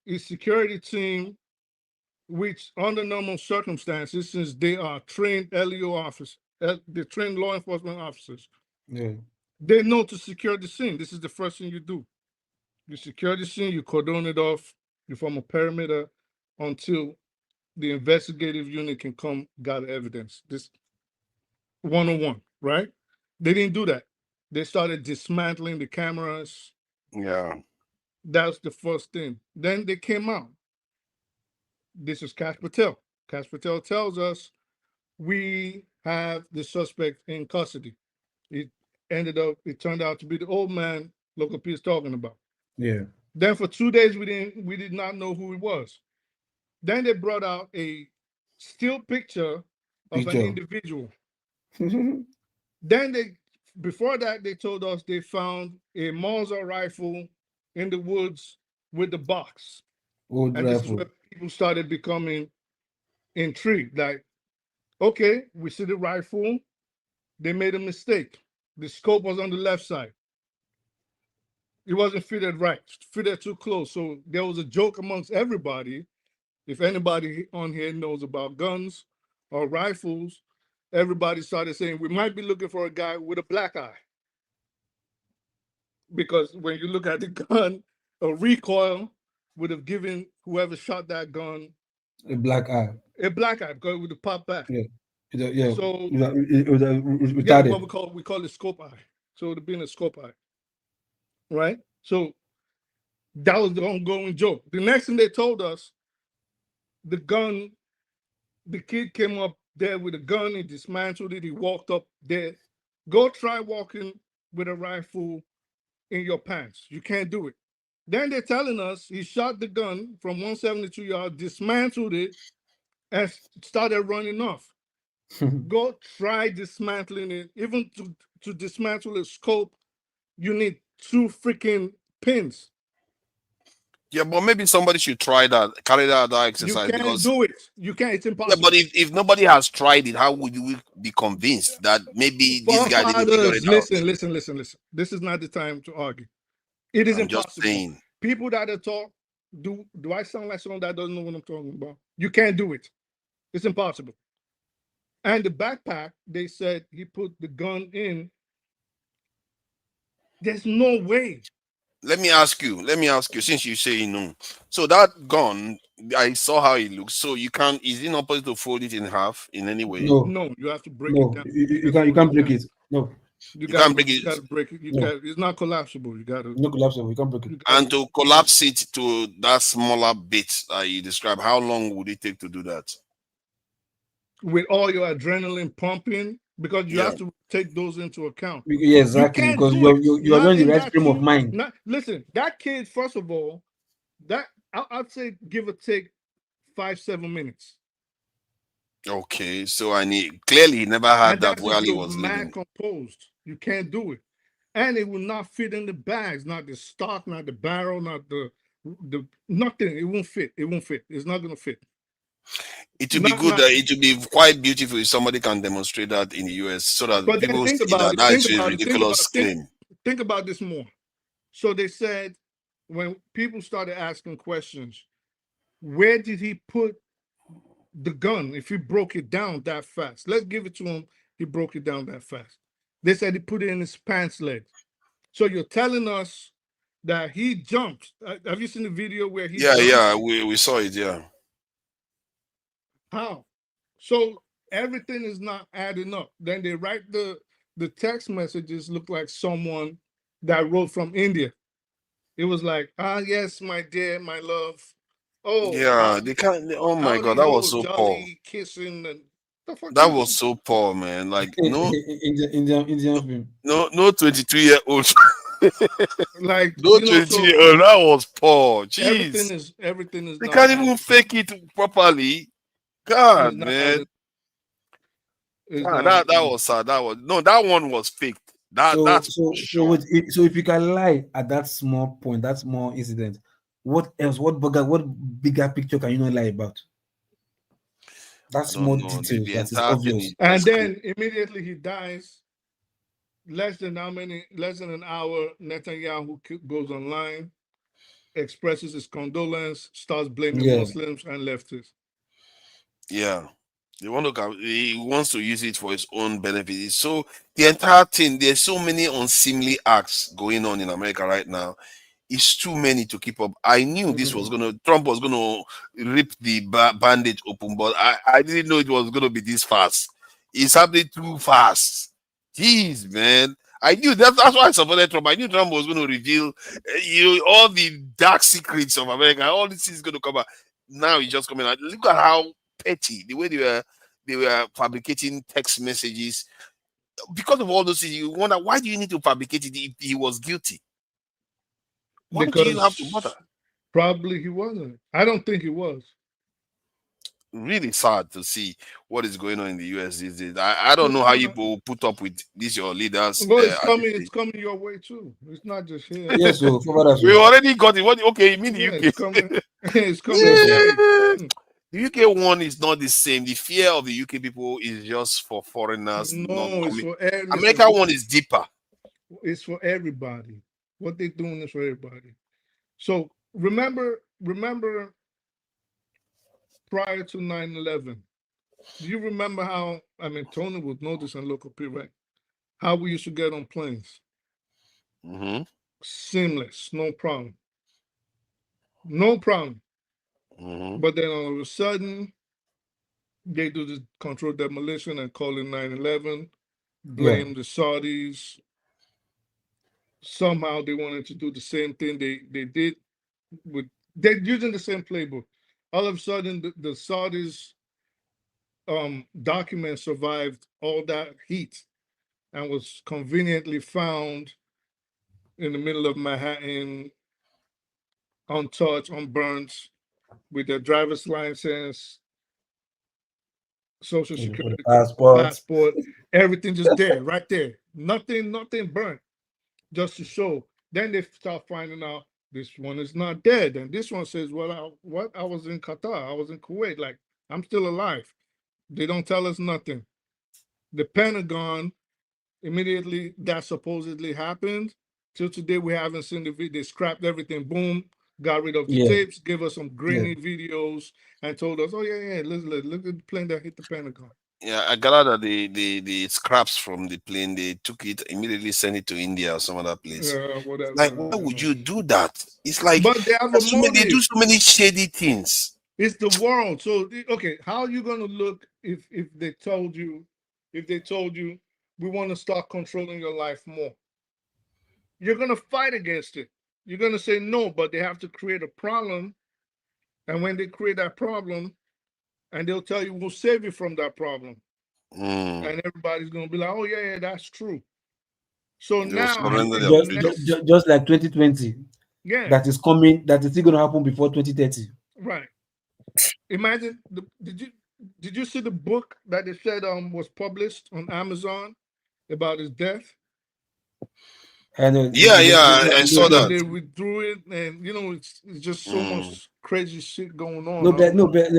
his security team, which under normal circumstances, since they are trained LEO officers, they're trained law enforcement officers, they know to secure the scene. This is the first thing you do. You secure the scene, you cordon it off, you form a perimeter until the investigative unit can come gather evidence. This 101, right? They didn't do that. They started dismantling the cameras. Yeah. That's the first thing. Then they came out. This is Kash Patel. Kash Patel tells us we have the suspect in custody. It turned out to be the old man Local P is talking about. Yeah. Then for 2 days we did not know who he was. Then they brought out a still picture of an individual. Then before that, they told us they found a Mauser rifle in the woods with the box. This is where people started becoming intrigued. Like, okay, we see the rifle. They made a mistake. The scope was on the left side. It wasn't fitted right, fitted too close. So there was a joke amongst everybody. If anybody on here knows about guns or rifles, everybody started saying, we might be looking for a guy with a black eye. Because when you look at the gun, a recoil would have given whoever shot that gun a black eye. A black eye, because it would have popped back. Yeah. So it was what we call a scope eye. So it would have been a scope eye. Right? So that was the ongoing joke. The next thing they told us, the kid came up there with a gun, he dismantled it, he walked up there. Go try walking with a rifle in your pants. You can't do it. Then they're telling us he shot the gun from 172 yards, dismantled it, and started running off. Go try dismantling it. Even to dismantle a scope, you need 2 freaking pins. Yeah, but maybe somebody should try that, carry that exercise. You can't do it. You can't. It's impossible. Yeah, but if nobody has tried it, how would you be convinced that maybe this guy didn't figure it out? Listen. This is not the time to argue. It is impossible. Just saying. People that are talk, do I sound like someone that doesn't know what I'm talking about? You can't do it. It's impossible. And the backpack, they said he put the gun in. There's no way Let me ask you, since you say you know. So that gun, I saw how it looks. So you can't, is it not possible to fold it in half in any way? No, No, you have to break it no, down. you can't break it. No, You can't break it. gotta break it. No. It's not collapsible. You gotta no collapsible. You can't break it. And to collapse it to that smaller bit that you describe, how long would it take to do that? with all your adrenaline pumping, because you Yeah. have to take those into account. Yeah, exactly. You can't Because do you're it. not in the in right that frame of suit. mind. Listen, that kid, first of all, that I'd say give or take 5-7 minutes. Okay, so I need clearly he never had And that that's while if he you're was mad living. composed. You can't do it. And it will not fit in the bags, not the stock, not the barrel, not the nothing. It won't fit. It won't fit. It's not gonna fit. It would be good that it would be quite beautiful if somebody can demonstrate that in the US so that But then people think see about that it. that Think is a about it. ridiculous claim. Think about this more. So they said when people started asking questions, where did he put the gun if he broke it down that fast? Let's give it to him. He broke it down that fast. They said he put it in his pants leg. So you're telling us that he jumped. Have you seen the video where he Yeah, jumped? yeah, we saw it, yeah. How? So everything is not adding up. Then they write the text messages look like someone that wrote from India. It was like, yes, my dear, my love. Oh, Yeah, they can't. Oh my God, howdy that was ho, so poor. jolly, kissing, and the fuck That is was this? so poor, man. Like no, Indian film. no 22-year-old. Like No you know, 22-year-old. That was poor. everything Jeez, is they not can't adding even up. fake it properly. It's God, not man. adding. It's God, not that adding up. was sad. That was no. That one was faked. That's for sure. So if you can lie at that small point, that small incident, what else? What bigger picture can you not lie about? That's I don't more know. details The that is entire thing obvious. is And just then immediately he dies. Less than an hour, Netanyahu goes online, expresses his condolence, starts blaming Yeah. Muslims and leftists. yeah. He wants to use it for his own benefit. So the entire thing, there's so many unseemly acts going on in America right now. It's too many to keep up. I knew this was Trump was gonna rip the bandage open, but I didn't know it was gonna be this fast. It's happening too fast. Jeez, man. I knew that's why I supported Trump. I knew Trump was going to reveal all the dark secrets of America. All this is going to come out. Now he's just coming out. Look at how petty the way they were fabricating text messages. Because of all those things, you wonder, why do you need to fabricate it if he was guilty? Why do you have to bother? Probably he wasn't. I don't think he was. Really sad to see what is going on in the US these days. I don't know how you will put up with these your leaders. Well, it's coming your way too. It's not just here. Yes, so we already got it. Okay, you mean the Yeah, UK? it's coming. It's coming. The UK one is not the same. The fear of the UK people is just for foreigners. No, it's for America one is deeper. It's for everybody. What they're doing is for everybody. So remember prior to 9/11, do you remember how, Tony would know this on local P, right? How we used to get on planes? Mm-hmm. Seamless, no problem. No problem. Mm-hmm. But then all of a sudden, they do the controlled demolition and call it 9/11, blame the Saudis. Somehow they wanted to do the same thing they did they're using the same playbook. All of a sudden, the Saudis document survived all that heat and was conveniently found in the middle of Manhattan, untouched, unburnt, with their driver's license, social security passport, everything just there, right there. Nothing burnt, just to show. Then they start finding out this one is not dead, and this one says, "Well, I was in Qatar, I was in Kuwait, like I'm still alive." They don't tell us nothing. The Pentagon, immediately that supposedly happened, till today we haven't seen the video. They scrapped everything, boom, got rid of the tapes, gave us some grainy videos, and told us, "Oh yeah, look at the plane that hit the Pentagon." Yeah, I gather that the scraps from the plane, they took it immediately, sent it to India or some other place. Whatever. Like, why would you do that? It's like But they have a they do motive. so many shady things. It's the world. So okay, how are you gonna look if they told you we want to start controlling your life more? You're gonna fight against it. You're gonna say no, but they have to create a problem. And when they create that problem, and they'll tell you we'll save you from that problem. And everybody's gonna be like, oh yeah, that's true. So now just like 2020, yeah, that is coming, that is still gonna happen before 2030. Right. Imagine did you see the book that they said was published on Amazon about his death? And I saw that. They withdrew it, and it's just so much crazy shit going on. No,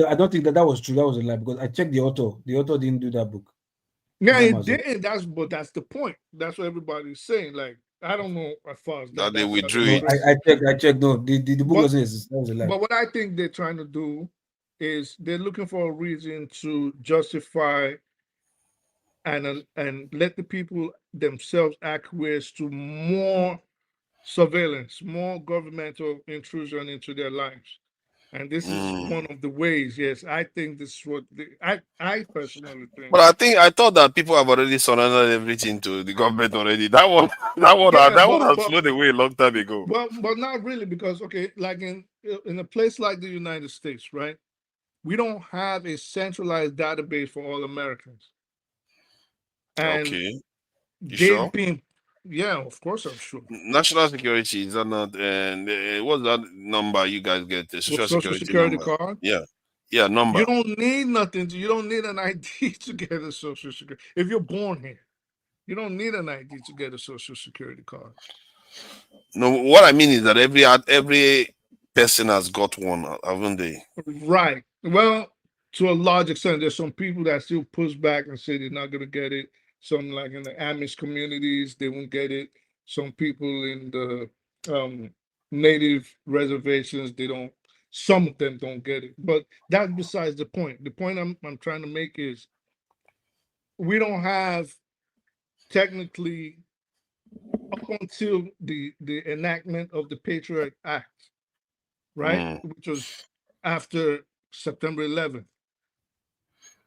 I don't think that was true. That was a lie, because I checked the author. The author didn't do that book. Yeah, it did. That's the point. That's what everybody's saying. Like, I don't know as far as that they withdrew it. I checked. No, the book doesn't exist. That was a lie. But what I think they're trying to do is they're looking for a reason to justify and let the people themselves acquiesce to more surveillance, more governmental intrusion into their lives. And this is one of the ways. Yes, I think this is what I personally think. But I thought that people have already surrendered everything to the government already. That one has flown away a long time ago. Well, but not really, because like in a place like the United States, right? We don't have a centralized database for all Americans. And okay. You sure? Yeah, of course I'm sure. National security, is that not? And what's that number you guys get? The social security card? Yeah, number. You don't need nothing. You don't need an ID to get a social security. If you're born here, you don't need an ID to get a social security card. No, what I mean is that every person has got one, haven't they? Right. Well, to a large extent, there's some people that still push back and say they're not going to get it. Some, like in the Amish communities, they won't get it. Some people in the native reservations, some of them don't get it. But that's besides the point. The point I'm trying to make is we don't have technically, up until the enactment of the Patriot Act, right? Which was after September 11th.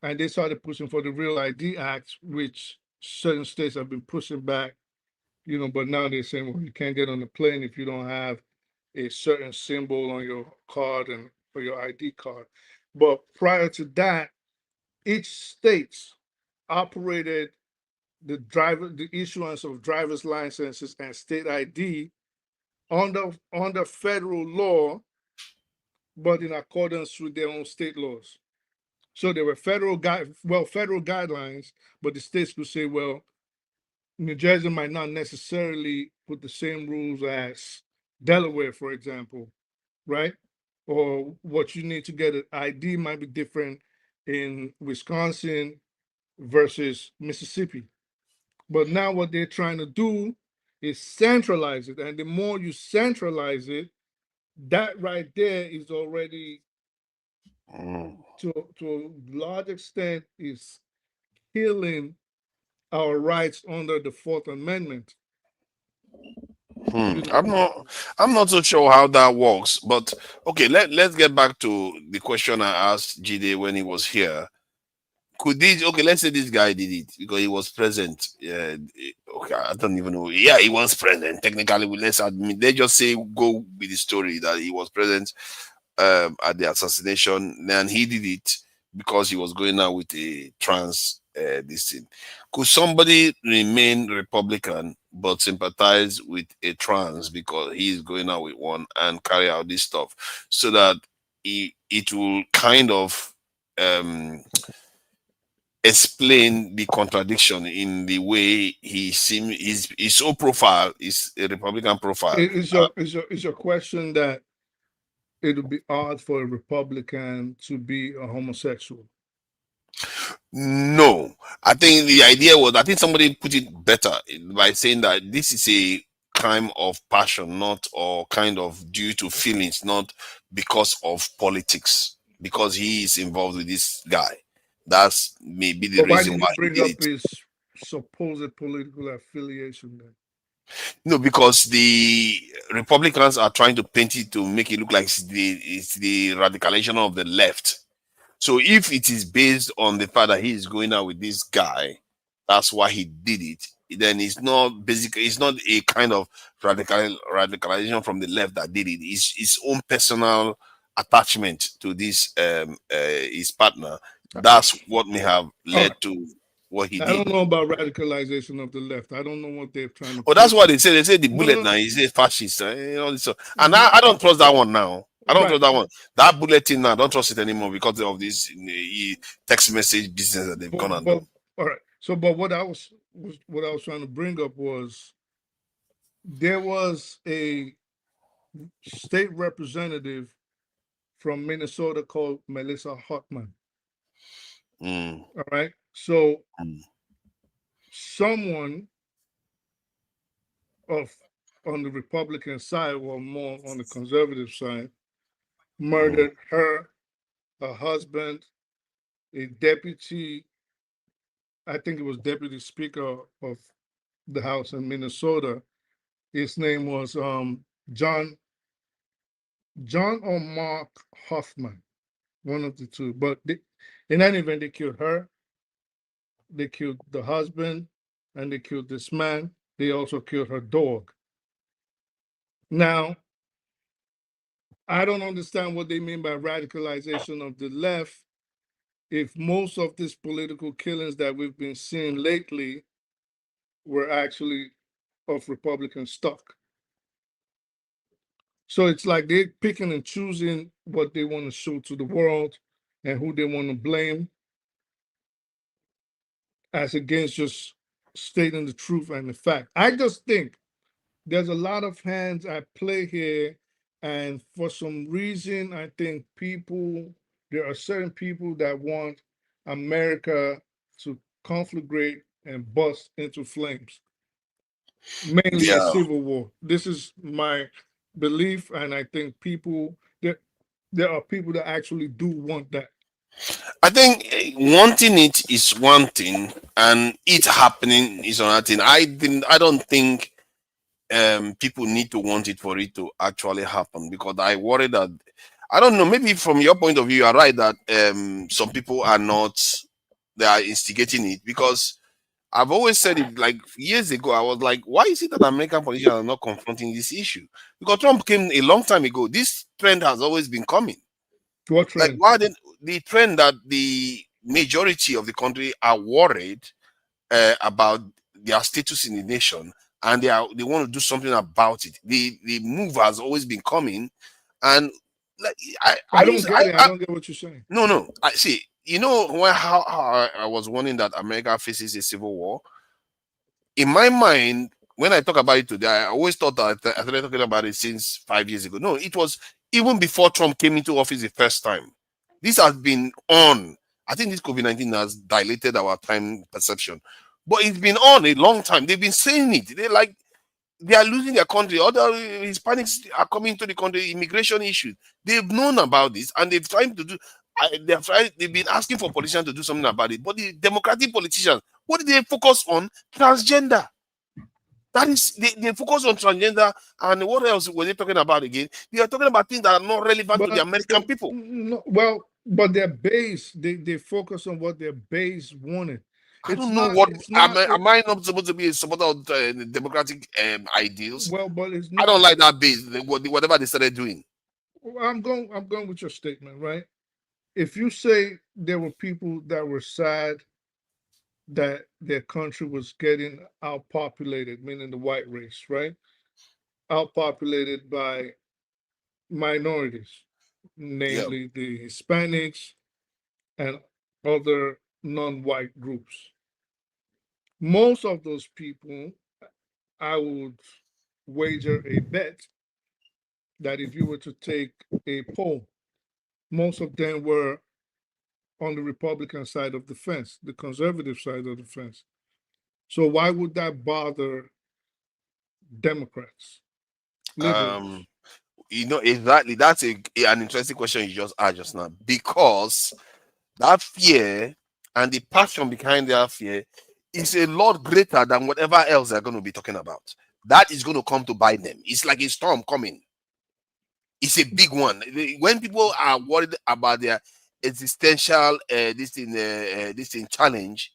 And they started pushing for the Real ID Act, which certain states have been pushing back, but now they're saying, well, you can't get on the plane if you don't have a certain symbol on your card and for your ID card. But prior to that, each state operated the issuance of driver's licenses and state ID under federal law, but in accordance with their own state laws. So there were federal guidelines, but the states could say, well, New Jersey might not necessarily put the same rules as Delaware, for example, right? Or what you need to get an ID might be different in Wisconsin versus Mississippi. But now what they're trying to do is centralize it. And the more you centralize it, that right there is already, to a large extent, is killing our rights under the Fourth Amendment. I'm not so sure how that works, but okay, let's get back to the question I asked Jide when he was here. Let's say this guy did it because he was present. Okay, I don't even know. Yeah, he was present. Technically, let's admit, they just say go with the story that he was present at the assassination, and he did it because he was going out with a trans this thing. Could somebody remain Republican but sympathize with a trans because he's going out with one and carry out this stuff, so that it will kind of explain the contradiction in the way he seems, his whole profile is a Republican profile. Is your question that it would be odd for a Republican to be a homosexual? No, I think the idea was, I think somebody put it better by saying that this is a crime of passion, or kind of due to feelings, not because of politics, because he is involved with this guy. That's maybe the But why reason did why you he bring did up it. his supposed political affiliation then? No, because the Republicans are trying to paint it to make it look like it's the radicalization of the left. So if it is based on the fact that he is going out with this guy, that's why he did it. Then it's not a kind of radicalization from the left that did it. It's his own personal attachment to this his partner. That's what may have led to what he I did. don't know about radicalization of the left. I don't know what they're trying to. Oh, that's what they say. They say the No, bullet no. now. He says fascist. All this stuff. And I don't trust that one now. I don't trust that one. That bulletin now, I don't trust it anymore because of this text message business that they've gone and done. All right. So, but what I was trying to bring up was there was a state representative from Minnesota called Melissa Hartman. All right. So someone on the Republican side or more on the conservative side murdered her husband, a deputy, I think it was deputy speaker of the House in Minnesota. His name was John or Mark Hoffman, one of the two. But in any event, they killed her. They killed the husband, and they killed this man. They also killed her dog. Now, I don't understand what they mean by radicalization of the left if most of these political killings that we've been seeing lately were actually of Republican stock. So it's like they're picking and choosing what they want to show to the world and who they want to blame, as against just stating the truth and the fact. I just think there's a lot of hands at play here, and for some reason, I think there are certain people that want America to conflagrate and bust into flames, mainly a civil war. This is my belief, and I think there are people that actually do want that. I think wanting it is one thing, and it happening is another thing. I don't think people need to want it for it to actually happen, because I worry that, I don't know, maybe from your point of view, you are right that some people they are instigating it, because I've always said it, like years ago, I was like, why is it that American politicians are not confronting this issue? Because Trump came a long time ago. This trend has always been coming. What trend? Like, why didn't the trend that the majority of the country are worried about their status in the nation, and they want to do something about it. The move has always been coming, and like I don't get what you're saying. No. I see. You know how I was warning that America faces a civil war. In my mind, when I talk about it today, I always thought that I started talking about it since 5 years ago. No, it was even before Trump came into office the first time. This has been on. I think this COVID-19 has dilated our time perception, but it's been on a long time. They've been saying it. They are losing their country. Other Hispanics are coming to the country. Immigration issues. They've known about this, and they've tried to do. They've been asking for politicians to do something about it. But the Democratic politicians, what did they focus on? Transgender. That is, they focus on transgender, and what else were they talking about again? They are talking about things that are not relevant to the American people. No, well, but their base, they focus on what their base wanted. I don't know what am I not supposed to be a supporter of democratic ideals? Well, but it's not. I don't like that base. Whatever they started doing. I'm going with your statement, right? If you say there were people that were sad that their country was getting outpopulated, meaning the white race, right? Outpopulated by minorities, namely the Hispanics and other non-white groups. Most of those people, I would wager a bet that if you were to take a poll, most of them were on the Republican side of the fence, the conservative side of the fence. So why would that bother Democrats? Exactly. That's an interesting question you just asked just now, because that fear and the passion behind their fear is a lot greater than whatever else they're going to be talking about. That is going to come to bite them. It's like a storm coming. It's a big one. When people are worried about their existential this thing challenge,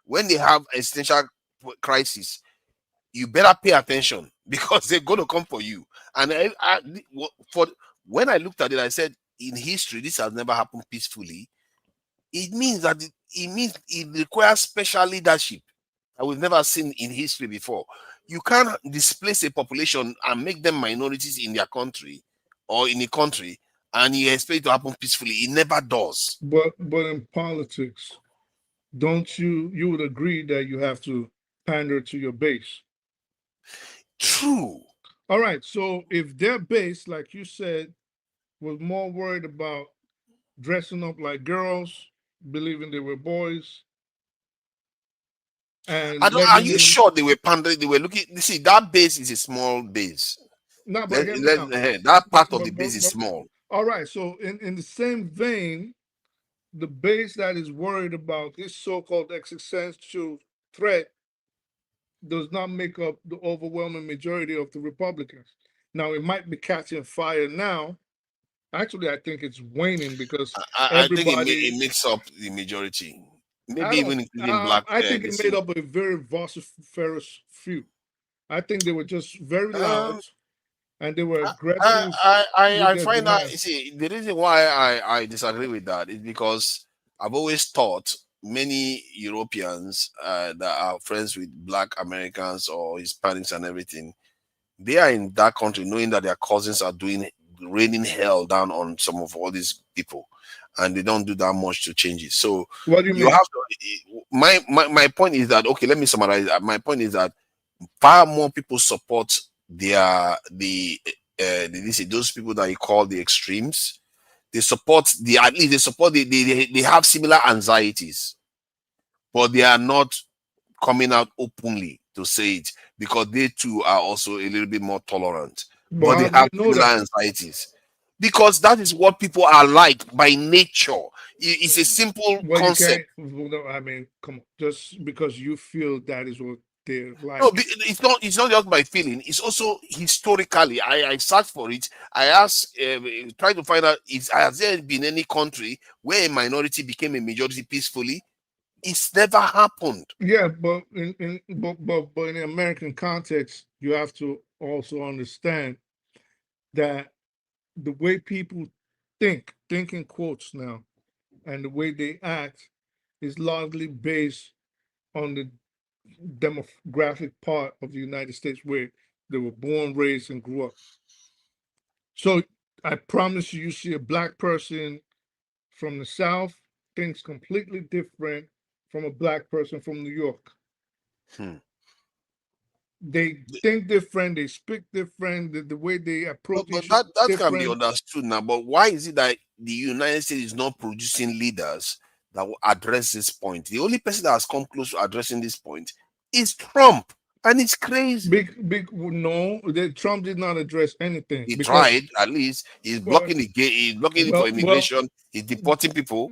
when they have existential crisis, you better pay attention because they're going to come for you. And when I looked at it, I said, in history, this has never happened peacefully. It means that it requires special leadership that we've never seen in history before. You can't displace a population and make them minorities in their country or in a country, and you expect it to happen peacefully. It never does. But in politics, don't you would agree that you have to pander to your base? True. All right. So if their base, like you said, was more worried about dressing up like girls, believing they were boys, and are you sure they were pandering? They were looking. See, that base is a small base. No, but that part of the base is small. All right. So in the same vein, the base that is worried about this so-called existential threat does not make up the overwhelming majority of the Republicans. Now, it might be catching fire now. Actually, I think it's waning because I think it makes up the majority. Maybe even including black. I think it made up a very vociferous few. I think they were just very loud and they were aggressive. I find out. See, the reason why I disagree with that is because I've always thought many Europeans that are friends with black Americans or Hispanics and everything, they are in that country knowing that their cousins are raining hell down on some of all these people, and they don't do that much to change it. So what do you mean? Have to, my point is that, okay, let me summarize. My point is that far more people support those people that you call the extremes. They support they have similar anxieties, but they are not coming out openly to say it because they too are also a little bit more tolerant. But they have similar anxieties because that is what people are like by nature. It's a simple concept. I mean, come on, just because you feel that is what they're like. No, it's not just my feeling. It's also historically. I searched for it. I asked, trying to find out, has there been any country where a minority became a majority peacefully? It's never happened. Yeah, but in the American context, you have to also understand that the way people think in quotes now, and the way they act is largely based on the demographic part of the United States where they were born, raised, and grew up. So I promise you see a black person from the South thinks completely different from a black person from New York. They think different, they speak different, the way they approach but that can be understood now. But why is it that the United States is not producing leaders that will address this point? The only person that has come close to addressing this point is Trump, and it's crazy. No, Trump did not address anything. He tried, at least. He's blocking he's blocking it for immigration. He's deporting people.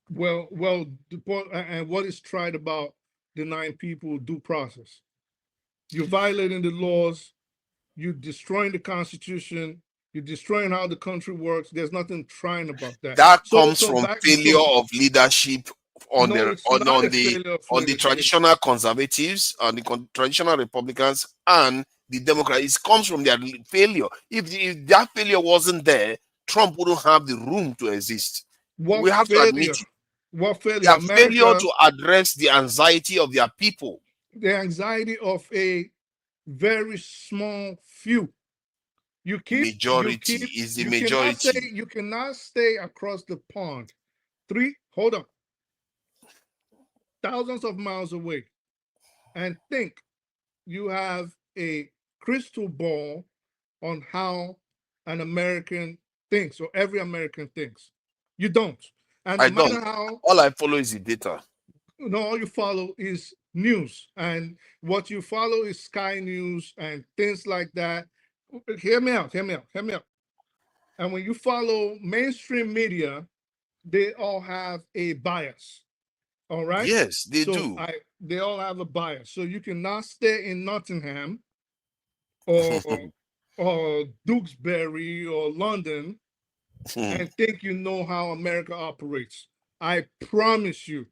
And what is tried about denying people due process? You're violating the laws, you're destroying the Constitution, you're destroying how the country works. There's nothing trying about that. That comes from failure of leadership on the traditional conservatives, on the traditional Republicans, and the Democrats. It comes from their failure. If that failure wasn't there, Trump wouldn't have the room to exist. We have to admit it. What failure? Their failure to address the anxiety of their people. The anxiety of a very small few. Majority is the majority. You cannot stay across the pond. Thousands of miles away and think you have a crystal ball on how an American thinks or every American thinks. You don't. And I don't. All I follow is the data. No, all you follow is news, and what you follow is Sky News and things like that. Hear me out. And when you follow mainstream media, they all have a bias. All right. Yes, they so do. They all have a bias. So you cannot stay in Nottingham or Duxbury or London and think you know how America operates. I promise you,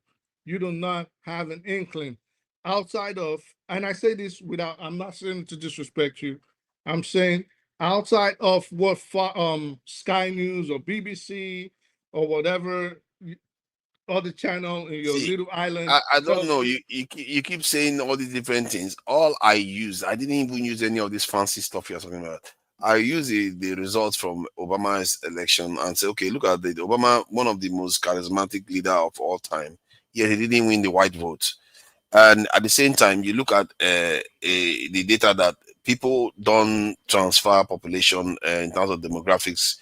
you do not have an inkling outside of, and I say this without, I'm not saying to disrespect you. I'm saying outside of what Sky News or BBC or whatever other channel in your See, little island I don't tells know. you. You keep saying all these different things. All I didn't even use any of this fancy stuff you're talking about. I use the results from Obama's election and say, okay, look at the Obama, one of the most charismatic leader of all time. Yet he didn't win the white vote. And at the same time, you look at the data that people don't transfer population in terms of demographics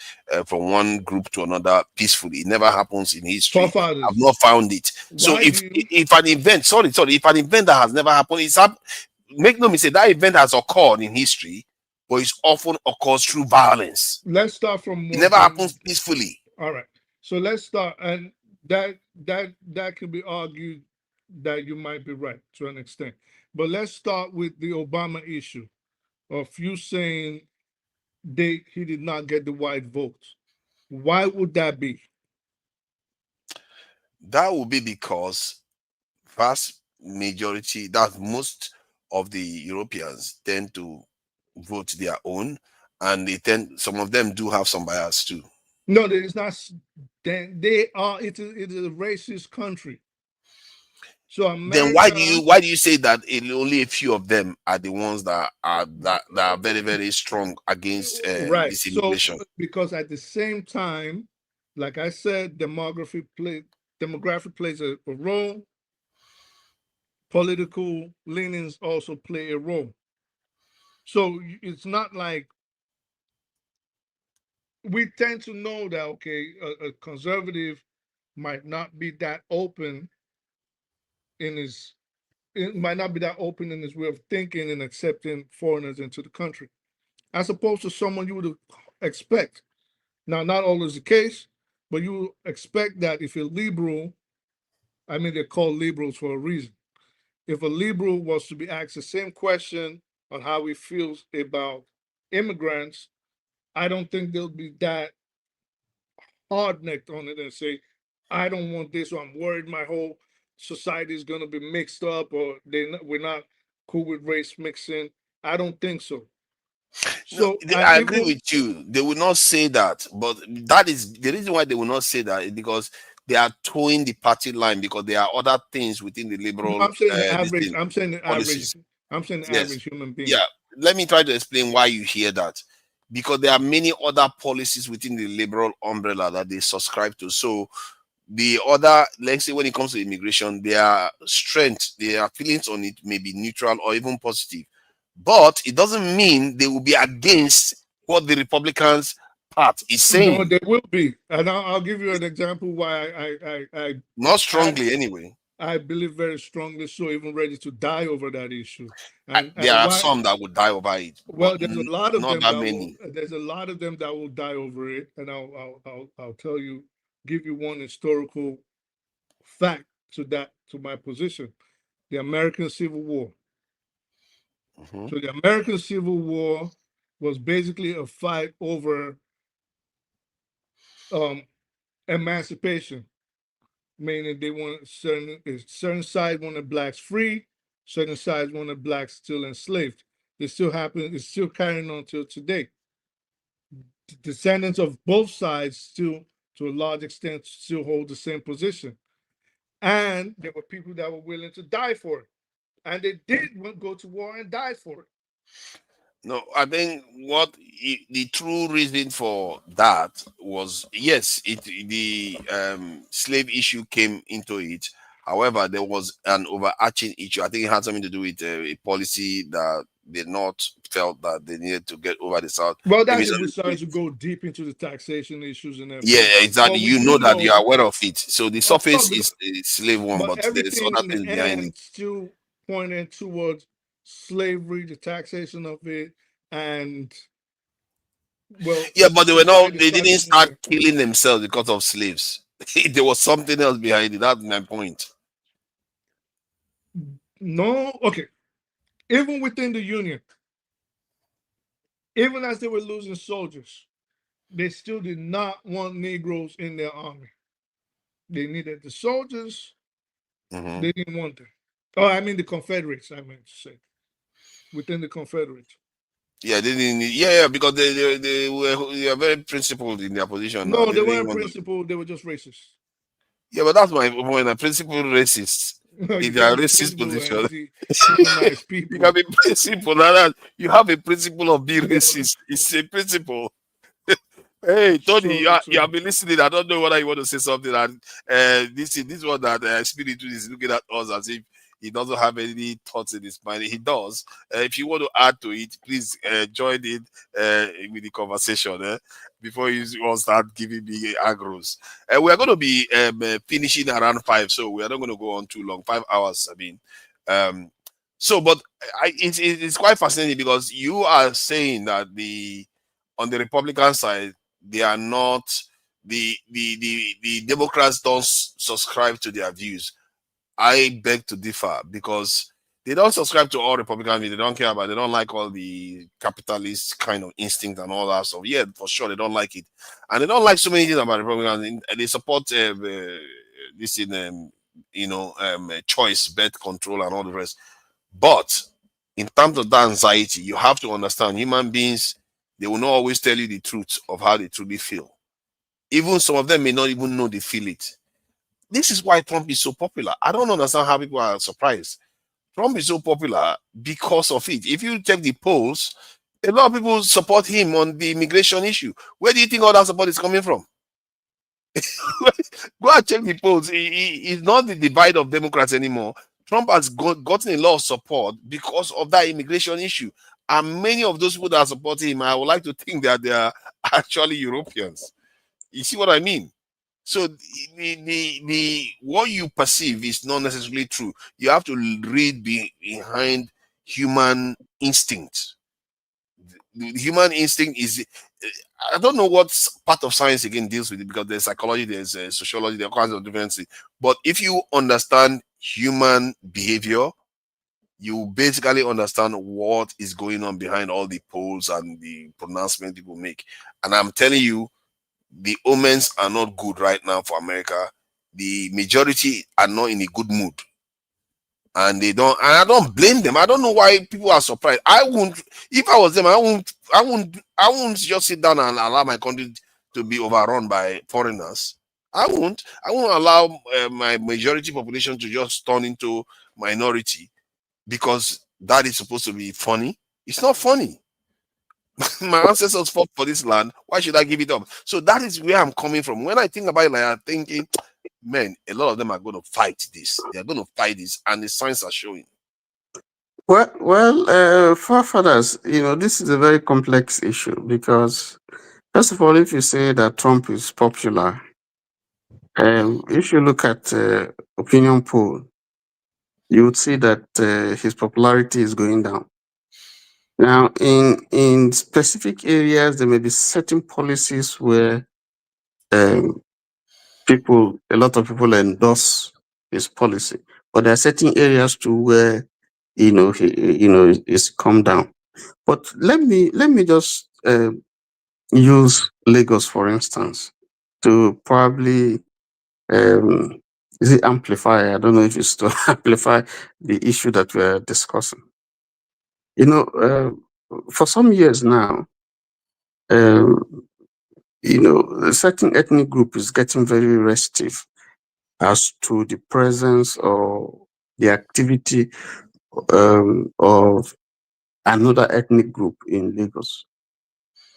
from one group to another peacefully. It never happens in history. I've not found it. So if an event, if an event that has never happened, make no mistake, that event has occurred in history, but it often occurs through violence. Let's start from it never happens peacefully. All right. So let's start, and that can be argued that you might be right to an extent. But let's start with the Obama issue of you saying he did not get the white vote. Why would that be? That would be because vast majority, that most of the Europeans tend to vote their own, and some of them do have some bias too. No, there is not. They are. It is a racist country. So America, then why do you say that only a few of them are the ones that are very, very strong against this immigration? So, because at the same time, like I said, demography plays a role. Political leanings also play a role. So it's not like we tend to know that, okay, a conservative might not be that open in his way of thinking and accepting foreigners into the country, as opposed to someone you would expect. Now, not always the case, but you expect that if you're liberal, I mean, they're called liberals for a reason. If a liberal was to be asked the same question on how he feels about immigrants, I don't think they'll be that hard-necked on it and say, I don't want this, or I'm worried my whole society is going to be mixed up, or we're not cool with race mixing. I don't think so. So I agree with you. They will not say that, but that is the reason why they will not say that, is because they are towing the party line, because there are other things within the liberal. I'm saying the average. I'm saying the average. I'm saying the average human being. Yeah, let me try to explain why you hear that. Because there are many other policies within the liberal umbrella that they subscribe to. So the other, let's say when it comes to immigration, their strength, their feelings on it may be neutral or even positive. But it doesn't mean they will be against what the Republicans part is saying. No, they will be. And I'll give you an example why I not strongly anyway. I believe very strongly so, even ready to die over that issue. There are some that would die over it. Well, there's a lot of them there's a lot of them that will die over it, and I'll tell you, give you one historical fact to my position: the American Civil War. So the American Civil War was basically a fight over emancipation. Meaning they want certain side wanted blacks free, certain sides wanted blacks still enslaved. It's still carrying on till today. Descendants of both sides still, to a large extent, still hold the same position. And there were people that were willing to die for it. And they did go to war and die for it. No, I think the true reason for that was, yes, the slave issue came into it. However, there was an overarching issue. I think it had something to do with a policy that they not felt that they needed to get over the South. Well, that's if we start to go deep into the taxation issues and everything. Yeah, exactly. You know that you are aware of it. So the surface is a slave one, but there's other things behind it. Still pointing towards slavery, the taxation of it, and yeah, but they didn't start killing themselves because of slaves. There was something else behind it. That's my point. No, okay. Even within the union, even as they were losing soldiers, they still did not want Negroes in their army. They needed the soldiers. They didn't want them. Oh, I mean the Confederates, I meant to say. Within the Confederates. Yeah, they didn't. Yeah, because they were very principled in their position. No, they didn't weren't want to- principled, they were just racist. Yeah, but that's my point. A principled racist No, you in their can be racist principled position. and humanize people. You can be principled. That you have a principle of being racist. It's a principle. Hey, Tony, you have been listening. I don't know whether you want to say something. And this one that Spirit is looking at us as if he doesn't have any thoughts in his mind. He does. If you want to add to it, please join in with the conversation before you all start giving me agros. We are going to be finishing around 5, so we are not going to go on too long. 5 hours, I mean. But it's quite fascinating because you are saying that on the Republican side, they are not the Democrats don't subscribe to their views. I beg to differ because they don't subscribe to all Republican views. They don't care about. They don't like all the capitalist kind of instinct and all that stuff. Yeah, for sure they don't like it, and they don't like so many things about Republicans. They support this in choice, birth control, and all the rest. But in terms of that anxiety, you have to understand human beings. They will not always tell you the truth of how they truly feel. Even some of them may not even know they feel it. This is why Trump is so popular. I don't understand how people are surprised. Trump is so popular because of it. If you check the polls, a lot of people support him on the immigration issue. Where do you think all that support is coming from? Go and check the polls. He's not the divide of Democrats anymore. Trump has gotten a lot of support because of that immigration issue. And many of those people that are supporting him, I would like to think that they are actually Europeans. You see what I mean? So the what you perceive is not necessarily true. You have to read behind human instinct. The human instinct is, I don't know what part of science again deals with it, because there's psychology, there's sociology, there are kinds of different things. But if you understand human behavior, you basically understand what is going on behind all the polls and the pronouncement people make. And I'm telling you, the omens are not good right now for America. The majority are not in a good mood. And I don't blame them. I don't know why people are surprised. If I was them, I won't just sit down and allow my country to be overrun by foreigners. I won't allow my majority population to just turn into minority because that is supposed to be funny. It's not funny. My ancestors fought for this land. Why should I give it up? So that is where I'm coming from. When I think about it, like, I'm thinking, man, a lot of them are going to fight this. They are going to fight this, and the signs are showing. Well, forefathers, this is a very complex issue because, first of all, if you say that Trump is popular, if you look at opinion poll, you would see that his popularity is going down. Now, in specific areas, there may be certain policies where a lot of people endorse his policy, but there are certain areas too where it's come down. But let me just use Lagos for instance to probably is it amplify? I don't know if it's to amplify the issue that we're discussing. For some years now, a certain ethnic group is getting very restive as to the presence or the activity of another ethnic group in Lagos.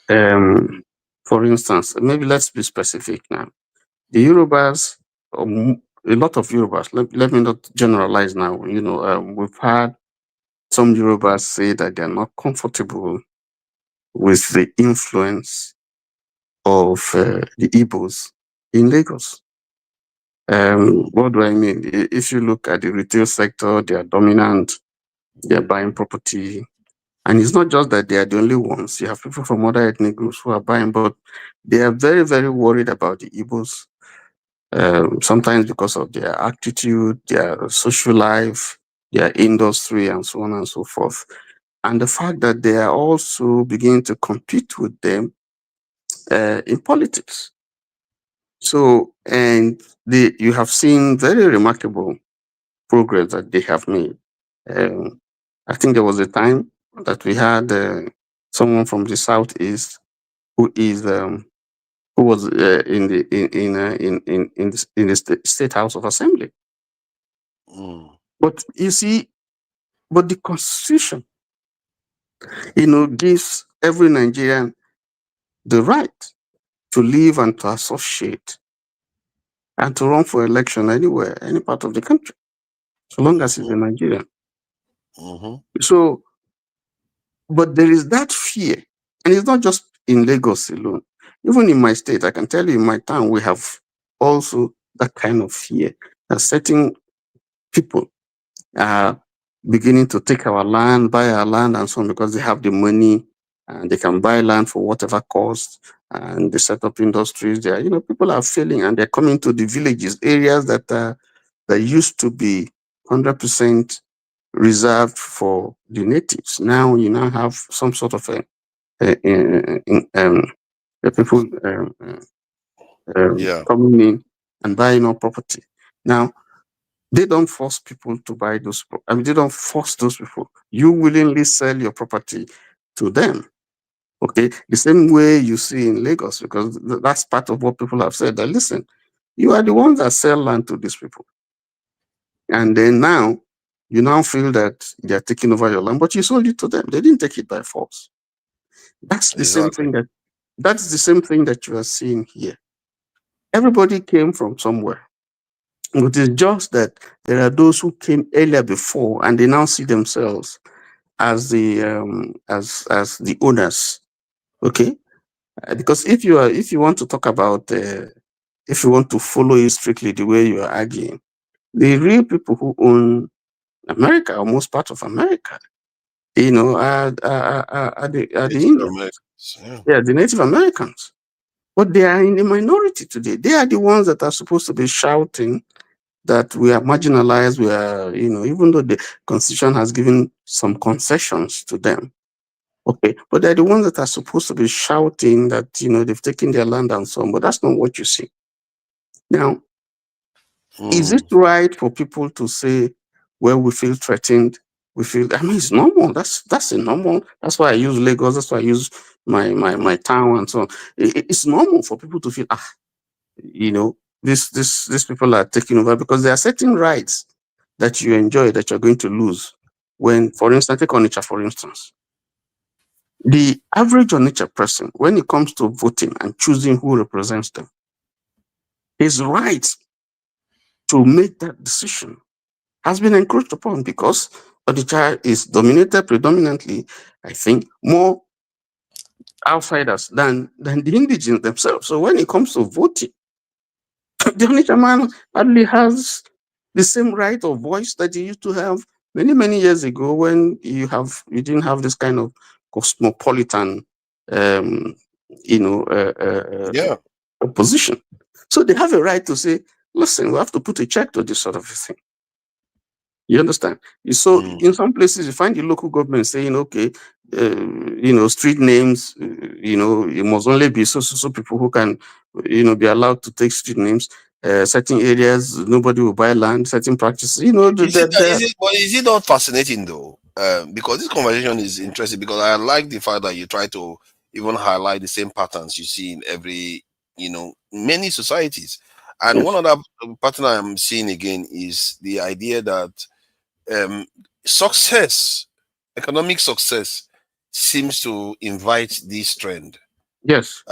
For instance, maybe let's be specific now. The Yorubas, a lot of Yorubas, let me not generalize now. We've had some Yorubas say that they're not comfortable with the influence of the Igbos in Lagos. What do I mean? If you look at the retail sector, they are dominant, they're buying property. And it's not just that they are the only ones. You have people from other ethnic groups who are buying, but they are very, very worried about the Igbos. Sometimes because of their attitude, their social life, their industry and so on and so forth. And the fact that they are also beginning to compete with them in politics. So, and you have seen very remarkable progress that they have made. I think there was a time that we had someone from the southeast who is who was in the State House of Assembly. But you see, but the Constitution, gives every Nigerian the right to live and to associate and to run for election anywhere, any part of the country, so long as he's a Nigerian. So, but there is that fear, and it's not just in Lagos alone. Even in my state, I can tell you in my town, we have also that kind of fear that certain people are beginning to take our land, buy our land, and so on, because they have the money and they can buy land for whatever cost, and they set up industries there. People are failing, and they're coming to the villages, areas that used to be 100% reserved for the natives. Now you now have some sort of the people coming in and buying up property. Now, they don't force people to buy those. They don't force those people. You willingly sell your property to them. Okay, the same way you see in Lagos, because that's part of what people have said. That listen, you are the ones that sell land to these people, and then now you now feel that they are taking over your land, but you sold it to them. They didn't take it by force. That's the same thing that's the same thing that you are seeing here. Everybody came from somewhere. It is just that there are those who came earlier before, and they now see themselves as the the owners. Okay, because if you want to talk about if you want to follow it strictly the way you are arguing, the real people who own America, or most part of America, are the Indians. Yeah, the Native Americans. But they are in the minority today. They are the ones that are supposed to be shouting that we are marginalized. We are, even though the Constitution has given some concessions to them. Okay, but they're the ones that are supposed to be shouting that, they've taken their land and so on, but that's not what you see. Now, is it right for people to say, well, we feel threatened? It's normal. That's a normal. That's why I use Lagos. That's why I use my town and so on. It's normal for people to feel, these people are taking over, because there are certain rights that you enjoy that you're going to lose. When, for instance, take Onitsha, for instance. The average Onitsha person, when it comes to voting and choosing who represents them, his right to make that decision has been encroached upon, because Onitsha is dominated predominantly, I think, more outsiders than the indigenous themselves. So when it comes to voting, the Onitsha man hardly has the same right of voice that he used to have many, many years ago, when you didn't have this kind of cosmopolitan opposition. So they have a right to say, listen, we have to put a check to this sort of thing. You understand? So in some places, you find the local government saying, okay, street names, it must only be so people who can, be allowed to take street names. Certain areas, nobody will buy land. Certain practices, But is it not fascinating though? Because this conversation is interesting, because I like the fact that you try to even highlight the same patterns you see in every, many societies. And one other pattern I'm seeing again is the idea that economic success seems to invite this trend. Yes.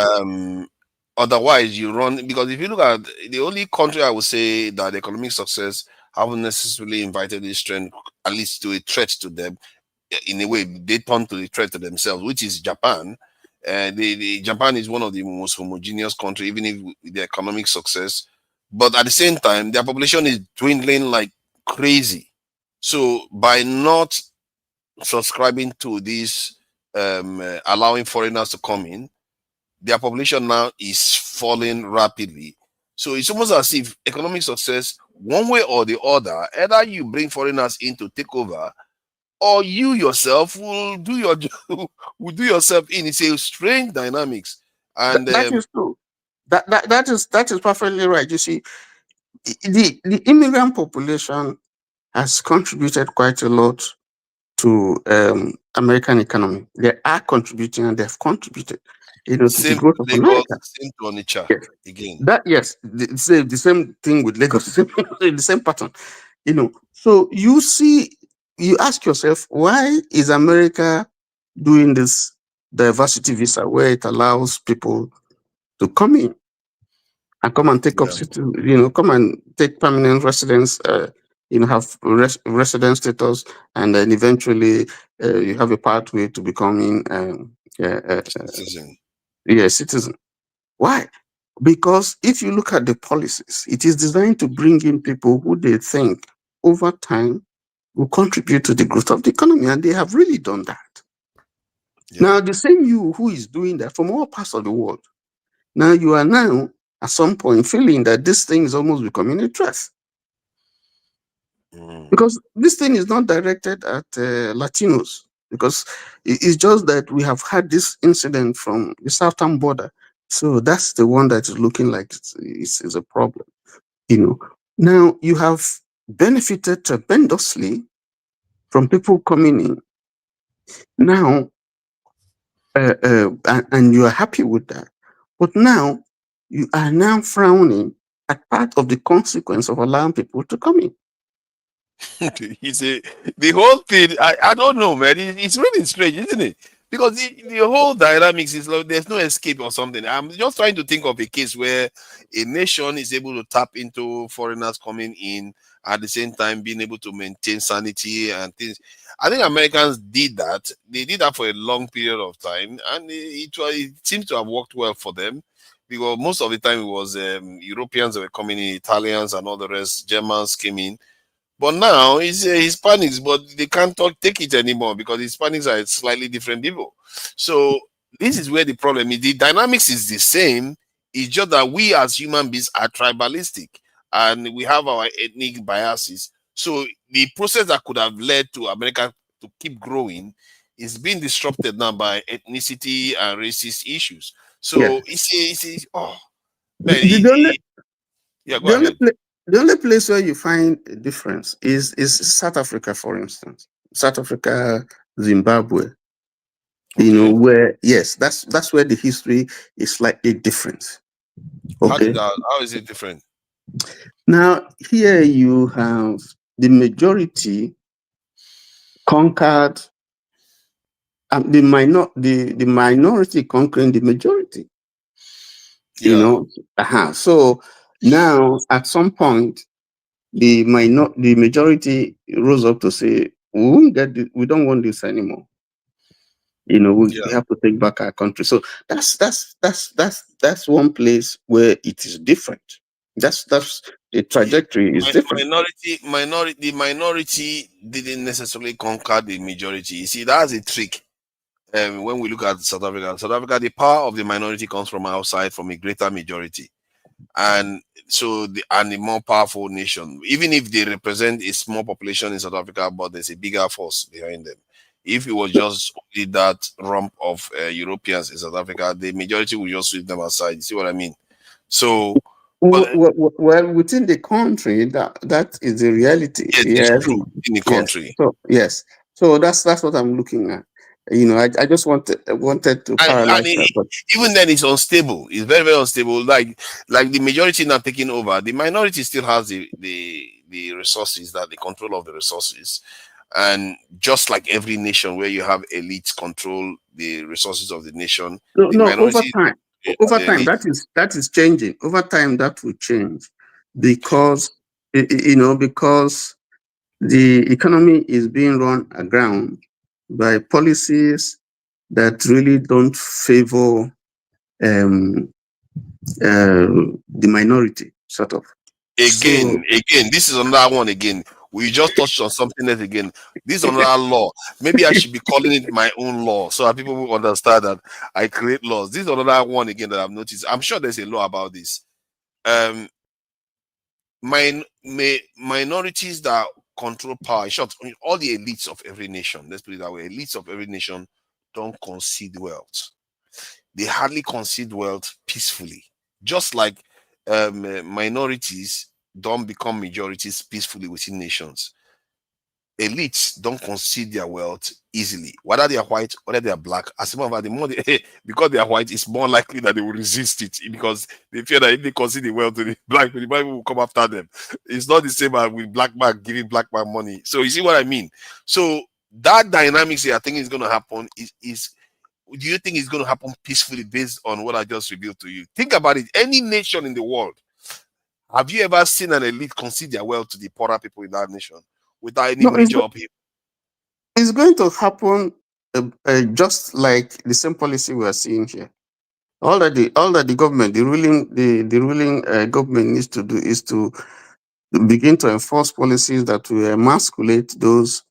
Otherwise, you run, because if you look at the only country I would say that economic success haven't necessarily invited this trend, at least to a threat to them, in a way they turn to the threat to themselves, which is Japan. Japan is one of the most homogeneous countries, even if with the economic success, but at the same time, their population is dwindling like crazy. So by not subscribing to this, allowing foreigners to come in, their population now is falling rapidly. So it's almost as if economic success one way or the other, either you bring foreigners in to take over, or you yourself will do your will do yourself in. It's a strange dynamics, and That is true. That is perfectly right. You see, the immigrant population has contributed quite a lot to American economy. They are contributing, and they have contributed, to the same growth of Lagos, America. same to Onitsha Yes. again. The same thing with Lagos, the same pattern. So you ask yourself, why is America doing this diversity visa where it allows people to come in and come and take up come and take permanent residence, have resident status, and then eventually you have a pathway to becoming Citizen. citizen. Why? Because if you look at the policies, it is designed to bring in people who they think over time will contribute to the growth of the economy, and they have really done that. Now, the same you who is doing that from all parts of the world, now you are now at some point feeling that this thing is almost becoming a threat. Because this thing is not directed at Latinos, because it's just that we have had this incident from the southern border. So that's the one that is looking like it's a problem. Now you have benefited tremendously from people coming in. Now, and you are happy with that. But now you are now frowning at part of the consequence of allowing people to come in. The whole thing, I don't know, man. It's really strange, isn't it? Because the whole dynamics is like there's no escape or something. I'm just trying to think of a case where a nation is able to tap into foreigners coming in at the same time being able to maintain sanity and things. I think Americans did that. They did that for a long period of time, and it seems to have worked well for them, because most of the time it was Europeans that were coming in, Italians and all the rest, Germans came in. But now it's Hispanics, but they can't take it anymore because Hispanics are slightly different people. So this is where the problem is. The dynamics is the same. It's just that we as human beings are tribalistic and we have our ethnic biases. So the process that could have led to America to keep growing is being disrupted now by ethnicity and racist issues. So it's oh man, yeah, go ahead. The only place where you find a difference is South Africa, for instance. South Africa, Zimbabwe. Where that's where the history is slightly different. Okay. How is it different? Now here you have the majority conquered, the minority conquering the majority. So now at some point the majority rose up to say, we don't want this anymore. We have to take back our country. So that's one place where it is different. That's the trajectory is different. The minority didn't necessarily conquer the majority. You see, that's a trick. When we look at South Africa, the power of the minority comes from outside, from a greater majority. And so the more powerful nation, even if they represent a small population in South Africa, but there's a bigger force behind them. If it was just only that rump of Europeans in South Africa, the majority would just sweep them aside. You see what I mean? So, well, within the country, that is the reality. Yes, it's true in the country. So that's what I'm looking at. I just wanted to parallel that. Even then, it's unstable. It's very, very unstable. Like the majority not taking over, the minority still has the resources, that the control of the resources. And just like every nation where you have elites control the resources of the nation, over time that is changing. Over time that will change because because the economy is being run aground by policies that really don't favor the minority, sort of. Again, this is another one again. We just touched on something else again. This is another law. Maybe I should be calling it my own law so that people will understand that I create laws. This is another one again that I've noticed. I'm sure there's a law about this. minorities that control power, in short, all the elites of every nation, let's put it that way, elites of every nation don't concede wealth. They hardly concede wealth peacefully. Just like minorities don't become majorities peacefully within nations. Elites don't concede their wealth easily, whether they are white or whether they are black. As a matter of fact, the more because they are white, it's more likely that they will resist it because they fear that if they concede the wealth to the black people will come after them. It's not the same as with black man giving black man money. So you see what I mean? So that dynamics I think is going to happen is do you think it's going to happen peacefully based on what I just revealed to you? Think about it. Any nation in the world, have you ever seen an elite concede their wealth to the poorer people in that nation without any major upheaval? It's going to happen just like the same policy we are seeing here. All that the government, the ruling government needs to do is to begin to enforce policies that will emasculate those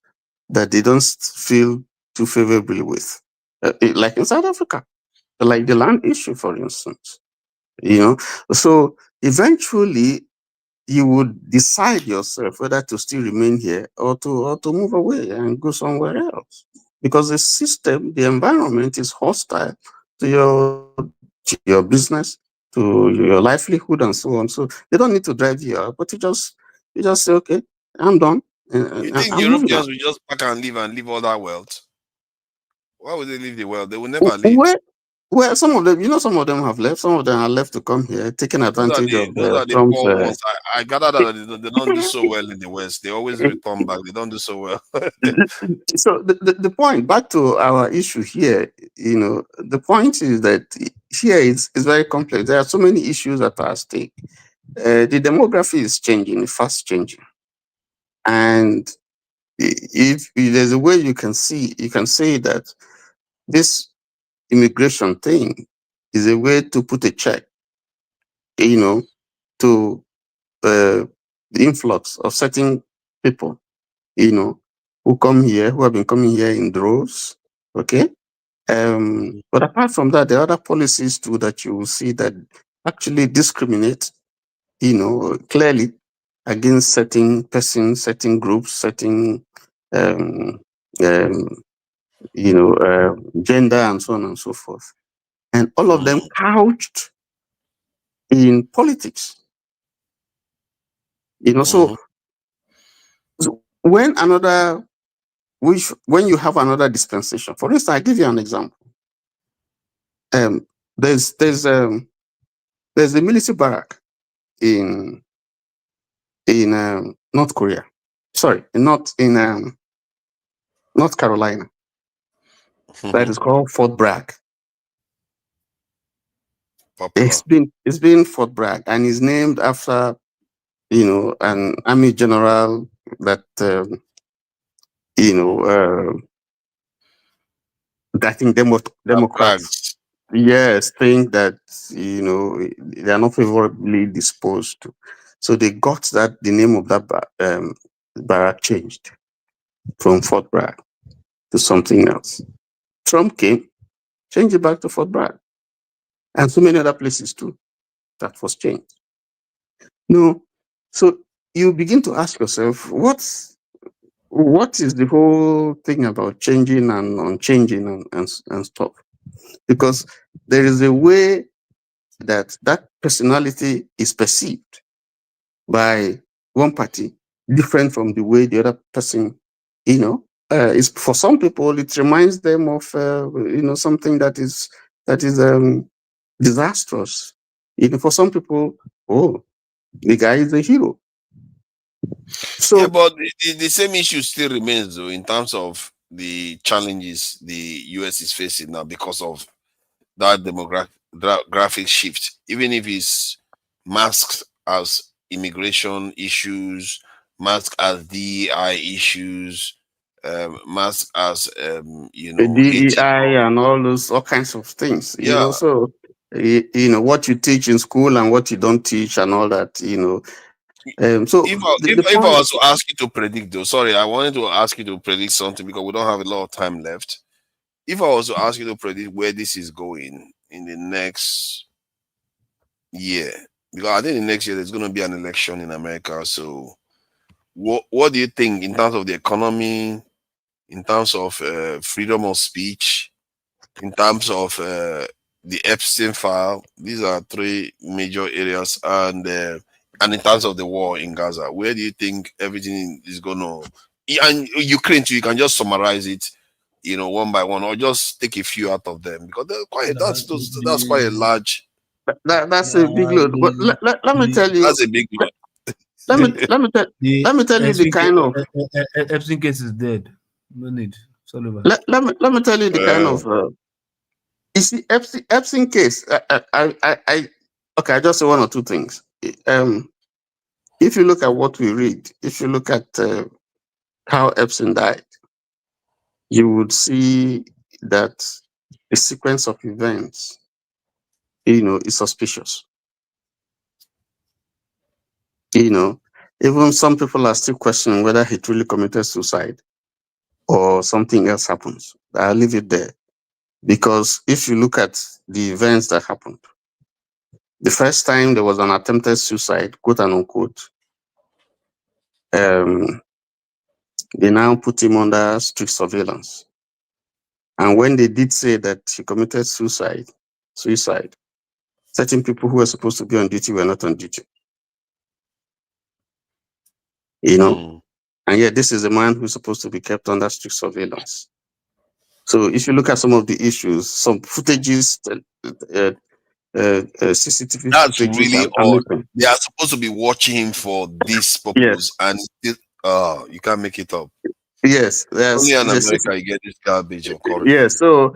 that they don't feel too favorably with, like in South Africa, like the land issue, for instance. So eventually you would decide yourself whether to still remain here or to move away and go somewhere else, because the system, the environment is hostile to your business, to your livelihood, and so on. So they don't need to drive you out, but you just say, okay, I'm done. You think I'm moving Europeans on. will just pack and leave all that wealth? Why would they leave the wealth? They will never leave. Well, some of them have left. Some of them are left to come here, taking advantage of Those are the Trump's. poor ones. I gather that they don't do so well in the West. They always return back. They don't do so well. So the point, back to our issue here, the point is that here it's very complex. There are so many issues that are at stake. The demography is changing, fast changing, and if there's a way you can say that this immigration thing is a way to put a check, to the influx of certain people, who have been coming here in droves. Okay. But apart from that, there are other policies too that you will see that actually discriminate, clearly against certain persons, certain groups, certain, gender, and so on and so forth. And all of them couched in politics. So when you have another dispensation, for instance, I give you an example. There's a military barrack in North Korea. Sorry, not in North Carolina. That is called Fort Bragg. It's been Fort Bragg, and is named after an army general that I think Democrats, yes, think that they are not favorably disposed to. So they got the name of that barrack changed from Fort Bragg to something else. Trump came, changed it back to Fort Bragg, and so many other places too. That was changed. So you begin to ask yourself, what is the whole thing about changing and unchanging and stuff? Because there is a way that personality is perceived by one party different from the way the other person, is. For some people, it reminds them of something that is disastrous. For some people, the guy is a hero. So, yeah, but the same issue still remains, though, in terms of the challenges the US is facing now because of that demographic shift. Even if it's masked as immigration issues, masked as DEI issues, masked as DEI and all kinds of things. Yeah. So what you teach in school and what you don't teach and all that. So if I was to ask you to predict, though, sorry, I wanted to ask you to predict something because we don't have a lot of time left. If I was to ask you to predict where this is going in the next year, Because I think the next year there's going to be an election in America. So, what do you think in terms of the economy, in terms of freedom of speech, in terms of the Epstein file? These are three major areas, and in terms of the war in Gaza, where do you think everything is going to? And Ukraine too, you can just summarize it, one by one, or just take a few out of them, because they're quite. That's quite a large. That's a big load. But let me tell you. That's a big load. Let me tell you the kind of Epstein case is dead. No need. Let me tell you the kind of you see Epstein case. I just say one or two things. If you look at what we read, if you look at how Epstein died, you would see that the sequence of events, is suspicious. Even some people are still questioning whether he truly committed suicide or something else happens. I'll leave it there. Because if you look at the events that happened, the first time there was an attempted suicide, quote and unquote, they now put him under strict surveillance. And when they did say that he committed suicide, certain people who were supposed to be on duty were not on duty. And yet this is a man who's supposed to be kept under strict surveillance. So if you look at some of the issues, some footages, CCTV That's footages really are odd. missing. They are supposed to be watching him for this purpose, and you can't make it up. Yes, Only in there's America you get this garbage of course. yeah. So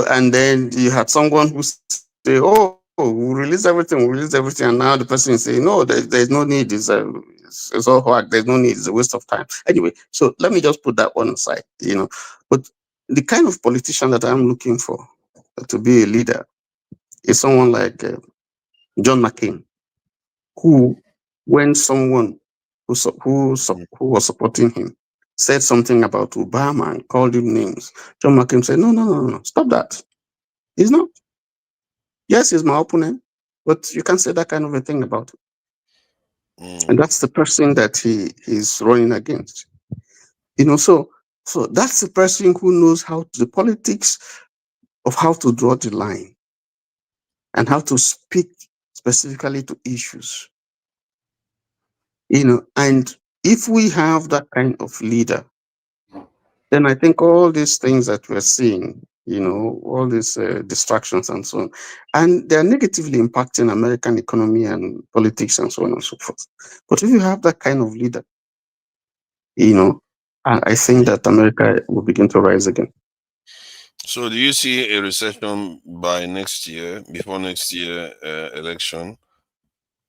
and then you had someone who say, "Oh, we release everything, and now the person is saying, "No, there's no need. It's all hard. There's no need. It's a waste of time." Anyway, so let me just put that one aside. But the kind of politician that I'm looking for to be a leader is someone like John McCain, who, when someone who was supporting him said something about Obama and called him names, John McCain said, no, stop that. He's not. Yes, he's my opponent, but you can't say that kind of a thing about him. And that's the person that he is running against. So that's the person who knows the politics of how to draw the line and how to speak specifically to issues. And if we have that kind of leader, then I think all these things that we're seeing, all these distractions and so on, and they're negatively impacting American economy and politics and so on and so forth. But if you have that kind of leader, I think that America will begin to rise again. So do you see a recession by next year, before next year election?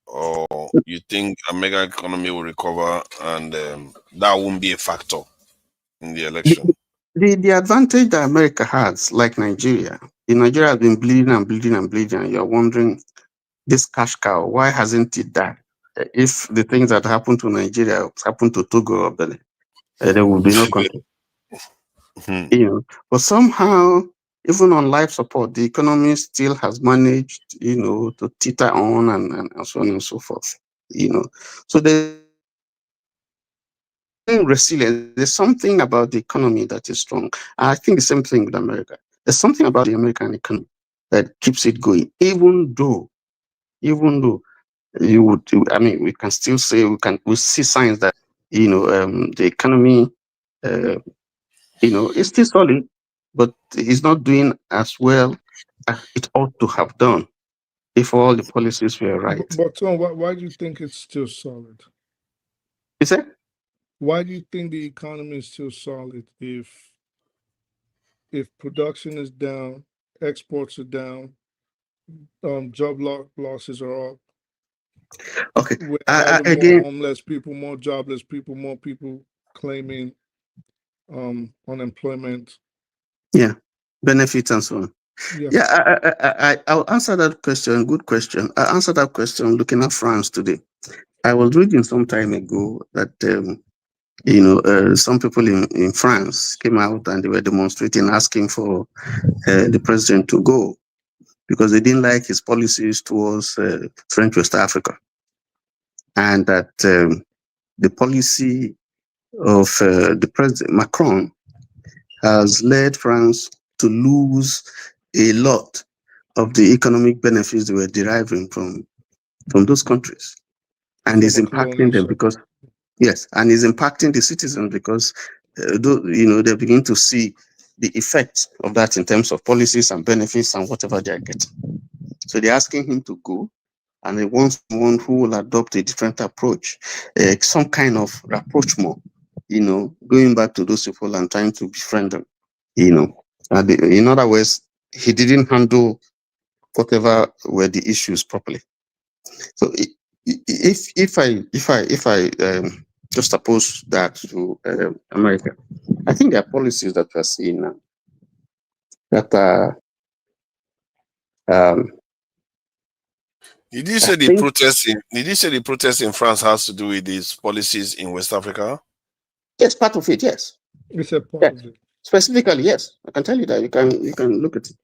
Or you think American economy will recover and that won't be a factor in the election? The advantage that America has, like Nigeria, Nigeria has been bleeding and bleeding and bleeding, and you're wondering, this cash cow, why hasn't it died? If the things that happen to Nigeria happen to Togo or Benin, there will be no country. But somehow, even on life support, the economy still has managed, to teeter on and so on and so forth. So there's resilient. There's something about the economy that is strong. I think the same thing with America. There's something about the American economy that keeps it going, even though we can still say we see signs that the economy is still solid, but it's not doing as well as it ought to have done if all the policies were right. But Tom, why do you think it's still solid? Is it? Why do you think the economy is still solid if production is down, exports are down, job losses are up? Okay. We're having again, more homeless people, more jobless people, more people claiming unemployment. Yeah, benefits and so on. Yeah. I'll answer that question. Good question. I answered that question looking at France today. I was reading some time ago that some people in France came out and they were demonstrating, asking for the president to go. because they didn't like his policies towards French West Africa. And that the policy of the President Macron has led France to lose a lot of the economic benefits they were deriving from those countries. And is impacting them because, yes, and is impacting the citizens because, they begin to see the effects of that in terms of policies and benefits and whatever they are getting. So they're asking him to go, and they want someone who will adopt a different approach, some kind of rapprochement, going back to those people and trying to befriend them, in other words, he didn't handle whatever were the issues properly. So if I just oppose that to America, I think there are policies that we're seeing now that are. Did you say the protest in France has to do with these policies in West Africa? Yes, part of it. Yes, it's a part of it. Specifically, yes, I can tell you that. You can look at it.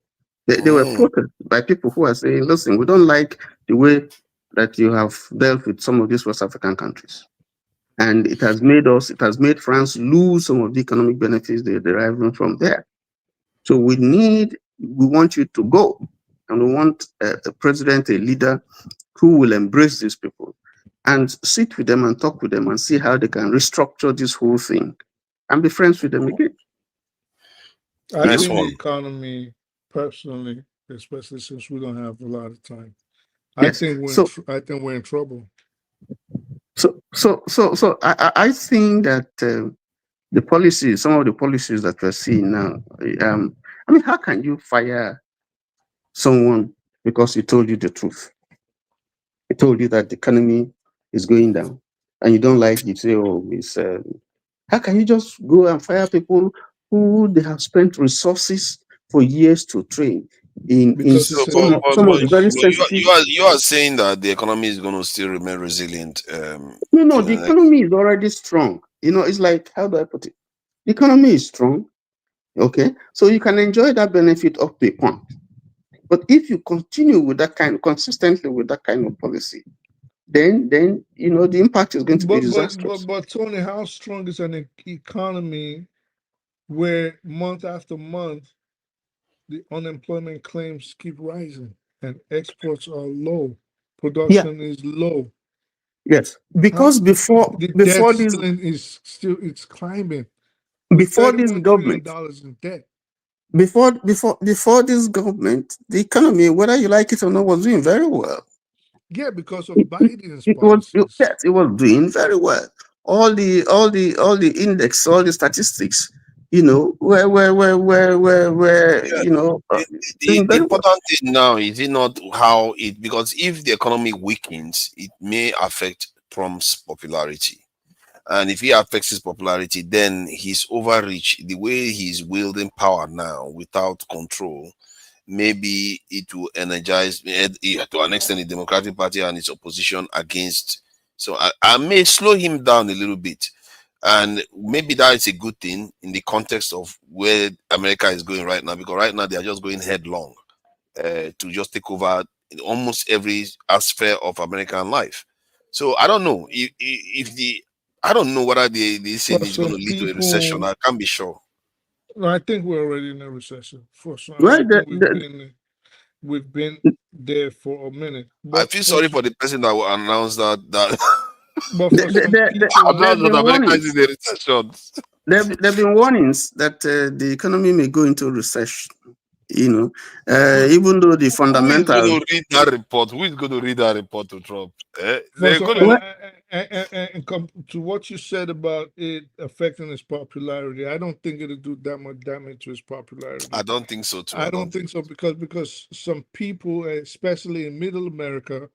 They were protested by people who are saying, "Listen, we don't like the way that you have dealt with some of these West African countries, and it has made France lose some of the economic benefits they're deriving from there. So we want you to go, and we want a president, a leader who will embrace these people and sit with them and talk with them and see how they can restructure this whole thing and be friends with them again." I think the economy, personally, especially since we don't have a lot of time, yes. I think we're in trouble. So I think that the policies, some of the policies that we're seeing now, how can you fire someone because he told you the truth? He told you that the economy is going down, and you don't like it. Say, "Oh, it's." How can you just go and fire people who they have spent resources for years to train in some of the very sensitive? You are saying that the economy is going to still remain resilient. No, the economy is already strong. It's like, how do I put it? The economy is strong, okay? So you can enjoy that benefit up to a point. But if you continue with consistently with that kind of policy, then the impact is going to be disastrous. But Tony, how strong is an economy where month after month the unemployment claims keep rising and exports are low, production is low? Yes, because before this it's climbing. Before this government, in debt. Before this government, the economy, whether you like it or not, was doing very well. Yeah, because of Biden's policies. It was doing very well. All the index, all the statistics, where the important thing now is it not how it, because if the economy weakens, it may affect Trump's popularity. And if he affects his popularity, then his overreach, the way he's wielding power now without control, maybe it will energize to an extent the Democratic Party and its opposition against. So I may slow him down a little bit. And maybe that is a good thing in the context of where America is going right now, because right now they are just going headlong to just take over almost every aspect of American life. So I don't know I don't know whether this thing is going to lead to a recession. I can't be sure. No, I think we're already in a recession. For sure. We've been there for a minute. But I feel sorry for the person that will announce that. But there have been warnings that the economy may go into recession. Even though the fundamentals. Who is going to read that report? Who is going to read that report to Trump? And come to what you said about it affecting his popularity, I don't think it'll do that much damage to his popularity. I don't think so too. I don't think so because some people, especially in Middle America,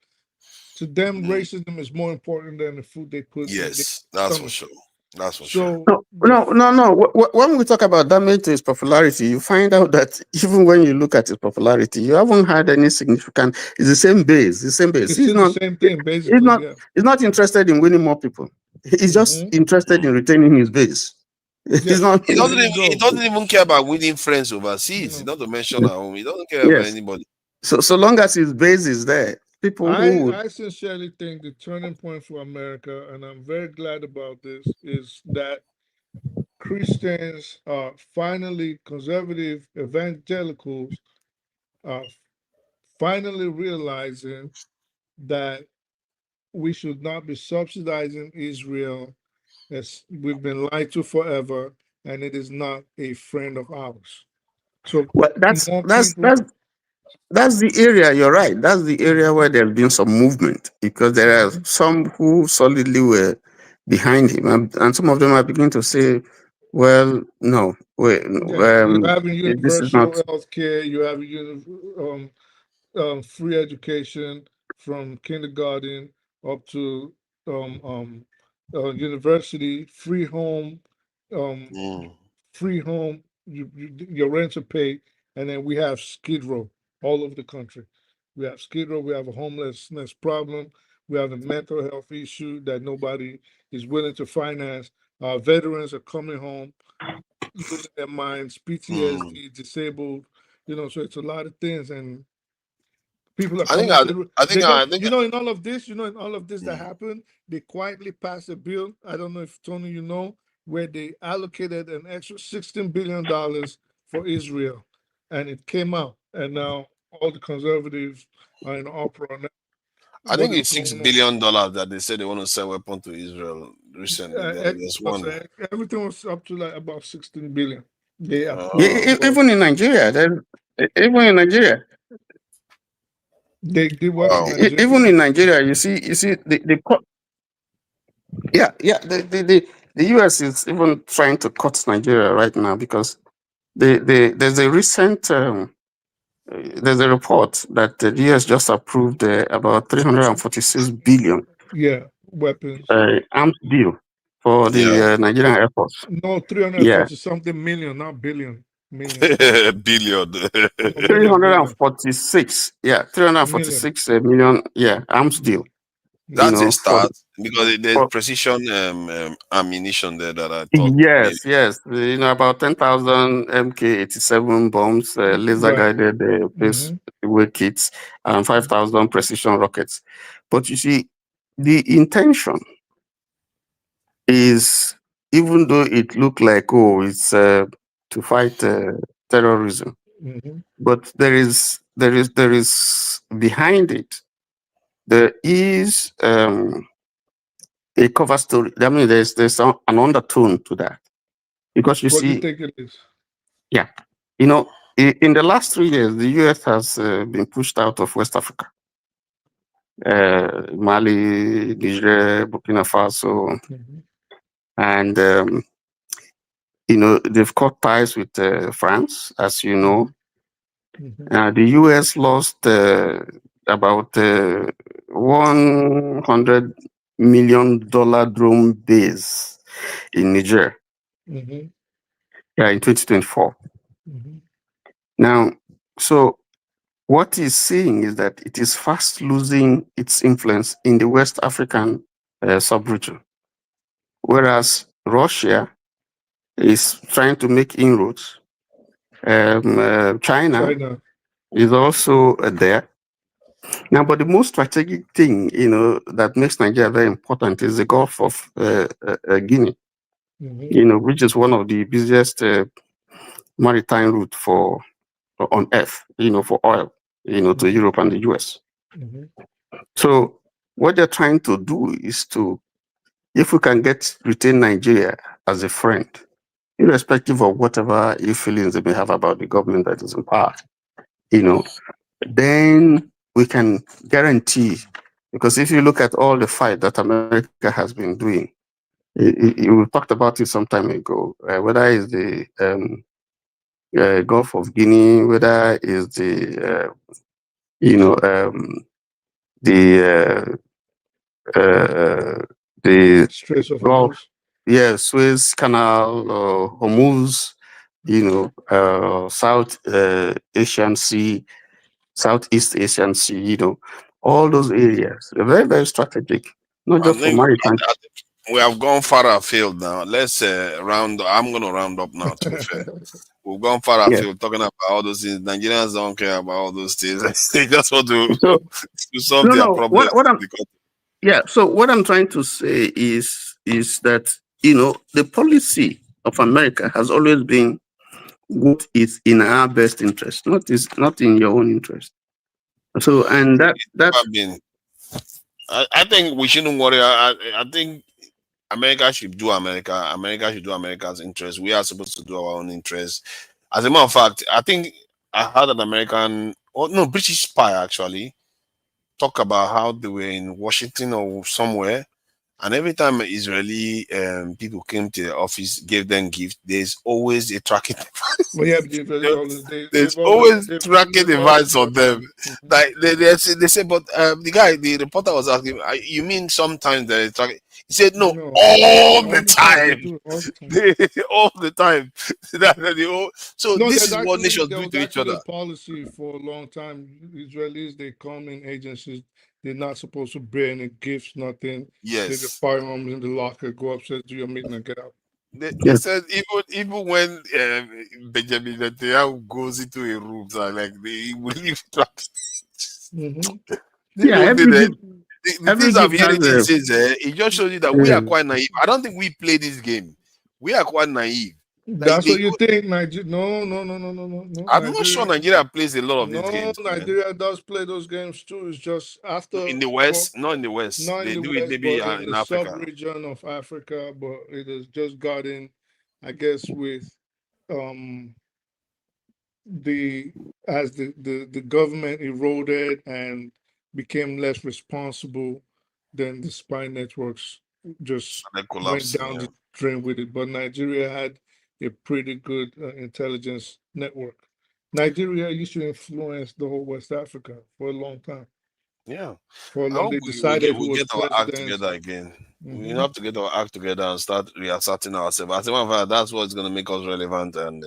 to them racism is more important than the food they put. Yes, that's for sure. That's for sure. No. When we talk about damage to his popularity, you find out that even when you look at his popularity, you haven't had any significant. It's the same base. It's the same thing, basically. He's not interested in winning more people. He's just interested in retaining his base. He doesn't even care about winning friends overseas. Not to mention at home. He doesn't care about anybody. So long as his base is there, people who would I sincerely think the turning point for America, and I'm very glad about this, is that Christians are finally, conservative evangelicals are finally realizing that we should not be subsidizing Israel, as we've been lied to forever, and it is not a friend of ours. So well, more people. that's the area. You're right. That's the area where there's been some movement, because there are some who solidly were behind him, and some of them are beginning to say, "Well, no, wait, Yeah, you having this is universal not." health care, you have free education from kindergarten up to university, free home, um, free home. Your rents are paid, and then we have Skid Row all over the country. We have Skid Row. We have a homelessness problem. We have a mental health issue that nobody is willing to finance. Our veterans are coming home losing their minds, PTSD, disabled, so it's a lot of things, and people are coming to in all of this, that happened, they quietly passed a bill. I don't know if Tony, where they allocated an extra $16 billion for Israel, and it came out, and now all the conservatives are in uproar now. I think it's $6 billion that they said they want to sell weapons to Israel recently. Everything was up to like about 16 billion. Even in Nigeria, they work in Nigeria. Even in Nigeria, you see the US is even trying to cut Nigeria right now, because there's a recent there's a report that the US just approved about 346 billion weapons arms deal for the Nigerian Air Force. No, 340 something million, not billion. Million. Billion. 346, 346 million, arms deal. That's a start, because there's precision ammunition there that I thought. Yes. About 10,000 MK87 bombs, laser guided base weight kits, and 5,000 precision rockets. But you see, the intention is, even though it looked like, it's to fight terrorism, but there is behind it, there is a cover story. I mean, there's an undertone to that, because what do you think it is? Yeah, in the last 3 years, the US has been pushed out of West Africa, Mali, Niger, Burkina Faso, and they've cut ties with France, as you know. The US lost about $100 million drone base in Niger. In 2024. Now, so what he's seeing is that it is fast losing its influence in the West African sub-region, whereas Russia is trying to make inroads. China is also there. Now, but the most strategic thing, that makes Nigeria very important is the Gulf of Guinea, which is one of the busiest maritime route on earth, for oil, to Europe and the US. So what they're trying to do is if we can retain Nigeria as a friend, irrespective of whatever feelings they may have about the government that is in power, then we can guarantee, because if you look at all the fight that America has been doing, we talked about it some time ago, whether it's the Gulf of Guinea, whether it's the Straits of Gulf, Suez Canal, or Hormuz, South Asian Sea, Southeast Asian Sea, all those areas are very, very strategic, not just for maritime. we have gone far afield now. Let's round. I'm going to round up now. To be fair, we've gone far Yeah. afield talking about all those things. Nigerians don't care about all those things. They just want to So solve no, their no. problems. So what I'm trying to say is that the policy of America has always been what is in our best interest, not in your own interest. So and that's I think we shouldn't worry. I think America should do America. America should do America's interest. We are supposed to do our own interest. As a matter of fact, I think I heard an American, or no, British spy actually talk about how they were in Washington or somewhere, and every time Israeli people came to the office, gave them gifts, there's always a tracking device. Well, yeah, because There's always tracking device on them. Like they say, but the reporter was asking, you mean sometimes they track? He said, no, all the time. All the time. So No, this there's is what actually nations there do was to each actually other. a policy for a long time. Israelis, they come in agencies, they're not supposed to bring any gifts, nothing. Yes. Leave the firearms in the locker, go upstairs, do your meeting, and get out. They said even when Benjamin Netanyahu goes into a room, so like they will leave traps. The things I'm hearing these days, it just shows you that we are quite naive. I don't think we play this game. We are quite naive. That's what you think, Nigeria? No. I'm not sure Nigeria plays a lot of these games. Nigeria does play those games too. It's just after In the West, not in the West. Not They in the do it West, maybe but in in the Africa. sub-region of Africa. But it has just gotten, I guess, with the government eroded and became less responsible, then the spy networks just went down the drain with it. But Nigeria had a pretty good intelligence network. Nigeria used to influence the whole West Africa for a long time. Yeah. For a I long, hope they we decided who was get our act president. together again. We have to get our act together and start reasserting ourselves. As a matter of fact, that's what's going to make us relevant. And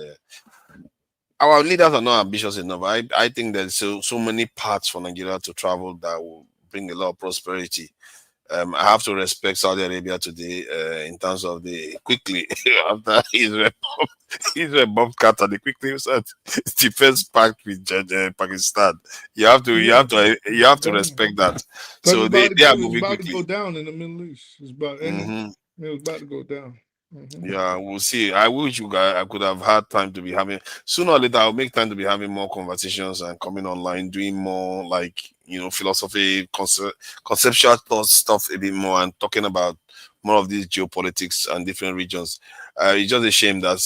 our leaders are not ambitious enough. I think there's so many paths for Nigeria to travel that will bring a lot of prosperity. I have to respect Saudi Arabia today in terms of the quickly after Israel bombed Qatar, they quickly said defense pact with Pakistan. You have to respect that. So they are moving about quickly. to go down in the Middle East. It's about it was about to go down. Yeah, we'll see. I wish you guys I could have had time to be having sooner or later. I'll make time to be having more conversations and coming online, doing more like philosophy, conceptual thought stuff a bit more, and talking about more of these geopolitics and different regions. It's just a shame that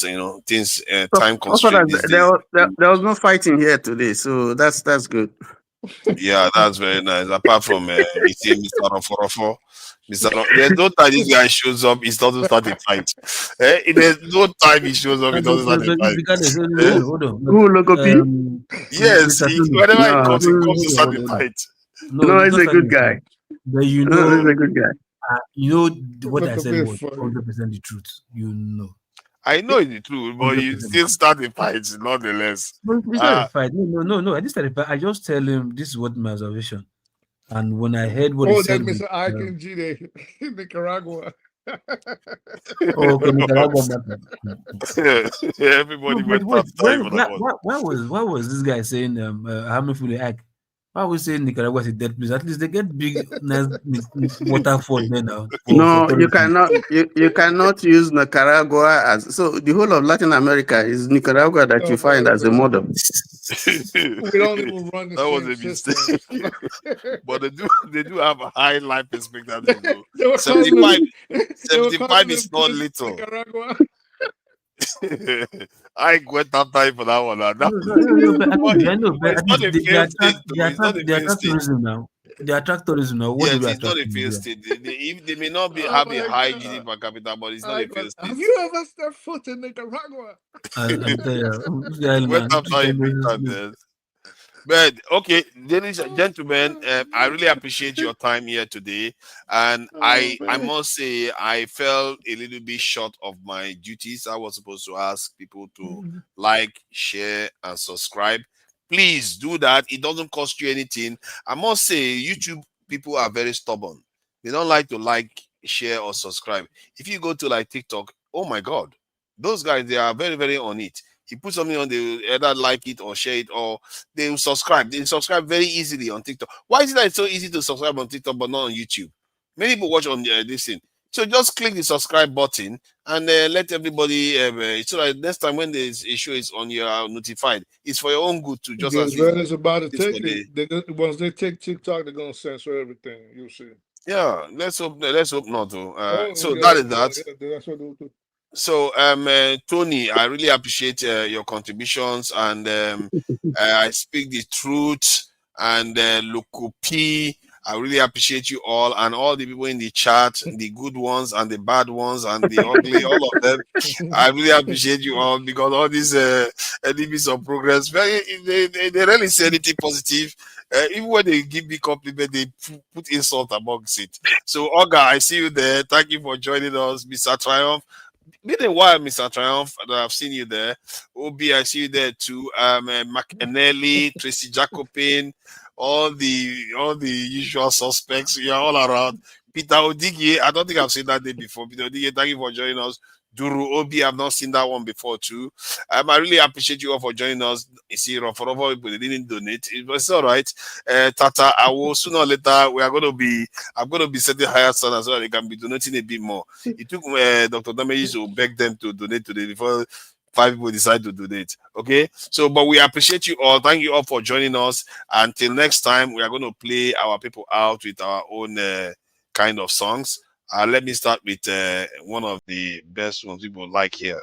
things time constraint these days. There was no fighting here today, so that's good. Yeah, that's very nice. Apart from you see Mr. Roforofo. There's no time this guy shows up, he doesn't start a fight. There's no time he shows up, he doesn't start a fight. Yes, whenever he comes to start a fight. No, he's a good guy. But he's a good guy. What I said was 100% the truth. I know it's the truth, but you still start a fight nonetheless. It's not a fight. No. I didn't start a fight. I just tell him this is what my observation. And when I heard what he said, that's Mr. Icon G in Nicaragua. Okay, Nicaragua matter. Everybody went outside for that one. Why was this guy saying how many fully act? Why was saying Nicaragua is a dead place? At least they get big nice waterfall there now. No, you cannot. You cannot use Nicaragua as so. The whole of Latin America is Nicaragua that you find as a model. We don't even run the that was a mistake. But they do have a high life expectancy. 75 is not little. I went that time for that one. They attract tourism now. They attract tourism now. Yes, it's not a failed state. They may not have a high GDP per capita, but it's not a failed state. Have you ever stepped foot in Nicaragua? Went up big time, yes. But okay, ladies and gentlemen, I really appreciate your time here today, and I must say I fell a little bit short of my duties. I was supposed to ask people to like, share, and subscribe. Please do that. It doesn't cost you anything. I must say YouTube people are very stubborn. They don't like to like share, or subscribe. If you go to like TikTok, oh my God, those guys, they are very, very on it. You put something on, they either like it or share it, or they will subscribe. They subscribe very easily on TikTok. Why is it that it's so easy to subscribe on TikTok but not on YouTube? Many people watch on this thing. So just click the subscribe button and let everybody, so that next time when there's a show is on, you are notified. It's for your own good to just The as you advantage about it, this for take the it. Once they take TikTok, they're gonna censor everything. You'll see. yeah. Let's hope not though. Oh So yeah, that is that. that's what they'll do. So Tony, I really appreciate your contributions, and I speak the truth, and Lukupi. I really appreciate you all, and all the people in the chat, the good ones and the bad ones and the ugly, all of them. I really appreciate you all, because all these enemies of progress, they rarely say anything positive. Even when they give me compliment, they put insult amongst it. So, Olga, I see you there. Thank you for joining us, Mr. Triumph. Been a while, Mr. Triumph, that I've seen you there. Obi, I see you there too. McAnally, Tracy Jacobin, all the usual suspects. You're all around. Peter Odigye, I don't think I've seen that name before. Peter Odigye, thank you for joining us. Duru Obi, I've not seen that one before too. I really appreciate you all for joining us. You see, for people they didn't donate, it was all right. Tata, I will sooner or later I'm going to be setting higher standards so that they can be donating a bit more. It took Dr. Damages to beg them to donate today before 5 people decide to donate. Okay, so but we appreciate you all. Thank you all for joining us. Until next time, we are going to play our people out with our own kind of songs. Let me start with one of the best ones people like here.